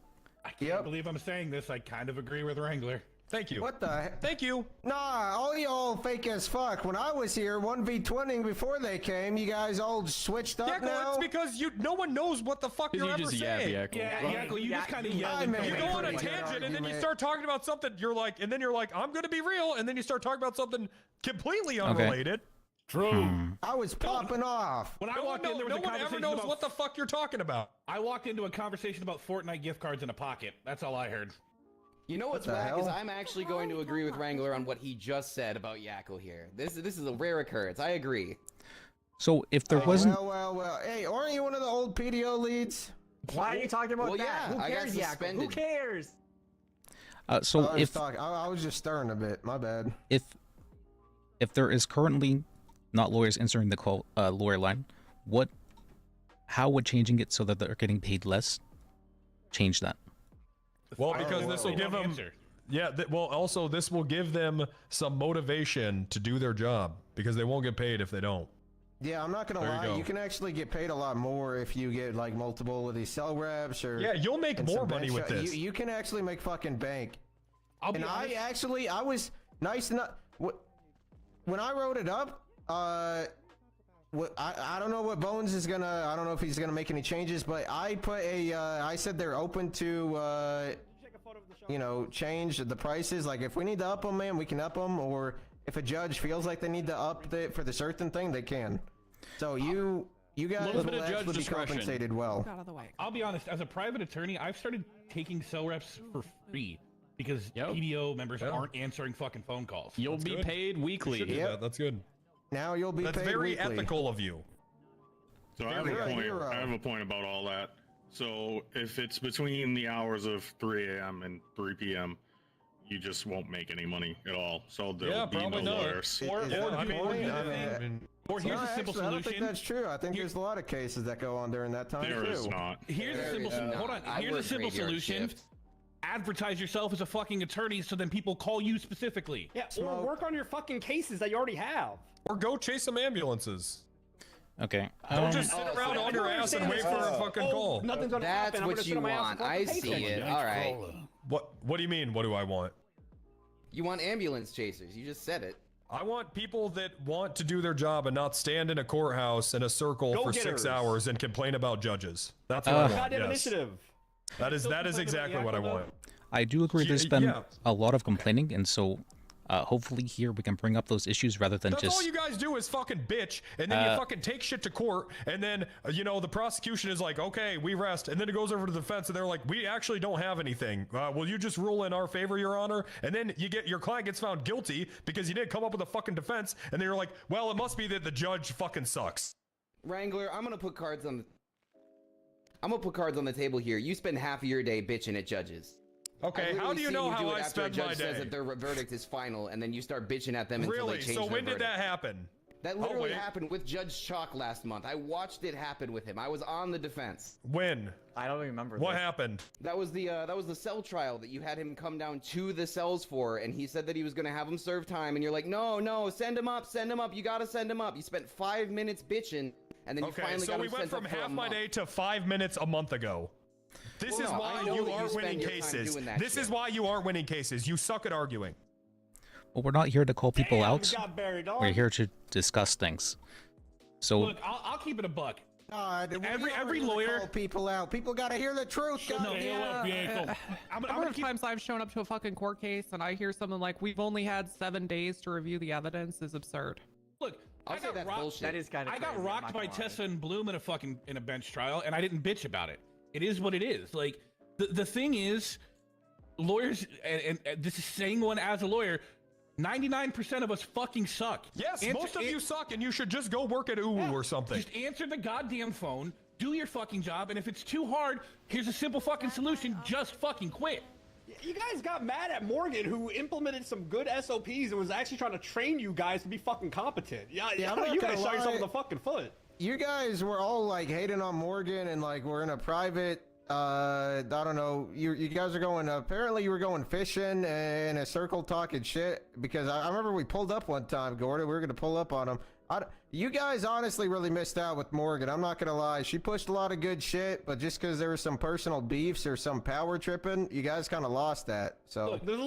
Speaker 16: I can't believe I'm saying this. I kind of agree with Wrangler.
Speaker 10: Thank you.
Speaker 22: What the heck?
Speaker 10: Thank you.
Speaker 22: Nah, all y'all fake as fuck. When I was here, 1v20 before they came, you guys all switched up now.
Speaker 10: It's because no one knows what the fuck you're
Speaker 3: you
Speaker 10: ever
Speaker 3: just
Speaker 10: saying.
Speaker 3: yap,
Speaker 16: Yackle, you just kind of yell.
Speaker 10: You go on a tangent and then you start talking about something. You're like, I'm going to be real, and then you start talking about something completely unrelated.
Speaker 25: True.
Speaker 22: I was popping off.
Speaker 16: When I walked in, there was a
Speaker 10: no one ever
Speaker 16: conversation
Speaker 10: knows
Speaker 16: about
Speaker 10: what the fuck you're talking about.
Speaker 16: I walked into a conversation about Fortnite gift cards in a pocket. That's all I heard.
Speaker 20: You know what's
Speaker 22: What the
Speaker 20: whack is
Speaker 22: hell?
Speaker 20: I'm actually going to agree with Wrangler on what he just said about Yackle here. This is a rare occurrence. I agree.
Speaker 1: So if there wasn't...
Speaker 22: Well. Hey, aren't you one of the old PDO leads?
Speaker 2: Why are you talking about
Speaker 20: Well,
Speaker 2: that?
Speaker 20: yeah,
Speaker 2: Who
Speaker 20: I got
Speaker 2: cares, Yackle? Who
Speaker 20: suspended.
Speaker 2: cares?
Speaker 1: So
Speaker 22: I was just stirring a bit. My bad.
Speaker 1: If there is currently not lawyers answering the call lawyer line, how would changing it so that they're getting paid less change that?
Speaker 10: Well, because this will give them... Yeah, also this will give them some motivation to do their job because they won't get paid if they don't.
Speaker 22: Yeah, I'm not gonna
Speaker 10: There you
Speaker 22: lie.
Speaker 10: go.
Speaker 22: You can actually get paid a lot more if you get like multiple of these cell reps or.
Speaker 10: Yeah, you'll make
Speaker 22: and
Speaker 10: more
Speaker 22: some
Speaker 10: money
Speaker 22: bench-
Speaker 10: with this.
Speaker 22: You can actually make fucking bank.
Speaker 16: I'll be
Speaker 22: and
Speaker 16: honest.
Speaker 22: I was nice enough. When I wrote it up, I don't know what Bones is gonna. I don't know if he's gonna make any changes, but I put I said they're open to change the prices. Like if we need to up them, man, we can up them. Or if a judge feels like they need to up it for the certain thing, they can. So you You guys
Speaker 3: Little bit
Speaker 22: will
Speaker 3: of judge
Speaker 22: actually be
Speaker 3: discretion.
Speaker 22: compensated well.
Speaker 13: Out of the way.
Speaker 16: I'll be honest, as a private attorney, I've started taking cell reps for free because PDO members aren't answering fucking phone calls.
Speaker 3: You'll
Speaker 10: That's
Speaker 3: be
Speaker 10: good.
Speaker 3: paid weekly.
Speaker 10: You should do that. That's good.
Speaker 22: Now you'll be
Speaker 10: That's
Speaker 22: paid
Speaker 10: very
Speaker 22: weekly.
Speaker 10: ethical of you.
Speaker 6: So I have a point. I have a point about all that. So if it's between the hours of 3 a.m. and 3 p.m., you just won't make any money at all. So there'll be no lawyers.
Speaker 16: Or here's a simple
Speaker 22: actually, I don't think
Speaker 16: solution.
Speaker 22: that's true. I think there's a lot of cases that go on during that time
Speaker 6: There
Speaker 22: too.
Speaker 6: is not.
Speaker 16: Here's a simple hold on.
Speaker 20: I
Speaker 16: Here's a
Speaker 20: work
Speaker 16: simple
Speaker 20: graveyard
Speaker 16: solution.
Speaker 20: shift.
Speaker 16: Advertise yourself as a fucking attorney so then people call you specifically.
Speaker 12: Yeah, or work on your fucking cases that you already have.
Speaker 10: Or go chase some ambulances.
Speaker 1: Okay.
Speaker 10: Don't just sit around on your ass and wait for a fucking call.
Speaker 12: Nothing's gonna
Speaker 20: That's
Speaker 12: happen. I'm
Speaker 20: what
Speaker 12: gonna sit
Speaker 20: you
Speaker 12: on my ass
Speaker 20: want.
Speaker 12: and
Speaker 20: I
Speaker 12: fucking
Speaker 20: see
Speaker 12: pay
Speaker 20: it.
Speaker 12: attention.
Speaker 20: All right.
Speaker 10: What do you mean? What do I want?
Speaker 20: You want ambulance chasers. You just said it.
Speaker 10: I want people that want to do their job and not stand in a courthouse in a circle for 6
Speaker 12: Go-getters.
Speaker 10: hours and complain about judges. That's what I want.
Speaker 12: Goddamn
Speaker 10: Yes.
Speaker 12: initiative.
Speaker 10: That is exactly what I want.
Speaker 1: I do agree. There's
Speaker 10: Yeah,
Speaker 1: been
Speaker 10: yeah.
Speaker 1: a lot of complaining, and so hopefully here we can bring up those issues rather than
Speaker 10: That's
Speaker 1: just.
Speaker 10: all you guys do is fucking bitch, and then you fucking take shit to court, and then the prosecution is like, okay, we rest, and then it goes over to the defense, and they're like, we actually don't have anything. Will you just rule in our favor, Your Honor? And then your client gets found guilty because you didn't come up with a fucking defense, and then you're like, well, it must be that the judge fucking sucks.
Speaker 20: Wrangler, I'm gonna put cards on the table here. You spend half of your day bitching at judges.
Speaker 10: Okay, how do you know how I spend my
Speaker 20: After a judge says
Speaker 10: day?
Speaker 20: that their verdict is final, and then you start bitching at them until they
Speaker 10: Really?
Speaker 20: change
Speaker 10: So
Speaker 20: their
Speaker 10: when did
Speaker 20: verdict.
Speaker 10: that happen?
Speaker 20: That
Speaker 10: Oh,
Speaker 20: literally
Speaker 10: wait.
Speaker 20: happened with Judge Chalk last month. I watched it happen with him. I was on the defense.
Speaker 10: When?
Speaker 2: I don't remember.
Speaker 10: What happened?
Speaker 20: That was the cell trial that you had him come down to the cells for, and he said that he was gonna have him serve time, and you're like, no, send him up, you gotta send him up. You spent 5 minutes bitching, and then you
Speaker 10: Okay,
Speaker 20: finally
Speaker 10: so
Speaker 20: got
Speaker 10: we
Speaker 20: him
Speaker 10: went
Speaker 20: sent
Speaker 10: from
Speaker 20: up for a
Speaker 10: half my
Speaker 20: month.
Speaker 10: day to 5 minutes a month ago. This
Speaker 20: Well,
Speaker 10: is
Speaker 20: no,
Speaker 10: why
Speaker 20: I know
Speaker 10: you
Speaker 20: that you
Speaker 10: aren't
Speaker 20: spend
Speaker 10: winning
Speaker 20: your time
Speaker 10: cases.
Speaker 20: doing that
Speaker 10: This is
Speaker 20: shit.
Speaker 10: why you aren't winning cases. You suck at arguing.
Speaker 1: Well, we're not here to call people
Speaker 12: Damn,
Speaker 1: out.
Speaker 12: you got buried, dog.
Speaker 1: We're here to discuss things. So
Speaker 16: Look, I'll keep it a buck.
Speaker 22: God,
Speaker 16: Every lawyer.
Speaker 22: call people out. People gotta hear the truth.
Speaker 16: No,
Speaker 22: God damn.
Speaker 16: I'm
Speaker 13: The
Speaker 16: gonna
Speaker 13: number of
Speaker 16: keep.
Speaker 13: times I've shown up to a fucking court case and I hear something like, "We've only had 7 days to review the evidence," is absurd.
Speaker 16: Look,
Speaker 20: I'll
Speaker 16: I
Speaker 20: say
Speaker 16: got
Speaker 20: that's
Speaker 16: rocked.
Speaker 20: bullshit.
Speaker 2: That is kind of.
Speaker 16: I got rocked by Tessa and Bloom in a bench trial, and I didn't bitch about it. It is what it is. Like the thing is, lawyers, and this is saying one as a lawyer, 99% of us fucking suck.
Speaker 10: Yes, most of you suck, and you should just go work at UU or something.
Speaker 16: Just answer the goddamn phone, do your fucking job, and if it's too hard, here's a simple fucking solution: just fucking quit.
Speaker 12: You guys got mad at Morgan, who implemented some good SOPs and was actually trying to train you guys to be fucking competent. Yeah,
Speaker 22: Yeah, I'm not
Speaker 12: you
Speaker 22: gonna
Speaker 12: guys shot yourself in
Speaker 22: lie.
Speaker 12: the fucking foot.
Speaker 22: You guys were all like hating on Morgan, and like we're in a private. I don't know. You guys are going. Apparently, you were going fishing in a circle talking shit because I remember we pulled up one time, Gordon. We were gonna pull up on him. You guys honestly really missed out with Morgan. I'm not gonna lie. She pushed a lot of good shit, but just because there was some personal beefs or some power tripping, you guys kind of lost that. So
Speaker 12: Look, there's a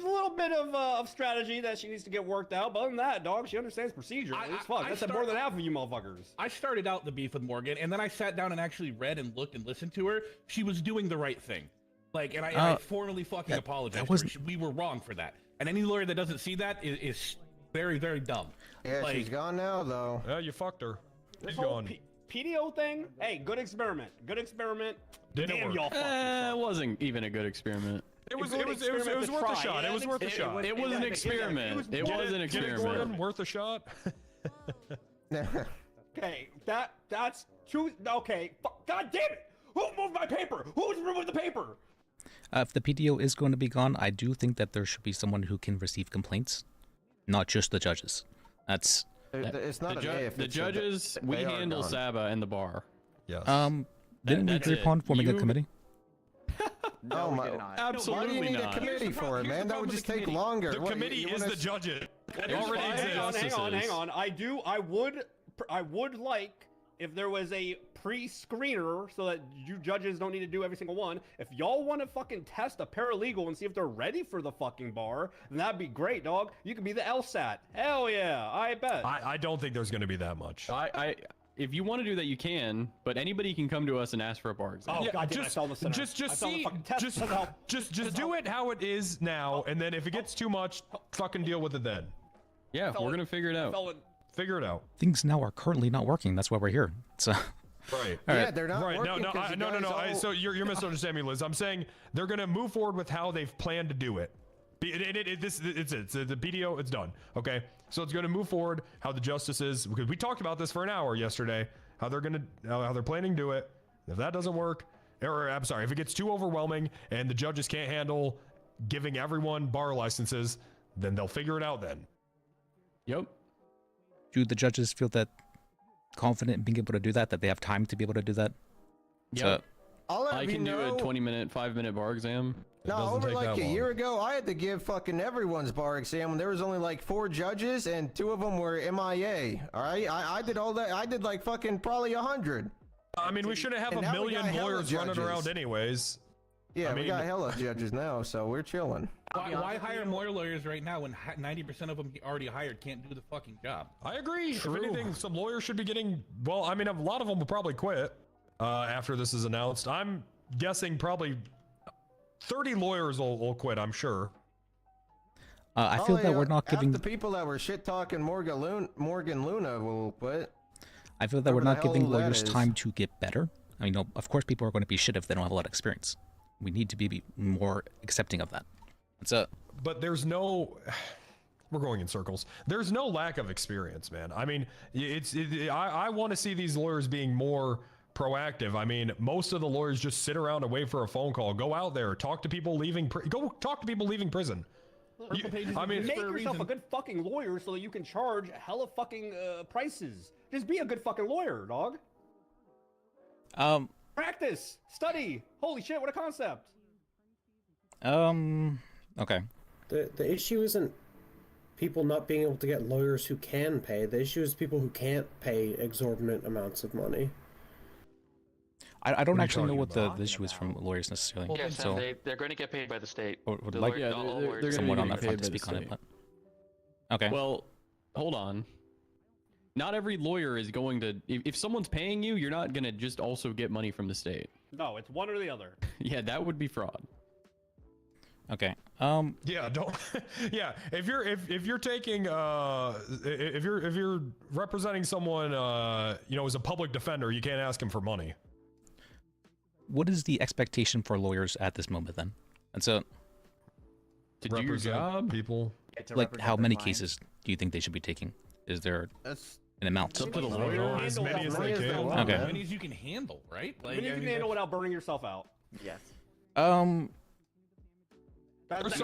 Speaker 12: little bit of strategy that she needs to get worked out. But other than that, dog, she understands procedure. It's fun. That's more than half of you motherfuckers.
Speaker 16: I started out the beef with Morgan, and then I sat down and actually read and looked and listened to her. She was doing the right thing. Like, and I formally fucking apologized. To her. We were wrong for that. And any lawyer that doesn't see that is very, very dumb.
Speaker 22: yeah,
Speaker 16: like,
Speaker 22: she's gone now though.
Speaker 10: Yeah, you fucked her.
Speaker 12: This
Speaker 10: She's
Speaker 12: whole
Speaker 10: gone.
Speaker 12: PDO thing, hey, good experiment. Good experiment.
Speaker 10: Didn't
Speaker 12: Damn,
Speaker 10: work.
Speaker 12: y'all fucked
Speaker 3: It wasn't even a good experiment.
Speaker 10: It was
Speaker 12: good
Speaker 10: worth a
Speaker 12: experiment to
Speaker 10: shot.
Speaker 12: try.
Speaker 10: It was worth a shot.
Speaker 3: It was an experiment. It was an
Speaker 10: Get it, Gordon?
Speaker 3: experiment.
Speaker 10: Worth a shot.
Speaker 12: Okay, that's true. Okay, God damn it! Who moved my paper? Who's removed the paper?
Speaker 1: if the PDO is going to be gone, I do think that there should be someone who can receive complaints, not just the judges. That's
Speaker 22: It's not
Speaker 3: the,
Speaker 22: an if.
Speaker 3: the
Speaker 22: it's a-
Speaker 3: judges.
Speaker 22: they
Speaker 3: We
Speaker 22: are
Speaker 3: handle
Speaker 22: gone.
Speaker 3: Saba and the bar.
Speaker 10: Yes.
Speaker 1: Didn't we
Speaker 3: that's
Speaker 1: agree
Speaker 3: it.
Speaker 1: upon forming a
Speaker 3: You-
Speaker 1: committee?
Speaker 22: Oh my!
Speaker 3: Absolutely
Speaker 22: Why do you need
Speaker 3: not.
Speaker 22: a committee for it, man? That would just take longer.
Speaker 10: The
Speaker 22: What,
Speaker 10: committee
Speaker 22: you
Speaker 10: is
Speaker 22: wanna
Speaker 10: the judges. It
Speaker 12: Here's
Speaker 10: already
Speaker 12: the thing.
Speaker 10: exists.
Speaker 12: Hang on. I would like if there was a pre-screener so that you judges don't need to do every single one. If y'all want to fucking test a paralegal and see if they're ready for the fucking bar, then that'd be great, dog. You could be the LSAT. Hell yeah, I bet.
Speaker 10: I don't think there's going to be that much.
Speaker 3: If you want to do that, you can. But anybody can come to us and ask for a bar exam.
Speaker 12: Oh, God damn it, I fell in the center.
Speaker 10: Just
Speaker 12: I fell in the
Speaker 10: see,
Speaker 12: fucking test.
Speaker 10: just do it how it is now, and then if it gets too much, fucking deal with it then.
Speaker 3: Yeah, we're gonna figure it out.
Speaker 10: Figure it out.
Speaker 1: Things now are currently not working. That's why we're here. So.
Speaker 10: Right.
Speaker 1: All
Speaker 22: Yeah,
Speaker 1: right.
Speaker 22: they're not
Speaker 10: Right.
Speaker 22: working.
Speaker 10: No.
Speaker 22: 'cause you
Speaker 10: No.
Speaker 22: guys all-
Speaker 10: So you're misunderstanding me, Liz. I'm saying they're gonna move forward with how they've planned to do it. It's the PDO. It's done. Okay. So it's gonna move forward how the justices, because we talked about this for an hour yesterday. How they're planning to do it. If that doesn't work, or I'm sorry, if it gets too overwhelming and the judges can't handle giving everyone bar licenses, then they'll figure it out then.
Speaker 3: Yep.
Speaker 1: Do the judges feel that confident in being able to do that? That they have time to be able to do that?
Speaker 3: Yep.
Speaker 22: I'll let
Speaker 3: I
Speaker 22: you
Speaker 3: can do
Speaker 22: know-
Speaker 3: a 5-minute bar exam.
Speaker 22: No, over like a year ago, I had to give fucking everyone's bar exam when there was only like 4 judges and 2 of them were MIA. All right, I did all that. I did like fucking probably 100.
Speaker 10: I mean, we shouldn't have
Speaker 22: And
Speaker 10: a
Speaker 22: now we
Speaker 10: million
Speaker 22: got hella
Speaker 10: lawyers running
Speaker 22: judges.
Speaker 10: around anyways.
Speaker 22: Yeah,
Speaker 10: I
Speaker 22: we
Speaker 10: mean-
Speaker 22: got hella judges now, so we're chilling.
Speaker 16: Why hire more lawyers right now when 90% of them already hired can't do the fucking job?
Speaker 10: I agree.
Speaker 16: True.
Speaker 10: If anything, some lawyers should be getting. Well, I mean, a lot of them will probably quit after this is announced. I'm guessing probably 30 lawyers will quit. I'm sure.
Speaker 1: I feel that we're not
Speaker 22: half
Speaker 1: giving.
Speaker 22: the people that were shit talking Morgan Luna will quit.
Speaker 1: I feel that we're
Speaker 22: Whoever
Speaker 1: not
Speaker 22: the hell
Speaker 1: giving
Speaker 22: that
Speaker 1: lawyers
Speaker 22: is.
Speaker 1: time to get better. I mean, of course, people are going to be shit if they don't have a lot of experience. We need to be more accepting of that.
Speaker 10: But there's no. We're going in circles. There's no lack of experience, man. I mean, I want to see these lawyers being more proactive. I mean, most of the lawyers just sit around and wait for a phone call. Go out there, talk to people leaving. Go talk to people leaving prison.
Speaker 12: I mean, make yourself a good fucking lawyer so that you can charge hella fucking prices. Just be a good fucking lawyer, dog. Practice, study. Holy shit, what a concept.
Speaker 1: Okay.
Speaker 5: The issue isn't people not being able to get lawyers who can pay. The issue is people who can't pay exorbitant amounts of money.
Speaker 1: I don't
Speaker 5: What are you
Speaker 1: actually know
Speaker 5: talking
Speaker 1: what the issue is from lawyers necessarily.
Speaker 21: Yes,
Speaker 1: so
Speaker 21: and they're going to get paid by the state.
Speaker 1: would
Speaker 21: The
Speaker 1: like
Speaker 21: lawyer- all lawyers-
Speaker 1: someone on
Speaker 3: be
Speaker 1: that front to
Speaker 3: paid by the
Speaker 1: speak on it.
Speaker 3: state.
Speaker 1: But okay.
Speaker 3: Well, hold on. Not every lawyer is going to. If someone's paying you, you're not going to just also get money from the state.
Speaker 12: No, it's one or the other.
Speaker 3: Yeah, that would be fraud.
Speaker 1: Okay.
Speaker 10: Yeah, don't. Yeah, if you're taking if you're representing someone as a public defender, you can't ask him for money.
Speaker 1: What is the expectation for lawyers at this moment then? And so,
Speaker 3: to do your job,
Speaker 10: people.
Speaker 1: Like, how many cases do you think they should be taking? Is there an amount?
Speaker 16: Up to the lawyer.
Speaker 10: As many as they can.
Speaker 1: Okay.
Speaker 16: As many as you can handle, right?
Speaker 12: Like, you can handle without burning yourself out.
Speaker 2: Yes.
Speaker 10: There's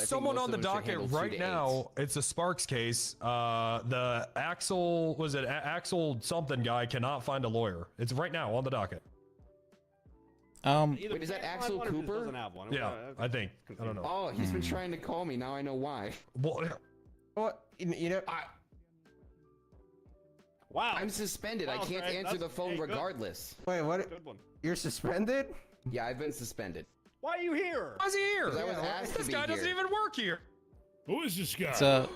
Speaker 10: someone on the docket right now. It's a Sparks case. The Axel something guy cannot find a lawyer. It's right now on the docket.
Speaker 20: Wait, is that Axel Cooper?
Speaker 10: Yeah, I think. I don't know.
Speaker 20: Oh, he's been trying to call me. Now I know why.
Speaker 22: What? You know.
Speaker 12: Wow.
Speaker 20: I'm suspended. I
Speaker 12: Wow,
Speaker 20: can't
Speaker 12: Greg,
Speaker 20: answer the
Speaker 12: that's-
Speaker 20: phone
Speaker 12: hey, good.
Speaker 20: regardless.
Speaker 22: Wait, what?
Speaker 12: Good one.
Speaker 22: You're suspended?
Speaker 20: Yeah, I've been suspended.
Speaker 12: Why are you here?
Speaker 10: Why's he here?
Speaker 20: 'Cause I was asked to
Speaker 10: This
Speaker 20: be
Speaker 10: guy doesn't
Speaker 20: here.
Speaker 10: even work here.
Speaker 25: Who is this guy?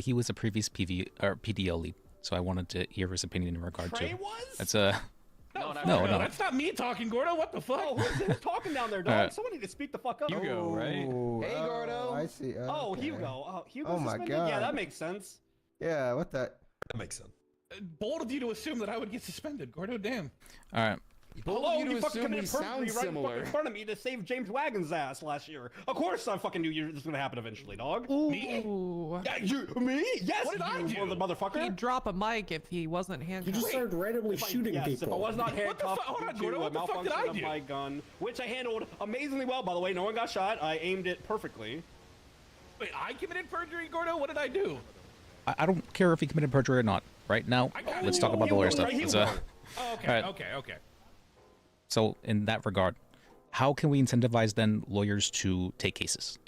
Speaker 1: He was a previous PDL lead, so I wanted to hear his opinion in regard
Speaker 12: Trey
Speaker 1: to.
Speaker 12: was?
Speaker 1: That's
Speaker 12: No,
Speaker 1: no.
Speaker 16: That's not me talking, Gordo. What the fuck?
Speaker 12: Oh, who's talking down there, dog?
Speaker 1: Alright.
Speaker 12: Someone need to speak the fuck up.
Speaker 3: Hugo, right?
Speaker 22: Hey,
Speaker 20: Gordo.
Speaker 22: I see.
Speaker 12: Oh,
Speaker 22: okay.
Speaker 12: Hugo. Oh, Hugo
Speaker 22: Oh my
Speaker 12: suspended?
Speaker 22: God.
Speaker 12: Yeah, that makes sense.
Speaker 22: Yeah, what that?
Speaker 10: That makes sense.
Speaker 16: Bold of you to assume that I would get suspended, Gordo. Damn.
Speaker 1: All right.
Speaker 12: Hello,
Speaker 20: you
Speaker 12: you
Speaker 20: to
Speaker 12: fucking
Speaker 20: assume we
Speaker 12: committed
Speaker 20: sound
Speaker 12: perjury right
Speaker 20: similar.
Speaker 12: in front of me to save James Wagon's ass last year. Of course I fucking knew this was gonna happen eventually, dog.
Speaker 13: Me?
Speaker 12: Yeah, me? Yes,
Speaker 13: What did I
Speaker 12: you,
Speaker 13: do?
Speaker 12: motherfucker.
Speaker 13: He'd drop a mic if he wasn't handcuffed.
Speaker 5: You just started randomly shooting
Speaker 12: Yes,
Speaker 5: people.
Speaker 12: if I was not handcuffed
Speaker 16: Hold on,
Speaker 12: due
Speaker 16: Gordo,
Speaker 12: to a
Speaker 16: what the fuck did I
Speaker 12: malfunction of
Speaker 16: do?
Speaker 12: my gun, which I handled amazingly well, by the way. No one got shot. I aimed it perfectly.
Speaker 16: Wait, I committed perjury, Gordo? What did I do?
Speaker 1: I don't care if he committed perjury or not. Right now, let's talk about the lawyer stuff. Let's,
Speaker 16: Oh, okay,
Speaker 1: Alright.
Speaker 16: okay.
Speaker 1: So, in that regard, how can we incentivize then lawyers to take cases?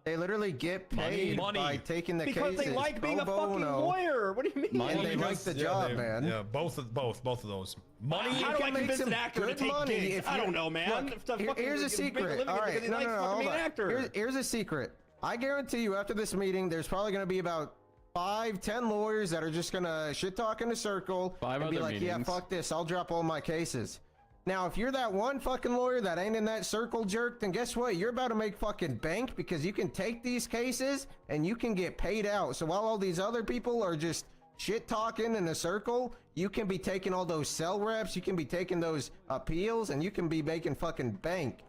Speaker 22: They literally get paid by taking the
Speaker 12: Because
Speaker 22: cases.
Speaker 12: they like being a
Speaker 22: Pro
Speaker 12: fucking
Speaker 22: bono.
Speaker 12: lawyer. What do you mean?
Speaker 22: And they like the job, man.
Speaker 10: Yeah, both of those. Money.
Speaker 12: How do I
Speaker 22: can make
Speaker 12: convince
Speaker 22: some
Speaker 12: an actor to
Speaker 22: good
Speaker 12: take
Speaker 22: money
Speaker 12: gigs?
Speaker 22: if
Speaker 12: I
Speaker 22: you-
Speaker 12: don't know, man.
Speaker 22: Look,
Speaker 12: To fucking
Speaker 22: here's a
Speaker 12: make
Speaker 22: secret.
Speaker 12: living
Speaker 22: All right,
Speaker 12: because he
Speaker 22: no,
Speaker 12: likes
Speaker 22: no,
Speaker 12: fucking
Speaker 22: hold
Speaker 12: being an
Speaker 22: on.
Speaker 12: actor.
Speaker 22: Here's a secret. I guarantee you, after this meeting, there's probably going to be about 5-10 lawyers that are just going to shit talk in a circle
Speaker 3: 5
Speaker 22: and be
Speaker 3: other
Speaker 22: like, yeah,
Speaker 3: meetings.
Speaker 22: fuck this. I'll drop all my cases. Now, if you're that one fucking lawyer that ain't in that circle jerk, then guess what? You're about to make fucking bank because you can take these cases and you can get paid out. So while all these other people are just shit talking in a circle, you can be taking all those cell reps, you can be taking those appeals, and you can be making fucking bank.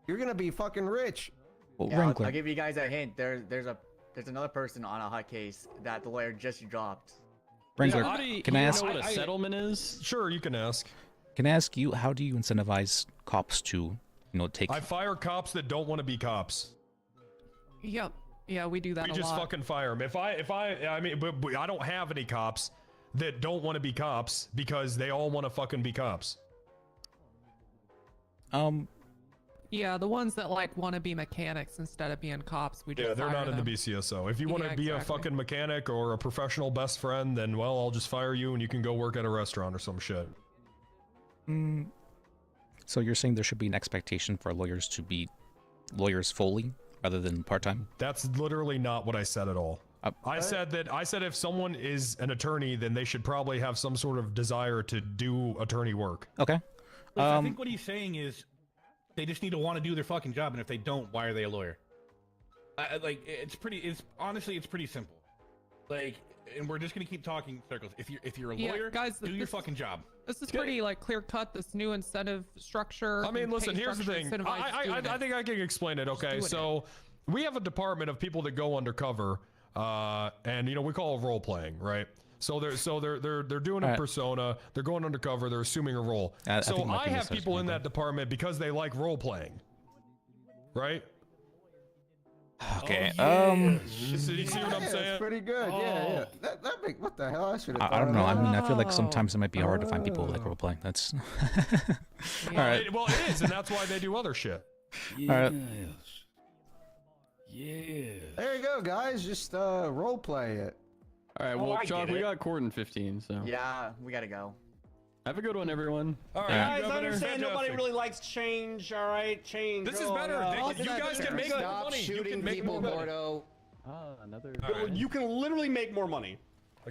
Speaker 22: You're gonna be fucking rich.
Speaker 1: Well,
Speaker 2: Yeah, I'll give you guys a hint. There's another person on a hot case that the lawyer just dropped.
Speaker 1: Wrangler, can I ask?
Speaker 3: Know what a settlement is?
Speaker 10: Sure, you can ask.
Speaker 1: Can I ask you, how do you incentivize cops to, take?
Speaker 10: I fire cops that don't want to be cops.
Speaker 13: Yep. Yeah, we do that
Speaker 10: We
Speaker 13: a
Speaker 10: just
Speaker 13: lot.
Speaker 10: fucking fire them. I mean, but I don't have any cops that don't want to be cops because they all want to fucking be cops.
Speaker 13: Yeah, the ones that like want to be mechanics instead of being cops, we just
Speaker 10: Yeah, they're
Speaker 13: fire
Speaker 10: not in
Speaker 13: them.
Speaker 10: the BCSO. If you want to be a fucking mechanic or a professional best friend, then well, I'll just fire you and you can go work at a restaurant or some shit.
Speaker 1: So you're saying there should be an expectation for lawyers to be lawyers fully rather than part-time?
Speaker 10: That's literally not what I said at all. I said if someone is an attorney, then they should probably have some sort of desire to do attorney work.
Speaker 1: Okay.
Speaker 16: I think what he's saying is they just need to want to do their fucking job, and if they don't, why are they a lawyer? It's honestly pretty simple. And we're just gonna keep talking in circles. If you're a lawyer,
Speaker 13: guys,
Speaker 16: do your fucking job.
Speaker 13: This is pretty like clear cut. This new incentive structure.
Speaker 10: I mean,
Speaker 13: and
Speaker 10: listen,
Speaker 13: pay
Speaker 10: here's the
Speaker 13: structure
Speaker 10: thing. I think I can explain it. Okay, so we have a department of people that go undercover, and we call it role playing, right? So they're doing a persona. They're going undercover. They're assuming a role. So I have people in that department because they like role playing, right?
Speaker 1: Okay.
Speaker 10: You see what I'm saying?
Speaker 22: That's pretty good. Yeah. That make, what the hell? I should have.
Speaker 1: I don't know. I mean, I feel like sometimes it might be hard to find people who like role-playing. That's... All right.
Speaker 10: Well, it is, and that's why they do other shit.
Speaker 1: All right.
Speaker 22: Yeah. There you go, guys. Just role play it.
Speaker 3: All right, well, Chalk, we got court in 15, so.
Speaker 2: Yeah, we gotta go.
Speaker 3: Have a good one, everyone.
Speaker 10: All right,
Speaker 12: Guys, I understand nobody really likes change. All right, change.
Speaker 10: This is better. You guys can make more money. You can make more money.
Speaker 3: Another.
Speaker 12: You can literally make more money.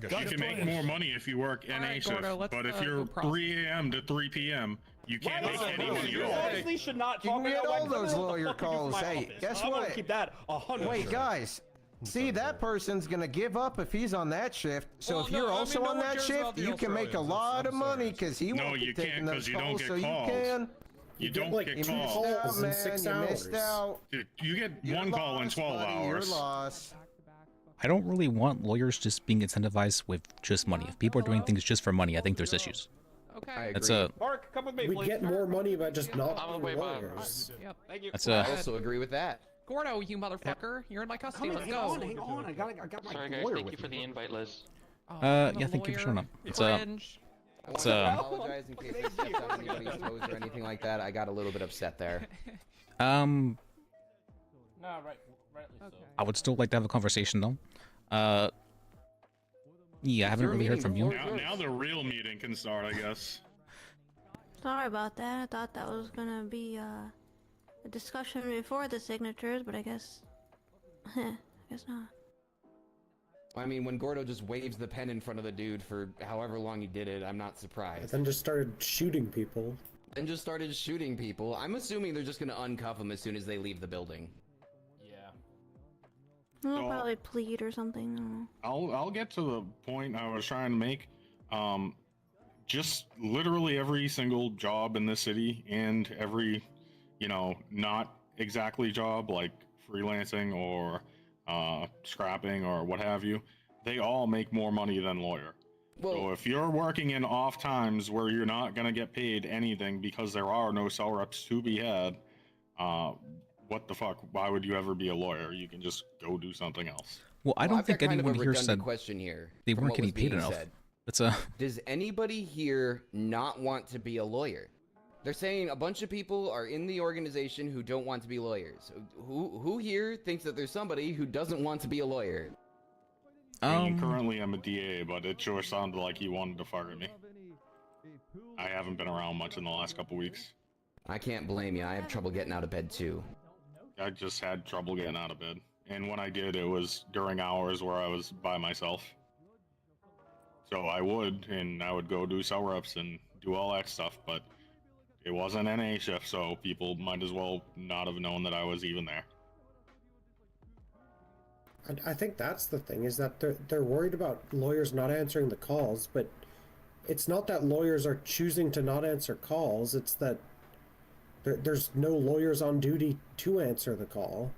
Speaker 6: You can make more money if you work NA shift, but if you're 3 a.m. to 3 p.m., you can't make any money
Speaker 12: You
Speaker 6: at all.
Speaker 12: honestly should not
Speaker 22: You
Speaker 12: talk
Speaker 22: can get
Speaker 12: about
Speaker 22: all those lawyer calls. Hey, guess
Speaker 12: I'm
Speaker 22: what?
Speaker 12: gonna keep that 100.
Speaker 22: Wait, guys. See, that person's gonna give up if he's on that shift. So if you're also on that shift, you can make a lot of money because he won't be taking those calls. So you can.
Speaker 6: You don't
Speaker 22: like,
Speaker 6: get
Speaker 22: you missed
Speaker 6: calls.
Speaker 22: out, man. You missed out.
Speaker 6: Dude, you get one call in 12 hours.
Speaker 22: You're lost.
Speaker 1: I don't really want lawyers just being incentivized with just money. If people are doing things just for money, I think there's issues.
Speaker 13: Okay.
Speaker 1: That's a...
Speaker 12: Mark, come with me,
Speaker 5: We
Speaker 12: please.
Speaker 5: get more money by just not being lawyers.
Speaker 13: Yep.
Speaker 12: Thank you.
Speaker 1: That's a...
Speaker 20: I also agree with that.
Speaker 13: Gordo, you motherfucker. You're in my custody. Let's
Speaker 12: hang
Speaker 13: go.
Speaker 12: on. I got my
Speaker 21: Sorry, guys.
Speaker 12: lawyer
Speaker 21: Thank
Speaker 12: with
Speaker 21: you for
Speaker 12: me.
Speaker 21: the invite, Liz.
Speaker 1: yeah, thank you for showing up. It's
Speaker 13: Cringe.
Speaker 20: I apologize in case I stepped on anybody's toes or anything like that. I got a little bit upset there.
Speaker 12: No, rightly so.
Speaker 1: I would still like to have a conversation though. Yeah, I haven't really heard from you.
Speaker 6: Now the real meeting can start, I guess.
Speaker 7: Sorry about that. I thought that was gonna be a discussion before the signatures, but I guess, I guess not.
Speaker 20: I mean, when Gordo just waves the pen in front of the dude for however long he did it, I'm not surprised.
Speaker 5: Then just started shooting people.
Speaker 20: And just started shooting people. I'm assuming they're just gonna uncuff them as soon as they leave the building.
Speaker 7: We'll
Speaker 6: So-
Speaker 7: probably plead or something. I don't know.
Speaker 6: I'll get to the point I was trying to make. Just literally every single job in this city and every, not exactly job like freelancing or scrapping or what have you, they all make more money than lawyer. So if you're working in off times where you're not gonna get paid anything because there are no cell reps to be had, what the fuck? Why would you ever be a lawyer? You can just go do something else.
Speaker 1: Well, I don't
Speaker 20: I've
Speaker 1: think
Speaker 20: got kind of a
Speaker 1: anyone here
Speaker 20: redundant
Speaker 1: said
Speaker 20: question here
Speaker 1: they
Speaker 20: from
Speaker 1: weren't
Speaker 20: what was
Speaker 1: getting paid
Speaker 20: being
Speaker 1: enough.
Speaker 20: said.
Speaker 1: It's a...
Speaker 20: Does anybody here not want to be a lawyer? They're saying a bunch of people are in the organization who don't want to be lawyers. Who here thinks that there's somebody who doesn't want to be a lawyer?
Speaker 6: Currently I'm a DA, but it sure sounded like he wanted to fire me. I haven't been around much in the last couple weeks.
Speaker 20: I can't blame you. I have trouble getting out of bed too.
Speaker 6: I just had trouble getting out of bed. And when I did, it was during hours where I was by myself. So I would go do cell reps and do all that stuff, but It wasn't NA shift, so people might as well not have known that I was even there.
Speaker 5: I think that's the thing, is that they're worried about lawyers not answering the calls, but it's not that lawyers are choosing to not answer calls, it's that there's no lawyers on duty to answer the call.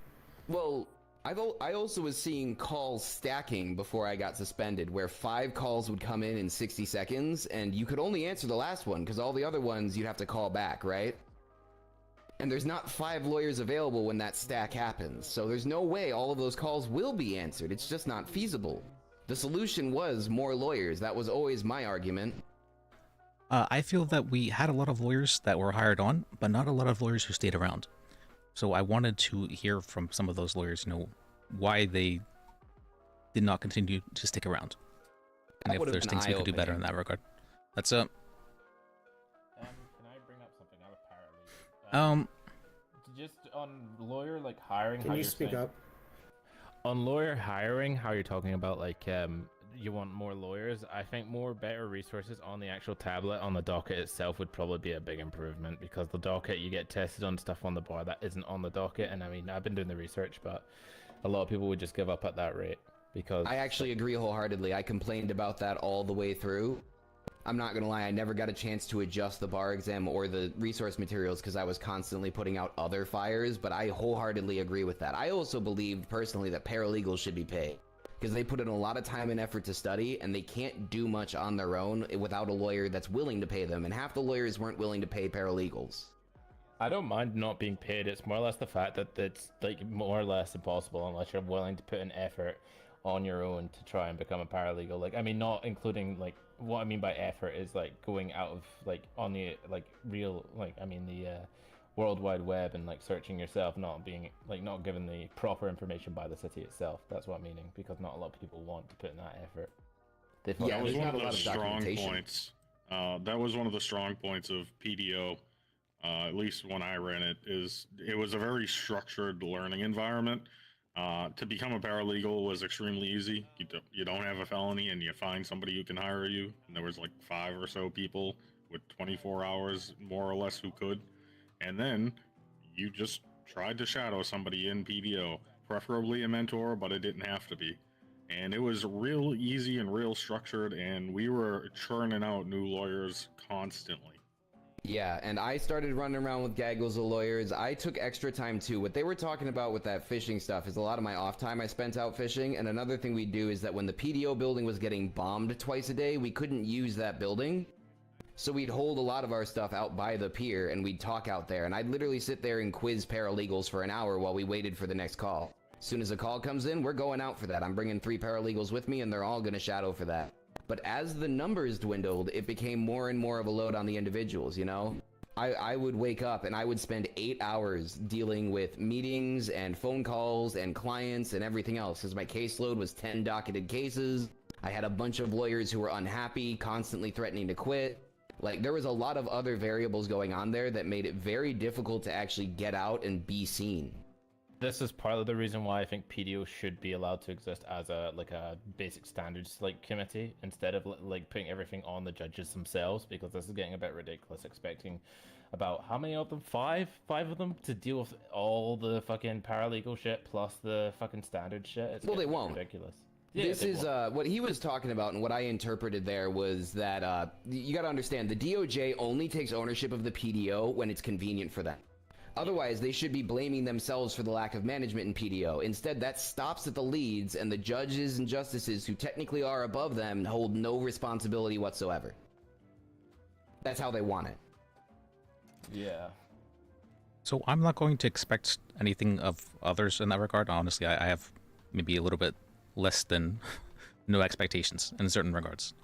Speaker 20: Well, I also was seeing calls stacking before I got suspended, where 5 calls would come in 60 seconds, and you could only answer the last one, because all the other ones you'd have to call back, right? And there's not 5 lawyers available when that stack happens, so there's no way all of those calls will be answered. It's just not feasible. The solution was more lawyers. That was always my argument.
Speaker 1: I feel that we had a lot of lawyers that were hired on, but not a lot of lawyers who stayed around. So I wanted to hear from some of those lawyers, why they did not continue to stick around. And if there's things we could do better in that regard. That's
Speaker 8: Can I bring up something? I'm a paralegal. Just on lawyer hiring.
Speaker 5: Can you speak up?
Speaker 8: On lawyer hiring, how you're talking about you want more lawyers. I think better resources on the actual tablet on the docket itself would probably be a big improvement, because the docket, you get tested on stuff on the bar that isn't on the docket. And I mean, I've been doing the research, but a lot of people would just give up at that rate, because
Speaker 20: I actually agree wholeheartedly. I complained about that all the way through. I'm not gonna lie, I never got a chance to adjust the bar exam or the resource materials because I was constantly putting out other fires, but I wholeheartedly agree with that. I also believed personally that paralegals should be paid, because they put in a lot of time and effort to study, and they can't do much on their own without a lawyer that's willing to pay them, and half the lawyers weren't willing to pay paralegals.
Speaker 8: I don't mind not being paid. It's more or less the fact that it's more or less impossible unless you're willing to put an effort on your own to try and become a paralegal. I mean, not including what I mean by effort is going out of on the real the World Wide Web and searching yourself, not being not given the proper information by the city itself. That's what I'm meaning, because not a lot of people want to put in that effort.
Speaker 6: That was one of the strong points. That was one of the strong points of PDO, at least when I ran it. It was a very structured learning environment. To become a paralegal was extremely easy. You don't have a felony, and you find somebody who can hire you. And there was 5 or so people with 24 hours, more or less, who could. And then you just tried to shadow somebody in PDO, preferably a mentor, but it didn't have to be. And it was real easy and real structured, and we were churning out new lawyers constantly.
Speaker 20: Yeah, and I started running around with gaggles of lawyers. I took extra time too. What they were talking about with that fishing stuff is a lot of my off time I spent out fishing. And another thing we do is that when the PDO building was getting bombed twice a day, we couldn't use that building. So we'd hold a lot of our stuff out by the pier, and we'd talk out there. And I'd literally sit there and quiz paralegals for an hour while we waited for the next call. As soon as a call comes in, we're going out for that. I'm bringing 3 paralegals with me, and they're all going to shadow for that. But as the numbers dwindled, it became more and more of a load on the individuals, I would wake up and I would spend 8 hours dealing with meetings and phone calls and clients and everything else, because my caseload was 10 docketed cases. I had a bunch of lawyers who were unhappy, constantly threatening to quit. There was a lot of other variables going on there that made it very difficult to actually get out and be seen.
Speaker 8: This is part of the reason why I think PDO should be allowed to exist as a basic standards committee, instead of putting everything on the judges themselves, because this is getting a bit ridiculous, expecting about how many of them? Five of them to deal with all the fucking paralegal shit plus the fucking standard shit.
Speaker 20: Well, they won't.
Speaker 8: Ridiculous.
Speaker 20: This is what he was talking about, and what I interpreted there was that you got to understand, the DOJ only takes ownership of the PDO when it's convenient for them. Otherwise, they should be blaming themselves for the lack of management in PDO. Instead, that stops at the leads, and the judges and justices who technically are above them hold no responsibility whatsoever. That's how they want it.
Speaker 8: Yeah.
Speaker 1: So I'm not going to expect anything of others in that regard. Honestly, I have maybe a little bit less than no expectations in certain regards.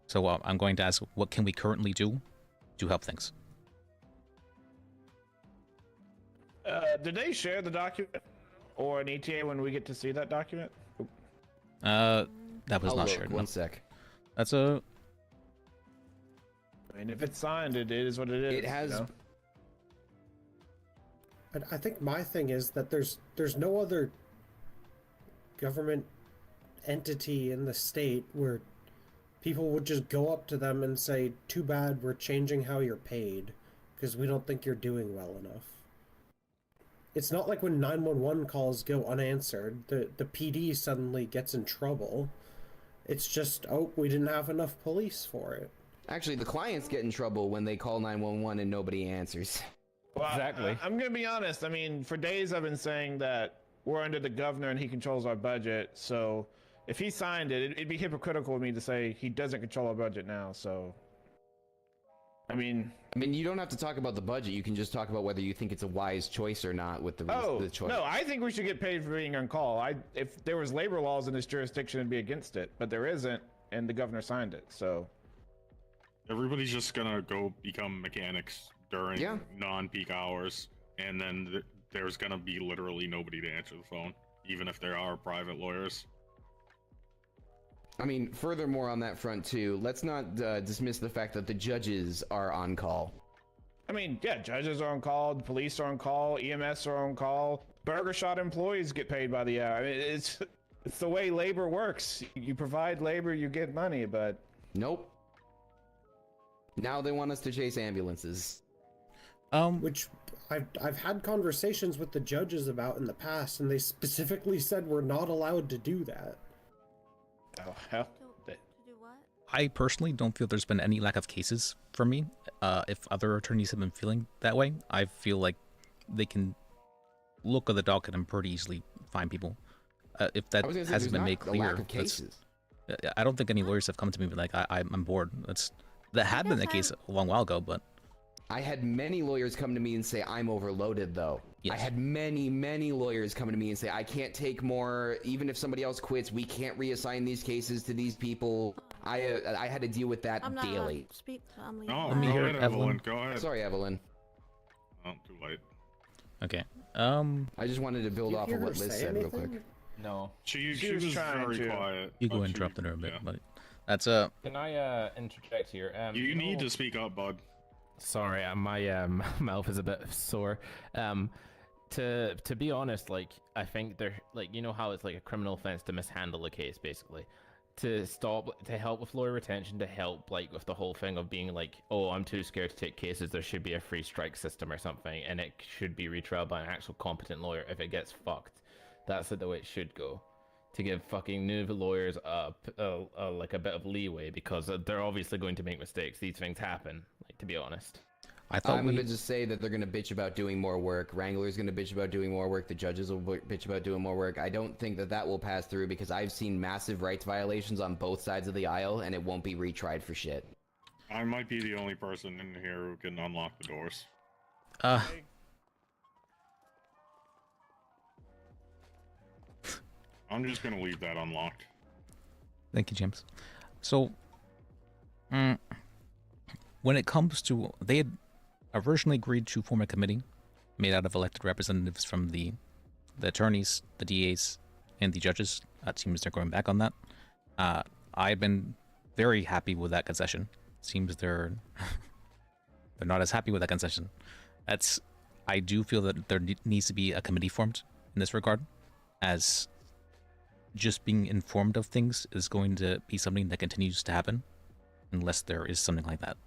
Speaker 1: So I'm going to ask, what can we currently do to help things?
Speaker 4: Did they share the document or an ETA when we get to see that document?
Speaker 1: That was not shared.
Speaker 20: One sec.
Speaker 1: That's a...
Speaker 4: I mean, if it's signed, it is what it is.
Speaker 20: It has...
Speaker 5: I think my thing is that there's no other government entity in the state where people would just go up to them and say, too bad, we're changing how you're paid. because we don't think you're doing well enough. It's not like when 911 calls go unanswered, the PD suddenly gets in trouble. It's just, oh, we didn't have enough police for it.
Speaker 20: Actually, the clients get in trouble when they call 911 and nobody answers.
Speaker 4: Well,
Speaker 8: Exactly.
Speaker 4: I'm gonna be honest. I mean, for days I've been saying that we're under the governor and he controls our budget. So if he signed it, it'd be hypocritical of me to say he doesn't control our budget now. So, I mean,
Speaker 20: you don't have to talk about the budget. You can just talk about whether you think it's a wise choice or not with the choice.
Speaker 4: No, I think we should get paid for being on call. If there was labor laws in this jurisdiction, it'd be against it, but there isn't, and the governor signed it. So
Speaker 6: everybody's just gonna go become mechanics during non-peak hours, and then there's gonna be literally nobody to answer the phone, even if there are private lawyers.
Speaker 20: I mean, furthermore on that front too, let's not dismiss the fact that the judges are on call.
Speaker 4: I mean, yeah, judges are on call, the police are on call, EMS are on call, burger shot employees get paid by the hour. I mean, it's the way labor works. You provide labor, you get money, but
Speaker 20: nope. Now they want us to chase ambulances.
Speaker 5: Which I've had conversations with the judges about in the past, and they specifically said we're not allowed to do that.
Speaker 4: Oh hell.
Speaker 1: I personally don't feel there's been any lack of cases for me. If other attorneys have been feeling that way, I feel like they can look at the docket and pretty easily find people. If that hasn't been made clear, I don't think any lawyers have come to me and been like, I'm bored. That had been the case a long while ago, but
Speaker 20: I had many lawyers come to me and say I'm overloaded though. Yes. I had many lawyers coming to me and say I can't take more. Even if somebody else quits, we can't reassign these cases to these people. I had to deal with that daily.
Speaker 6: Let me hear Evelyn. Go ahead.
Speaker 20: Sorry, Evelyn.
Speaker 6: Oh, too late.
Speaker 1: Okay.
Speaker 20: I just wanted to build off of what Liz said real quick.
Speaker 8: No.
Speaker 6: She was very quiet.
Speaker 1: You go interrupted her a bit, but that's a.
Speaker 8: Can I interject here?
Speaker 6: You need to speak up, bud.
Speaker 8: Sorry, my mouth is a bit sore. To be honest, like I think they're like, you know how it's like a criminal offense to mishandle a case, basically. To help with lawyer retention, to help like with the whole thing of being like, oh, I'm too scared to take cases, there should be a free strike system or something, and it should be retried by an actual competent lawyer if it gets fucked. That's the way it should go. To give fucking new lawyers like a bit of leeway, because they're obviously going to make mistakes. These things happen, like, to be honest.
Speaker 20: I'm gonna just say that they're gonna bitch about doing more work. Wrangler's gonna bitch about doing more work. The judges will bitch about doing more work. I don't think that will pass through because I've seen massive rights violations on both sides of the aisle, and it won't be retried for shit.
Speaker 6: I might be the only person in here who can unlock the doors. I'm just gonna leave that unlocked.
Speaker 1: Thank you, James. So, when it comes to, they had originally agreed to form a committee made out of elected representatives from the attorneys, the DAs, and the judges. It seems they're going back on that. I've been very happy with that concession. Seems they're not as happy with that concession. I do feel that there needs to be a committee formed in this regard, as just being informed of things is going to be something that continues to happen unless there is something like that.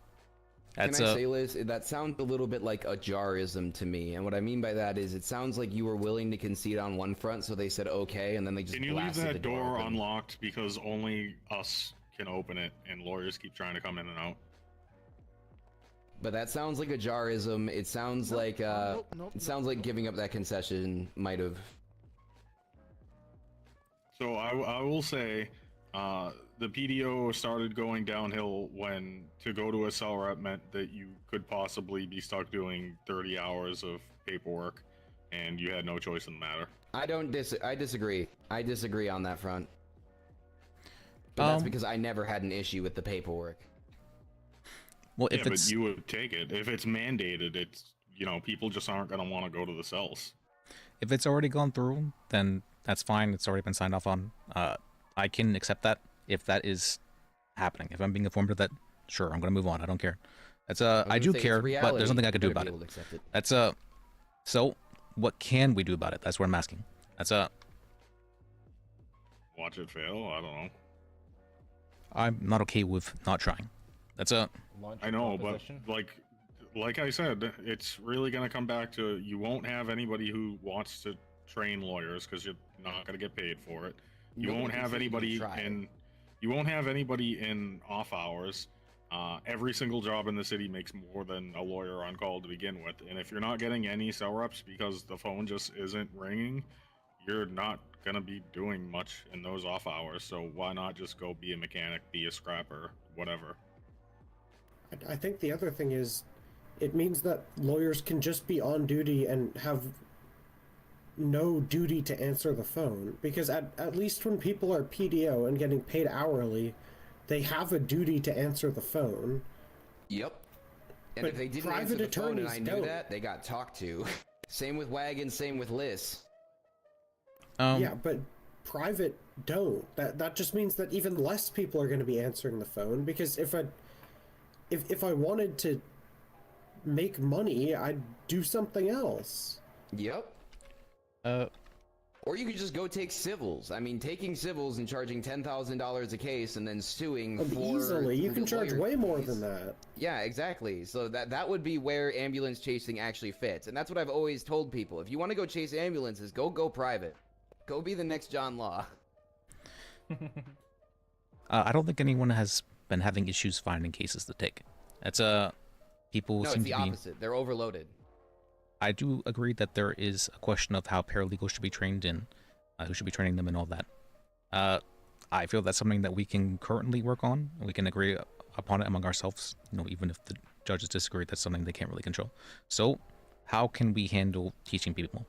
Speaker 20: Can I say, Liz, that sounds a little bit like a jarism to me, and what I mean by that is it sounds like you were willing to concede on one front, so they said okay, and then they just
Speaker 6: Can you leave
Speaker 20: blasted
Speaker 6: that
Speaker 20: the
Speaker 6: door
Speaker 20: open.
Speaker 6: unlocked, because only us can open it, and lawyers keep trying to come in and out.
Speaker 20: But that sounds like a jarism. It sounds like it sounds like giving up that concession might have.
Speaker 6: So I will say, the PDO started going downhill when to go to a cell rep meant that you could possibly be stuck doing 30 hours of paperwork, and you had no choice in the matter.
Speaker 20: I disagree. I disagree on that front. But that's because I never had an issue with the paperwork.
Speaker 1: Well,
Speaker 6: yeah, but you would take it if it's mandated. It's, you know, people just aren't going to want to go to the cells.
Speaker 1: If it's already gone through, then that's fine. It's already been signed off on. I can accept that if that is happening. If I'm being informed of that, sure, I'm going to move on. I don't care. That's I do care, but there's nothing I can do about it. That's so what can we do about it? That's what I'm asking. That's
Speaker 6: watch it fail. I don't know.
Speaker 1: I'm not okay with not trying. That's
Speaker 6: I know, but like like I said, it's really going to come back to you won't have anybody who wants to train lawyers because you're not going to get paid for it. You
Speaker 20: Nobody
Speaker 6: won't
Speaker 20: can
Speaker 6: have
Speaker 20: sit here and
Speaker 6: anybody
Speaker 20: try.
Speaker 6: you won't have anybody in off hours. Every single job in the city makes more than a lawyer on call to begin with, and if you're not getting any cell reps because the phone just isn't ringing, you're not gonna be doing much in those off hours. So why not just go be a mechanic, be a scrapper, whatever.
Speaker 5: I think the other thing is, it means that lawyers can just be on duty and have no duty to answer the phone, because at least when people are PDO and getting paid hourly, they have a duty to answer the phone.
Speaker 20: Yep. And
Speaker 5: But
Speaker 20: if they didn't
Speaker 5: private
Speaker 20: answer the phone and I
Speaker 5: attorneys
Speaker 20: knew
Speaker 5: don't.
Speaker 20: that, they got talked to. Same with Wagon, same with Liz.
Speaker 5: Yeah, but private don't. That just means that even less people are going to be answering the phone, because if I wanted to make money, I'd do something else.
Speaker 20: Yep. Or you could just go take civils. I mean, taking civils and charging $10,000 a case and then suing for
Speaker 5: Easily, you
Speaker 20: the
Speaker 5: can charge
Speaker 20: lawyer
Speaker 5: way more
Speaker 20: fees.
Speaker 5: than that.
Speaker 20: Yeah, exactly. So that would be where ambulance chasing actually fits. And that's what I've always told people. If you want to go chase ambulances, go private. Go be the next John Law.
Speaker 1: I don't think anyone has been having issues finding cases to take. That's people
Speaker 20: No,
Speaker 1: seem
Speaker 20: it's the
Speaker 1: to be.
Speaker 20: opposite. They're overloaded.
Speaker 1: I do agree that there is a question of how paralegals should be trained in, who should be training them and all that. I feel that's something that we can currently work on. We can agree upon it among ourselves. You know, even if the judges disagree, that's something they can't really control. So, how can we handle teaching people?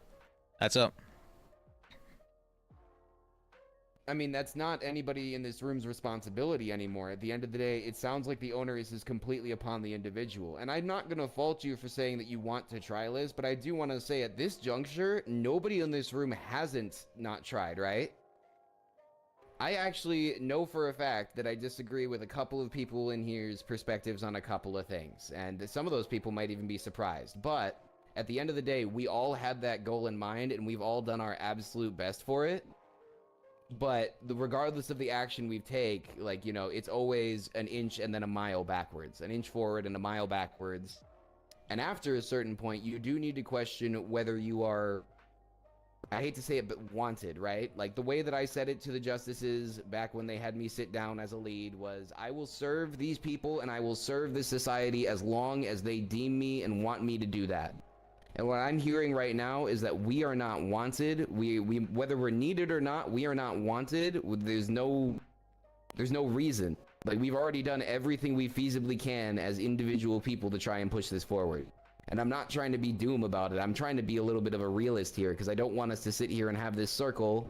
Speaker 1: That's up.
Speaker 20: I mean, that's not anybody in this room's responsibility anymore. At the end of the day, it sounds like the onus is completely upon the individual. And I'm not going to fault you for saying that you want to try, Liz, but I do want to say at this juncture, nobody in this room hasn't not tried, right? I actually know for a fact that I disagree with a couple of people in here's perspectives on a couple of things. And some of those people might even be surprised. But at the end of the day, we all had that goal in mind, and we've all done our absolute best for it. But regardless of the action we take, like, you know, it's always an inch and then a mile backwards. An inch forward and a mile backwards. And after a certain point, you do need to question whether you are, I hate to say it, but wanted, right? Like, the way that I said it to the justices back when they had me sit down as a lead was, I will serve these people and I will serve this society as long as they deem me and want me to do that. And what I'm hearing right now is that we are not wanted. We whether we're needed or not, we are not wanted. There's no reason. Like, we've already done everything we feasibly can as individual people to try and push this forward. And I'm not trying to be doom about it. I'm trying to be a little bit of a realist here, because I don't want us to sit here and have this circle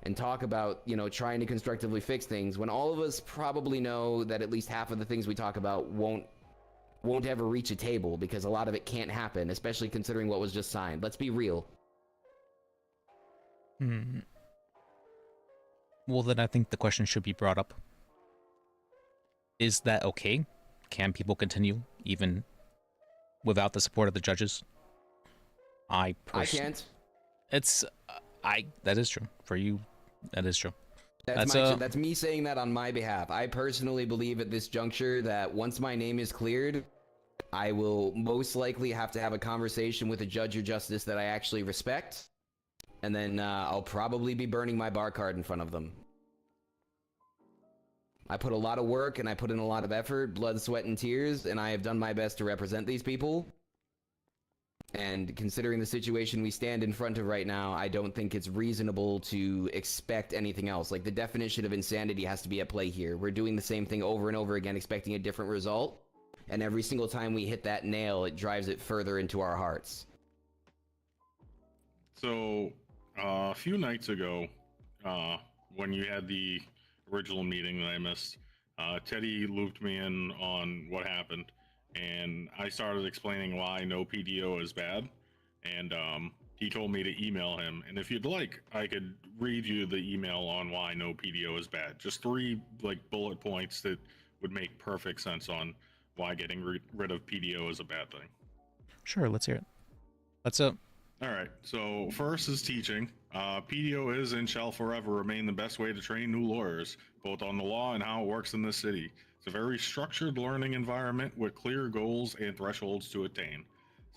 Speaker 20: and talk about, you know, trying to constructively fix things when all of us probably know that at least half of the things we talk about won't ever reach a table, because a lot of it can't happen, especially considering what was just signed. Let's be real.
Speaker 1: Well, then I think the question should be brought up. Is that okay? Can people continue even without the support of the judges? I
Speaker 20: can't.
Speaker 1: That is true. For you, that is true.
Speaker 20: That's me saying that on my behalf. I personally believe at this juncture that once my name is cleared, I will most likely have to have a conversation with a judge or justice that I actually respect, and then I'll probably be burning my bar card in front of them. I put a lot of work and I put in a lot of effort, blood, sweat, and tears, and I have done my best to represent these people. And considering the situation we stand in front of right now, I don't think it's reasonable to expect anything else. Like, the definition of insanity has to be at play here. We're doing the same thing over and over again, expecting a different result. And every single time we hit that nail, it drives it further into our hearts.
Speaker 6: So, a few nights ago, when you had the original meeting that I missed, Teddy looped me in on what happened. And I started explaining why no PDO is bad, and he told me to email him. And if you'd like, I could read you the email on why no PDO is bad. Just 3 bullet points that would make perfect sense on why getting rid of PDO is a bad thing.
Speaker 1: Sure, let's hear it.
Speaker 6: All right, so first is teaching. PDO is and shall forever remain the best way to train new lawyers, both on the law and how it works in this city. It's a very structured learning environment with clear goals and thresholds to attain.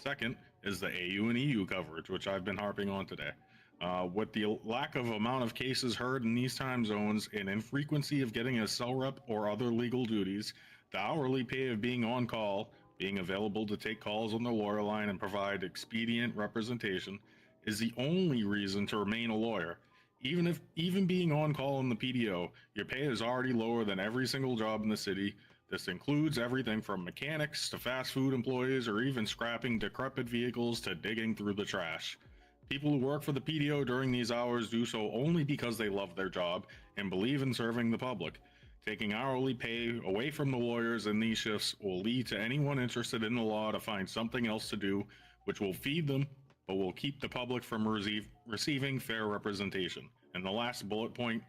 Speaker 6: Second is the AU and EU coverage, which I've been harping on today. With the lack of amount of cases heard in these time zones and infrequency of getting a cell rep or other legal duties, the hourly pay of being on call, being available to take calls on the lawyer line and provide expedient representation, is the only reason to remain a lawyer. Even being on call in the PDO, your pay is already lower than every single job in the city. This includes everything from mechanics to fast food employees or even scrapping decrepit vehicles to digging through the trash. People who work for the PDO during these hours do so only because they love their job and believe in serving the public. Taking hourly pay away from the lawyers in these shifts will lead to anyone interested in the law to find something else to do, which will feed them, but will keep the public from receiving fair representation. And the last bullet point,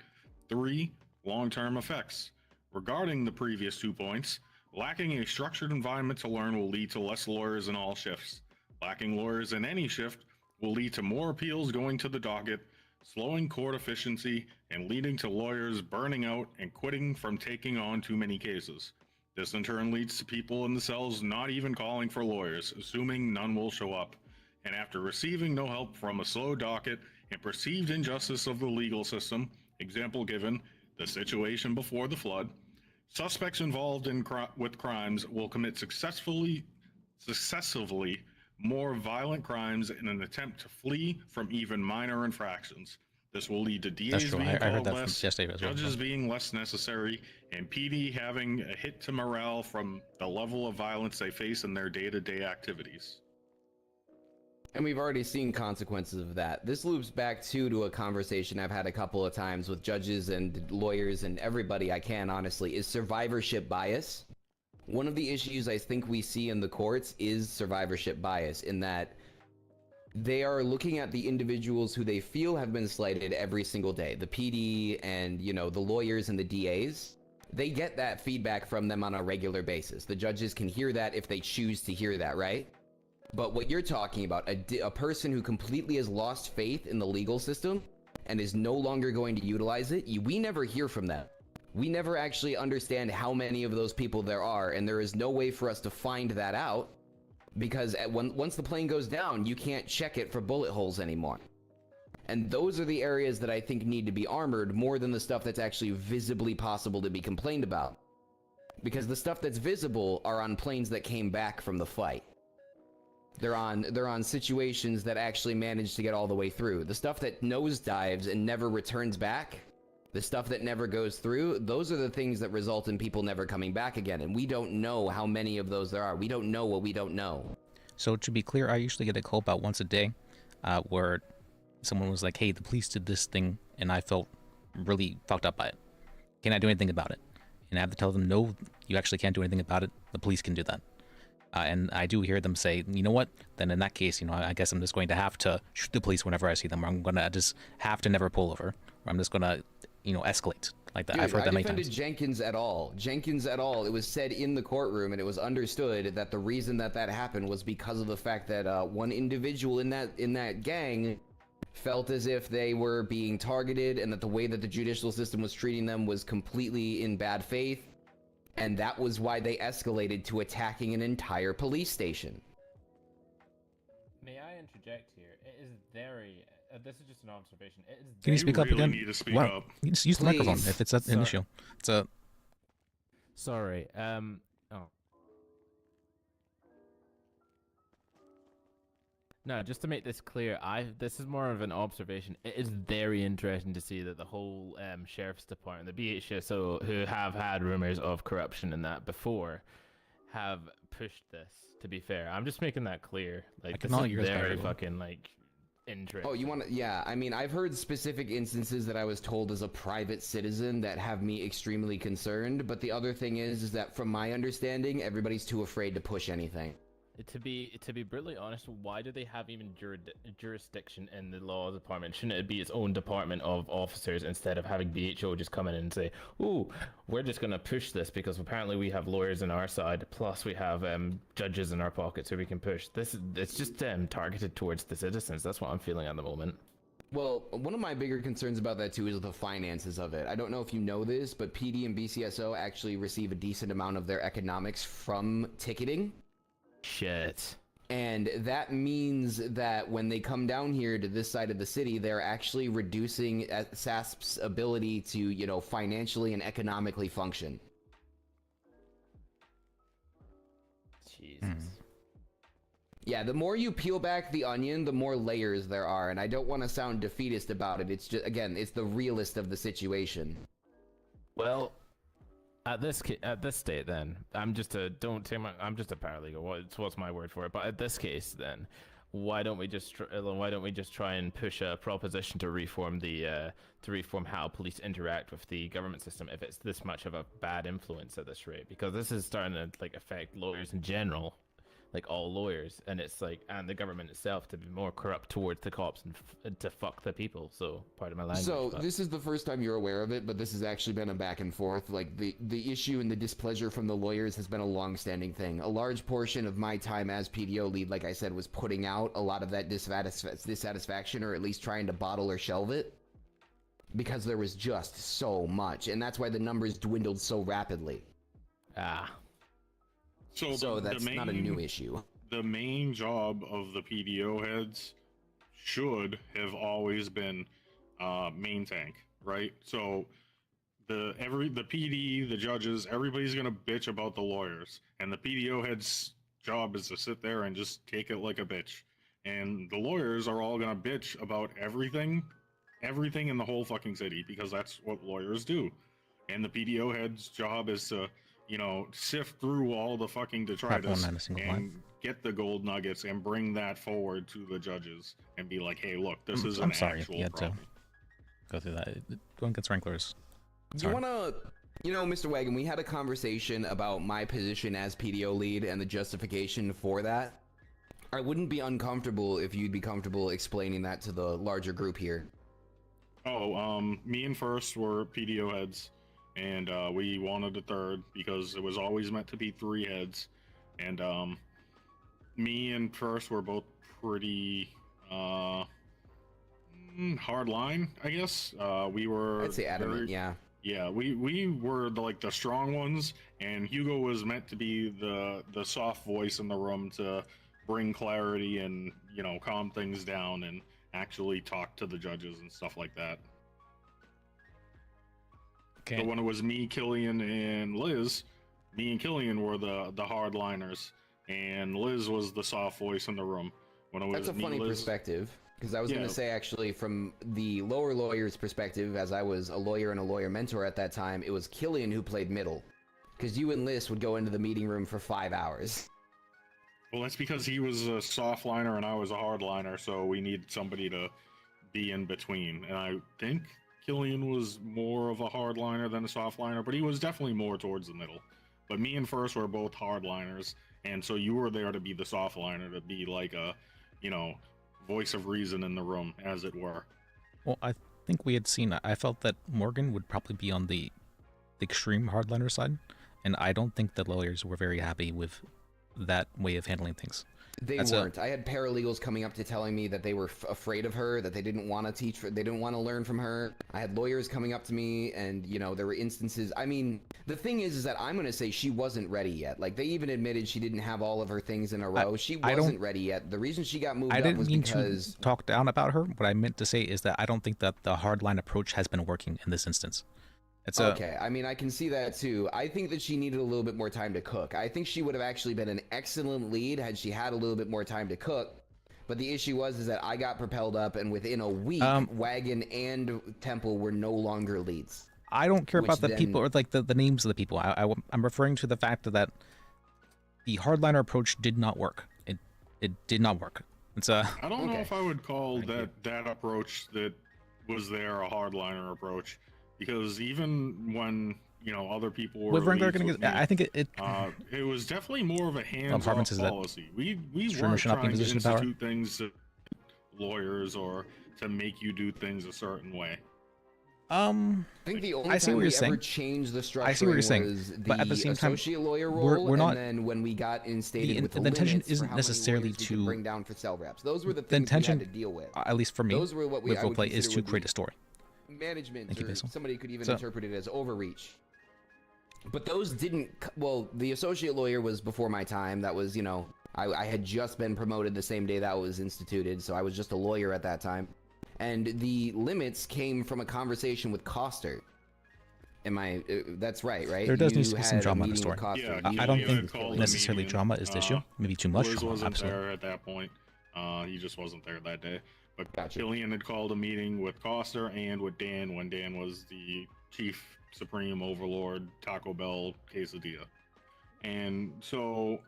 Speaker 6: 3, long-term effects. Regarding the previous 2 points, lacking a structured environment to learn will lead to less lawyers in all shifts. Lacking lawyers in any shift will lead to more appeals going to the docket, slowing court efficiency, and leading to lawyers burning out and quitting from taking on too many cases. This in turn leads to people in the cells not even calling for lawyers, assuming none will show up. And after receiving no help from a slow docket and perceived injustice of the legal system, example given, the situation before the flood, suspects involved with crimes will commit successively more violent crimes in an attempt to flee from even minor infractions. This will lead to DAs being called less, judges being less necessary, and PD having a hit to morale from the level of violence they face in their day-to-day activities.
Speaker 20: And we've already seen consequences of that. This loops back to a conversation I've had a couple of times with judges and lawyers and everybody I can, honestly, is survivorship bias. One of the issues I think we see in the courts is survivorship bias, in that they are looking at the individuals who they feel have been slighted every single day. The PD and, you know, the lawyers and the DAs, they get that feedback from them on a regular basis. The judges can hear that if they choose to hear that, right? But what you're talking about, a person who completely has lost faith in the legal system and is no longer going to utilize it, we never hear from them. We never actually understand how many of those people there are, and there is no way for us to find that out, because once the plane goes down, you can't check it for bullet holes anymore. And those are the areas that I think need to be armored more than the stuff that's actually visibly possible to be complained about. Because the stuff that's visible are on planes that came back from the fight. They're on situations that actually managed to get all the way through. The stuff that nosedives and never returns back, the stuff that never goes through, those are the things that result in people never coming back again. And we don't know how many of those there are. We don't know what we don't know.
Speaker 1: So to be clear, I usually get a call about once a day where someone was like, hey, the police did this thing and I felt really fucked up by it. Can I do anything about it? And I have to tell them, no, you actually can't do anything about it. The police can do that. And I do hear them say, you know what, then in that case, you know, I guess I'm just going to have to shoot the police whenever I see them, or I'm going to just have to never pull over, or I'm just going to, you know, escalate like that.
Speaker 20: Dude,
Speaker 1: I've heard that many times.
Speaker 20: I defended Jenkins at all. It was said in the courtroom, and it was understood that the reason that happened was because of the fact that one individual in that gang felt as if they were being targeted, and that the way that the judicial system was treating them was completely in bad faith. And that was why they escalated to attacking an entire police station.
Speaker 8: May I interject here? It is very... this is just an observation. It is
Speaker 1: Can you speak up again?
Speaker 6: Need to speak
Speaker 1: wow.
Speaker 6: up.
Speaker 1: You just use the microphone if it's an issue. It's a...
Speaker 8: Sorry. Oh. No, just to make this clear, this is more of an observation. It is very interesting to see that the whole sheriff's department, the BHSO, who have had rumors of corruption and that before, have pushed this. To be fair, I'm just making that clear. Like, this is very fucking like interesting.
Speaker 20: Oh, you want to? Yeah, I mean, I've heard specific instances that I was told as a private citizen that have me extremely concerned. But the other thing is that from my understanding, everybody's too afraid to push anything.
Speaker 8: To be brutally honest, why do they have even jurisdiction in the law department? Shouldn't it be its own department of officers instead of having BHO just come in and say, "Ooh, we're just gonna push this because apparently we have lawyers on our side, plus we have judges in our pocket, so we can push this." It's just targeted towards the citizens. That's what I'm feeling at the moment.
Speaker 20: Well, one of my bigger concerns about that too is the finances of it. I don't know if you know this, but PD and BCSO actually receive a decent amount of their economics from ticketing.
Speaker 8: Shit.
Speaker 20: And that means that when they come down here to this side of the city, they're actually reducing SASP's ability to, you know, financially and economically function.
Speaker 8: Jesus.
Speaker 20: Yeah, the more you peel back the onion, the more layers there are, and I don't want to sound defeatist about it. It's just, again, it's the realist of the situation.
Speaker 8: Well, at this state, then I'm just a paralegal. What's my word for it? But at this case, then why don't we just try and push a proposition to reform how police interact with the government system if it's this much of a bad influence at this rate? Because this is starting to affect lawyers in general. Like all lawyers, and it's and the government itself to be more corrupt towards the cops and to fuck the people. So pardon my language.
Speaker 20: So this is the first time you're aware of it, but this has actually been a back and forth. Like the issue and the displeasure from the lawyers has been a long-standing thing. A large portion of my time as PDO lead, like I said, was putting out a lot of that dissatisfaction, or at least trying to bottle or shelve it, because there was just so much, and that's why the numbers dwindled so rapidly. So that's not a new issue.
Speaker 6: The main job of the PDO heads should have always been main tank, right? So the PD, the judges, everybody's gonna bitch about the lawyers, and the PDO head's job is to sit there and just take it like a bitch. And the lawyers are all gonna bitch about everything in the whole fucking city, because that's what lawyers do. And the PDO head's job is to, you know, sift through all the fucking detritus and get the gold nuggets and bring that forward to the judges and be like, hey, look, this is an actual problem.
Speaker 1: Go through that. Don't get sprinklers.
Speaker 20: You wanna, Mr. Wagon, we had a conversation about my position as PDO lead and the justification for that. I wouldn't be uncomfortable if you'd be comfortable explaining that to the larger group here.
Speaker 6: Me and First were PDO heads. And we wanted a third because it was always meant to be 3 heads. And me and First were both pretty hard line, I guess. We were,
Speaker 20: I'd say adamant, yeah.
Speaker 6: Yeah, we were the strong ones, and Hugo was meant to be the soft voice in the room to bring clarity and, you know, calm things down and actually talk to the judges and stuff like that. Okay. So when it was me, Killian, and Liz, me and Killian were the hardliners, and Liz was the soft voice in the room. When it was
Speaker 20: That's a funny perspective, because I was going to say, actually, from the lower lawyer's perspective, as I was a lawyer and a lawyer mentor at that time, it was Killian who played middle, because you and Liz would go into the meeting room for 5 hours.
Speaker 6: Well, that's because he was a soft liner and I was a hardliner, so we needed somebody to be in between, and I think Killian was more of a hardliner than a softliner, but he was definitely more towards the middle. But me and First were both hardliners, and so you were there to be the softliner, to be like a, voice of reason in the room, as it were.
Speaker 1: Well, I think we had seen, I felt that Morgan would probably be on the extreme hardliner side, and I don't think the lawyers were very happy with that way of handling things.
Speaker 20: They weren't. I had paralegals coming up to telling me that they were afraid of her, that they didn't want to teach her, they didn't want to learn from her. I had lawyers coming up to me, and there were instances. I mean, the thing is that I'm going to say she wasn't ready yet. Like, they even admitted she didn't have all of her things in a row. She wasn't ready yet. The reason she got moved up was because... I didn't mean
Speaker 1: to talk down about her. What I meant to say is that I don't think that the hardline approach has been working in this instance.
Speaker 20: Okay, I mean, I can see that too. I think that she needed a little bit more time to cook. I think she would have actually been an excellent lead had she had a little bit more time to cook. But the issue is that I got propelled up, and within a week, Wagon and Temple were no longer leads.
Speaker 1: I don't care about the people or the names of the people. I'm referring to the fact that the hardliner approach did not work. It did not work. I
Speaker 6: don't know if I would call that approach that was there a hardliner approach. Because even when other people were.
Speaker 1: With Rengar
Speaker 6: leads
Speaker 1: getting,
Speaker 6: with me.
Speaker 1: I think it
Speaker 6: it was definitely more of a hands-off
Speaker 1: Apartments is that
Speaker 6: policy. We
Speaker 1: streamers
Speaker 6: weren't
Speaker 1: should not be in
Speaker 6: trying to
Speaker 1: position of power?
Speaker 6: institute things to lawyers or to make you do things a certain way.
Speaker 20: I think the only
Speaker 1: I see
Speaker 20: time
Speaker 1: what
Speaker 20: we
Speaker 1: you're saying.
Speaker 20: ever changed the structure
Speaker 1: I see what you're saying,
Speaker 20: was the
Speaker 1: but at the same time,
Speaker 20: associate lawyer role,
Speaker 1: we're not.
Speaker 20: and then when we got instated with the
Speaker 1: intention
Speaker 20: limits for
Speaker 1: isn't
Speaker 20: how many
Speaker 1: necessarily
Speaker 20: lawyers we could
Speaker 1: to
Speaker 20: bring down for cell reps. Those were the
Speaker 1: the
Speaker 20: things
Speaker 1: intention,
Speaker 20: we had to deal with.
Speaker 1: at least for me,
Speaker 20: Those were what
Speaker 1: with
Speaker 20: I would
Speaker 1: roleplay is
Speaker 20: consider
Speaker 1: to
Speaker 20: would be
Speaker 1: create a story.
Speaker 20: management,
Speaker 1: Thank you,
Speaker 20: or
Speaker 1: Basil.
Speaker 20: somebody could even
Speaker 1: So-
Speaker 20: interpret it as overreach. But those didn't. Well, the associate lawyer was before my time. That was, I had just been promoted the same day that was instituted, so I was just a lawyer at that time. And the limits came from a conversation with Coster. That's right?
Speaker 1: There does need to be some
Speaker 20: had a
Speaker 1: drama in the
Speaker 20: meeting with
Speaker 1: story.
Speaker 20: Coster.
Speaker 1: I don't think necessarily drama is the issue. Maybe too much
Speaker 6: Liz
Speaker 1: drama.
Speaker 6: wasn't
Speaker 1: Absolutely.
Speaker 6: there at that point. He just wasn't there that day. But Killian had called a meeting with Coster and with Dan when Dan was the chief supreme overlord Taco Bell quesadilla. And so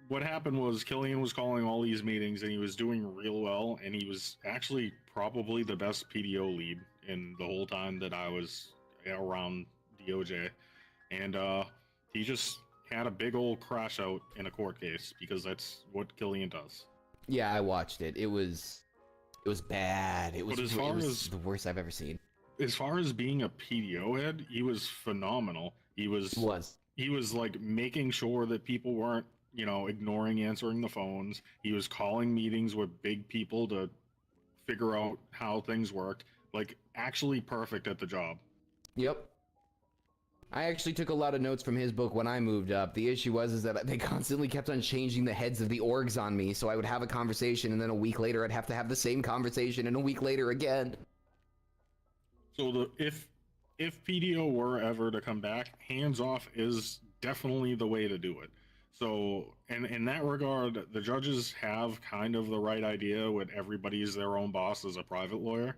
Speaker 6: what happened was Killian was calling all these meetings and he was doing real well, and he was actually probably the best PDO lead in the whole time that I was around DOJ. And he just had a big old crash out in a court case because that's what Killian does.
Speaker 20: Yeah, I watched it. It was bad. It was,
Speaker 6: But as
Speaker 20: it
Speaker 6: far
Speaker 20: was
Speaker 6: as-
Speaker 20: the worst I've ever seen.
Speaker 6: As far as being a PDO head, he was phenomenal. He was like making sure that people weren't, ignoring answering the phones. He was calling meetings with big people to figure out how things worked. Like, actually perfect at the job.
Speaker 20: Yep. I actually took a lot of notes from his book when I moved up. The issue was that they constantly kept on changing the heads of the orgs on me, so I would have a conversation, and then a week later I'd have to have the same conversation, and a week later again.
Speaker 6: So if PDO were ever to come back, hands off is definitely the way to do it. So in that regard, the judges have kind of the right idea with everybody's their own boss as a private lawyer.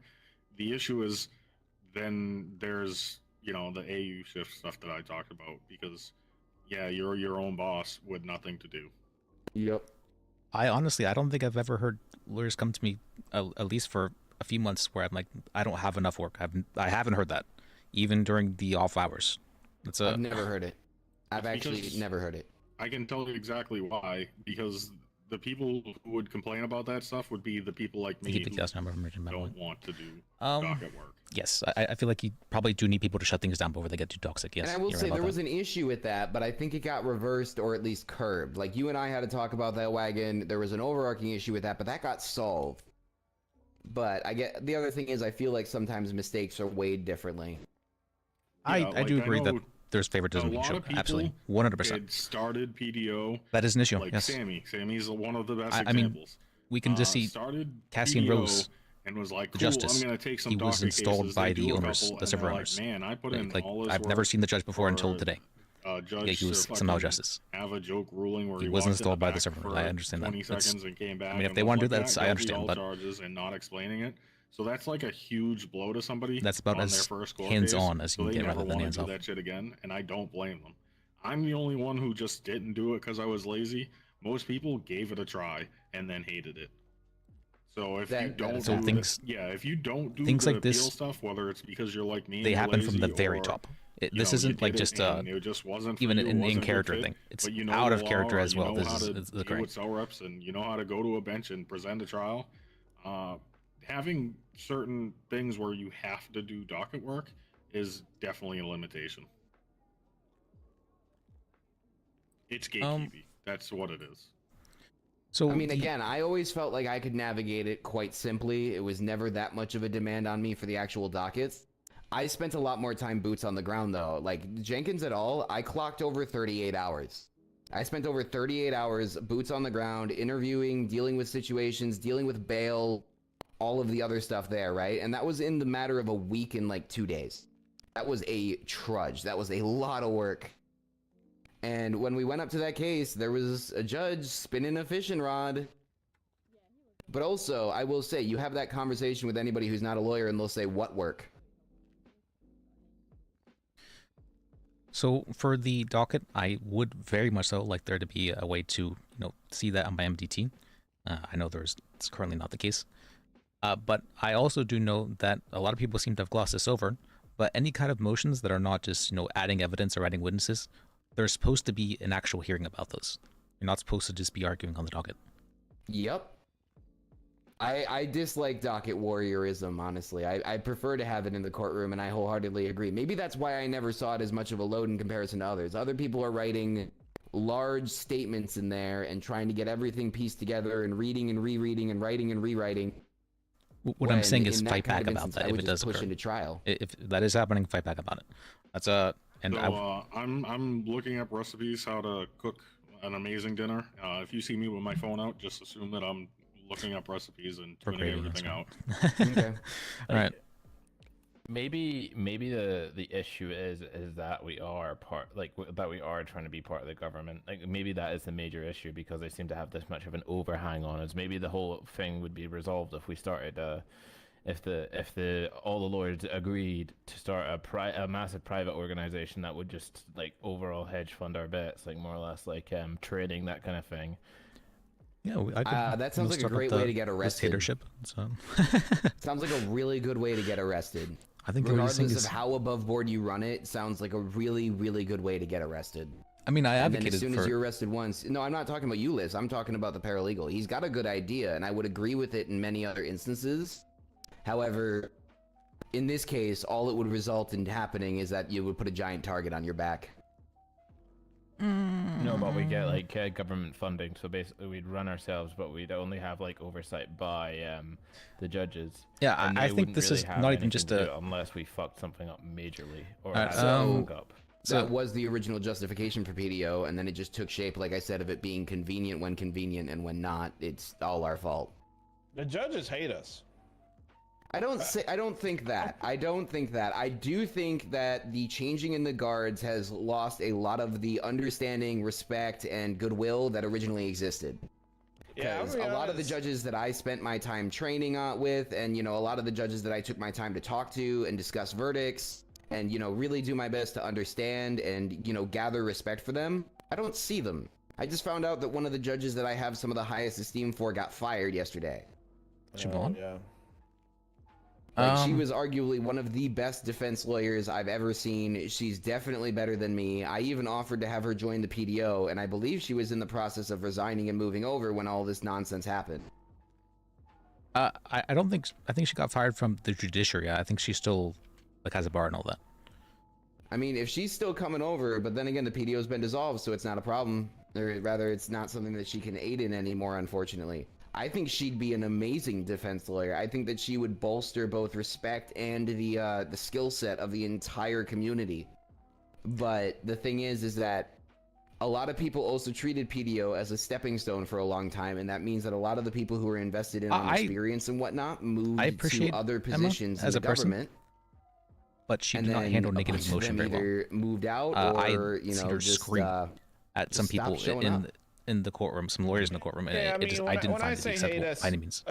Speaker 6: The issue is then there's, the AU shift stuff that I talked about, because you're your own boss with nothing to do.
Speaker 20: Yep.
Speaker 1: I don't think I've ever heard lawyers come to me, at least for a few months, where I'm like, I don't have enough work. I haven't heard that, even during the off hours.
Speaker 20: I've never heard it. I've
Speaker 6: It's
Speaker 20: actually
Speaker 6: because-
Speaker 20: never heard it.
Speaker 6: I can tell you exactly why, because the people who would complain about that stuff would be the people like me
Speaker 1: Keep the
Speaker 6: who
Speaker 1: chaos number emergent
Speaker 6: don't want to do docket work.
Speaker 1: Yes, I feel like you probably do need people to shut things down before they get too toxic. Yes,
Speaker 20: And I will
Speaker 1: you're
Speaker 20: say
Speaker 1: right
Speaker 20: there
Speaker 1: about
Speaker 20: was
Speaker 1: that.
Speaker 20: an issue with that, but I think it got reversed or at least curbed. Like, you and I had to talk about that wagon. There was an overarching issue with that, but that got solved. But I get the other thing is I feel like sometimes mistakes are weighed differently.
Speaker 1: I do agree that there's
Speaker 6: a
Speaker 1: favoritism being
Speaker 6: lot
Speaker 1: shown.
Speaker 6: of people
Speaker 1: Absolutely, 100%.
Speaker 6: had started PDO.
Speaker 1: That is an issue,
Speaker 6: Like
Speaker 1: yes.
Speaker 6: Sammy. Sammy's one of the best
Speaker 1: I mean,
Speaker 6: examples.
Speaker 1: we can just see
Speaker 6: started
Speaker 1: Cassian
Speaker 6: PDO
Speaker 1: Rose,
Speaker 6: and was like,
Speaker 1: the
Speaker 6: cool,
Speaker 1: justice.
Speaker 6: I'm gonna take some
Speaker 1: He was
Speaker 6: docket
Speaker 1: installed
Speaker 6: cases.
Speaker 1: by
Speaker 6: They
Speaker 1: the
Speaker 6: do a
Speaker 1: owners,
Speaker 6: couple,
Speaker 1: the
Speaker 6: and
Speaker 1: server
Speaker 6: they're
Speaker 1: owners.
Speaker 6: Like, man, I put in
Speaker 1: Like,
Speaker 6: all this
Speaker 1: I've never
Speaker 6: work
Speaker 1: seen the judge before until
Speaker 6: for,
Speaker 1: today.
Speaker 6: Judge
Speaker 1: Yeah, he was
Speaker 6: to
Speaker 1: somehow
Speaker 6: fucking
Speaker 1: justice.
Speaker 6: Have a joke ruling where
Speaker 1: He
Speaker 6: he
Speaker 1: was
Speaker 6: walked in
Speaker 1: installed by the
Speaker 6: back
Speaker 1: server.
Speaker 6: for
Speaker 1: I understand that.
Speaker 6: 20
Speaker 1: It's-
Speaker 6: seconds and came back.
Speaker 1: I mean, if
Speaker 6: and
Speaker 1: they
Speaker 6: was
Speaker 1: want to do
Speaker 6: like,
Speaker 1: that, I
Speaker 6: guilty
Speaker 1: understand,
Speaker 6: all
Speaker 1: but
Speaker 6: charges and not explaining it. So that's like a huge blow to somebody.
Speaker 1: That's about
Speaker 6: on
Speaker 1: as
Speaker 6: their first court
Speaker 1: hands-on
Speaker 6: case,
Speaker 1: as
Speaker 6: so
Speaker 1: you can
Speaker 6: they
Speaker 1: get
Speaker 6: never
Speaker 1: rather than
Speaker 6: wanna
Speaker 1: hands-off.
Speaker 6: do that shit again, and I don't blame them. I'm the only one who just didn't do it because I was lazy. Most people gave it a try and then hated it. So if you don't
Speaker 1: So
Speaker 6: do
Speaker 1: things-
Speaker 6: if you don't do
Speaker 1: things
Speaker 6: the
Speaker 1: like this,
Speaker 6: appeal stuff, whether it's because you're like me,
Speaker 1: they
Speaker 6: and you're
Speaker 1: happen from the
Speaker 6: lazy,
Speaker 1: very
Speaker 6: or,
Speaker 1: top.
Speaker 6: you
Speaker 1: This
Speaker 6: know,
Speaker 1: isn't
Speaker 6: you
Speaker 1: like
Speaker 6: did
Speaker 1: just
Speaker 6: it and it just wasn't for
Speaker 1: even
Speaker 6: you,
Speaker 1: an
Speaker 6: it wasn't a good
Speaker 1: in-character
Speaker 6: fit,
Speaker 1: thing. It's
Speaker 6: but you know
Speaker 1: out
Speaker 6: the
Speaker 1: of
Speaker 6: law,
Speaker 1: character
Speaker 6: or
Speaker 1: as
Speaker 6: you
Speaker 1: well.
Speaker 6: know
Speaker 1: This
Speaker 6: how
Speaker 1: is
Speaker 6: to
Speaker 1: it's
Speaker 6: deal
Speaker 1: correct.
Speaker 6: with cell reps, and you know how to go to a bench and present a trial. Having certain things where you have to do docket work is definitely a limitation. It's gatekeeping. That's what it is.
Speaker 1: So
Speaker 20: I mean, again, I always felt like I could navigate it quite simply. It was never that much of a demand on me for the actual dockets. I spent a lot more time boots on the ground, though. Like, Jenkins et al., I clocked over 38 hours. I spent over 38 hours boots on the ground, interviewing, dealing with situations, dealing with bail, all of the other stuff there, right? And that was in the matter of a week and like 2 days. That was a trudge. That was a lot of work. And when we went up to that case, there was a judge spinning a fishing rod. But also, I will say, you have that conversation with anybody who's not a lawyer and they'll say, what work?
Speaker 1: So for the docket, I would very much so like there to be a way to see that on my MDT. I know it's currently not the case, but I also do know that a lot of people seem to have glossed this over. but any kind of motions that are not just, adding evidence or adding witnesses, there's supposed to be an actual hearing about those. You're not supposed to just be arguing on the docket.
Speaker 20: Yep. I dislike docket warriorism, honestly. I prefer to have it in the courtroom, and I wholeheartedly agree. Maybe that's why I never saw it as much of a load in comparison to others. Other people are writing large statements in there and trying to get everything pieced together and reading and rereading and writing and rewriting.
Speaker 1: What I'm saying is fight back about that if it does
Speaker 20: push
Speaker 1: occur.
Speaker 20: into trial.
Speaker 1: If that is happening, fight back about it. That's and
Speaker 6: I'm looking up recipes how to cook an amazing dinner. If you see me with my phone out, just assume that I'm looking up recipes and tuning everything out.
Speaker 20: Okay.
Speaker 1: All right.
Speaker 8: Maybe the issue is that we are that we are trying to be part of the government. Like maybe that is the major issue because they seem to have this much of an overhang on us. Maybe the whole thing would be resolved if we started if all the lawyers agreed to start a massive private organization that would just like overall hedge fund our bets, like more or less like trading, that kind of thing.
Speaker 1: Yeah,
Speaker 20: that sounds like a great way to get arrested.
Speaker 1: Dictatorship. So.
Speaker 20: Sounds like a really good way to get arrested.
Speaker 1: I think
Speaker 20: regardless of how above board you run it, sounds like a really, really good way to get arrested.
Speaker 1: I mean, I advocated
Speaker 20: and then as soon as you're arrested once, no, I'm not talking about you, Liz. I'm talking about the paralegal. He's got a good idea, and I would agree with it in many other instances. However, in this case, all it would result in happening is that you would put a giant target on your back.
Speaker 8: No, but we get like government funding, so basically we'd run ourselves, but we'd only have like oversight by the judges.
Speaker 1: Yeah,
Speaker 8: and
Speaker 1: I
Speaker 8: they
Speaker 1: think
Speaker 8: wouldn't
Speaker 1: this
Speaker 8: really
Speaker 1: is
Speaker 8: have
Speaker 1: not even
Speaker 8: anything
Speaker 1: just
Speaker 8: to
Speaker 1: a
Speaker 8: do unless we fucked something up majorly or
Speaker 1: Alright,
Speaker 8: had something fuck up.
Speaker 20: That was the original justification for PDO, and then it just took shape, like I said, of it being convenient when convenient, and when not, it's all our fault.
Speaker 4: The judges hate us.
Speaker 20: I don't think that. I don't think that. I do think that the changing in the guards has lost a lot of the understanding, respect, and goodwill that originally existed. Because a lot of the judges that I spent my time training with, and a lot of the judges that I took my time to talk to and discuss verdicts, and really do my best to understand and gather respect for them, I don't see them. I just found out that one of the judges that I have some of the highest esteem for got fired yesterday.
Speaker 4: Yeah.
Speaker 20: She was arguably one of the best defense lawyers I've ever seen. She's definitely better than me. I even offered to have her join the PDO, and I believe she was in the process of resigning and moving over when all this nonsense happened.
Speaker 1: I think she got fired from the judiciary. I think she still has a bar and all that.
Speaker 20: I mean, if she's still coming over, but then again, the PDO's been dissolved, so it's not a problem. Or rather, it's not something that she can aid in anymore, unfortunately. I think she'd be an amazing defense lawyer. I think that she would bolster both respect and the skill set of the entire community. But the thing is that a lot of people also treated PDO as a stepping stone for a long time, and that means that a lot of the people who are invested in experience and whatnot moved to other positions in the government.
Speaker 1: But she did not handle negative emotion very well.
Speaker 20: Either moved out or
Speaker 1: I seen her scream at some people in the courtroom, some lawyers in the courtroom.
Speaker 4: Yeah,
Speaker 1: I didn't find it acceptable by any means.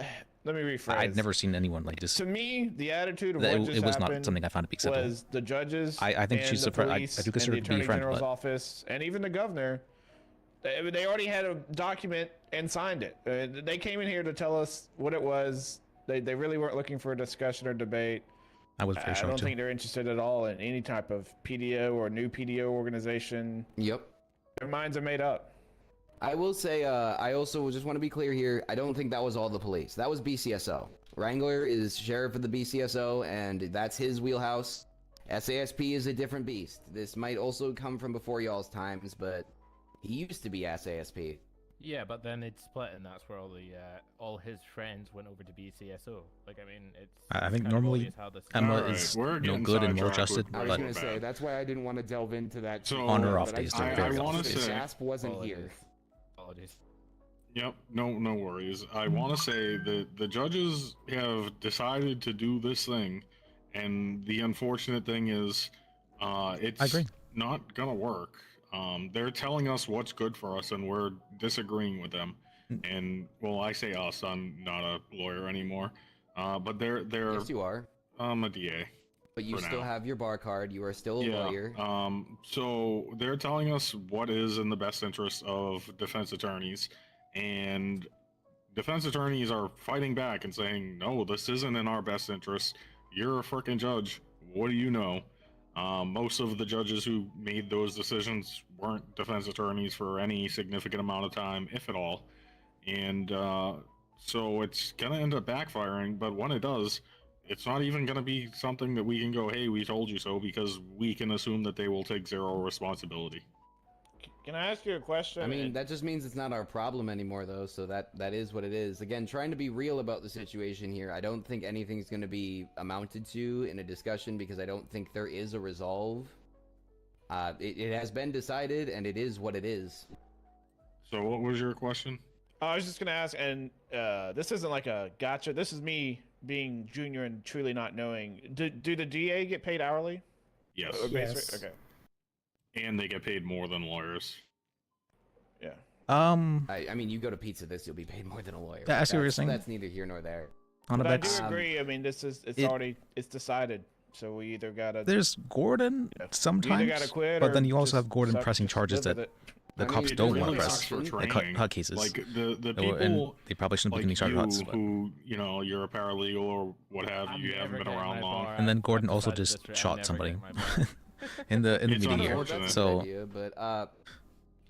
Speaker 4: Let me rephrase.
Speaker 1: I'd never seen anyone like this.
Speaker 4: To me, the attitude of
Speaker 1: it
Speaker 4: what just
Speaker 1: was
Speaker 4: happened
Speaker 1: not something I found to be acceptable.
Speaker 4: Was the judges
Speaker 1: I think
Speaker 4: and
Speaker 1: she's
Speaker 4: the
Speaker 1: a friend. I
Speaker 4: police
Speaker 1: do consider
Speaker 4: and
Speaker 1: her to be
Speaker 4: the
Speaker 1: a
Speaker 4: Attorney
Speaker 1: friend,
Speaker 4: General's
Speaker 1: but
Speaker 4: office and even the governor. They already had a document and signed it. They came in here to tell us what it was. They really weren't looking for a discussion or debate.
Speaker 1: I was very
Speaker 4: I
Speaker 1: shocked
Speaker 4: don't
Speaker 1: too.
Speaker 4: think they're interested at all in any type of PDO or new PDO organization.
Speaker 20: Yep.
Speaker 4: Their minds are made up.
Speaker 20: I will say, I also just want to be clear here. I don't think that was all the police. That was BCSO. Wrangler is sheriff of the BCSO, and that's his wheelhouse. SASP is a different beast. This might also come from before y'all's times, but he used to be SASP.
Speaker 8: Yeah, but then it split, and that's where all his friends went over to BCSO. Like, I mean, it's.
Speaker 1: I think
Speaker 8: kind of
Speaker 1: normally
Speaker 8: obvious how this
Speaker 1: Emma
Speaker 8: works.
Speaker 1: is good and well adjusted,
Speaker 20: I was
Speaker 1: but
Speaker 20: gonna say that's why I didn't want to delve into that.
Speaker 6: So
Speaker 1: on or off days, they're very
Speaker 6: I want
Speaker 1: opposite.
Speaker 6: to say
Speaker 20: SASP wasn't here.
Speaker 8: Apologies.
Speaker 6: Yep, no worries. I want to say that the judges have decided to do this thing, and the unfortunate thing is, it's not gonna work. They're telling us what's good for us, and we're disagreeing with them. And well, I say us. I'm not a lawyer anymore. But they're.
Speaker 20: Yes, you are.
Speaker 6: I'm a DA.
Speaker 20: But you still have your bar card. You are still a lawyer.
Speaker 6: So they're telling us what is in the best interest of defense attorneys, and defense attorneys are fighting back and saying, no, this isn't in our best interest. You're a freaking judge. what do you know? Most of the judges who made those decisions weren't defense attorneys for any significant amount of time, if at all. And so it's going to end up backfiring, but when it does, it's not even going to be something that we can go, hey, we told you so, because we can assume that they will take zero responsibility.
Speaker 4: Can I ask you a question?
Speaker 20: I mean, that just means it's not our problem anymore, though, so that is what it is. Again, trying to be real about the situation here, I don't think anything's going to be amounted to in a discussion because I don't think there is a resolve. It has been decided, and it is what it is.
Speaker 6: So what was your question?
Speaker 4: I was just going to ask, and this isn't like a gotcha. This is me being junior and truly not knowing. Do the DA get paid hourly?
Speaker 6: Yes.
Speaker 4: Yes. Okay.
Speaker 6: And they get paid more than lawyers.
Speaker 4: Yeah.
Speaker 20: I mean, you go to Pizza This, you'll be paid more than a lawyer.
Speaker 1: I see what you're saying.
Speaker 20: That's neither here nor there.
Speaker 1: On a
Speaker 4: But I
Speaker 1: bet.
Speaker 4: do agree. I mean, it's decided. So we either gotta.
Speaker 1: There's Gordon sometimes,
Speaker 4: gotta quit
Speaker 1: but
Speaker 4: or
Speaker 1: then you also
Speaker 4: just
Speaker 1: have Gordon
Speaker 4: suck-
Speaker 1: pressing
Speaker 4: just
Speaker 1: charges
Speaker 4: live
Speaker 1: that
Speaker 4: with
Speaker 1: the
Speaker 4: it. I
Speaker 1: cops
Speaker 4: mean,
Speaker 1: don't
Speaker 4: it
Speaker 1: want to
Speaker 4: really
Speaker 1: press,
Speaker 4: sucks for
Speaker 1: like
Speaker 6: training.
Speaker 1: HUD cases.
Speaker 6: Like the
Speaker 1: And
Speaker 6: people,
Speaker 1: they probably shouldn't
Speaker 6: like
Speaker 1: be getting charged
Speaker 6: you,
Speaker 1: HUDs. But...
Speaker 6: who, you know, you're a paralegal or what have you, you haven't been around long.
Speaker 1: And then Gordon also just shot somebody in the
Speaker 6: It's
Speaker 1: meeting here.
Speaker 6: unfortunate.
Speaker 1: So
Speaker 20: Idea, but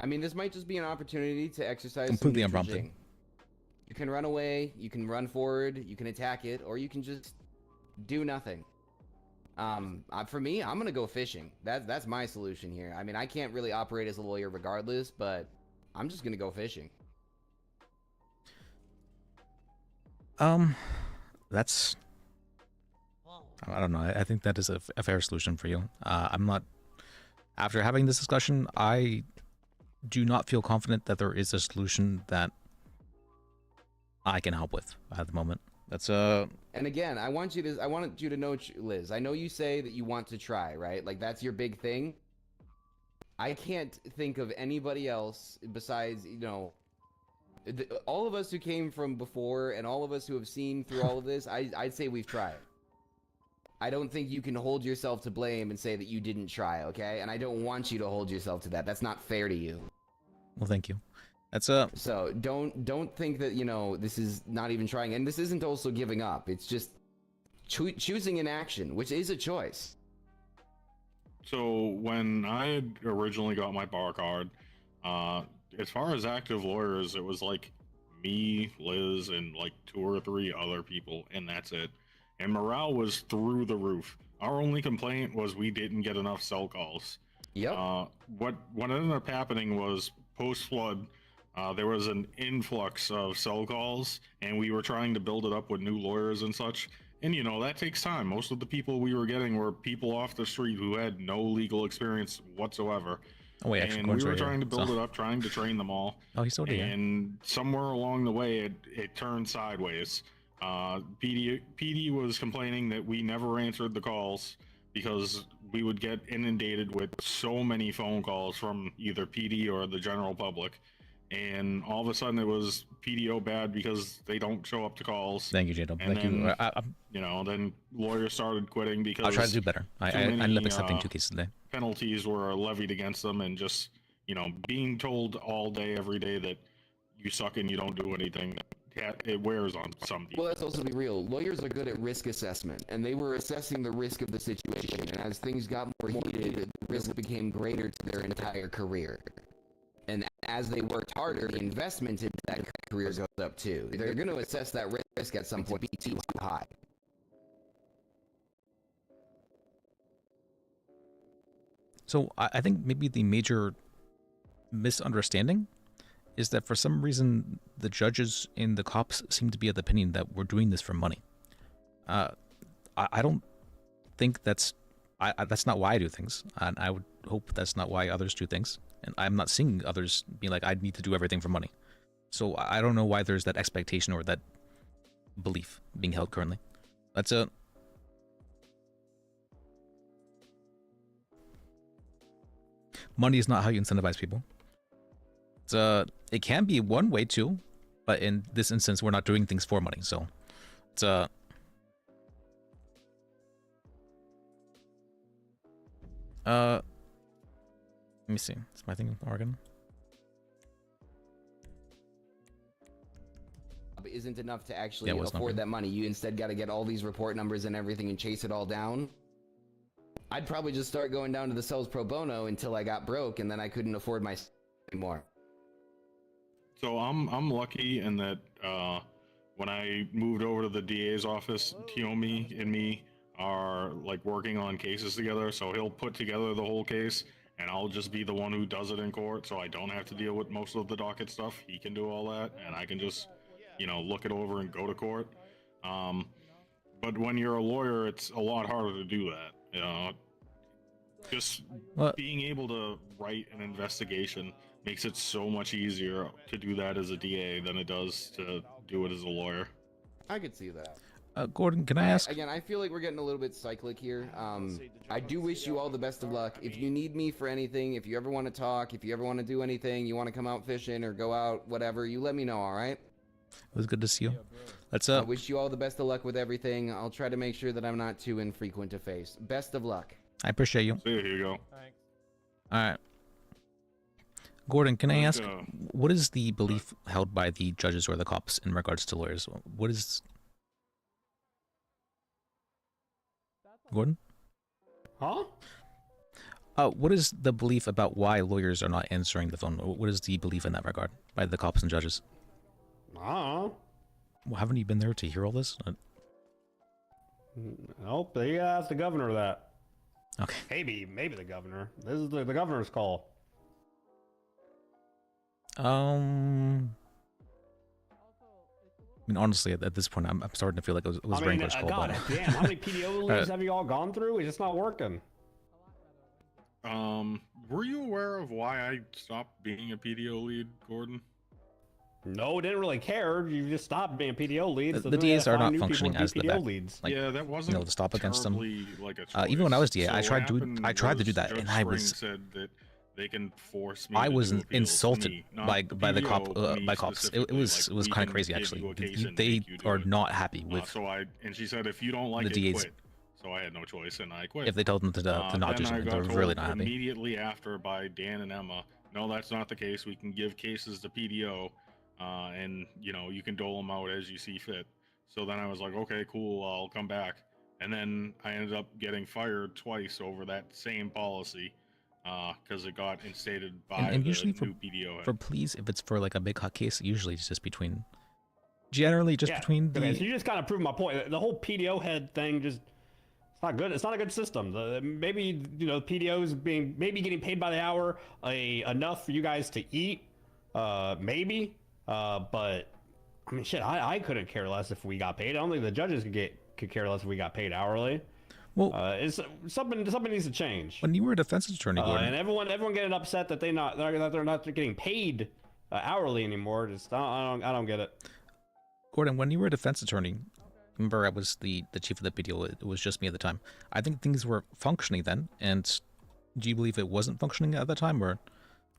Speaker 20: I mean, this might just be an opportunity to exercise
Speaker 1: completely
Speaker 20: some
Speaker 1: unprompted.
Speaker 20: judging. You can run away, you can run forward, you can attack it, or you can just do nothing. For me, I'm gonna go fishing. That's my solution here. I mean, I can't really operate as a lawyer regardless, but I'm just gonna go fishing.
Speaker 1: That's. I don't know. I think that is a fair solution for you. I'm not. After having this discussion, I do not feel confident that there is a solution that I can help with at the moment. That's
Speaker 20: And again, I want you to know, Liz. I know you say that you want to try, right? Like that's your big thing. I can't think of anybody else besides, you know, all of us who came from before and all of us who have seen through all of this. I'd say we've tried. I don't think you can hold yourself to blame and say that you didn't try, okay? And I don't want you to hold yourself to that. That's not fair to you.
Speaker 1: well. Thank you. That's
Speaker 20: So don't think that, you know, this is not even trying, and this isn't also giving up. It's just choosing an action, which is a choice.
Speaker 6: So when I had originally got my bar card, as far as active lawyers, it was like me, Liz, and like 2 or 3 other people, and that's it. And morale was through the roof. Our only complaint was we didn't get enough cell calls.
Speaker 20: Yep.
Speaker 6: What ended up happening was post-flood, there was an influx of cell calls, and we were trying to build it up with new lawyers and such. And you know, that takes time. Most of the people we were getting were people off the street who had no legal experience whatsoever.
Speaker 1: Oh wait, actually,
Speaker 6: and we
Speaker 1: Gordon's
Speaker 6: were
Speaker 1: right here,
Speaker 6: trying to build
Speaker 1: so-
Speaker 6: it up, trying to train them all.
Speaker 1: Oh, he's still here.
Speaker 6: And somewhere along the way, it turned sideways. PD was complaining that we never answered the calls because we would get inundated with so many phone calls from either PD or the general public. And all of a sudden it was PDO bad because they don't show up to calls.
Speaker 1: Thank you, J-Dub.
Speaker 6: And
Speaker 1: Thank you.
Speaker 6: then, you know, then lawyers started quitting because
Speaker 1: I'll try to do better. I ended up accepting 2 cases today.
Speaker 6: penalties were levied against them, and just, you know, being told all day, every day that you suck and you don't do anything, it wears on some people.
Speaker 20: Well, let's also be real. Lawyers are good at risk assessment, and they were assessing the risk of the situation. And as things got more heated, the risk became greater to their entire career. And as they worked harder, the investment into that career goes up too. They're going to assess that risk at some point be too high.
Speaker 1: So I think maybe the major misunderstanding is that for some reason the judges and the cops seem to be of the opinion that we're doing this for money. I don't think that's not why I do things, and I would hope that's not why others do things. And I'm not seeing others be like, I need to do everything for money. So I don't know why there's that expectation or that belief being held currently. That's a money is not how you incentivize people. It can be one way too, but in this instance, we're not doing things for money. So it's let me see. Is my thing Oregon?
Speaker 20: Isn't enough to actually
Speaker 1: Yeah, it was
Speaker 20: afford
Speaker 1: nothing.
Speaker 20: that money. You instead got to get all these report numbers and everything and chase it all down. I'd probably just start going down to the cells pro bono until I got broke, and then I couldn't afford my anymore.
Speaker 6: So I'm lucky in that when I moved over to the DA's office, Tiomi and me are like working on cases together. So he'll put together the whole case, and I'll just be the one who does it in court. So I don't have to deal with most of the docket stuff. He can do all that, and I can just, you know, look it over and go to court. But when you're a lawyer, it's a lot harder to do that. Just being able to write an investigation makes it so much easier to do that as a DA than it does to do it as a lawyer.
Speaker 20: I could see that.
Speaker 1: Gordon, can I ask?
Speaker 20: Again, I feel like we're getting a little bit cyclic here. I do wish you all the best of luck. If you need me for anything, if you ever want to talk, if you ever want to do anything, you want to come out fishing or go out, whatever, you let me know, all right?
Speaker 1: It was good to see you.
Speaker 20: I wish you all the best of luck with everything. I'll try to make sure that I'm not too infrequent to face. Best of luck.
Speaker 1: I appreciate you.
Speaker 6: So here you go.
Speaker 8: Thanks.
Speaker 1: All right. Gordon, can I ask, what is the belief held by the judges or the cops in regards to lawyers? What is... Gordon?
Speaker 12: Huh?
Speaker 1: What is the belief about why lawyers are not answering the phone? What is the belief in that regard by the cops and judges?
Speaker 12: I don't know.
Speaker 1: Well, haven't you been there to hear all this?
Speaker 12: Nope, they asked the governor that.
Speaker 1: Okay.
Speaker 12: Maybe the governor. This is the governor's call.
Speaker 1: I mean, honestly, at this point, I'm starting to feel like it was Wrangler's call.
Speaker 12: God damn, how many PDO leads have you all gone through? It's just not working.
Speaker 6: Were you aware of why I stopped being a PDO lead, Gordon?
Speaker 12: No, didn't really care. You just stopped being a PDO lead.
Speaker 1: The DAs are not functioning as the best. Like,
Speaker 6: yeah, that wasn't
Speaker 1: to stop against them.
Speaker 6: Like
Speaker 1: even when I was DA,
Speaker 6: so
Speaker 1: I tried to do that,
Speaker 6: Judge
Speaker 1: and I was.
Speaker 6: Said that they can force me.
Speaker 1: I was
Speaker 6: insulted
Speaker 1: by the cops. It was kind of crazy actually. They are not happy with.
Speaker 6: And she said if you don't like
Speaker 1: the
Speaker 6: it,
Speaker 1: DAs.
Speaker 6: quit. So I had no choice, and I quit.
Speaker 1: If they told them to not do something, they were really not happy.
Speaker 6: Immediately after by Dan and Emma, no, that's not the case. We can give cases to PDO, and you know you can dole them out as you see fit. So then I was like, okay, cool, I'll come back. And then I ended up getting fired twice over that same policy, because it got instated by
Speaker 1: and
Speaker 6: the
Speaker 1: usually
Speaker 6: new PDO head.
Speaker 1: For pleas, if it's for like a big hot case, usually it's just between. Generally, just between the.
Speaker 12: Okay, so you just kind of proved my point. The whole PDO head thing just. It's not good. It's not a good system. Maybe PDOs maybe getting paid by the hour, enough for you guys to eat, maybe. But I mean, shit, I couldn't care less if we got paid. I don't think the judges could care less if we got paid hourly.
Speaker 1: Well,
Speaker 12: it's something needs to change.
Speaker 1: When you were a defense attorney, Gordon,
Speaker 12: and everyone getting upset that they're not getting paid hourly anymore. Just I don't get it.
Speaker 1: Gordon, when you were a defense attorney. Remember, I was the chief of the PDO. It was just me at the time. I think things were functioning then. And do you believe it wasn't functioning at the time, or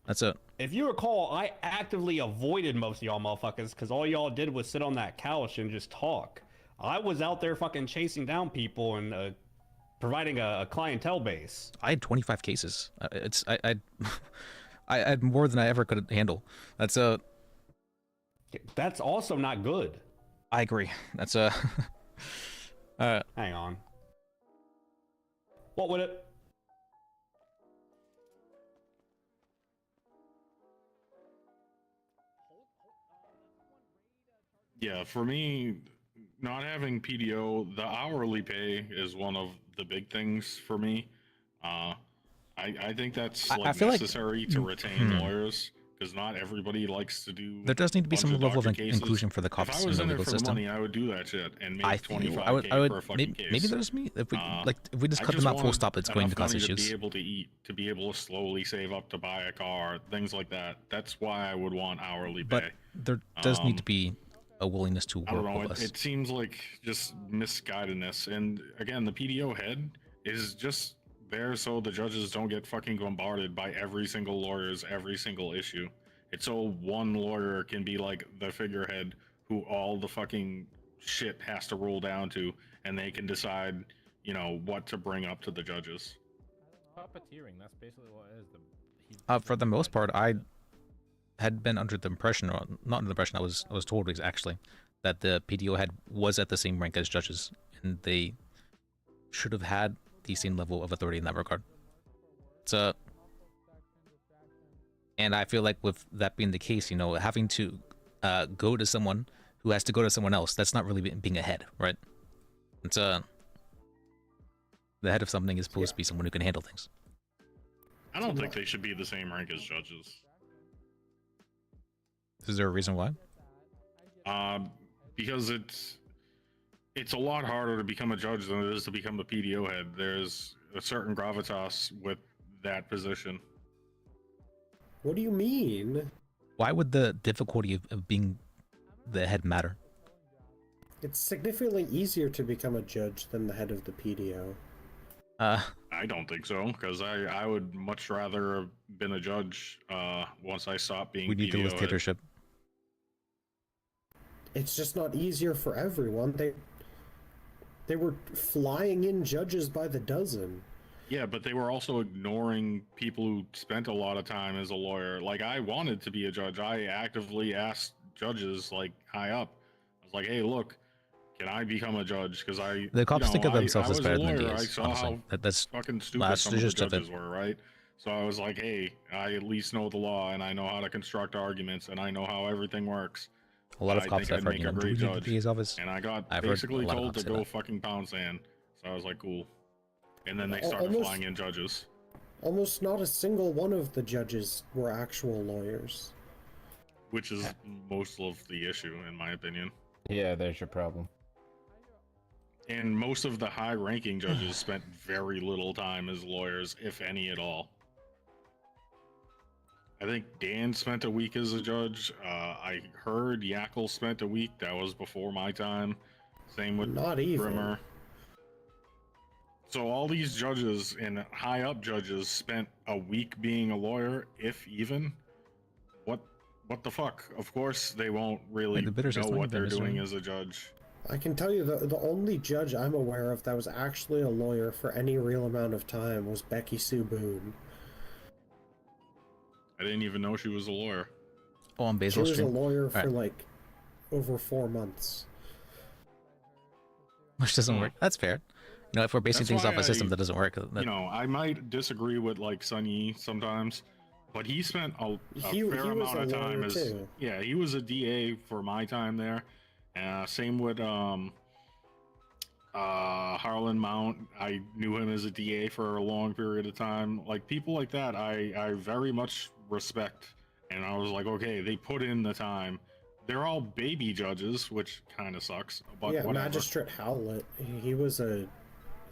Speaker 1: that's it?
Speaker 12: If you recall, I actively avoided most of y'all motherfuckers because all y'all did was sit on that couch and just talk. I was out there fucking chasing down people and providing a clientele base.
Speaker 1: I had 25 cases. I had more than I ever could handle. That's
Speaker 12: also not good.
Speaker 1: I agree. That's
Speaker 12: hang on. What would it?
Speaker 6: Yeah, for me, not having PDO, the hourly pay is one of the big things for me. I think that's
Speaker 1: I feel
Speaker 6: necessary to retain lawyers. Because not everybody likes to do.
Speaker 1: There does need to be some level of inclusion for the cops
Speaker 6: if I was
Speaker 1: in the legal
Speaker 6: for
Speaker 1: system.
Speaker 6: Money, I would do that shit and make 25K
Speaker 1: I would,
Speaker 6: for a fucking
Speaker 1: maybe
Speaker 6: case.
Speaker 1: there's me. If we just cut them out full stop, it's going to cause issues.
Speaker 6: To be able to eat, to be able to slowly save up to buy a car, things like that. That's why I would want hourly pay.
Speaker 1: But there does need to be a willingness to work
Speaker 6: I don't know.
Speaker 1: with us.
Speaker 6: It seems like just misguidedness. And again, the PDO head is just there so the judges don't get fucking bombarded by every single lawyer's every single issue. It's so one lawyer can be like the figurehead who all the fucking shit has to roll down to, and they can decide, you know, what to bring up to the judges.
Speaker 8: Puppeteering, that's basically what it is.
Speaker 1: For the most part, I had been under the impression, or not under the impression, I was told actually, that the PDO head was at the same rank as judges, and they should have had decent level of authority in that regard. So, and I feel like with that being the case, you know, having to go to someone who has to go to someone else, that's not really being a head, right? It's the head of something is supposed to be someone who can handle things.
Speaker 6: I don't think they should be the same rank as judges.
Speaker 1: Is there a reason why?
Speaker 6: Because it's a lot harder to become a judge than it is to become the PDO head. There's a certain gravitas with that position.
Speaker 5: What do you mean?
Speaker 1: Why would the difficulty of being the head matter?
Speaker 5: It's significantly easier to become a judge than the head of the PDO.
Speaker 6: I don't think so, because I would much rather have been a judge once I stopped being
Speaker 1: we need
Speaker 6: PDO
Speaker 1: the dictatorship.
Speaker 5: It's just not easier for everyone. They were flying in judges by the dozen.
Speaker 6: Yeah, but they were also ignoring people who spent a lot of time as a lawyer. Like, I wanted to be a judge. I actively asked judges, like, high up. I was like, hey, look, can I become a judge? Because
Speaker 1: the cops think of themselves as better than the
Speaker 6: I
Speaker 1: DAs,
Speaker 6: saw
Speaker 1: honestly.
Speaker 6: how
Speaker 1: That's
Speaker 6: fucking stupid some of the judges were, right? So I was like, hey, I at least know the law, and I know how to construct arguments, and I know how everything works.
Speaker 1: A lot of
Speaker 6: I
Speaker 1: cops
Speaker 6: think
Speaker 1: I've
Speaker 6: I'd
Speaker 1: heard,
Speaker 6: make a
Speaker 1: do we
Speaker 6: great
Speaker 1: need the
Speaker 6: judge.
Speaker 1: DA's office?
Speaker 6: And I got
Speaker 1: I've heard
Speaker 6: basically
Speaker 1: a lot of
Speaker 6: told
Speaker 1: cops
Speaker 6: to
Speaker 1: say
Speaker 6: go
Speaker 1: that.
Speaker 6: fucking pound sand. So I was like, cool. And then they started flying in judges.
Speaker 5: Almost not a single one of the judges were actual lawyers.
Speaker 6: Which is most of the issue, in my opinion.
Speaker 8: Yeah, there's your problem.
Speaker 6: And most of the high-ranking judges spent very little time as lawyers, if any at all. I think Dan spent a week as a judge. I heard Yackle spent a week. That was before my time. Same with Grimmer. So all these judges and high-up judges spent a week being a lawyer, if even. What the fuck? Of course they won't really know what they're doing as a judge.
Speaker 5: I can tell you the only judge I'm aware of that was actually a lawyer for any real amount of time was Becky Sue Boone.
Speaker 6: I didn't even know she was a lawyer.
Speaker 1: Oh, on Basil
Speaker 5: She was
Speaker 1: Street?
Speaker 5: a lawyer for
Speaker 1: Right.
Speaker 5: like over 4 months.
Speaker 1: Which doesn't work. That's fair. You know, if we're basing
Speaker 6: That's
Speaker 1: things
Speaker 6: why
Speaker 1: off a system that doesn't work,
Speaker 6: You know, I might disagree with like Sun Yi sometimes, but he spent a
Speaker 5: He
Speaker 6: fair
Speaker 5: was
Speaker 6: amount
Speaker 5: a
Speaker 6: of time
Speaker 5: lawyer
Speaker 6: as
Speaker 5: too.
Speaker 6: yeah, he was a DA for my time there. Same with Harlan Mount. I knew him as a DA for a long period of time. Like people like that, I very much respect. And I was like, okay, they put in the time. They're all baby judges, which kind of sucks. But
Speaker 5: Yeah,
Speaker 6: whatever.
Speaker 5: Magistrate Howlett. He was a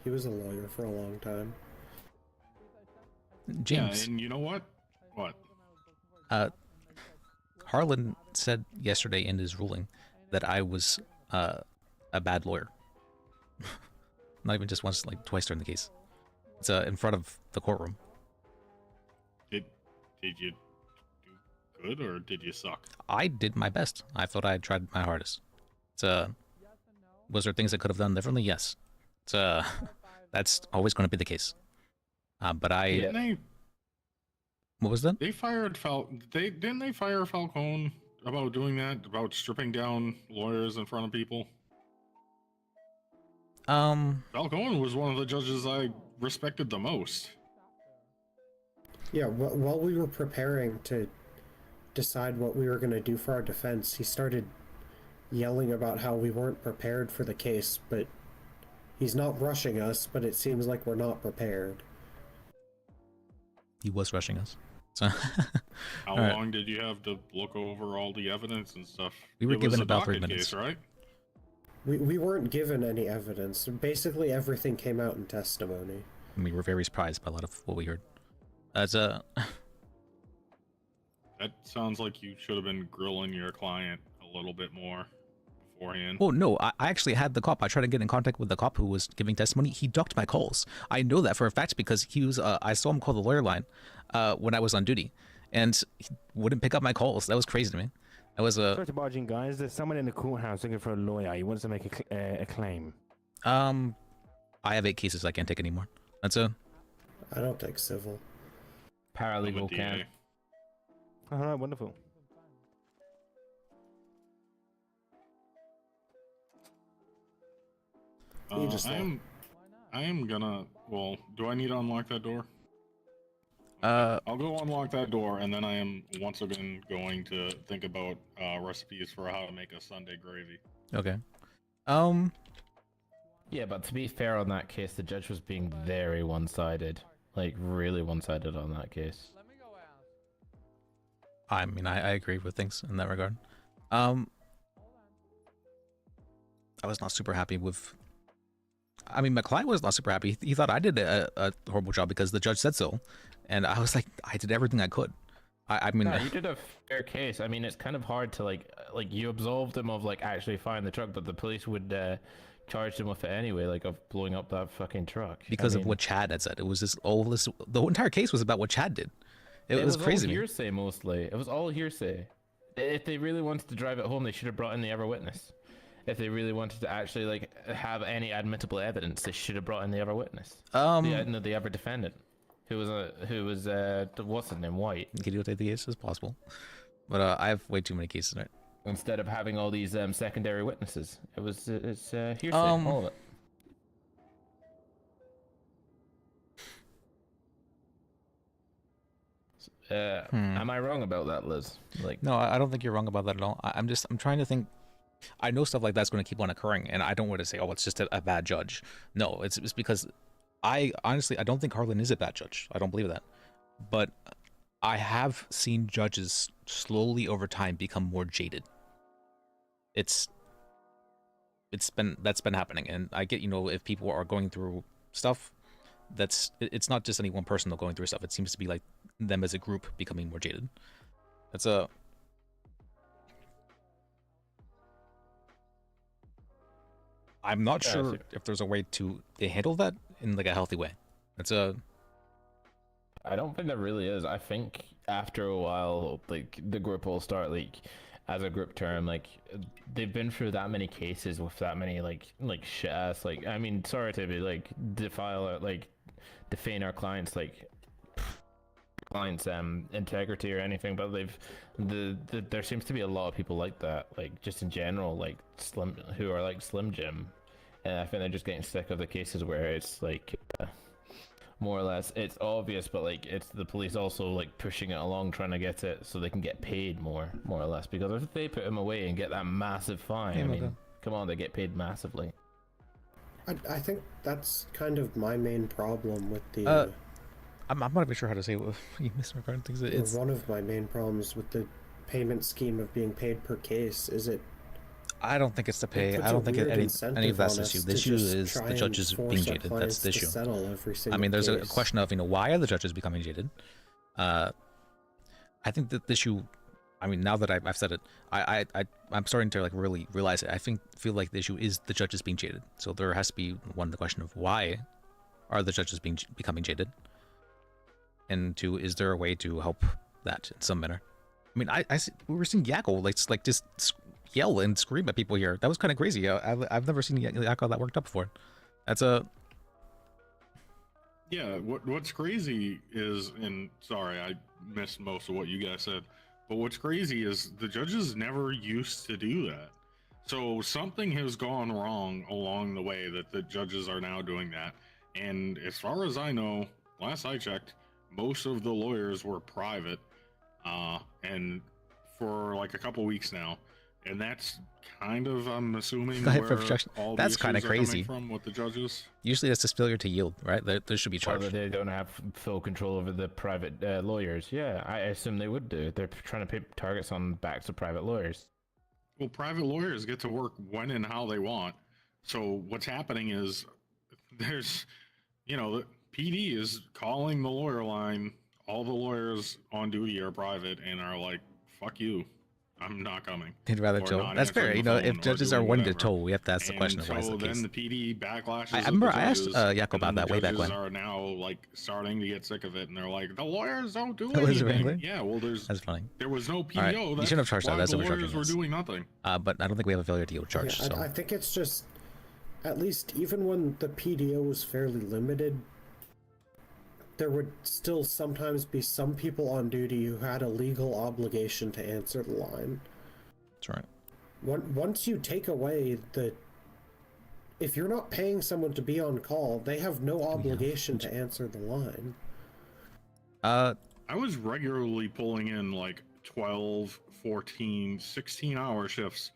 Speaker 5: lawyer for a long time.
Speaker 1: James.
Speaker 6: Yeah, and you know what? What?
Speaker 1: Harlan said yesterday in his ruling that I was a bad lawyer. Not even just once, like twice during the case. It's in front of the courtroom.
Speaker 6: Did you do good or did you suck?
Speaker 1: I did my best. I thought I tried my hardest. Was there things I could have done differently? Yes. That's always going to be the case. But
Speaker 6: Didn't they,
Speaker 1: what was that?
Speaker 6: They fired didn't they fire Falcone about doing that? About stripping down lawyers in front of people? Falcone was one of the judges I respected the most.
Speaker 5: Yeah, while we were preparing to decide what we were going to do for our defense, he started yelling about how we weren't prepared for the case, but he's not rushing us, but it seems like we're not prepared.
Speaker 1: He was rushing us. So
Speaker 6: How
Speaker 1: All right.
Speaker 6: long did you have to look over all the evidence and stuff?
Speaker 1: We were
Speaker 6: It was
Speaker 1: given
Speaker 6: a
Speaker 1: about 3
Speaker 6: docket
Speaker 1: minutes.
Speaker 6: case, right?
Speaker 5: We weren't given any evidence. Basically, everything came out in testimony.
Speaker 1: And we were very surprised by a lot of what we heard.
Speaker 6: That sounds like you should have been grilling your client a little bit more beforehand.
Speaker 1: Oh no, I actually had the cop. I tried to get in contact with the cop who was giving testimony. He ducked my calls. I know that for a fact because he was. I saw him call the lawyer line when I was on duty, and he wouldn't pick up my calls. That was crazy to me. That was
Speaker 17: Sorry to barge in, guys. There's someone in the courthouse looking for a lawyer. He wants to make a claim.
Speaker 1: I have 8 cases. I can't take anymore. That's a.
Speaker 5: I don't take civil.
Speaker 8: Paralegal can.
Speaker 17: All right, wonderful.
Speaker 5: You just
Speaker 6: I'm I am gonna. Well, do I need to unlock that door?
Speaker 1: I'll
Speaker 6: go unlock that door, and then I am once again going to think about recipes for how to make a Sunday gravy.
Speaker 1: Okay.
Speaker 8: Yeah, but to be fair on that case, the judge was being very one-sided. Like, really one-sided on that case.
Speaker 1: I mean, I agree with things in that regard. I was not super happy with... I mean, my client was not super happy. He thought I did a horrible job because the judge said so. And I was like, I did everything I could. I mean...
Speaker 8: No, you did a fair case. I mean, it's kind of hard to, like you absolved him of, like, actually firing the truck, but the police would charge him with it anyway, like, of blowing up that fucking truck.
Speaker 1: Because of what Chad had said. It was just all this... The whole entire case was about what Chad did. It was crazy.
Speaker 8: All hearsay, mostly. It was all hearsay. If they really wanted to drive it home, they should have brought in the other witness. If they really wanted to actually, like, have any admissible evidence, they should have brought in the other witness. The other defendant, who was what's his name, White.
Speaker 1: Can you take the case as possible? But I have way too many cases in it.
Speaker 8: Instead of having all these secondary witnesses, it's hearsay, all of it. Am I wrong about that, Liz? Like,
Speaker 1: no, I don't think you're wrong about that at all. I'm trying to think. I know stuff like that's going to keep on occurring, and I don't want to say, oh, it's just a bad judge. No, it's because I don't think Harlan is a bad judge. I don't believe that. But I have seen judges slowly over time become more jaded. That's been happening, and I get, if people are going through stuff, it's not just any one person going through stuff. It seems to be like them as a group becoming more jaded. I'm not sure if there's a way to handle that in like a healthy way.
Speaker 8: I don't think there really is. I think after a while, like, the group will start, like, as a group term, like, they've been through that many cases with that many like shit ass, like, I mean, sorry to be like defame our clients, like, clients integrity or anything, but there seems to be a lot of people like that, like, just in general, like who are like Slim Jim, and I think they're just getting sick of the cases where it's like more or less it's obvious, but like it's the police also like pushing it along, trying to get it so they can get paid more or less, because if they put him away and get that massive fine, I mean, come on, they get paid massively.
Speaker 5: I think that's kind of my main problem with the
Speaker 1: I'm not even sure how to say what you misregard things. It's
Speaker 5: one of my main problems with the payment scheme of being paid per case.
Speaker 1: I don't think it's to pay. I don't think any of that's the issue. The issue is the judges being jaded. That's the issue. I mean, there's a question of, why are the judges becoming jaded? I think that the issue, I mean, now that I've said it, I'm starting to like really realize it. Feel like the issue is the judges being jaded. So there has to be the question of why are the judges becoming jaded? And two, is there a way to help that in some manner? I mean, we were seeing Yakko like just yell and scream at people here. That was kind of crazy. I've never seen Yakko that worked up before.
Speaker 6: Yeah, what's crazy is, and sorry, I missed most of what you guys said, but what's crazy is the judges never used to do that. So something has gone wrong along the way that the judges are now doing that. And as far as I know, last I checked, most of the lawyers were private, and for like a couple weeks now, and that's kind of, I'm assuming, where all
Speaker 1: that's
Speaker 6: kind of
Speaker 1: crazy
Speaker 6: from with the judges.
Speaker 1: Usually that's just failure to yield, right? There should be charge.
Speaker 8: Or they don't have full control over the private lawyers. Yeah, I assume they would do. They're trying to put targets on backs of private lawyers.
Speaker 6: Well, private lawyers get to work when and how they want. So what's happening is there's, the PD is calling the lawyer line. All the lawyers on duty are private and are like, fuck you, I'm not coming.
Speaker 1: They'd rather tow. That's fair. If judges are wanting to tow, we have to ask the question of why is the case.
Speaker 6: Then the PD backlashes.
Speaker 1: I remember I asked Yakko about that way back when.
Speaker 6: The judges are now like starting to get sick of it, and they're like, the lawyers don't do
Speaker 1: anything. Was it really?
Speaker 6: Yeah, well,
Speaker 1: that's funny.
Speaker 6: There was no PO.
Speaker 1: Right. You shouldn't have charged that. That's
Speaker 6: the
Speaker 1: overcharging.
Speaker 6: lawyers were doing nothing.
Speaker 1: But I don't think we have a failure to yield charge.
Speaker 5: Yeah, I think it's just, at least even when the PDO was fairly limited, there would still sometimes be some people on duty who had a legal obligation to answer the line.
Speaker 1: That's right.
Speaker 5: Once you take away the if you're not paying someone to be on call, they have no obligation to answer the line.
Speaker 6: I was regularly pulling in like 12, 14, 16-hour shifts,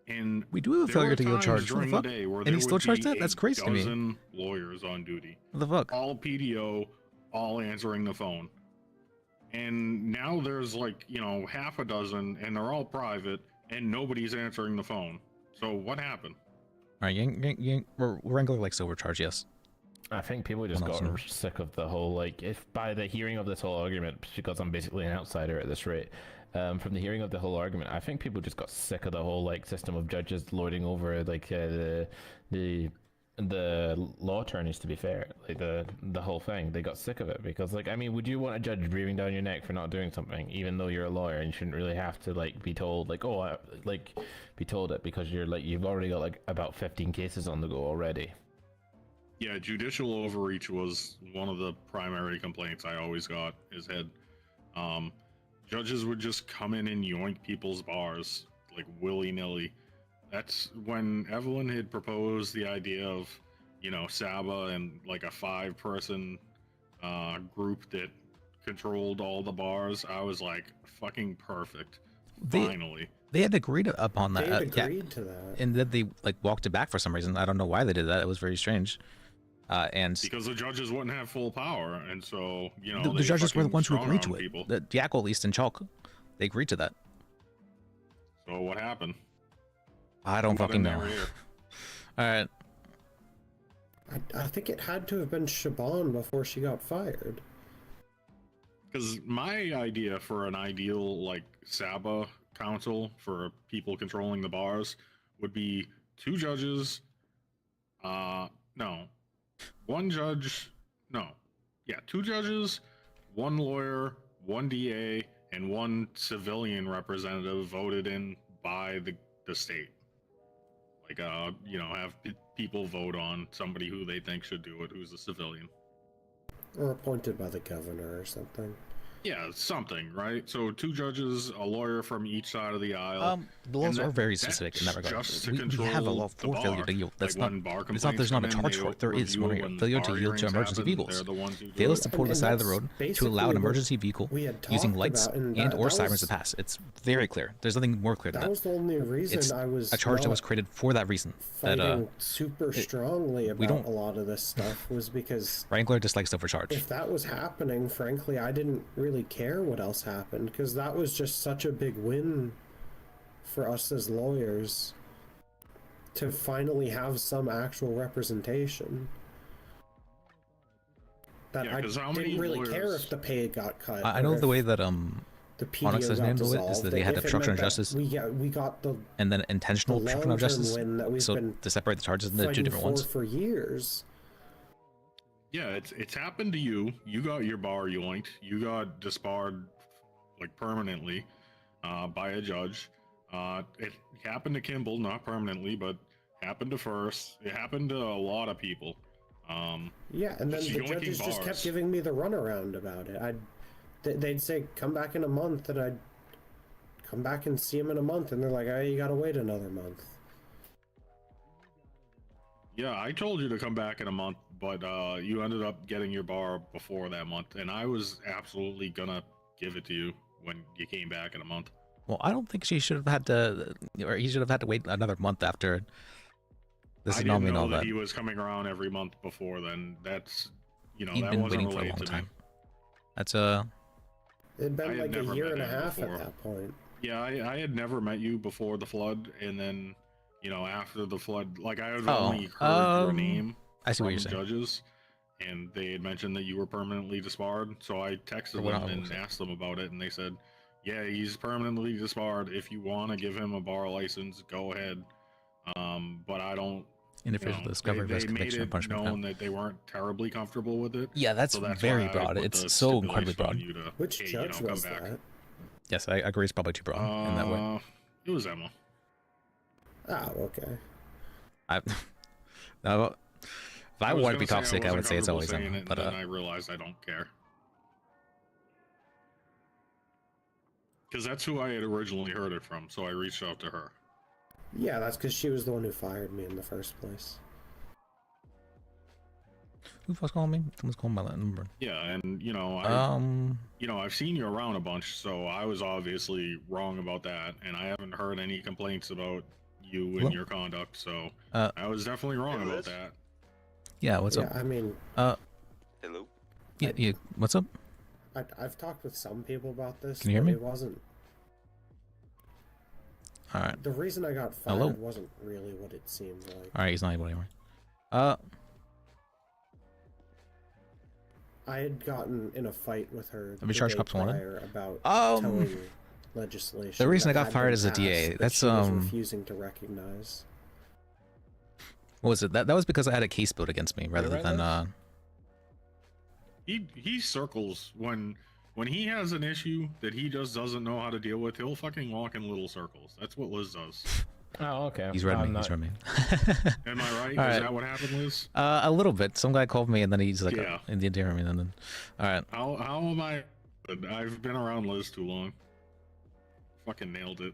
Speaker 6: and
Speaker 1: we do have a failure to yield charge. What the
Speaker 6: during
Speaker 1: fuck?
Speaker 6: the day where
Speaker 1: And
Speaker 6: there
Speaker 1: he still
Speaker 6: would
Speaker 1: charged
Speaker 6: be
Speaker 1: that? That's
Speaker 6: a
Speaker 1: crazy to me.
Speaker 6: dozen lawyers on duty.
Speaker 1: What the fuck?
Speaker 6: All PDO, all answering the phone. And now there's like, you know, half a dozen, and they're all private, and nobody's answering the phone. So what happened?
Speaker 1: All right, we're wrangling like overcharge, yes.
Speaker 8: I think people just got sick of the whole, like, if by the hearing of this whole argument, because I'm basically an outsider at this rate, from the hearing of the whole argument, I think people just got sick of the whole, like, system of judges lording over, like, the law attorneys, to be fair, like the whole thing. They got sick of it because, like, I mean, would you want a judge breathing down your neck for not doing something, even though you're a lawyer and you shouldn't really have to, like, be told, like, be told it because you're, like, you've already got, like, about 15 cases on the go already.
Speaker 6: Yeah, judicial overreach was one of the primary complaints I always got is head. Judges would just come in and yoink people's bars, like, willy-nilly. That's when Evelyn had proposed the idea of, you know, Saba and like a 5-person group that controlled all the bars. I was like, fucking perfect. Finally.
Speaker 1: They had agreed upon that.
Speaker 5: They had agreed to that.
Speaker 1: And then they like walked it back for some reason. I don't know why they did that. It was very strange. And
Speaker 6: because the judges wouldn't have full power, and so, you know,
Speaker 1: the judges were the ones who agreed to it.
Speaker 6: People.
Speaker 1: The Jackal, at least, and Chalk, they agreed to that.
Speaker 6: So what happened?
Speaker 1: I don't fucking know. All right.
Speaker 5: I think it had to have been Shaban before she got fired.
Speaker 6: Because my idea for an ideal, like, Saba council for people controlling the bars would be 2 judges. No. 1 judge. No. Yeah, 2 judges, 1 lawyer, 1 DA, and 1 civilian representative voted in by the state. Like, you know, have people vote on somebody who they think should do it, who's a civilian.
Speaker 5: Or appointed by the governor or something.
Speaker 6: Yeah, something, right? So 2 judges, a lawyer from each side of the aisle.
Speaker 1: The laws are very specific in that regard.
Speaker 6: Just to
Speaker 1: We
Speaker 6: control
Speaker 1: have a law for
Speaker 6: the
Speaker 1: failure
Speaker 6: bar.
Speaker 1: to yield. That's
Speaker 6: like
Speaker 1: not. It's not. There's not a charge for it. There is one here. Failure to yield to emergency vehicles. Fails to pull to the side of the road to allow an emergency vehicle using lights and/or sirens to pass. It's very clear. There's nothing more clear than that.
Speaker 5: That was the only reason
Speaker 1: It's
Speaker 5: I was
Speaker 1: a charge that was created for that reason.
Speaker 5: Fighting super strongly about a lot of this stuff was because
Speaker 1: Wrangler dislikes overcharge.
Speaker 5: If that was happening, frankly, I didn't really care what else happened because that was just such a big win for us as lawyers to finally have some actual representation. That I didn't really care if the pay got cut.
Speaker 1: I know the way that
Speaker 5: the PDO
Speaker 1: Onyx has
Speaker 5: got
Speaker 1: handled it is
Speaker 5: dissolved,
Speaker 1: that they had
Speaker 5: if it
Speaker 1: obstruction of
Speaker 5: meant that
Speaker 1: justice.
Speaker 5: we got the
Speaker 1: and then intentional obstruction of
Speaker 5: long-term
Speaker 1: justice.
Speaker 5: win that we've
Speaker 1: So
Speaker 5: been
Speaker 1: to separate the charges into 2 different ones.
Speaker 5: for years.
Speaker 6: Yeah, it's happened to you. You got your bar yoinked. You got disbarred, like, permanently by a judge. It happened to Kimball, not permanently, but happened to First. It happened to a lot of people.
Speaker 5: Yeah, and then
Speaker 6: just
Speaker 5: the
Speaker 6: yoinking
Speaker 5: judges just kept
Speaker 6: bars.
Speaker 5: giving me the runaround about it. They'd say, come back in a month, and I'd come back and see them in a month, and they're like, oh, you gotta wait another month.
Speaker 6: Yeah, I told you to come back in a month, but you ended up getting your bar before that month, and I was absolutely gonna give it to you when you came back in a month.
Speaker 1: Well, I don't think she should have had to, or he should have had to wait another month after this
Speaker 6: I didn't
Speaker 1: anomaly and
Speaker 6: know
Speaker 1: all
Speaker 6: that
Speaker 1: that.
Speaker 6: he was coming around every month before then. That's, you know,
Speaker 1: He'd
Speaker 6: that
Speaker 1: been
Speaker 6: wasn't
Speaker 1: waiting for a
Speaker 6: relayed
Speaker 1: long
Speaker 6: to me.
Speaker 1: time. That's
Speaker 5: It'd been
Speaker 6: I had
Speaker 5: like
Speaker 6: never
Speaker 5: a year
Speaker 6: met
Speaker 5: and a
Speaker 6: him
Speaker 5: half
Speaker 6: before.
Speaker 5: at that point.
Speaker 6: Yeah, I had never met you before the flood, and then, you know, after the flood, like, I had
Speaker 1: Oh,
Speaker 6: only heard your name
Speaker 1: I see what
Speaker 6: from
Speaker 1: you're saying.
Speaker 6: judges, and they had mentioned that you were permanently disbarred, so I texted
Speaker 1: what
Speaker 6: them
Speaker 1: I
Speaker 6: and
Speaker 1: was-
Speaker 6: asked them about it, and they said, yeah, he's permanently disbarred. If you want to give him a bar license, go ahead. But I don't...
Speaker 1: Interferes with the discovery of his
Speaker 6: they made
Speaker 1: conviction and
Speaker 6: it
Speaker 1: punishment.
Speaker 6: known that they weren't terribly comfortable with it.
Speaker 1: Yeah, that's
Speaker 6: so that's
Speaker 1: very
Speaker 6: why I
Speaker 1: broad.
Speaker 6: put
Speaker 1: It's
Speaker 6: the
Speaker 1: so incredibly
Speaker 6: stipulation on
Speaker 1: broad.
Speaker 6: you to,
Speaker 5: Which
Speaker 6: hey,
Speaker 5: judge
Speaker 6: come
Speaker 5: was
Speaker 6: back.
Speaker 5: that?
Speaker 1: Yes, I agree. It's probably too broad in that way.
Speaker 6: It was Emma.
Speaker 5: Oh, okay.
Speaker 1: No, if I wanted to be
Speaker 6: gonna say
Speaker 1: toxic, I would
Speaker 6: wasn't
Speaker 1: say it's
Speaker 6: comfortable
Speaker 1: always
Speaker 6: saying
Speaker 1: Emma.
Speaker 6: it,
Speaker 1: But
Speaker 6: and then I realized I don't care. Because that's who I had originally heard it from, so I reached out to her.
Speaker 5: Yeah, that's because she was the one who fired me in the first place.
Speaker 1: Who the fuck's calling me? Someone's calling my number.
Speaker 6: Yeah, and I've seen you around a bunch, so I was obviously wrong about that, and I haven't heard any complaints about you and
Speaker 1: Hello?
Speaker 6: your conduct, so I was definitely wrong about that.
Speaker 1: Yeah, what's up?
Speaker 5: I mean,
Speaker 14: hello.
Speaker 1: Yeah, what's up?
Speaker 5: I've talked with some people about this.
Speaker 1: Can you hear
Speaker 5: but
Speaker 1: me?
Speaker 5: It wasn't.
Speaker 1: All right.
Speaker 5: The reason I got fired
Speaker 1: Hello?
Speaker 5: wasn't really what it seemed like.
Speaker 1: All right, he's not able anymore.
Speaker 5: I had gotten in a fight with her
Speaker 1: Have you charged cops wanted?
Speaker 5: prior about
Speaker 1: Um,
Speaker 5: towing legislation.
Speaker 1: the reason I
Speaker 5: that
Speaker 1: got
Speaker 5: had
Speaker 1: fired
Speaker 5: been
Speaker 1: as a
Speaker 5: passed
Speaker 1: DA,
Speaker 5: that
Speaker 1: that's,
Speaker 5: she was refusing to recognize.
Speaker 1: What was it? That was because I had a case built against me rather than
Speaker 6: He circles when he has an issue that he just doesn't know how to deal with. He'll fucking walk in little circles. That's what Liz does.
Speaker 8: Oh, okay.
Speaker 1: He's read me. He's read me.
Speaker 6: Am I right?
Speaker 1: All
Speaker 6: Is
Speaker 1: right.
Speaker 6: that what happened, Liz?
Speaker 1: A little bit. Some guy called me and then he's like,
Speaker 6: Yeah.
Speaker 1: in the interim, and then, all right.
Speaker 6: How am I? I've been around Liz too long. Fucking nailed it.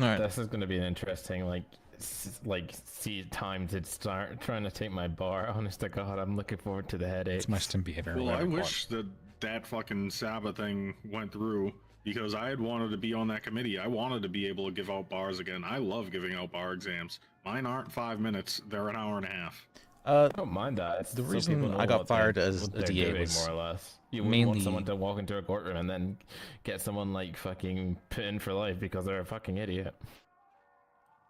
Speaker 1: All right.
Speaker 8: This is gonna be an interesting, see time to start trying to take my bar. Honest to God, I'm looking forward to the headache.
Speaker 1: It's my STEM behavior.
Speaker 6: Well, I wish that fucking Sabbath thing went through because I had wanted to be on that committee. I wanted to be able to give out bars again. I love giving out bar exams. Mine aren't 5 minutes; they're an hour and a half.
Speaker 8: I don't mind that. It's
Speaker 1: The
Speaker 8: so
Speaker 1: reason
Speaker 8: people know
Speaker 1: I got
Speaker 8: what
Speaker 1: fired
Speaker 8: they're-
Speaker 1: as
Speaker 8: what
Speaker 1: a
Speaker 8: they're
Speaker 1: DA
Speaker 8: doing,
Speaker 1: was
Speaker 8: more or less. You wouldn't want
Speaker 1: mainly-
Speaker 8: someone to walk into a courtroom and then get someone like fucking put in for life because they're a fucking idiot.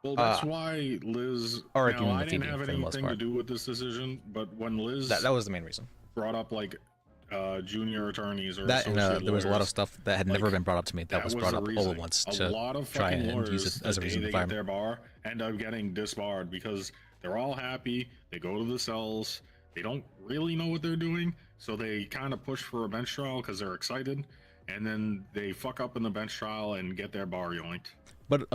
Speaker 6: Well, that's why Liz.
Speaker 1: arguing
Speaker 6: Now, I
Speaker 1: with
Speaker 6: didn't
Speaker 1: Phoebe
Speaker 6: have
Speaker 1: for the most
Speaker 6: anything to
Speaker 1: part.
Speaker 6: do with this decision, but when Liz
Speaker 1: That was the main reason.
Speaker 6: brought up like junior attorneys or
Speaker 1: That and
Speaker 6: associate
Speaker 1: there was a lot of
Speaker 6: lawyers,
Speaker 1: stuff that had never been brought up to me that was brought
Speaker 6: the
Speaker 1: up all
Speaker 6: reason.
Speaker 1: at once
Speaker 6: A
Speaker 1: to
Speaker 6: lot of
Speaker 1: try
Speaker 6: fucking
Speaker 1: and
Speaker 6: lawyers,
Speaker 1: use it as a
Speaker 6: the
Speaker 1: reason
Speaker 6: day
Speaker 1: to
Speaker 6: they
Speaker 1: fire
Speaker 6: get
Speaker 1: me.
Speaker 6: their bar end up getting disbarred because they're all happy. They go to the cells. They don't really know what they're doing, so they kind of push for a bench trial because they're excited, and then they fuck up in the bench trial and get their bar yoinked.
Speaker 1: But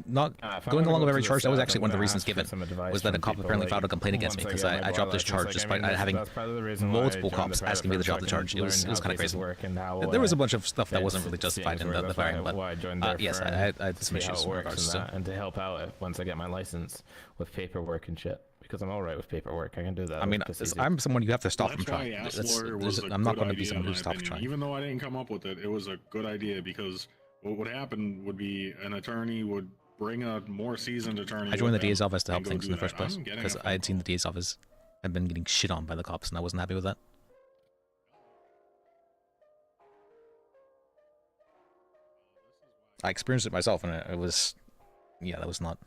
Speaker 1: not
Speaker 8: If I
Speaker 1: going
Speaker 8: wanna
Speaker 1: along
Speaker 8: go
Speaker 1: with
Speaker 8: to
Speaker 1: every
Speaker 8: the
Speaker 1: charge, that was
Speaker 8: South,
Speaker 1: actually
Speaker 8: I'm
Speaker 1: one of the
Speaker 8: gonna
Speaker 1: reasons
Speaker 8: ask for
Speaker 1: given,
Speaker 8: some advice
Speaker 1: was that a
Speaker 8: from
Speaker 1: cop
Speaker 8: people,
Speaker 1: apparently
Speaker 8: like,
Speaker 1: filed a complaint against me
Speaker 8: once I
Speaker 1: because
Speaker 8: get
Speaker 1: I
Speaker 8: my
Speaker 1: dropped
Speaker 8: bar
Speaker 1: this charge
Speaker 8: license.
Speaker 1: despite
Speaker 8: Like, I mean,
Speaker 1: having
Speaker 8: that's part of the reason why I
Speaker 1: multiple
Speaker 8: joined the
Speaker 1: cops
Speaker 8: private
Speaker 1: asking me to drop the
Speaker 8: firm, so I
Speaker 1: charge.
Speaker 8: can
Speaker 1: It was
Speaker 8: learn how
Speaker 1: kind of
Speaker 8: cases
Speaker 1: crazy.
Speaker 8: work and how,
Speaker 1: There was a bunch of stuff that
Speaker 8: it's-
Speaker 1: wasn't really
Speaker 8: it's
Speaker 1: justified in
Speaker 8: where
Speaker 1: the
Speaker 8: that's why
Speaker 1: firing, but
Speaker 8: why I joined their
Speaker 1: yes,
Speaker 8: firm,
Speaker 1: I had
Speaker 8: to
Speaker 1: some
Speaker 8: see how
Speaker 1: issues
Speaker 8: it
Speaker 1: in
Speaker 8: works
Speaker 1: regards
Speaker 8: and
Speaker 1: to.
Speaker 8: that, and to help out once I get my license with paperwork and shit. Because I'm all right with paperwork, I can do that.
Speaker 1: I mean,
Speaker 8: That's easy.
Speaker 1: I'm someone you have to stop
Speaker 6: That's
Speaker 1: from
Speaker 6: why
Speaker 1: trying.
Speaker 6: Ask
Speaker 1: That's-
Speaker 6: Lawyer was a
Speaker 1: I'm not
Speaker 6: good
Speaker 1: going to be
Speaker 6: idea,
Speaker 1: someone
Speaker 6: in
Speaker 1: who
Speaker 6: my
Speaker 1: stops
Speaker 6: opinion.
Speaker 1: trying.
Speaker 6: Even though I didn't come up with it, it was a good idea because what would happen would be an attorney would bring a more seasoned attorney.
Speaker 1: I joined the
Speaker 6: with them
Speaker 1: DA's office to help
Speaker 6: and go
Speaker 1: things in
Speaker 6: do
Speaker 1: the first
Speaker 6: that.
Speaker 1: place
Speaker 6: I'm getting
Speaker 1: because
Speaker 6: a
Speaker 1: I had seen the DA's office had been getting shit on by the cops, and I wasn't happy with that. I experienced it myself, and it was, yeah, that was not.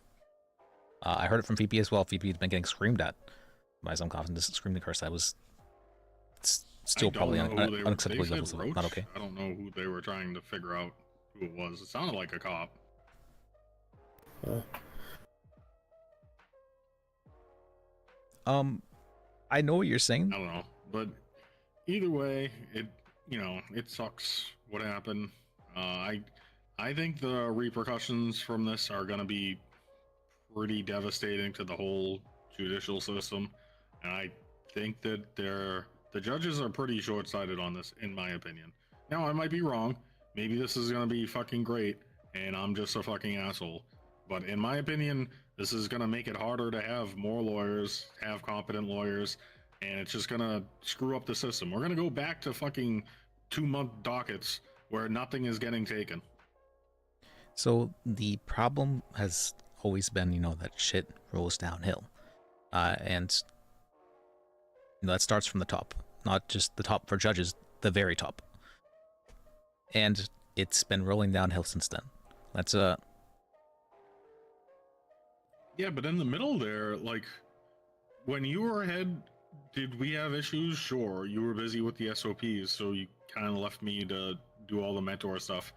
Speaker 1: I heard it from VP as well. VP had been getting screamed at by some cops and just screamed and cursed. That was still probably unacceptable levels of not okay.
Speaker 6: I don't know who they were trying to figure out who it was. It sounded like a cop.
Speaker 1: I know what you're saying.
Speaker 6: I don't know, but either way, it sucks what happened. I think the repercussions from this are going to be pretty devastating to the whole judicial system, and I think that the judges are pretty short-sighted on this, in my opinion. Now, I might be wrong. Maybe this is going to be fucking great, and I'm just a fucking asshole. But in my opinion, this is going to make it harder to have more lawyers, have competent lawyers, and it's just going to screw up the system. We're going to go back to fucking 2-month dockets where nothing is getting taken.
Speaker 1: So the problem has always been, that shit rolls downhill. And that starts from the top, not just the top for judges, the very top. And it's been rolling downhill since then. That's
Speaker 6: Yeah, but in the middle there, like, when you were ahead, did we have issues? Sure, you were busy with the SOPs, so you kind of left me to do all the mentor stuff.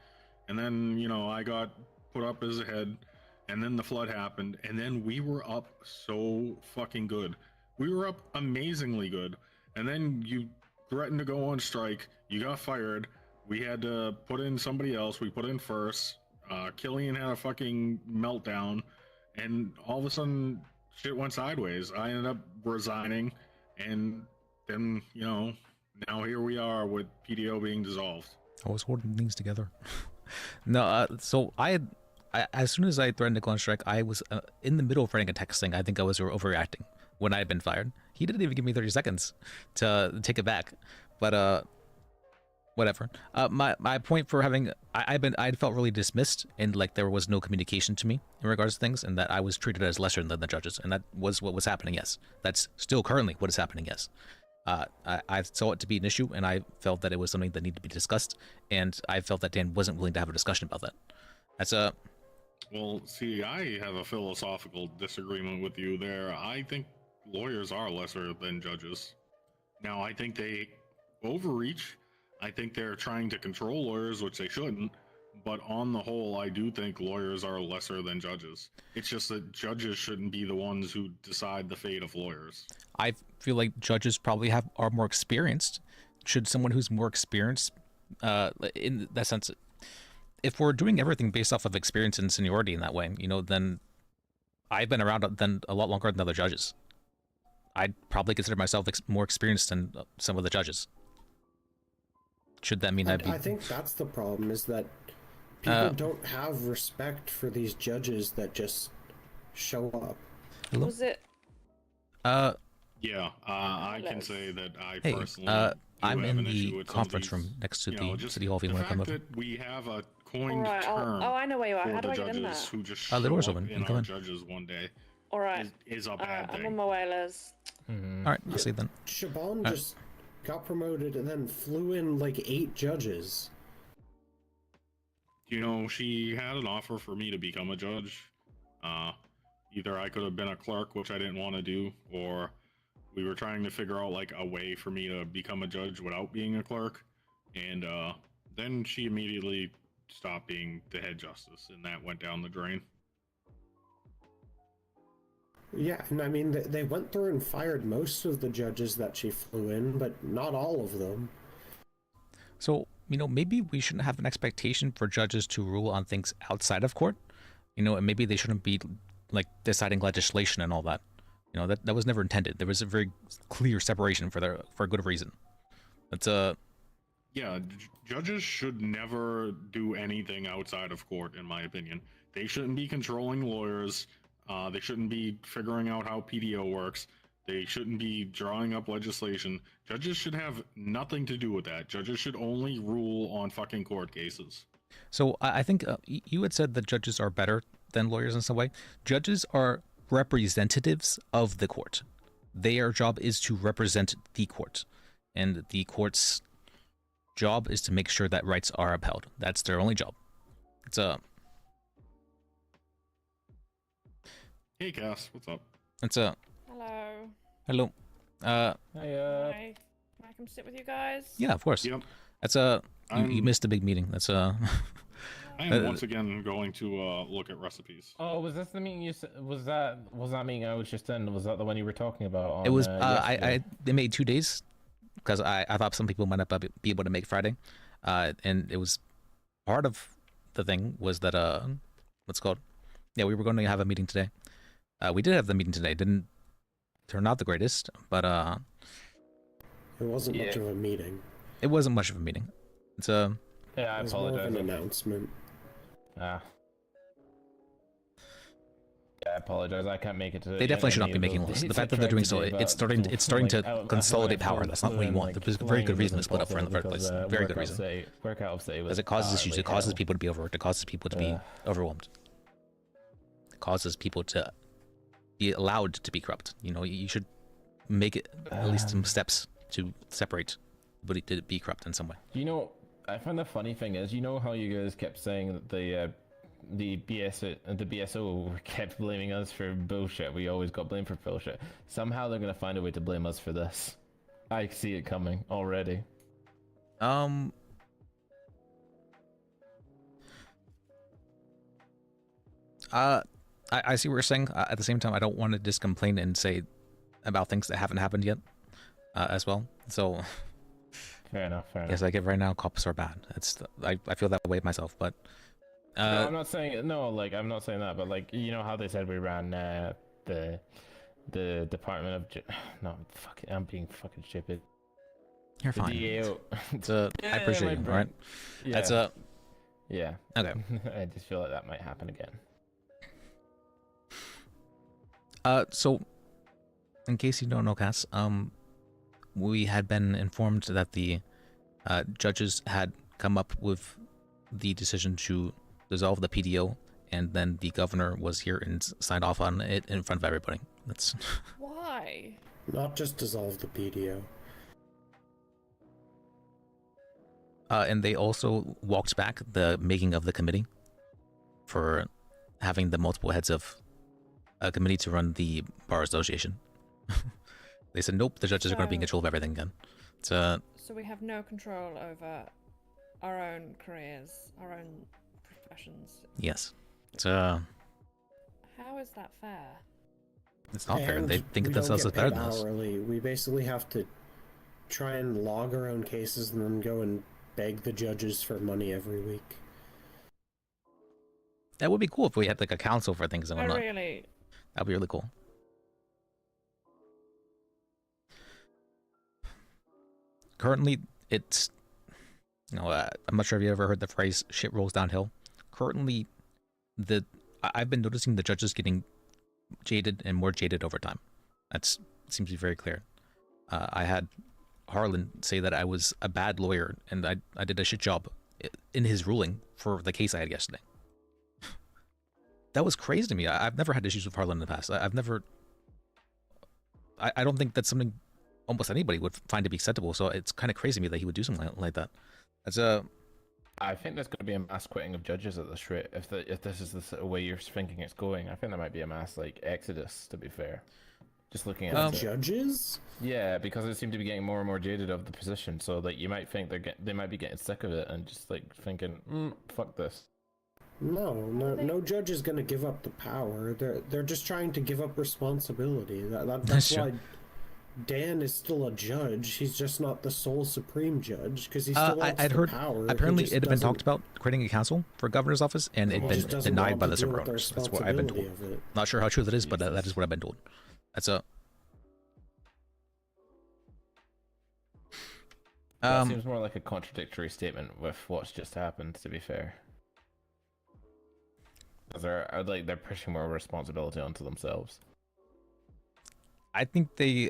Speaker 6: And then, I got put up as a head, and then the flood happened, and then we were up so fucking good. We were up amazingly good. And then you threatened to go on strike, you got fired, we had to put in somebody else, we put in first, Killian had a fucking meltdown, and all of a sudden, shit went sideways. I ended up resigning, and then, now here we are with PDO being dissolved.
Speaker 1: I was holding things together. No, so as soon as I threatened to go on strike, I was in the middle of writing a text saying I think I was overreacting. when I had been fired. He didn't even give me 30 seconds to take it back. But whatever. My point for having I felt really dismissed, and like there was no communication to me in regards to things, and that I was treated as lesser than the judges, and that was what was happening. Yes, that's still currently what is happening. Yes. I saw it to be an issue, and I felt that it was something that needed to be discussed, and I felt that Dan wasn't willing to have a discussion about that. That's
Speaker 6: Well, see, I have a philosophical disagreement with you there. I think lawyers are lesser than judges. Now, I think they overreach. I think they're trying to control lawyers, which they shouldn't. But on the whole, I do think lawyers are lesser than judges. It's just that judges shouldn't be the ones who decide the fate of lawyers.
Speaker 1: I feel like judges probably are more experienced. Should someone who's more experienced, in that sense, if we're doing everything based off of experience and seniority in that way, then I've been around then a lot longer than other judges. I'd probably consider myself more experienced than some of the judges. Should that mean I'd be...
Speaker 5: I think that's the problem, is that people don't have respect for these judges that just show up.
Speaker 1: Hello?
Speaker 14: Was it?
Speaker 6: Yeah, I can say that I
Speaker 1: Hey,
Speaker 6: personally
Speaker 1: I'm
Speaker 6: have
Speaker 1: in
Speaker 6: an issue
Speaker 1: the
Speaker 6: with some of
Speaker 1: conference
Speaker 6: these,
Speaker 1: room next to the
Speaker 6: just
Speaker 1: city hall if you
Speaker 6: the
Speaker 1: want to come
Speaker 6: fact
Speaker 1: over.
Speaker 6: that we have a coined
Speaker 14: Alright,
Speaker 6: term
Speaker 14: I know where you are.
Speaker 6: for
Speaker 14: How do
Speaker 6: the
Speaker 14: I get in
Speaker 6: judges
Speaker 14: there?
Speaker 6: who just
Speaker 1: the
Speaker 6: show
Speaker 1: door's
Speaker 6: up
Speaker 1: open. You
Speaker 6: in
Speaker 1: can
Speaker 6: our
Speaker 1: come in.
Speaker 6: judges one day
Speaker 14: Alright.
Speaker 6: is a bad
Speaker 14: I'm
Speaker 6: thing.
Speaker 14: on my way, Liz.
Speaker 1: Alright, I'll see you then.
Speaker 5: Siobhan just got promoted and then flew in like 8 judges.
Speaker 6: She had an offer for me to become a judge. Either I could have been a clerk, which I didn't want to do, or we were trying to figure out like a way for me to become a judge without being a clerk. And then she immediately stopped being the head justice, and that went down the drain.
Speaker 5: Yeah, and I mean, they went through and fired most of the judges that she flew in, but not all of them.
Speaker 1: So, maybe we shouldn't have an expectation for judges to rule on things outside of court, and maybe they shouldn't be like deciding legislation and all that. That was never intended. There was a very clear separation for a good reason. That's
Speaker 6: Yeah, judges should never do anything outside of court, in my opinion. They shouldn't be controlling lawyers. They shouldn't be figuring out how PDO works. They shouldn't be drawing up legislation. Judges should have nothing to do with that. Judges should only rule on fucking court cases.
Speaker 1: So I think you had said that judges are better than lawyers in some way. Judges are representatives of the court. Their job is to represent the court, and the court's job is to make sure that rights are upheld. That's their only job. It's
Speaker 6: Hey, Cass, what's up?
Speaker 1: It's
Speaker 14: Hello.
Speaker 1: Hello.
Speaker 14: Hi. Can I come sit with you guys?
Speaker 1: Yeah, of course.
Speaker 6: Yep.
Speaker 1: That's you missed a big meeting. That's
Speaker 6: I am once again going to look at recipes.
Speaker 8: Oh, was this the meeting you said? Was that meeting I was just in? Was that the one you were talking about? On,
Speaker 1: it was.
Speaker 8: yesterday?
Speaker 1: They made 2 days because I thought some people might not be able to make Friday, and it was part of the thing was that what's it called? Yeah, we were going to have a meeting today. We did have the meeting today. It didn't turn out the greatest, but
Speaker 5: it wasn't much of a meeting.
Speaker 1: It wasn't much of a meeting. It's
Speaker 8: yeah, I
Speaker 5: it was
Speaker 8: apologize.
Speaker 5: more of an announcement.
Speaker 8: Yeah, I apologize. I can't make it to.
Speaker 1: They definitely should not be making laws. The fact that they're doing so, it's starting to consolidate power. That's not what you want. There's a very good reason to split up for in the first place. Very good reason. Because it causes issues. It causes people to be overworked. It causes people to be overwhelmed. It causes people to be allowed to be corrupt. You should make it at least some steps to separate, but to be corrupt in some way.
Speaker 8: I find the funny thing is, how you guys kept saying that the BSO kept blaming us for bullshit. We always got blamed for bullshit. Somehow they're gonna find a way to blame us for this. I see it coming already.
Speaker 1: I see what you're saying. At the same time, I don't want to just complain and say about things that haven't happened yet, as well. So.
Speaker 8: Fair enough.
Speaker 1: Yes, like right now, cops are bad. I feel that way myself, but.
Speaker 8: No, I'm not saying I'm not saying that, but how they said we ran the Department of I'm being fucking stupid.
Speaker 1: You're fine.
Speaker 8: DAO.
Speaker 1: I appreciate you, right?
Speaker 8: Yeah.
Speaker 1: That's
Speaker 8: yeah.
Speaker 1: Okay.
Speaker 8: I just feel like that might happen again.
Speaker 1: So In case you don't know, Cass, we had been informed that the judges had come up with the decision to dissolve the PDO, and then the governor was here and signed off on it in front of everybody. That's
Speaker 14: Why?
Speaker 5: Not just dissolve the PDO.
Speaker 1: And they also walked back the making of the committee for having the multiple heads of a committee to run the bar association. They said, nope, the judges are going to be in control of everything again.
Speaker 14: So we have no control over our own careers, our own professions.
Speaker 1: Yes.
Speaker 14: How is that fair?
Speaker 1: It's not fair. They think
Speaker 5: we
Speaker 1: of themselves as
Speaker 5: don't get
Speaker 1: better
Speaker 5: paid
Speaker 1: than us.
Speaker 5: hourly. We basically have to try and log our own cases and then go and beg the judges for money every week.
Speaker 1: That would be cool if we had like a council for things and whatnot. That'd be really cool. Currently, it's, I'm not sure if you ever heard the phrase "shit rolls downhill." Currently, I've been noticing the judges getting jaded and more jaded over time. That seems to be very clear. I had Harlan say that I was a bad lawyer and I did a shit job in his ruling for the case I had yesterday. That was crazy to me. I've never had issues with Harlan in the past. I don't think that's something almost anybody would find to be acceptable. So it's kind of crazy to me that he would do something like that.
Speaker 8: I think there's going to be a mass quitting of judges at this rate. If this is the sort of way you're thinking it's going, I think there might be a mass exodus. To be fair, just looking at
Speaker 5: judges.
Speaker 8: Yeah, because they seem to be getting more and more jaded of the position. So you might think they might be getting sick of it and just thinking, fuck this.
Speaker 5: No judge is going to give up the power. They're just trying to give up responsibility. That's why Dan is still a judge. He's just not the sole supreme judge because he still wants
Speaker 1: I'd
Speaker 5: the
Speaker 1: heard
Speaker 5: power.
Speaker 1: apparently it had been talked about creating a council for governor's office, and it'd been denied by the super
Speaker 5: owners.
Speaker 1: That's what I've been told. Not sure how true that is, but that is what I've been told.
Speaker 8: That seems more like a contradictory statement with what's just happened. To be fair, because they're pushing more responsibility onto themselves.
Speaker 1: I think a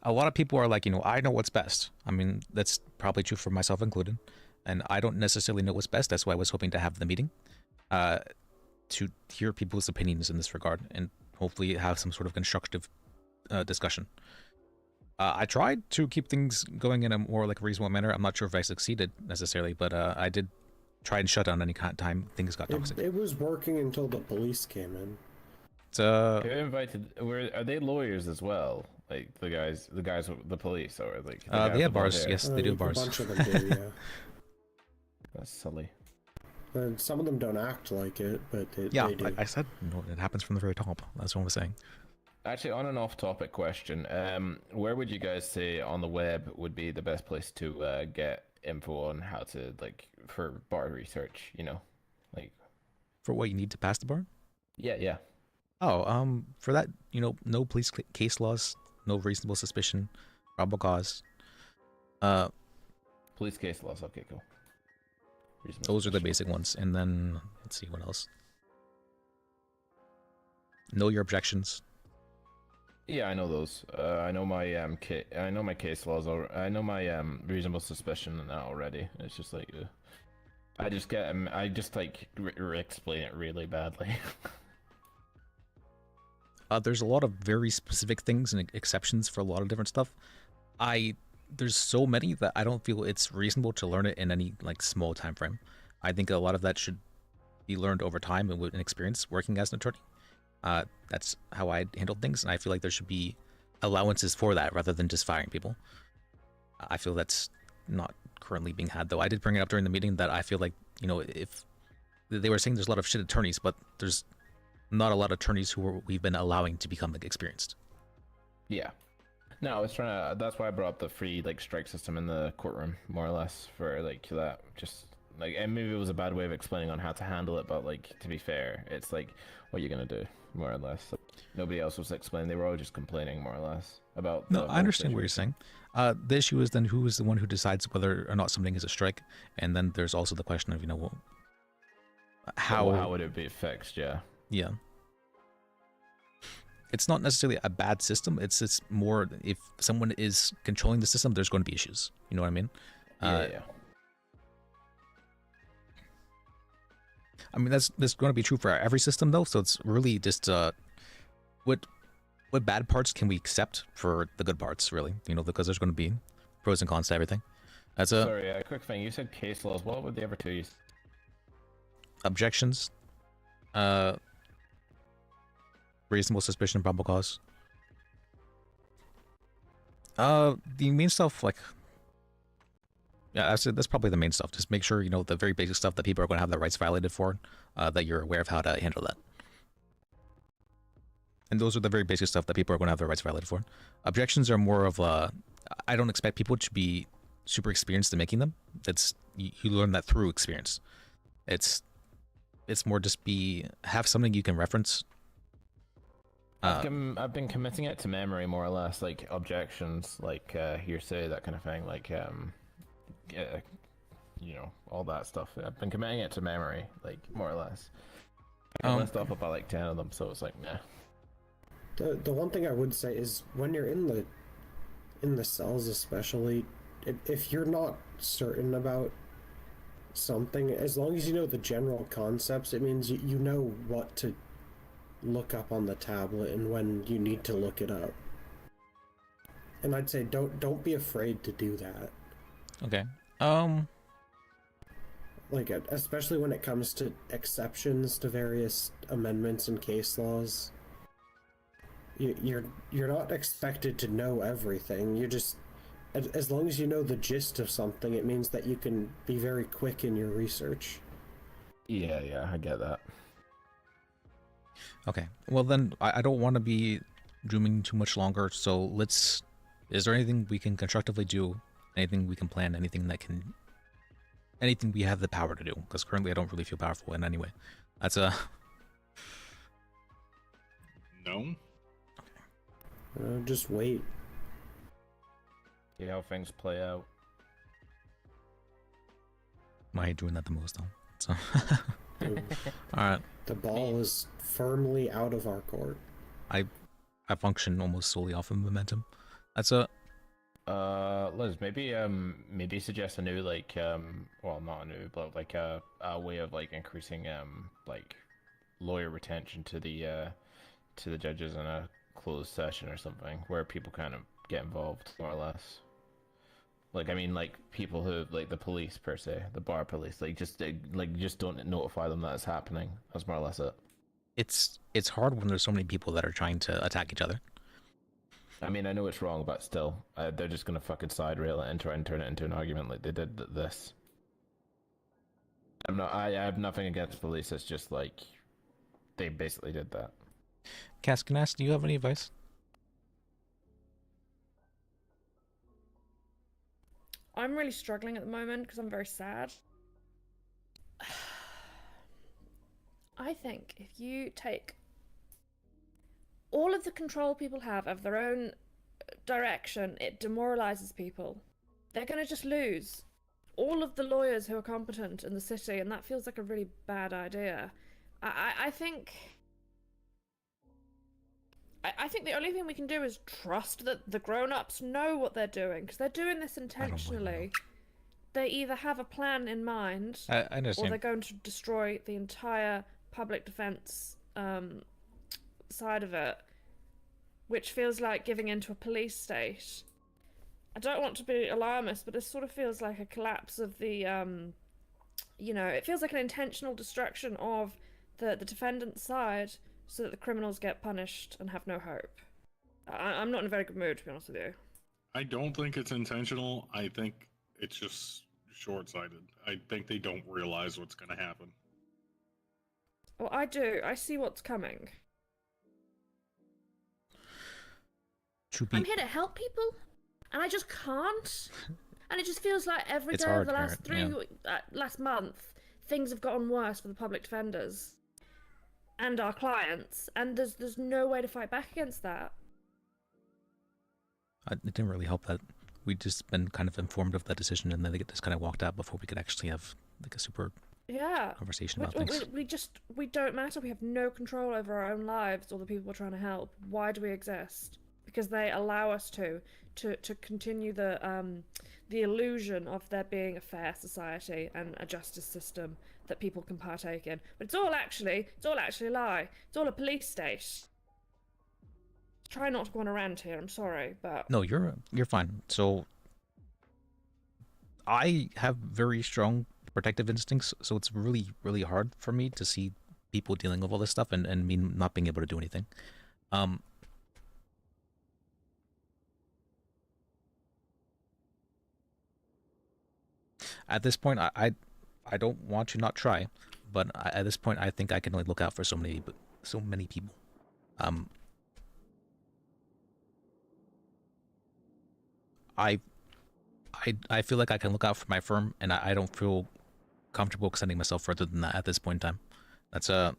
Speaker 1: lot of people are like, I know what's best. I mean, that's probably true for myself included. And I don't necessarily know what's best. That's why I was hoping to have the meeting, to hear people's opinions in this regard and hopefully have some sort of constructive discussion. I tried to keep things going in a more reasonable manner. I'm not sure if I succeeded necessarily, but I did try and shut down any kind of time things got toxic.
Speaker 5: It was working until the police came in.
Speaker 8: Who invited? Are they lawyers as well? Like the guys with the police, or
Speaker 1: they have bars. Yes, they do have bars.
Speaker 5: A bunch of them do, yeah.
Speaker 8: That's silly.
Speaker 5: And some of them don't act like it, but they do.
Speaker 1: Like I said, it happens from the very top. That's what I was saying.
Speaker 8: Actually, on an off-topic question, where would you guys say on the web would be the best place to get info on how to for bar research?
Speaker 1: For what you need to pass the bar?
Speaker 8: Yeah.
Speaker 1: Oh, for that, no police case laws, no reasonable suspicion, probable cause.
Speaker 8: Police case laws. Okay, cool.
Speaker 1: Those are the basic ones, and then let's see what else. Know your objections.
Speaker 8: Yeah, I know those. I know my I know my case laws. I know my reasonable suspicion and that already. It's just I just explain it really badly.
Speaker 1: There's a lot of very specific things and exceptions for a lot of different stuff. There's so many that I don't feel it's reasonable to learn it in any small time frame. I think a lot of that should be learned over time and with an experience working as an attorney. That's how I handled things, and I feel like there should be allowances for that rather than just firing people. I feel that's not currently being had, though. I did bring it up during the meeting that I feel like, if they were saying there's a lot of shit attorneys, but there's not a lot of attorneys we've been allowing to become experienced.
Speaker 8: Yeah. No, I was trying to. That's why I brought up the free strike system in the courtroom, more or less, for that. Just and maybe it was a bad way of explaining on how to handle it, but to be fair, it's what are you gonna do, more or less. Nobody else was explaining; they were all just complaining, more or less, about.
Speaker 1: No, I understand what you're saying. The issue is then who is the one who decides whether or not something is a strike, and then there's also the question of how
Speaker 8: would it be fixed? Yeah.
Speaker 1: Yeah. it's not necessarily a bad system. It's more if someone is controlling the system, there's going to be issues. You know what I mean?
Speaker 8: Yeah.
Speaker 1: I mean that's going to be true for every system though. So it's really just what bad parts can we accept for the good parts, really? You know, because there's going to be pros and cons to everything. That's a
Speaker 8: Sorry, a quick thing. You said case laws. What would the other two use?
Speaker 1: Objections, reasonable suspicion, probable cause. The main stuff, like, yeah, that's probably the main stuff. Just make sure, you know, the very basic stuff that people are going to have their rights violated for, that you're aware of how to handle that. And those are the very basic stuff that people are going to have their rights violated for. Objections are more of I don't expect people to be super experienced in making them. That's you learn that through experience. It's more just have something you can reference.
Speaker 8: I've been committing it to memory more or less, like objections, like hearsay, that kind of thing, like you know, all that stuff. I've been committing it to memory, like more or less. I list off about like 10 of them, so it's like nah.
Speaker 5: The one thing I would say is when you're in the cells, especially, if you're not certain about something, as long as you know the general concepts, it means you know what to look up on the tablet and when you need to look it up. And I'd say don't be afraid to do that.
Speaker 1: Okay.
Speaker 5: Like especially when it comes to exceptions to various amendments and case laws. You're not expected to know everything. You just, as long as you know the gist of something, it means that you can be very quick in your research.
Speaker 8: Yeah, I get that.
Speaker 1: Okay. Well then, I don't want to be dooming too much longer. So is there anything we can constructively do? Anything we can plan? Anything we have the power to do? Because currently I don't really feel powerful in any way. That's
Speaker 6: No.
Speaker 5: Just wait.
Speaker 8: See how things play out.
Speaker 1: I hate doing that the most, though. So, all right.
Speaker 5: The ball is firmly out of our court.
Speaker 1: I function almost solely off of momentum. That's
Speaker 8: Liz, maybe suggest a new well, not a new, but like a way of like increasing like lawyer retention to the judges in a closed session or something where people kind of get involved more or less. Like, I mean, like people who like the police per se, the bar police, just don't notify them that it's happening. That's more or less it.
Speaker 1: It's hard when there's so many people that are trying to attack each other.
Speaker 8: I mean, I know it's wrong, but still, they're just gonna fucking side rail it and try and turn it into an argument like they did this. I have nothing against police. It's just like they basically did that.
Speaker 1: Cass, can I ask, do you have any advice?
Speaker 14: I'm really struggling at the moment because I'm very sad. I think if you take all of the control people have of their own direction, it demoralizes people. They're going to just lose all of the lawyers who are competent in the city, and that feels like a really bad idea. I think the only thing we can do is trust that the grown-ups know what they're doing, because they're doing this intentionally. They either have a plan in mind,
Speaker 1: I understand.
Speaker 14: or they're going to destroy the entire public defense side of it, which feels like giving into a police state. I don't want to be alarmist, but this sort of feels like a collapse of the, it feels like an intentional destruction of the defendant's side, so that the criminals get punished and have no hope. I'm not in a very good mood, to be honest with you.
Speaker 6: I don't think it's intentional. I think it's just short-sighted. I think they don't realize what's going to happen.
Speaker 14: Well, I do. I see what's coming. I'm here to help people, and I just can't. And it just feels like every day of the last month, things have gotten worse for the public defenders and our clients, and there's no way to fight back against that.
Speaker 1: It didn't really help that we'd just been kind of informed of that decision, and then they just kind of walked out before we could actually have like a super
Speaker 14: Yeah.
Speaker 1: conversation about things.
Speaker 14: We don't matter. We have no control over our own lives or the people we're trying to help. Why do we exist? Because they allow us to continue the illusion of there being a fair society and a justice system that people can partake in. But it's all actually a lie. It's all a police state. Try not to go on a rant here. I'm sorry, but
Speaker 1: No, you're fine. So I have very strong protective instincts, so it's really, really hard for me to see people dealing with all this stuff and me not being able to do anything. At this point, I don't want to not try, but at this point, I think I can only look out for so many people. I feel like I can look out for my firm, and I don't feel comfortable extending myself further than that at this point in time.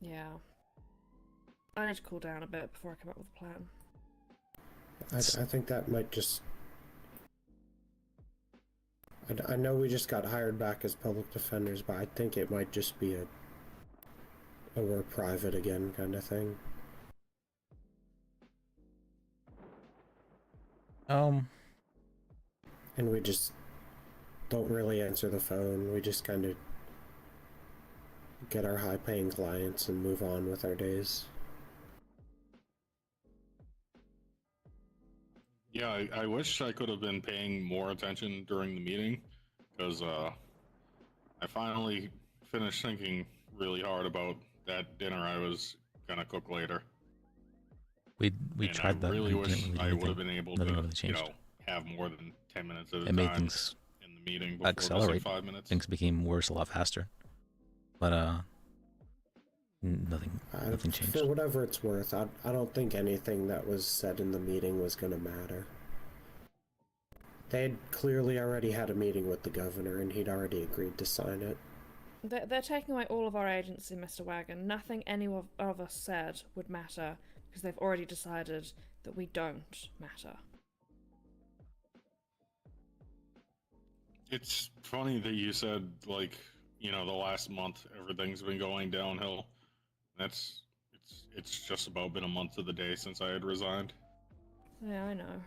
Speaker 14: yeah. I need to cool down a bit before I come up with a plan.
Speaker 5: I think that might just... I know we just got hired back as public defenders, but I think it might just be a we're private again kind of thing. And we just don't really answer the phone. We just kind of get our high-paying clients and move on with our days.
Speaker 6: Yeah, I wish I could have been paying more attention during the meeting, because I finally finished thinking really hard about that dinner I was gonna cook later.
Speaker 1: We tried that.
Speaker 6: I really wish I would have been able to,
Speaker 1: really changed.
Speaker 6: have more than 10 minutes at a
Speaker 1: It
Speaker 6: time
Speaker 1: made things
Speaker 6: in the meeting before
Speaker 1: accelerate.
Speaker 6: missing 5 minutes.
Speaker 1: Things became worse a lot faster, but nothing changed.
Speaker 5: For whatever it's worth, I don't think anything that was said in the meeting was going to matter. They had clearly already had a meeting with the governor, and he'd already agreed to sign it.
Speaker 14: They're taking away all of our agency, Mr. Wagon. Nothing any of us said would matter, because they've already decided that we don't matter.
Speaker 6: It's funny that you said, like, the last month everything's been going downhill. It's just about been a month to the day since I had resigned.
Speaker 14: Yeah, I know.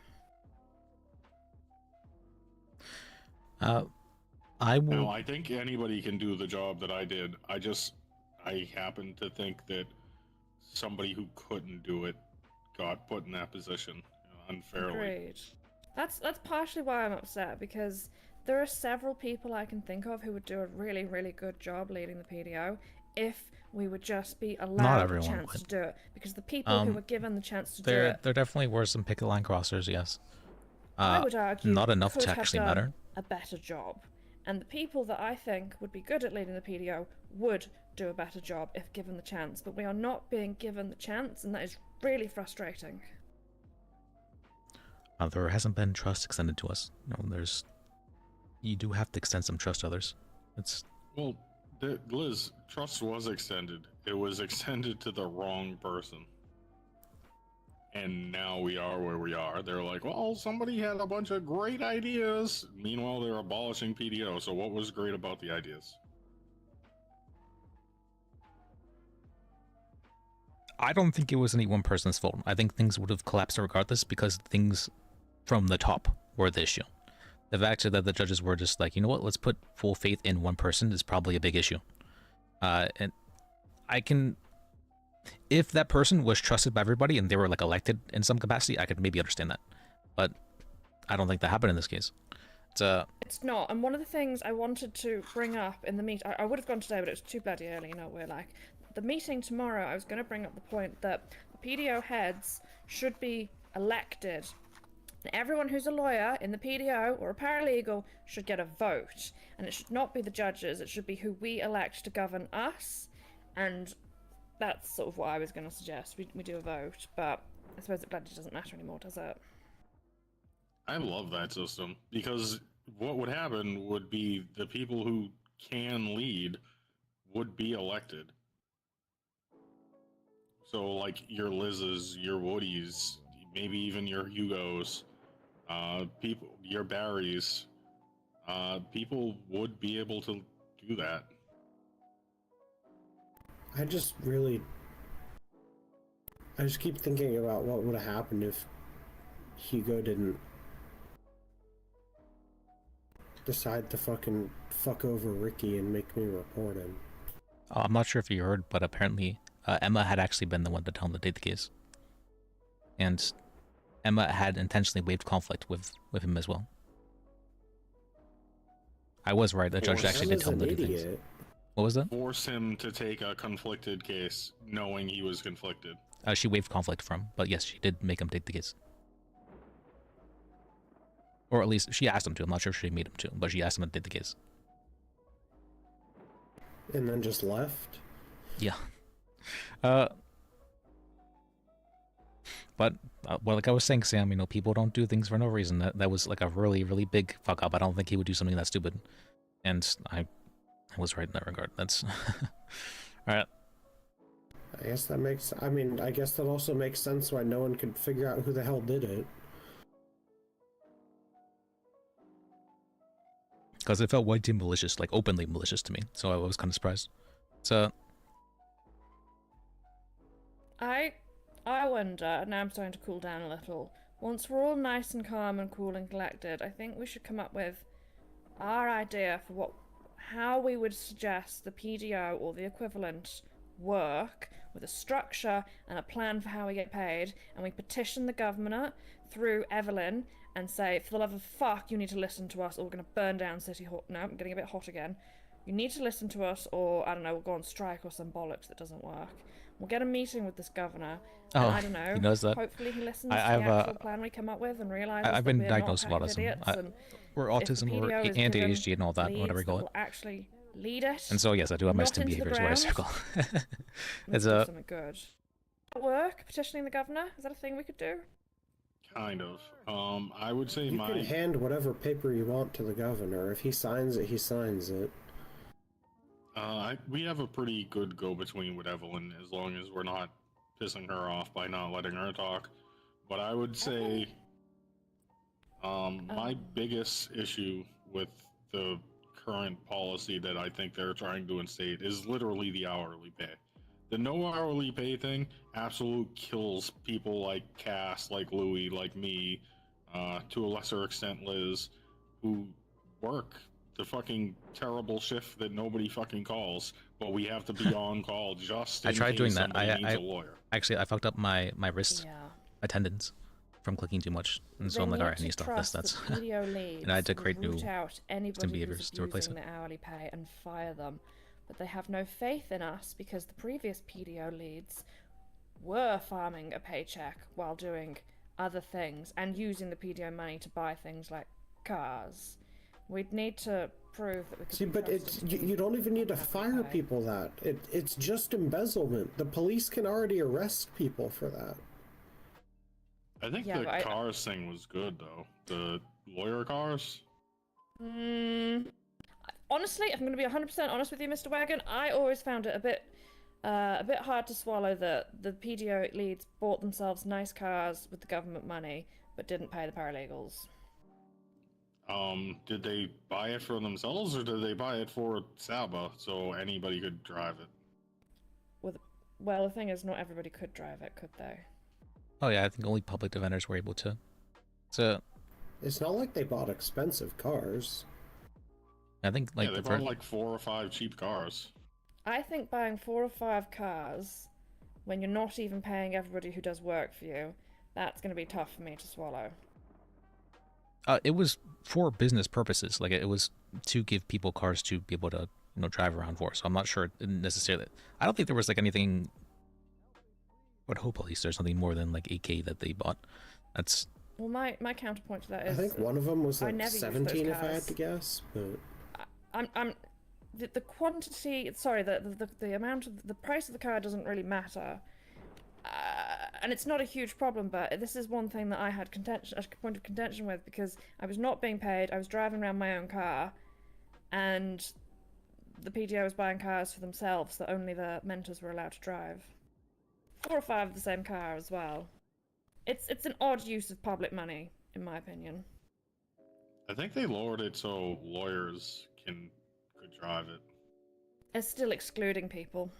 Speaker 1: I will.
Speaker 6: No, I think anybody can do the job that I did. I happen to think that somebody who couldn't do it got put in that position unfairly.
Speaker 14: Agreed. That's partially why I'm upset, because there are several people I can think of who would do a really, really good job leading the PDO if we would just be allowed a chance to do it. Because the people who were given the chance to do it,
Speaker 1: there definitely were some picket line crossers, yes.
Speaker 14: I would argue,
Speaker 1: not enough
Speaker 14: could
Speaker 1: to
Speaker 14: have
Speaker 1: actually
Speaker 14: done
Speaker 1: matter.
Speaker 14: a better job. And the people that I think would be good at leading the PDO would do a better job if given the chance. But we are not being given the chance, and that is really frustrating.
Speaker 1: There hasn't been trust extended to us. You do have to extend some trust to others.
Speaker 6: Well, Liz, trust was extended. It was extended to the wrong person. And now we are where we are. They're like, well, somebody had a bunch of great ideas. Meanwhile, they're abolishing PDO. So what was great about the ideas?
Speaker 1: I don't think it was any one person's fault. I think things would have collapsed regardless, because things from the top were the issue. The fact that the judges were just like, you know what, let's put full faith in one person is probably a big issue. And I can... If that person was trusted by everybody and they were like elected in some capacity, I could maybe understand that. But I don't think that happened in this case.
Speaker 14: It's not. And one of the things I wanted to bring up in the meeting, I would have gone today, but it was too bloody early. We're like, the meeting tomorrow, I was going to bring up the point that the PDO heads should be elected. And everyone who's a lawyer in the PDO or a paralegal should get a vote. And it should not be the judges, it should be who we elect to govern us. And that's sort of what I was going to suggest. We do a vote, but I suppose it bloody doesn't matter anymore, does it?
Speaker 6: I love that system, because what would happen would be the people who can lead would be elected. So like your Liz's, your Woody's, maybe even your Hugos, People, your berries, people would be able to do that.
Speaker 5: I just keep thinking about what would have happened if Hugo didn't decide to fucking fuck over Ricky and make me report him.
Speaker 1: I'm not sure if you heard, but apparently Emma had actually been the one to tell him to take the case. And Emma had intentionally waived conflict with him as well. I was right. The judge actually did tell him to do things. What was that?
Speaker 6: Force him to take a conflicted case, knowing he was conflicted.
Speaker 1: She waived conflict from, but yes, she did make him take the case. Or at least she asked him to. I'm not sure if she made him to, but she asked him to take the case.
Speaker 5: And then just left?
Speaker 1: Yeah. But well, like I was saying, Sam, you know, people don't do things for no reason. That was like a really, really big fuck up. I don't think he would do something that stupid. And I was right in that regard. That's alright.
Speaker 5: I guess that makes, I mean, I guess that also makes sense why no one could figure out who the hell did it.
Speaker 1: Because it felt way too malicious, like openly malicious to me. So I was kind of surprised. So
Speaker 14: I wonder, now I'm starting to cool down a little, once we're all nice and calm and cool and collected, I think we should come up with our idea for how we would suggest the PDO or the equivalent work, with a structure and a plan for how we get paid, and we petition the governor through Evelyn and say, for the love of fuck, you need to listen to us or we're going to burn down City Hall. No, I'm getting a bit hot again. You need to listen to us, or, I don't know, we'll go on strike or some bollocks that doesn't work. We'll get a meeting with this governor, and I don't know,
Speaker 1: he knows that.
Speaker 14: hopefully he listens to the actual plan we come up with and realizes
Speaker 1: I've been
Speaker 14: that we're
Speaker 1: diagnosed
Speaker 14: not
Speaker 1: with autism.
Speaker 14: idiots,
Speaker 1: We're autism, or ADHD and all that, whatever you call it.
Speaker 14: Actually lead it.
Speaker 1: And so yes, I do have my
Speaker 14: not
Speaker 1: STEM
Speaker 14: into the
Speaker 1: behaviors where I
Speaker 14: ground.
Speaker 1: circle.
Speaker 14: Let's
Speaker 1: It's
Speaker 14: do something good. Work, petitioning the governor, is that a thing we could do?
Speaker 6: Kind of. I would say
Speaker 5: You can hand whatever paper you want to the governor. If he signs it, he signs it.
Speaker 6: We have a pretty good go-between with Evelyn, as long as we're not pissing her off by not letting her talk. But I would say, my biggest issue with the current policy that I think they're trying to instate is literally the hourly pay. The no hourly pay thing absolutely kills people like Cass, like Louie, like me, to a lesser extent Liz, who work the fucking terrible shift that nobody fucking calls, but we have to be on call just in
Speaker 1: I tried
Speaker 6: case
Speaker 1: doing that.
Speaker 6: somebody needs a lawyer.
Speaker 1: Actually, I fucked up my wrist attendance from clicking too much, and so I'm like, alright, I need to stop this. That's and I had to create new STEM behaviors to replace it.
Speaker 14: The hourly pay and fire them, but they have no faith in us because the previous PDO leads were farming a paycheck while doing other things and using the PDO money to buy things like cars. We'd need to prove that we could.
Speaker 5: See, but it's you don't even need to fire people that. It's just embezzlement. The police can already arrest people for that.
Speaker 6: I think the cars thing was good though. The lawyer cars.
Speaker 14: Honestly, if I'm going to be 100% honest with you, Mr. Wagon, I always found it a bit hard to swallow that the PDO leads bought themselves nice cars with the government money, but didn't pay the paralegals.
Speaker 6: Did they buy it for themselves, or did they buy it for Saba so anybody could drive it?
Speaker 14: Well, the thing is, not everybody could drive it, could they?
Speaker 1: Oh yeah, I think only public defenders were able to. So
Speaker 5: it's not like they bought expensive cars.
Speaker 1: I think like
Speaker 6: they bought like 4 or 5 cheap cars.
Speaker 14: I think buying 4 or 5 cars when you're not even paying everybody who does work for you, that's going to be tough for me to swallow.
Speaker 1: It was for business purposes. Like it was to give people cars to be able to, you know, drive around for. So I'm not sure necessarily. I don't think there was like anything. I would hope at least there's something more than like 8K that they bought. That's.
Speaker 14: Well, my counterpoint to that is.
Speaker 5: I think one of them was like 17, if I had to guess. But
Speaker 14: the quantity. Sorry, the amount of the price of the car doesn't really matter. And it's not a huge problem, but this is one thing that I had a point of contention with, because I was not being paid, I was driving around my own car, and the PDO was buying cars for themselves that only the mentors were allowed to drive. 4 or 5 of the same car as well. It's an odd use of public money. in my opinion.
Speaker 6: I think they lowered it so lawyers could drive it.
Speaker 14: It's still excluding people.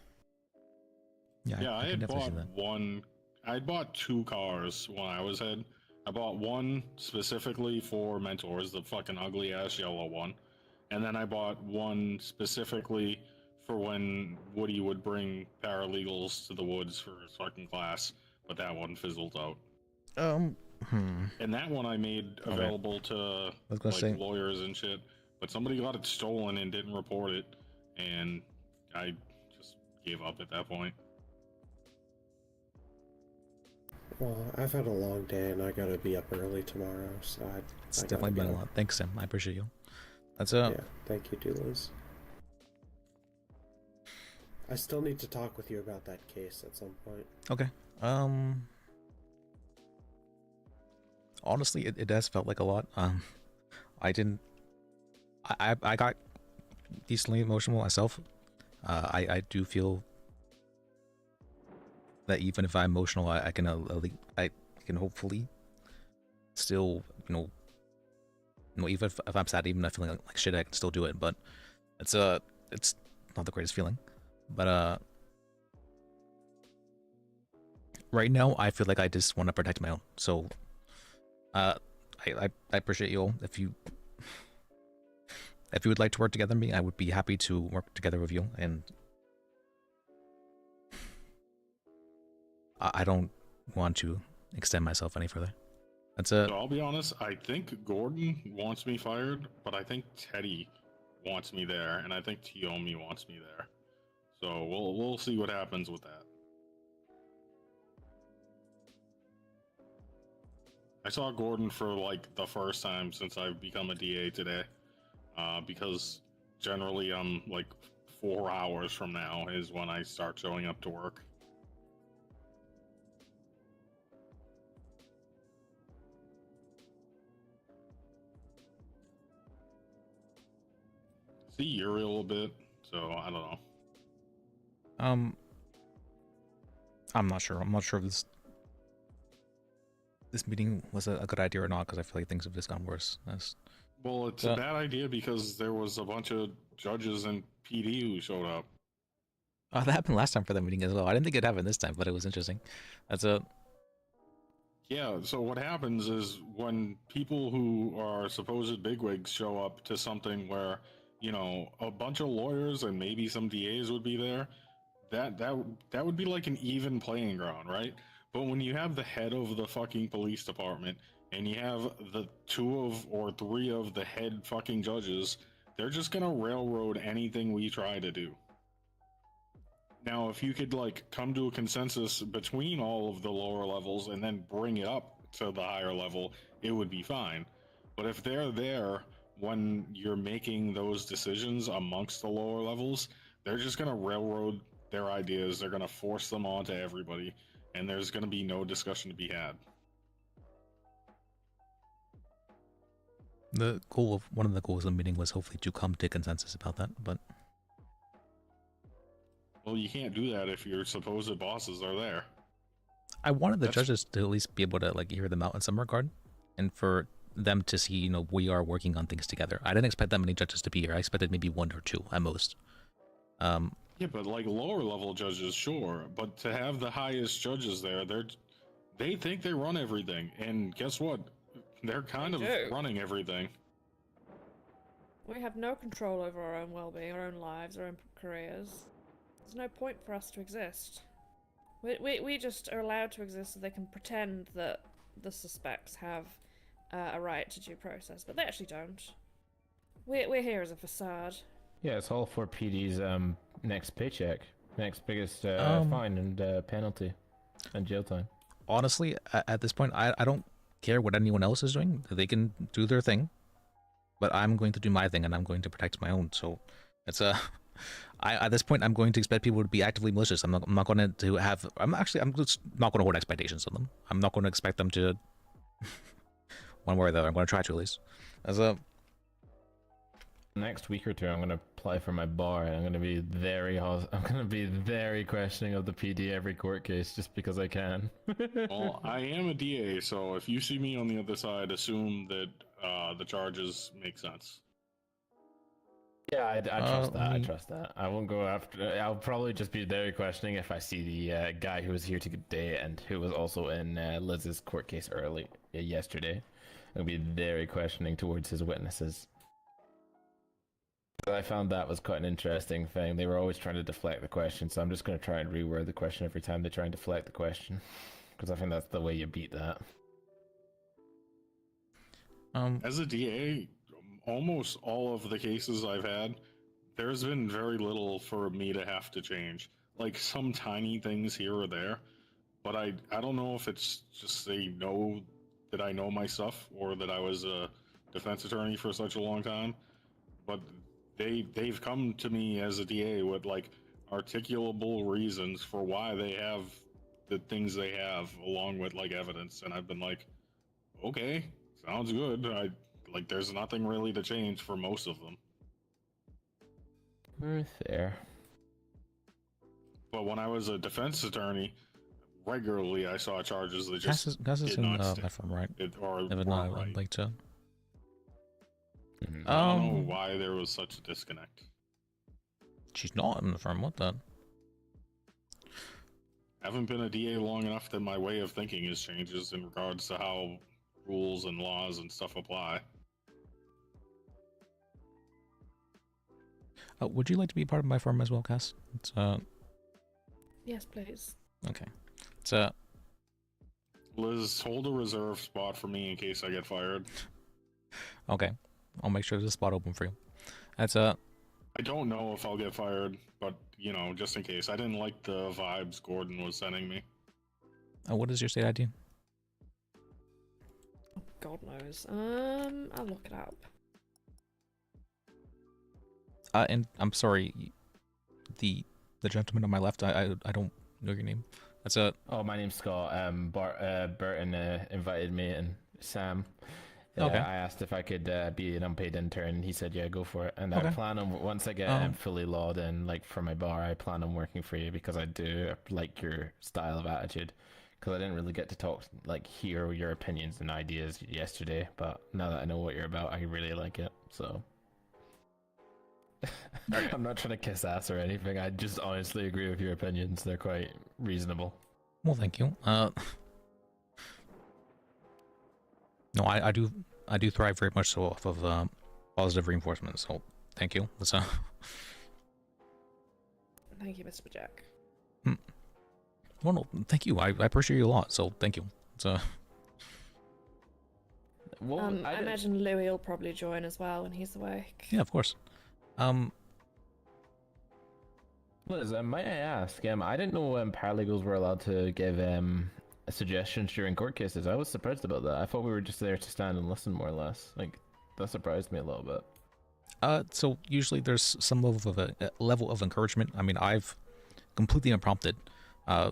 Speaker 6: Yeah, I had bought one. I bought 2 cars when I was head. I bought one specifically for mentors, the fucking ugly ass yellow one, and then I bought one specifically for when Woody would bring paralegals to the woods for his fucking class, but that one fizzled out. And that one I made available to like lawyers and shit, but somebody got it stolen and didn't report it, and I just gave up at that point.
Speaker 5: Well, I've had a long day and I gotta be up early tomorrow, so
Speaker 1: It's
Speaker 5: I
Speaker 1: definitely
Speaker 5: gotta
Speaker 1: been
Speaker 5: go.
Speaker 1: a lot. Thanks, Sam. I appreciate you. That's
Speaker 5: Yeah, thank you, Dooley's. I still need to talk with you about that case at some point.
Speaker 1: Okay. Honestly, it has felt like a lot. I got decently emotional myself. I do feel that even if I'm emotional, I can hopefully still, even if I'm sad, even if I'm feeling like shit, I can still do it. But it's not the greatest feeling. But right now, I feel like I just want to protect my own. So I appreciate you all. If you would like to work together with me, I would be happy to work together with you. And I don't want to extend myself any further. That's it.
Speaker 6: So I'll be honest, I think Gordon wants me fired, but I think Teddy wants me there, and I think Tiomi wants me there. So we'll see what happens with that. I saw Gordon for like the first time since I've become a DA today, because generally I'm like 4 hours from now is when I start showing up to work. See Yuri a little bit, so I don't know.
Speaker 1: I'm not sure. I'm not sure if this meeting was a good idea or not, because I feel like things have just gone worse.
Speaker 6: Well, it's a bad idea because there was a bunch of judges and PD who showed up.
Speaker 1: That happened last time for that meeting as well. I didn't think it happened this time, but it was interesting.
Speaker 6: Yeah, so what happens is when people who are supposed bigwigs show up to something where, a bunch of lawyers and maybe some DAs would be there, that would be like an even playing ground, right? But when you have the head of the fucking police department and you have the 2 or 3 of the head fucking judges, they're just gonna railroad anything we try to do. Now, if you could come to a consensus between all of the lower levels and then bring it up to the higher level, it would be fine. But if they're there when you're making those decisions amongst the lower levels, they're just gonna railroad their ideas. They're gonna force them onto everybody, and there's gonna be no discussion to be had.
Speaker 1: One of the goals of the meeting was hopefully to come to consensus about that, but
Speaker 6: well, you can't do that if your supposed bosses are there.
Speaker 1: I wanted the judges to at least be able to hear them out in some regard, and for them to see, we are working on things together. I didn't expect that many judges to be here. I expected maybe 1 or 2 at most.
Speaker 6: Yeah, but lower level judges, sure, but to have the highest judges there, they think they run everything, and guess what? They're kind of running everything.
Speaker 14: We have no control over our own well-being, our own lives, our own careers. There's no point for us to exist. We just are allowed to exist so they can pretend that the suspects have a right to due process, but they actually don't. We're here as a facade.
Speaker 8: Yeah, it's all for PD's next paycheck, next biggest fine and penalty, and jail time.
Speaker 1: Honestly, at this point, I don't care what anyone else is doing. They can do their thing, but I'm going to do my thing, and I'm going to protect my own. So it's at this point, I'm going to expect people to be actively malicious. I'm not going to have. I'm just not going to hold expectations on them. I'm not going to expect them to. One way or the other, I'm going to try to at least.
Speaker 8: Next week or two, I'm gonna apply for my bar, and I'm gonna be very questioning of the PD every court case just because I can.
Speaker 6: Well, I am a DA, so if you see me on the other side, assume that the charges make sense.
Speaker 8: Yeah, I trust that. I trust that. I won't go after. I'll probably just be very questioning if I see the guy who was here today and who was also in Liz's court case yesterday. I'll be very questioning towards his witnesses. I found that was quite an interesting thing. They were always trying to deflect the question, so I'm just going to try and reword the question every time they try and deflect the question, because I think that's the way you beat that.
Speaker 6: As a DA, almost all of the cases I've had, there's been very little for me to have to change. Like some tiny things here or there, but I don't know if it's just they know that I know my stuff or that I was a defense attorney for such a long time, but they've come to me as a DA with like articulable reasons for why they have the things they have, along with like evidence, and I've been like, okay, sounds good. There's nothing really to change for most of them.
Speaker 8: Fair.
Speaker 6: But when I was a defense attorney, regularly I saw charges that just
Speaker 1: Gus is
Speaker 6: did
Speaker 1: in
Speaker 6: not stick.
Speaker 1: my firm, right?
Speaker 6: Or
Speaker 1: Never
Speaker 6: weren't
Speaker 1: know.
Speaker 6: right.
Speaker 1: I'd like to.
Speaker 6: I don't know why there was such a disconnect.
Speaker 1: She's not in the firm. What the?
Speaker 6: Haven't been a DA long enough that my way of thinking has changes in regards to how rules and laws and stuff apply.
Speaker 1: Would you like to be part of my firm as well, Cass? It's
Speaker 14: Yes, please.
Speaker 1: okay. It's
Speaker 6: Liz, hold a reserve spot for me in case I get fired.
Speaker 1: okay. I'll make sure there's a spot open for you. That's
Speaker 6: I don't know if I'll get fired, but you know, just in case. I didn't like the vibes Gordon was sending me.
Speaker 1: What is your state ID?
Speaker 14: God knows. I'll look it up.
Speaker 1: And I'm sorry, the gentleman on my left. I don't know your name. That's
Speaker 8: Oh, my name's Scott. Burton invited me and Sam.
Speaker 1: Okay.
Speaker 8: I asked if I could be an unpaid intern. He said, "Yeah, go for it." And
Speaker 1: Okay.
Speaker 8: I plan on once I get fully logged in, like for my bar, I plan on working for you because I do like your style of attitude. Because I didn't really get to hear your opinions and ideas yesterday, but now that I know what you're about, I really like it. So. I'm not trying to kiss ass or anything. I just honestly agree with your opinions. They're quite reasonable.
Speaker 1: Well, thank you. No, I do thrive very much so off of positive reinforcement. So thank you. That's
Speaker 14: Thank you, Mr. Bajek.
Speaker 1: Well, no, thank you. I appreciate you a lot. So thank you. It's
Speaker 14: I imagine Louis will probably join as well when he's awake.
Speaker 1: yeah, of course.
Speaker 8: Liz, might I ask? I didn't know paralegals were allowed to give suggestions during court cases. I was surprised about that. I thought we were just there to stand and listen, more or less. Like, that surprised me a little bit.
Speaker 1: So usually there's some level of encouragement. I mean, I've completely unprompted,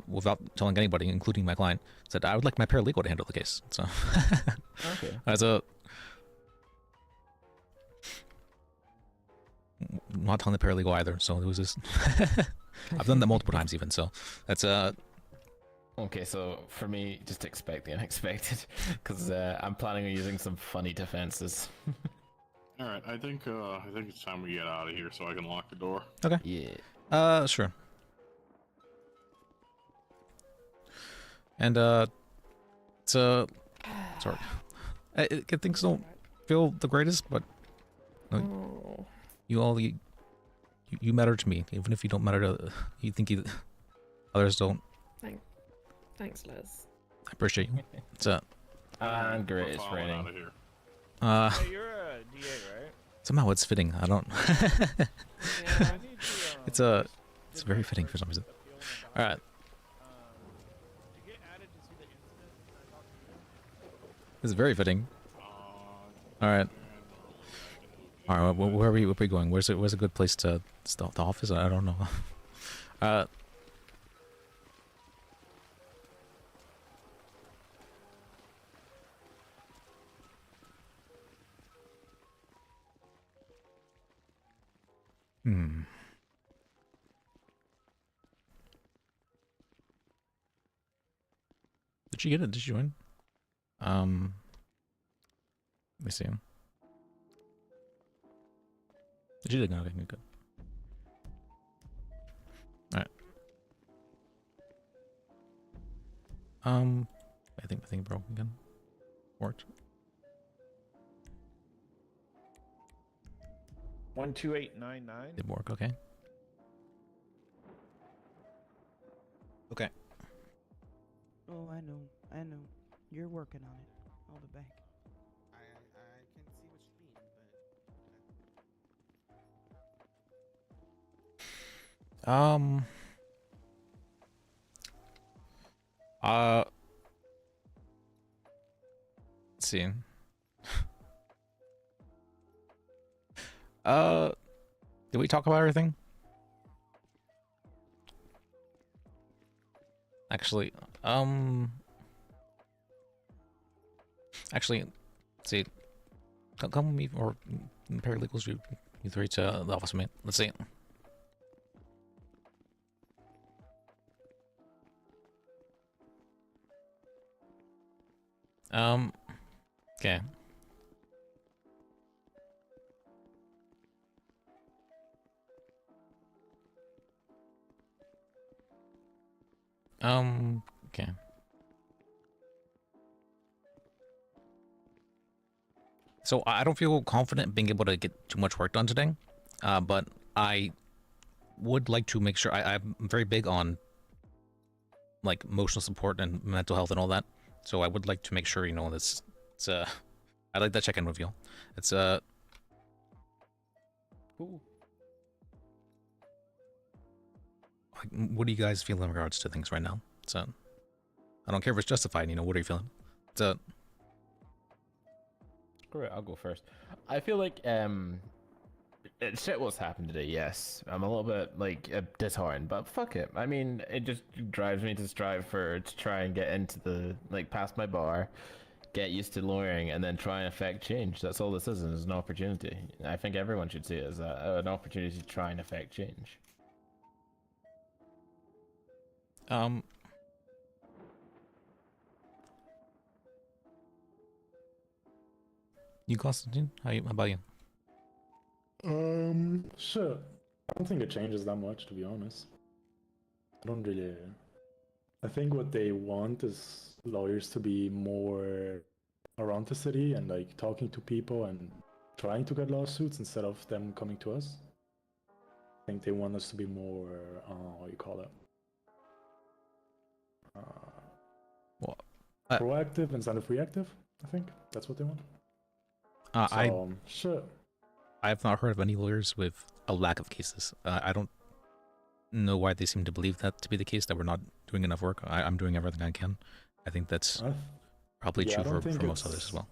Speaker 1: without telling anybody, including my client, said I would like my paralegal to handle the case. So,
Speaker 8: okay.
Speaker 1: Not telling the paralegal either. So it was just, I've done that multiple times even. So that's
Speaker 8: Okay, so for me, just expect the unexpected, because I'm planning on using some funny defenses.
Speaker 6: All right, I think it's time we get out of here so I can lock the door.
Speaker 1: Okay.
Speaker 8: Yeah.
Speaker 1: Sure. And sorry, things don't feel the greatest, but you matter to me, even if you don't matter to you think others don't.
Speaker 14: Thanks, Liz.
Speaker 1: I appreciate you. It's
Speaker 8: great. It's raining.
Speaker 4: Hey, you're a DA, right?
Speaker 1: Somehow it's fitting. I don't. It's very fitting for some reason. All right. It's very fitting. All right. All right. Where are we going? Where's a good place to start the office? I don't know. Hmm. Did she get it? Did she join? Let me see. She did. Okay, good. All right. I think broke again. Worked.
Speaker 4: 12899.
Speaker 1: Did work. Okay. Okay.
Speaker 9: Oh, I know. You're working on it. I'll be back.
Speaker 18: I can see what you mean,
Speaker 1: Let's see. Did we talk about everything? Actually, let's see. Come with me, or paralegals, you three to the office, mate. Let's see. Okay. Okay. So I don't feel confident being able to get too much work done today, but I would like to make sure I'm very big on like emotional support and mental health and all that. So I would like to make sure, you know, it's I'd like to check in with you. It's
Speaker 3: Cool.
Speaker 1: What do you guys feel in regards to things right now? So I don't care if it's justified, you know, what are you feeling? So
Speaker 8: Great, I'll go first. I feel like shit what's happened today, yes. I'm a little bit like disheartened, but fuck it. I mean, it just drives me to strive to try and get into the past my bar, get used to lawyering, and then try and affect change. That's all this is an opportunity. I think everyone should see it as an opportunity to try and affect change.
Speaker 1: You, Constantine? How about you?
Speaker 19: Sure. I don't think it changes that much, to be honest. I don't really. I think what they want is lawyers to be more around the city and like talking to people and trying to get lawsuits instead of them coming to us. I think they want us to be more, what do you call it? Proactive instead of reactive. I think that's what they want. Sure.
Speaker 1: I have not heard of any lawyers with a lack of cases. I don't know why they seem to believe that to be the case, that we're not doing enough work. I'm doing everything I can. I think that's probably true for most others as well.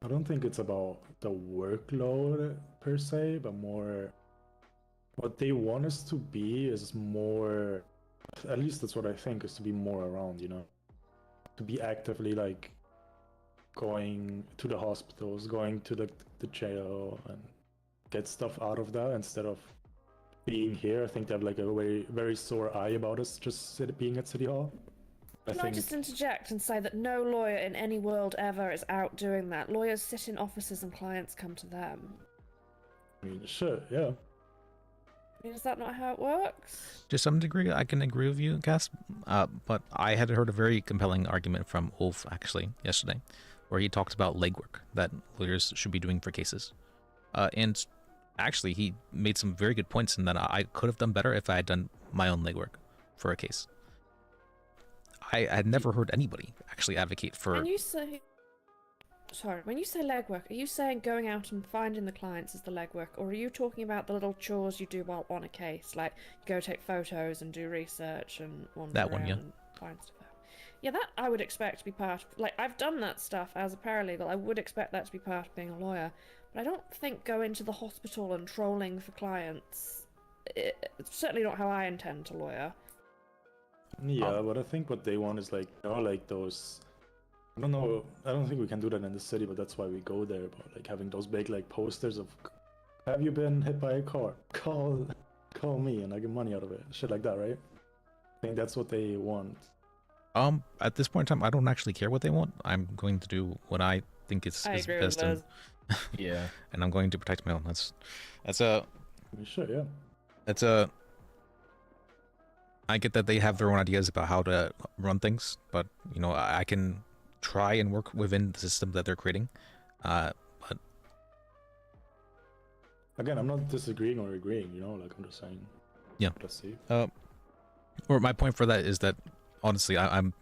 Speaker 19: I don't think it's about the workload per se, but more what they want us to be is more, at least that's what I think, is to be more around, you know, to be actively like going to the hospitals, going to the jail and get stuff out of that instead of being here. I think they have like a very, very sore eye about us just being at City Hall.
Speaker 14: Can I just interject and say that no lawyer in any world ever is out doing that? Lawyers sit in offices and clients come to them.
Speaker 19: I mean, sure, yeah.
Speaker 14: I mean, is that not how it works?
Speaker 1: To some degree, I can agree with you, Cass. But I had heard a very compelling argument from Ulf, actually, yesterday, where he talked about legwork that lawyers should be doing for cases. And actually, he made some very good points in that I could have done better if I had done my own legwork for a case. I had never heard anybody actually advocate for...
Speaker 14: When you say legwork, are you saying going out and finding the clients is the legwork, or are you talking about the little chores you do while on a case, like you go take photos and do research and wander around and find stuff out? Yeah, that I would expect to be part of, like, I've done that stuff as a paralegal. I would expect that to be part of being a lawyer, but I don't think going to the hospital and trolling for clients, it's certainly not how I intend to lawyer.
Speaker 19: Yeah, but I think what they want is like, you know, like those, I don't know, I don't think we can do that in the city, but that's why we go there, but like having those big like posters of have you been hit by a car? Call me and I get money out of it. Shit like that, right? I think that's what they want.
Speaker 1: At this point in time, I don't actually care what they want. I'm going to do what I think is
Speaker 14: agree with
Speaker 1: best, and
Speaker 8: yeah,
Speaker 1: and I'm going to protect my own. That's a.
Speaker 19: Sure, yeah.
Speaker 1: That's a. I get that they have their own ideas about how to run things, but you know, I can try and work within the system that they're creating. But
Speaker 19: again, I'm not disagreeing or agreeing. You know, like I'm just saying.
Speaker 1: Yeah.
Speaker 19: Let's see.
Speaker 1: Or my point for that is that honestly, I've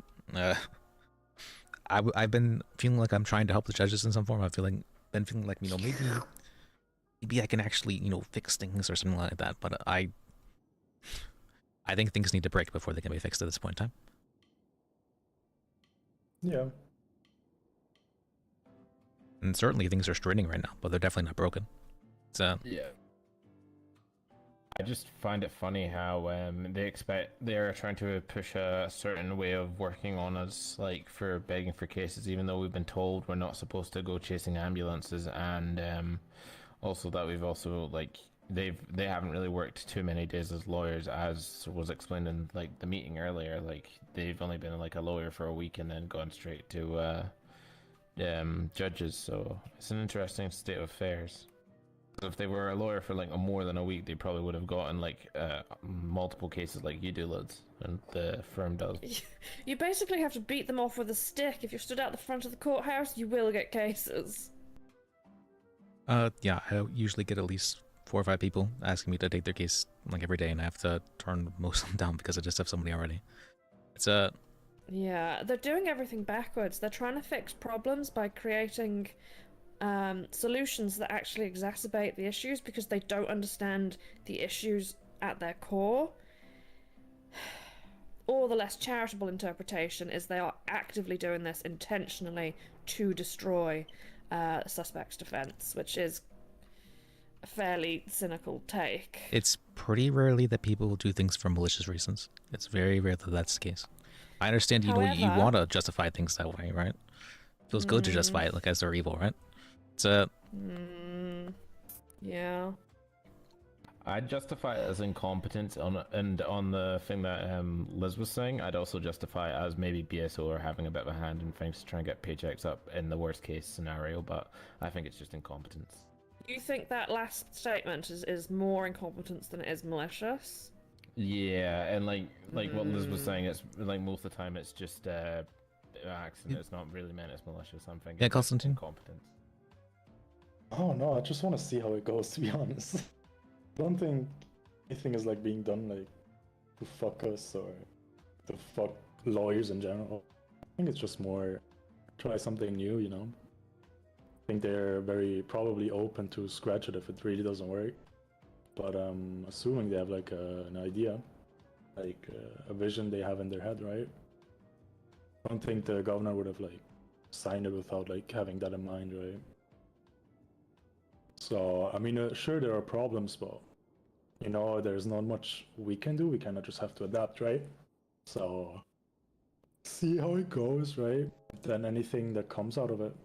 Speaker 1: been feeling like I'm trying to help the judges in some form. Been feeling like, you know, maybe I can actually, you know, fix things or something like that. But I think things need to break before they can be fixed at this point in time.
Speaker 19: Yeah.
Speaker 1: And certainly things are straining right now, but they're definitely not broken. So
Speaker 8: yeah. I just find it funny how they're trying to push a certain way of working on us, like for begging for cases, even though we've been told we're not supposed to go chasing ambulances, and also that we've also like they haven't really worked too many days as lawyers, as was explained in like the meeting earlier. Like they've only been like a lawyer for a week and then gone straight to judges. So it's an interesting state of affairs. If they were a lawyer for like more than a week, they probably would have gotten like multiple cases like you do, lads, and the firm does.
Speaker 14: You basically have to beat them off with a stick. If you're stood out the front of the courthouse, you will get cases.
Speaker 1: Yeah, I usually get at least 4 or 5 people asking me to take their case like every day, and I have to turn most of them down because I just have somebody already. It's
Speaker 14: Yeah, they're doing everything backwards. They're trying to fix problems by creating solutions that actually exacerbate the issues because they don't understand the issues at their core. Or the less charitable interpretation is they are actively doing this intentionally to destroy the suspect's defense, which is a fairly cynical take.
Speaker 1: It's pretty rarely that people will do things for malicious reasons. It's very rare that that's the case. I understand, you know, you
Speaker 14: However-
Speaker 1: want to justify things that way, right? It feels good to justify it like as they're evil, right? It's
Speaker 14: Yeah.
Speaker 8: I'd justify it as incompetence on the thing that Liz was saying. I'd also justify it as maybe BSO or having a bit of a hand in things to try and get paychecks up in the worst case scenario, but I think it's just incompetence.
Speaker 14: Do you think that last statement is more incompetence than it is malicious?
Speaker 8: Yeah, and like what Liz was saying, it's like most of the time it's just accident. It's not really meant as malicious. I'm thinking.
Speaker 1: Yeah, Constantine.
Speaker 8: Incompetence.
Speaker 19: Oh no, I just want to see how it goes, to be honest. I don't think anything is like being done like to fuck us or to fuck lawyers in general. I think it's just more try something new, you know. I think they're very probably open to scratch it if it really doesn't work. But assuming they have like an idea, like a vision they have in their head, right? I don't think the governor would have like signed it without like having that in mind, right? So, I mean, sure, there are problems, but, you know, there's not much we can do. We cannot just have to adapt, right? So, see how it goes, right? Then anything that comes out of it,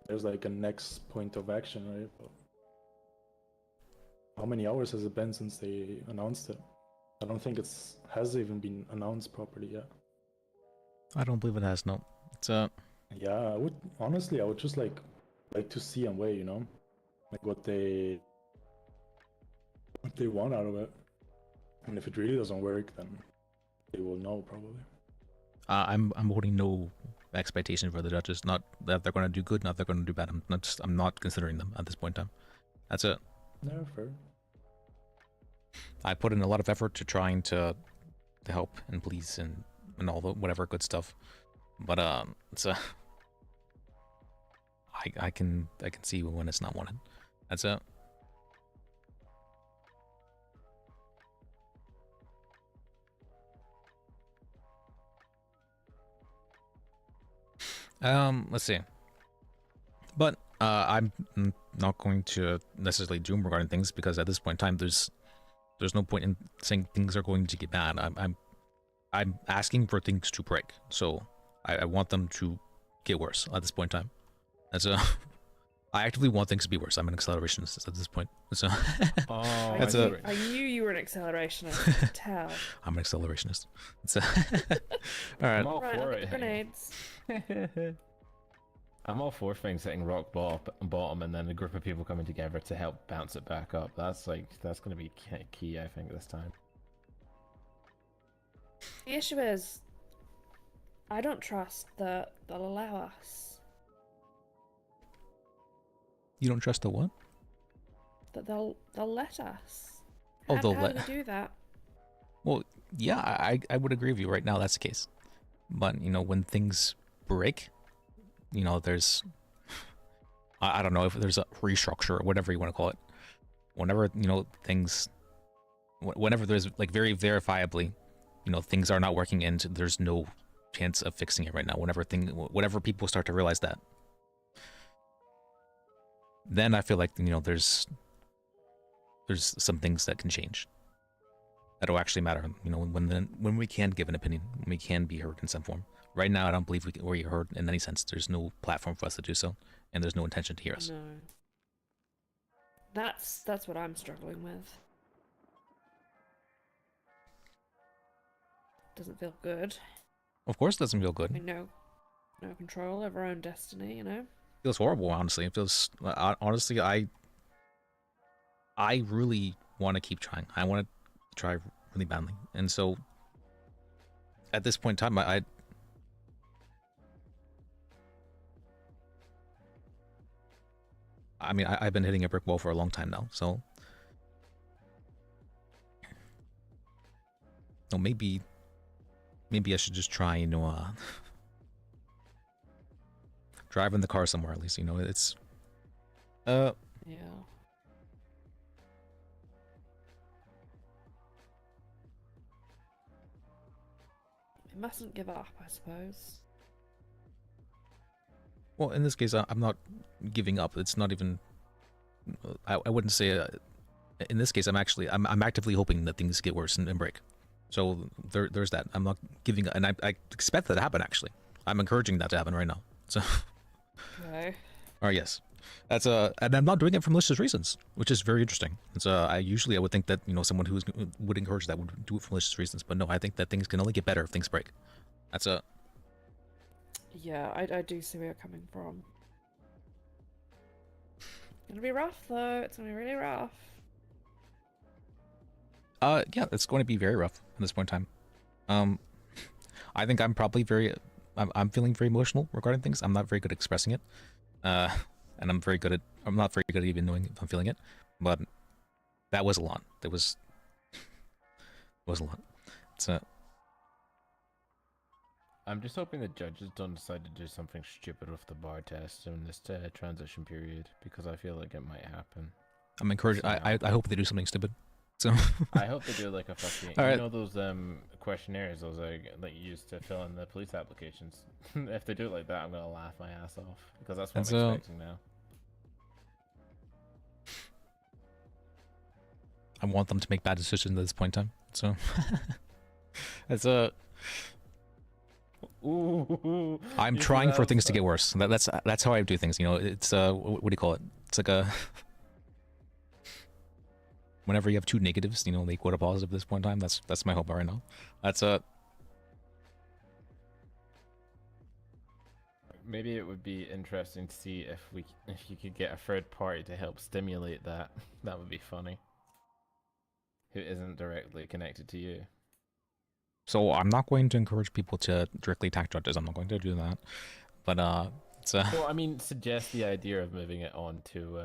Speaker 19: there's like a next point of action, right? But how many hours has it been since they announced it? I don't think has even been announced properly yet.
Speaker 1: I don't believe it has, no. It's
Speaker 19: Yeah, I would just like to see and weigh, you know? Like what they want out of it, and if it really doesn't work, then they will know probably.
Speaker 1: I'm holding no expectation for the judges. Not that they're going to do good, not that they're going to do bad. I'm not considering them at this point in time. That's it.
Speaker 19: No, fair.
Speaker 1: I put in a lot of effort to trying to help and please and all the whatever good stuff, but it's I can see when it's not wanted. That's it. Let's see. But I'm not going to necessarily doom regarding things because at this point in time, there's no point in saying things are going to get bad. I'm asking for things to break, so I want them to get worse at this point in time. That's I actively want things to be worse. I'm an accelerationist at this point. So
Speaker 8: Oh,
Speaker 1: that's
Speaker 14: I knew you were an accelerationist. I could tell.
Speaker 1: I'm an accelerationist. It's all right.
Speaker 8: I'm all
Speaker 14: Right,
Speaker 8: for
Speaker 14: I'll get
Speaker 8: it.
Speaker 14: the grenades.
Speaker 8: I'm all for things hitting rock bottom and then a group of people coming together to help bounce it back up. That's going to be key, I think, this time.
Speaker 14: The issue is, I don't trust that they'll allow us.
Speaker 1: You don't trust the what?
Speaker 14: That they'll let us.
Speaker 1: Oh,
Speaker 14: how,
Speaker 1: they'll
Speaker 14: how
Speaker 1: let.
Speaker 14: do we do that?
Speaker 1: Well, yeah, I would agree with you. Right now, that's the case. But when things break, there's I don't know if there's a restructure or whatever you want to call it. Whenever things, whenever there's like very verifiably, things are not working and there's no chance of fixing it right now. Whenever people start to realize that, then I feel like there's some things that can change. That'll actually matter. When we can give an opinion, when we can be heard in some form. Right now, I don't believe we're heard in any sense. There's no platform for us to do so, and there's no intention to hear us.
Speaker 14: No. That's what I'm struggling with. Doesn't feel good.
Speaker 1: Of course, it doesn't feel good.
Speaker 14: No control over our own destiny.
Speaker 1: Feels horrible, honestly. It feels honestly, I really want to keep trying. I want to try really badly, and so at this point in time, I've been hitting a brick wall for a long time now. So, maybe I should just try, driving the car somewhere at least. It's
Speaker 14: Yeah. We mustn't give up, I suppose.
Speaker 1: Well, in this case, I'm not giving up. It's not even. I wouldn't say. In this case, I'm actively hoping that things get worse and break. So there's that. I'm not giving, and I expect that to happen. Actually, I'm encouraging that to happen right now. So.
Speaker 14: Okay.
Speaker 1: All right. Yes. That's and I'm not doing it for malicious reasons, which is very interesting. It's I would think that someone who would encourage that would do it for malicious reasons, but no, I think that things can only get better if things break. That's a.
Speaker 14: Yeah, I do see where you're coming from. It's gonna be rough though. It's gonna be really rough.
Speaker 1: Yeah, it's going to be very rough at this point in time. I think I'm probably I'm feeling very emotional regarding things. I'm not very good at expressing it. And I'm not very good at even knowing if I'm feeling it. But that was a lot. It was a lot. So
Speaker 8: I'm just hoping the judges don't decide to do something stupid with the bar test in this transition period, because I feel like it might happen.
Speaker 1: I'm encouraged. I hope they do something stupid. So
Speaker 8: I hope they do like a fucking
Speaker 1: All right.
Speaker 8: those questionnaires those that you use to fill in the police applications. If they do it like that, I'm gonna laugh my ass off, because that's what I'm expecting now.
Speaker 1: I want them to make bad decisions at this point in time. So it's I'm trying for things to get worse. That's how I do things. It's what do you call it? It's like a. Whenever you have two negatives, they equal to positive at this point in time. That's my hope right now. That's
Speaker 8: Maybe it would be interesting to see if you could get a third party to help stimulate that. That would be funny. Who isn't directly connected to you.
Speaker 1: So I'm not going to encourage people to directly attack judges. I'm not going to do that. But it's
Speaker 8: Well, I mean, suggest the idea of moving it on to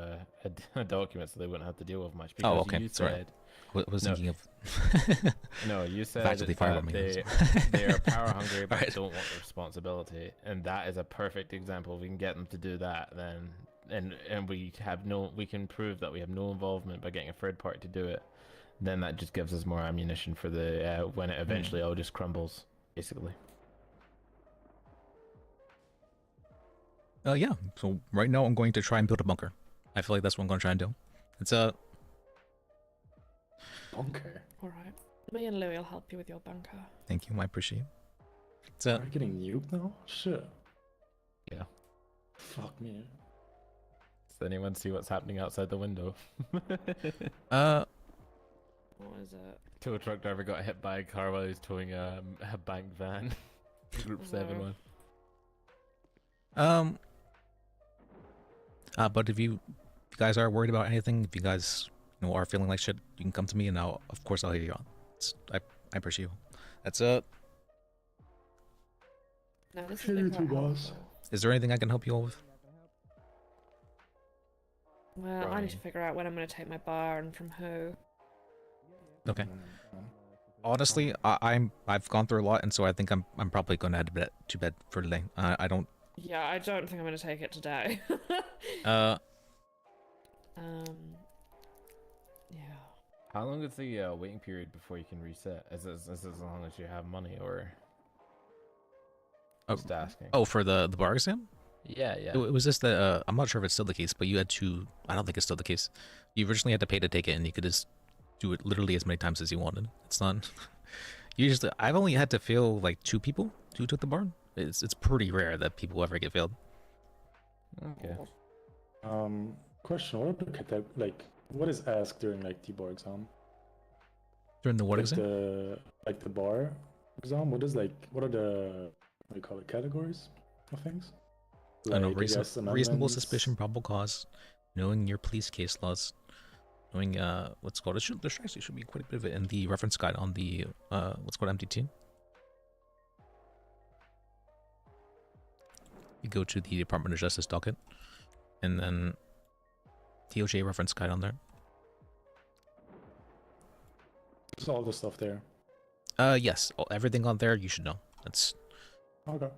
Speaker 8: a document so they wouldn't have to deal with much. Because
Speaker 1: okay.
Speaker 8: You
Speaker 1: Sorry.
Speaker 8: said,
Speaker 1: was thinking of.
Speaker 8: No, you said
Speaker 1: Fact
Speaker 8: that they are power hungry but
Speaker 1: Right.
Speaker 8: don't want the responsibility, and that is a perfect example. If we can get them to do that, then and we can prove that we have no involvement by getting a third party to do it. Then that just gives us more ammunition for the when it eventually all just crumbles, basically.
Speaker 1: Yeah. So right now I'm going to try and build a bunker. I feel like that's what I'm going to try and do. It's a
Speaker 19: bunker.
Speaker 14: All right. Me and Louis will help you with your bunker.
Speaker 1: Thank you. I appreciate it. It's
Speaker 19: Are we getting nuked now? Shit.
Speaker 8: Yeah.
Speaker 19: Fuck me.
Speaker 8: Does anyone see what's happening outside the window?
Speaker 14: What is it?
Speaker 8: Tow truck driver got hit by a car while he was towing a bank van. Group 7-1.
Speaker 1: But if you guys are worried about anything, if you guys are feeling like shit, you can come to me, and of course I'll hear you on. I appreciate you. That's it.
Speaker 14: No, this has been quite helpful.
Speaker 1: Is there anything I can help you all with?
Speaker 14: Well, I need to figure out when I'm going to take my bar and from who.
Speaker 1: Okay. Honestly, I've gone through a lot, and so I think I'm probably going to head to bed for today. I don't.
Speaker 14: Yeah, I don't think I'm going to take it today.
Speaker 1: Yeah.
Speaker 8: How long is the waiting period before you can reset? Is this as long as you have money, or? Just asking.
Speaker 1: Oh, for the bar exam?
Speaker 8: Yeah.
Speaker 1: It was just that I'm not sure if it's still the case, but you had to. I don't think it's still the case. You originally had to pay to take it, and you could just do it literally as many times as you wanted. It's not. Usually, I've only had to fail like 2 people who took the bar. It's pretty rare that people ever get failed.
Speaker 8: Okay.
Speaker 19: Question: what is asked during like the bar exam?
Speaker 1: During the what
Speaker 19: like
Speaker 1: exam?
Speaker 19: The bar exam. What are the what do you call it, categories of things?
Speaker 1: I know,
Speaker 19: Like, yes,
Speaker 1: reasonable
Speaker 19: amendments.
Speaker 1: suspicion, probable cause, knowing your police case laws, knowing what's called. There actually should be quite a bit of it in the reference guide on the what's called MT2. You go to the Department of Justice docket, and then DOJ reference guide on there.
Speaker 19: It's all the stuff there.
Speaker 1: Yes, everything on there you should know. That's
Speaker 19: Okay.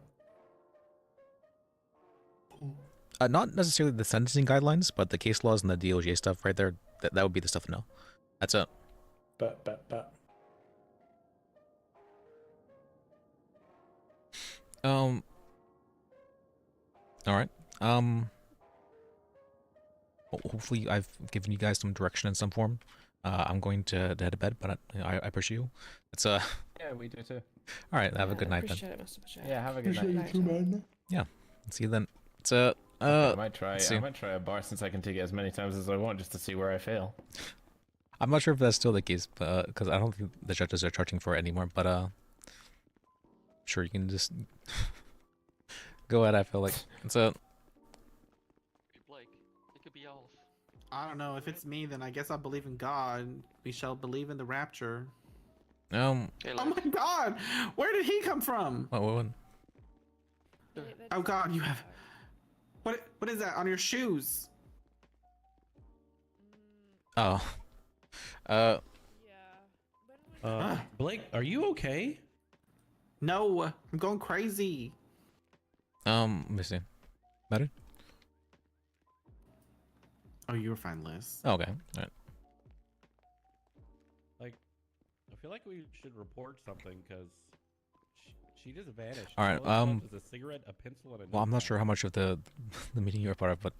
Speaker 1: not necessarily the sentencing guidelines, but the case laws and the DOJ stuff right there. That would be the stuff to know. That's it.
Speaker 19: Bet.
Speaker 1: All right. Hopefully I've given you guys some direction in some form. I'm going to head to bed, but I appreciate you. It's
Speaker 8: Yeah, we do too.
Speaker 1: All right. Have a good night then.
Speaker 14: Appreciate it, Mr. Bajek.
Speaker 8: Yeah, have a good
Speaker 19: Appreciate
Speaker 8: night.
Speaker 19: you too, man.
Speaker 1: Yeah. See you then. It's
Speaker 8: I might try.
Speaker 1: let's see.
Speaker 8: I might try a bar since I can take it as many times as I want, just to see where I fail.
Speaker 1: I'm not sure if that's still the case, but because I don't think the judges are charging for it anymore. But sure, you can just go ahead. I feel like it's a.
Speaker 21: Blake, it could be off.
Speaker 18: I don't know. If it's me, then I guess I believe in God. We shall believe in the rapture.
Speaker 21: Hey,
Speaker 18: Oh my God! Where did he come from?
Speaker 1: What?
Speaker 18: Oh God, you have. What is that on your shoes?
Speaker 1: Oh.
Speaker 16: Blake, are you okay?
Speaker 18: No, I'm going crazy.
Speaker 1: Let me see. Better?
Speaker 18: Oh, you were fine, Liz.
Speaker 1: Okay. All right.
Speaker 11: Like, I feel like we should report something because she just vanished.
Speaker 1: All right.
Speaker 11: All it was a cigarette, a pencil, and a
Speaker 1: Well, I'm not
Speaker 11: notepad.
Speaker 1: sure how much of the meeting you're a part of, but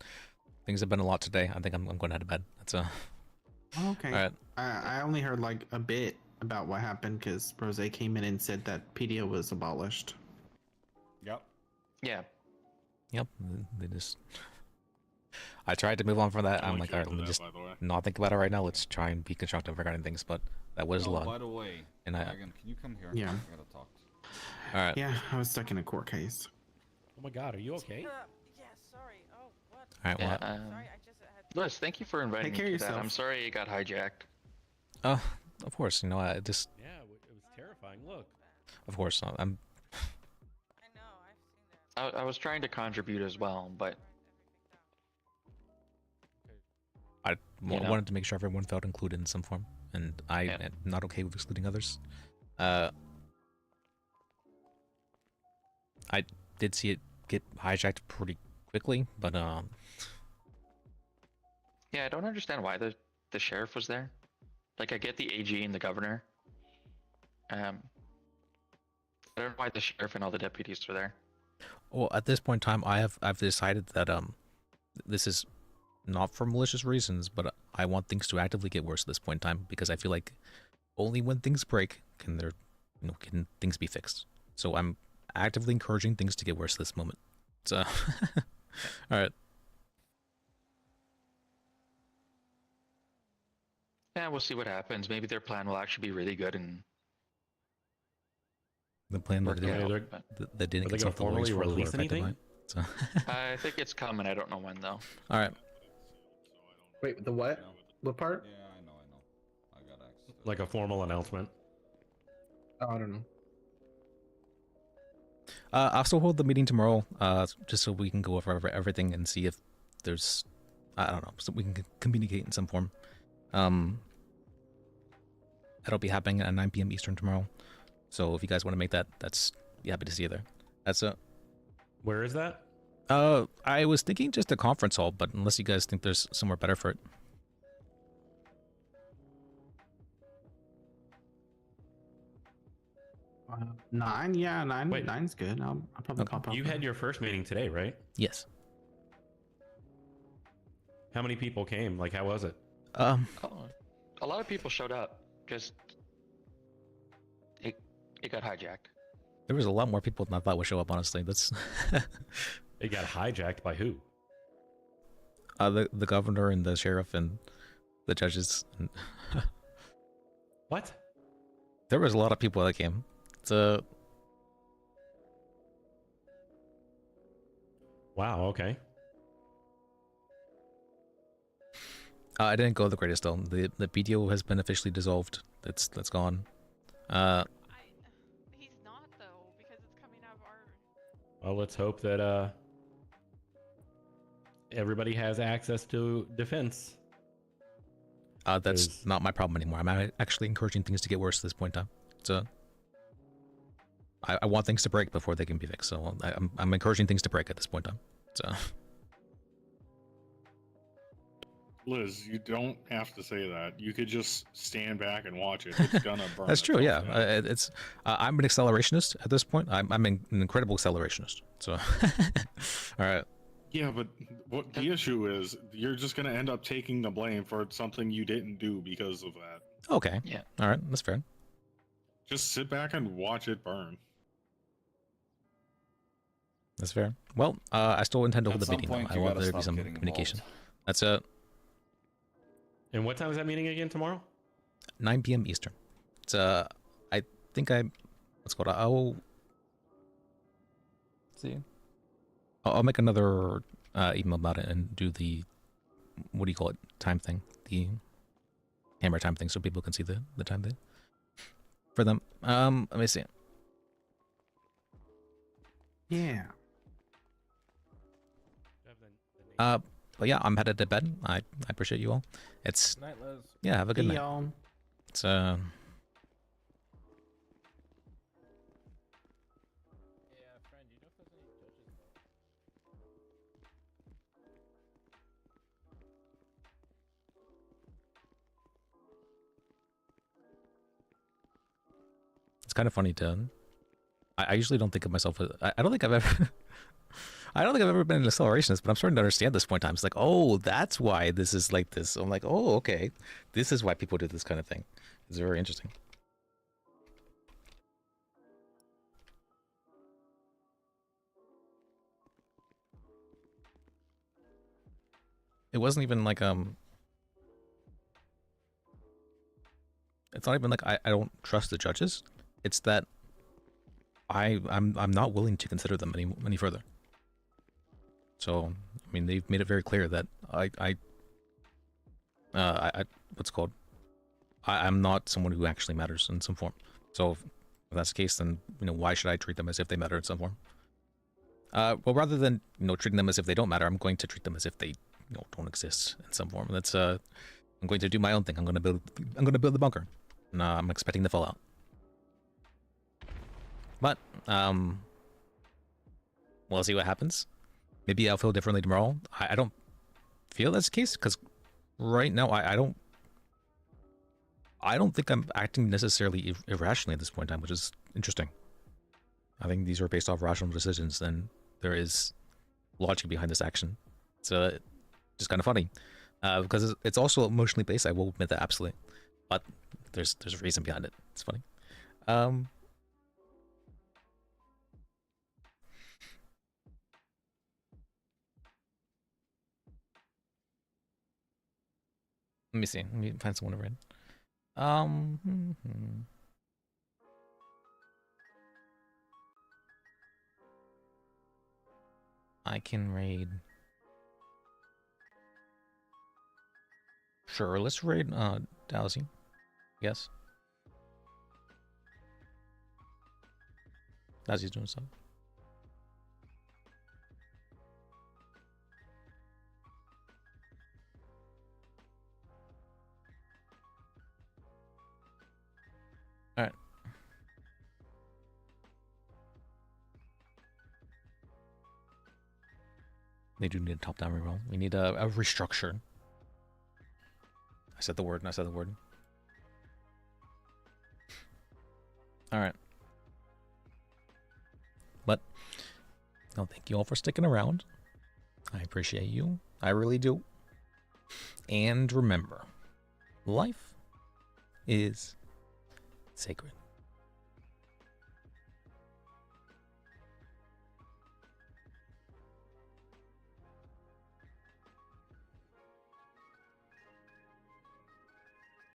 Speaker 1: things have been a lot today. I think I'm going to head to bed. That's
Speaker 18: Okay.
Speaker 1: All right.
Speaker 18: I only heard like a bit about what happened because Rose came in and said that PDO was abolished.
Speaker 11: Yep.
Speaker 21: Yeah.
Speaker 1: Yep. They just. I tried to move on from that. I'm like, all right, let me just not think about it right now. Let's try and be constructive regarding things. But that was a lot.
Speaker 15: By the way,
Speaker 1: And
Speaker 15: Dragon, can you come here?
Speaker 18: Yeah.
Speaker 15: I gotta talk.
Speaker 1: All right.
Speaker 18: Yeah, I was stuck in a court case.
Speaker 11: Oh my God, are you okay?
Speaker 15: Yeah, sorry. Oh, what?
Speaker 1: All right.
Speaker 21: Yeah,
Speaker 1: Well.
Speaker 21: Liz, thank you for inviting
Speaker 18: Take care
Speaker 21: me
Speaker 18: of
Speaker 21: to that.
Speaker 18: yourself.
Speaker 21: I'm sorry it got hijacked.
Speaker 1: Of course. You know, I just.
Speaker 11: Yeah, it was terrifying. Look.
Speaker 1: Of course. I'm.
Speaker 21: I was trying to contribute as well, but
Speaker 1: I
Speaker 21: You know.
Speaker 1: wanted to make sure everyone felt included in some form, and I am not okay with excluding others. I did see it get hijacked pretty quickly, but
Speaker 21: yeah, I don't understand why the sheriff was there. Like, I get the AG and the governor. I don't know why the sheriff and all the deputies were there.
Speaker 1: well, at this point in time, I've decided that this is not for malicious reasons, but I want things to actively get worse at this point in time because I feel like only when things break can things be fixed. So I'm actively encouraging things to get worse at this moment. So, all right.
Speaker 21: Yeah, we'll see what happens. Maybe their plan will actually be really good and
Speaker 1: The plan that
Speaker 21: work
Speaker 1: didn't,
Speaker 21: out. But
Speaker 1: that didn't
Speaker 11: Are they
Speaker 1: consult the
Speaker 11: gonna
Speaker 1: lawyers
Speaker 11: formally
Speaker 1: for who were
Speaker 11: release
Speaker 1: affected by
Speaker 11: anything?
Speaker 1: it. So,
Speaker 21: I think it's coming. I don't know when though.
Speaker 1: all right.
Speaker 18: Wait, the what? What part?
Speaker 15: Yeah, I know. I got access.
Speaker 11: Like a formal announcement.
Speaker 18: Oh, I don't know.
Speaker 1: I'll still hold the meeting tomorrow, just so we can go over everything and see if there's, I don't know, so we can communicate in some form. That'll be happening at 9 p.m. Eastern tomorrow. So if you guys want to make that, that's be happy to see you there. That's
Speaker 11: Where is that?
Speaker 1: I was thinking just a conference hall, but unless you guys think there's somewhere better for it.
Speaker 18: Nine? Yeah, nine.
Speaker 11: Wait.
Speaker 18: Nine's good. I'll probably pop up.
Speaker 11: You had your first meeting today, right?
Speaker 1: Yes.
Speaker 11: How many people came? Like, how was it?
Speaker 21: Oh, a lot of people showed up. Just it got hijacked.
Speaker 1: There was a lot more people than I thought would show up. Honestly, that's.
Speaker 11: It got hijacked by who?
Speaker 1: The governor and the sheriff and the judges. And
Speaker 11: What?
Speaker 1: there was a lot of people that came. It's
Speaker 11: Wow. Okay.
Speaker 1: I didn't go the greatest though. The PTO has been officially dissolved. That's gone.
Speaker 2: He's not though, because it's coming out of our.
Speaker 11: Well, let's hope that everybody has access to defense.
Speaker 1: That's not my problem anymore. I'm actually encouraging things to get worse at this point in time. So I want things to break before they can be fixed. So I'm encouraging things to break at this point in time. So
Speaker 6: Liz, you don't have to say that. You could just stand back and watch it. It's gonna burn.
Speaker 1: that's true.
Speaker 6: itself
Speaker 1: Yeah,
Speaker 6: down.
Speaker 1: it's I'm an accelerationist at this point. I'm an incredible accelerationist. So all right.
Speaker 6: Yeah, but what the issue is, you're just gonna end up taking the blame for something you didn't do because of that.
Speaker 1: Okay.
Speaker 21: Yeah.
Speaker 1: All right. That's fair.
Speaker 6: Just sit back and watch it burn.
Speaker 1: That's fair. Well, I still intend to hold
Speaker 15: At
Speaker 1: the
Speaker 15: some
Speaker 1: meeting. Though.
Speaker 15: point,
Speaker 1: I
Speaker 15: you
Speaker 1: want
Speaker 15: gotta
Speaker 1: there to be
Speaker 15: stop
Speaker 1: some
Speaker 15: getting
Speaker 1: communication.
Speaker 15: involved.
Speaker 1: That's it.
Speaker 11: And what time is that meeting again tomorrow?
Speaker 1: 9 p.m. Eastern. It's I think what's called. I'll see. I'll make another email about it and do the what do you call it time thing, the hammer time thing, so people can see the time thing for them. Let me see.
Speaker 18: Yeah.
Speaker 1: But yeah, I'm headed to bed. I appreciate you all. It's
Speaker 8: Night, Liz.
Speaker 1: yeah. Have a good
Speaker 18: See
Speaker 1: night.
Speaker 18: y'all.
Speaker 1: It's It's kind of funny to. I usually don't think of myself as. I don't think I've ever. I don't think I've ever been an accelerationist, but I'm starting to understand this point in time. It's like, oh, that's why this is like this. I'm like, oh, okay, this is why people do this kind of thing. It's very interesting. It wasn't even like It's not even like I don't trust the judges. It's that I'm not willing to consider them any further. So I mean, they've made it very clear that I what's it called? I'm not someone who actually matters in some form. So if that's the case, then why should I treat them as if they matter in some form? Well, rather than treating them as if they don't matter, I'm going to treat them as if they don't exist in some form. That's I'm going to do my own thing. I'm going to build the bunker, and I'm expecting the fallout. But we'll see what happens. Maybe I'll feel differently tomorrow. I don't feel that's the case because right now I don't think I'm acting necessarily irrationally at this point in time, which is interesting. I think these are based off rational decisions, and there is logic behind this action. It's just kind of funny because it's also emotionally based. I will admit that absolutely, but there's a reason behind it. It's funny. Let me see. Let me find someone to read. I can raid. Sure, let's raid Dowsy. Yes. Dowsy's doing something. All right. They do need a top-down reroll. We need a restructure. I said the word, and I said the word. All right. But, no, thank you all for sticking around. I appreciate you. I really do. And remember, life is sacred.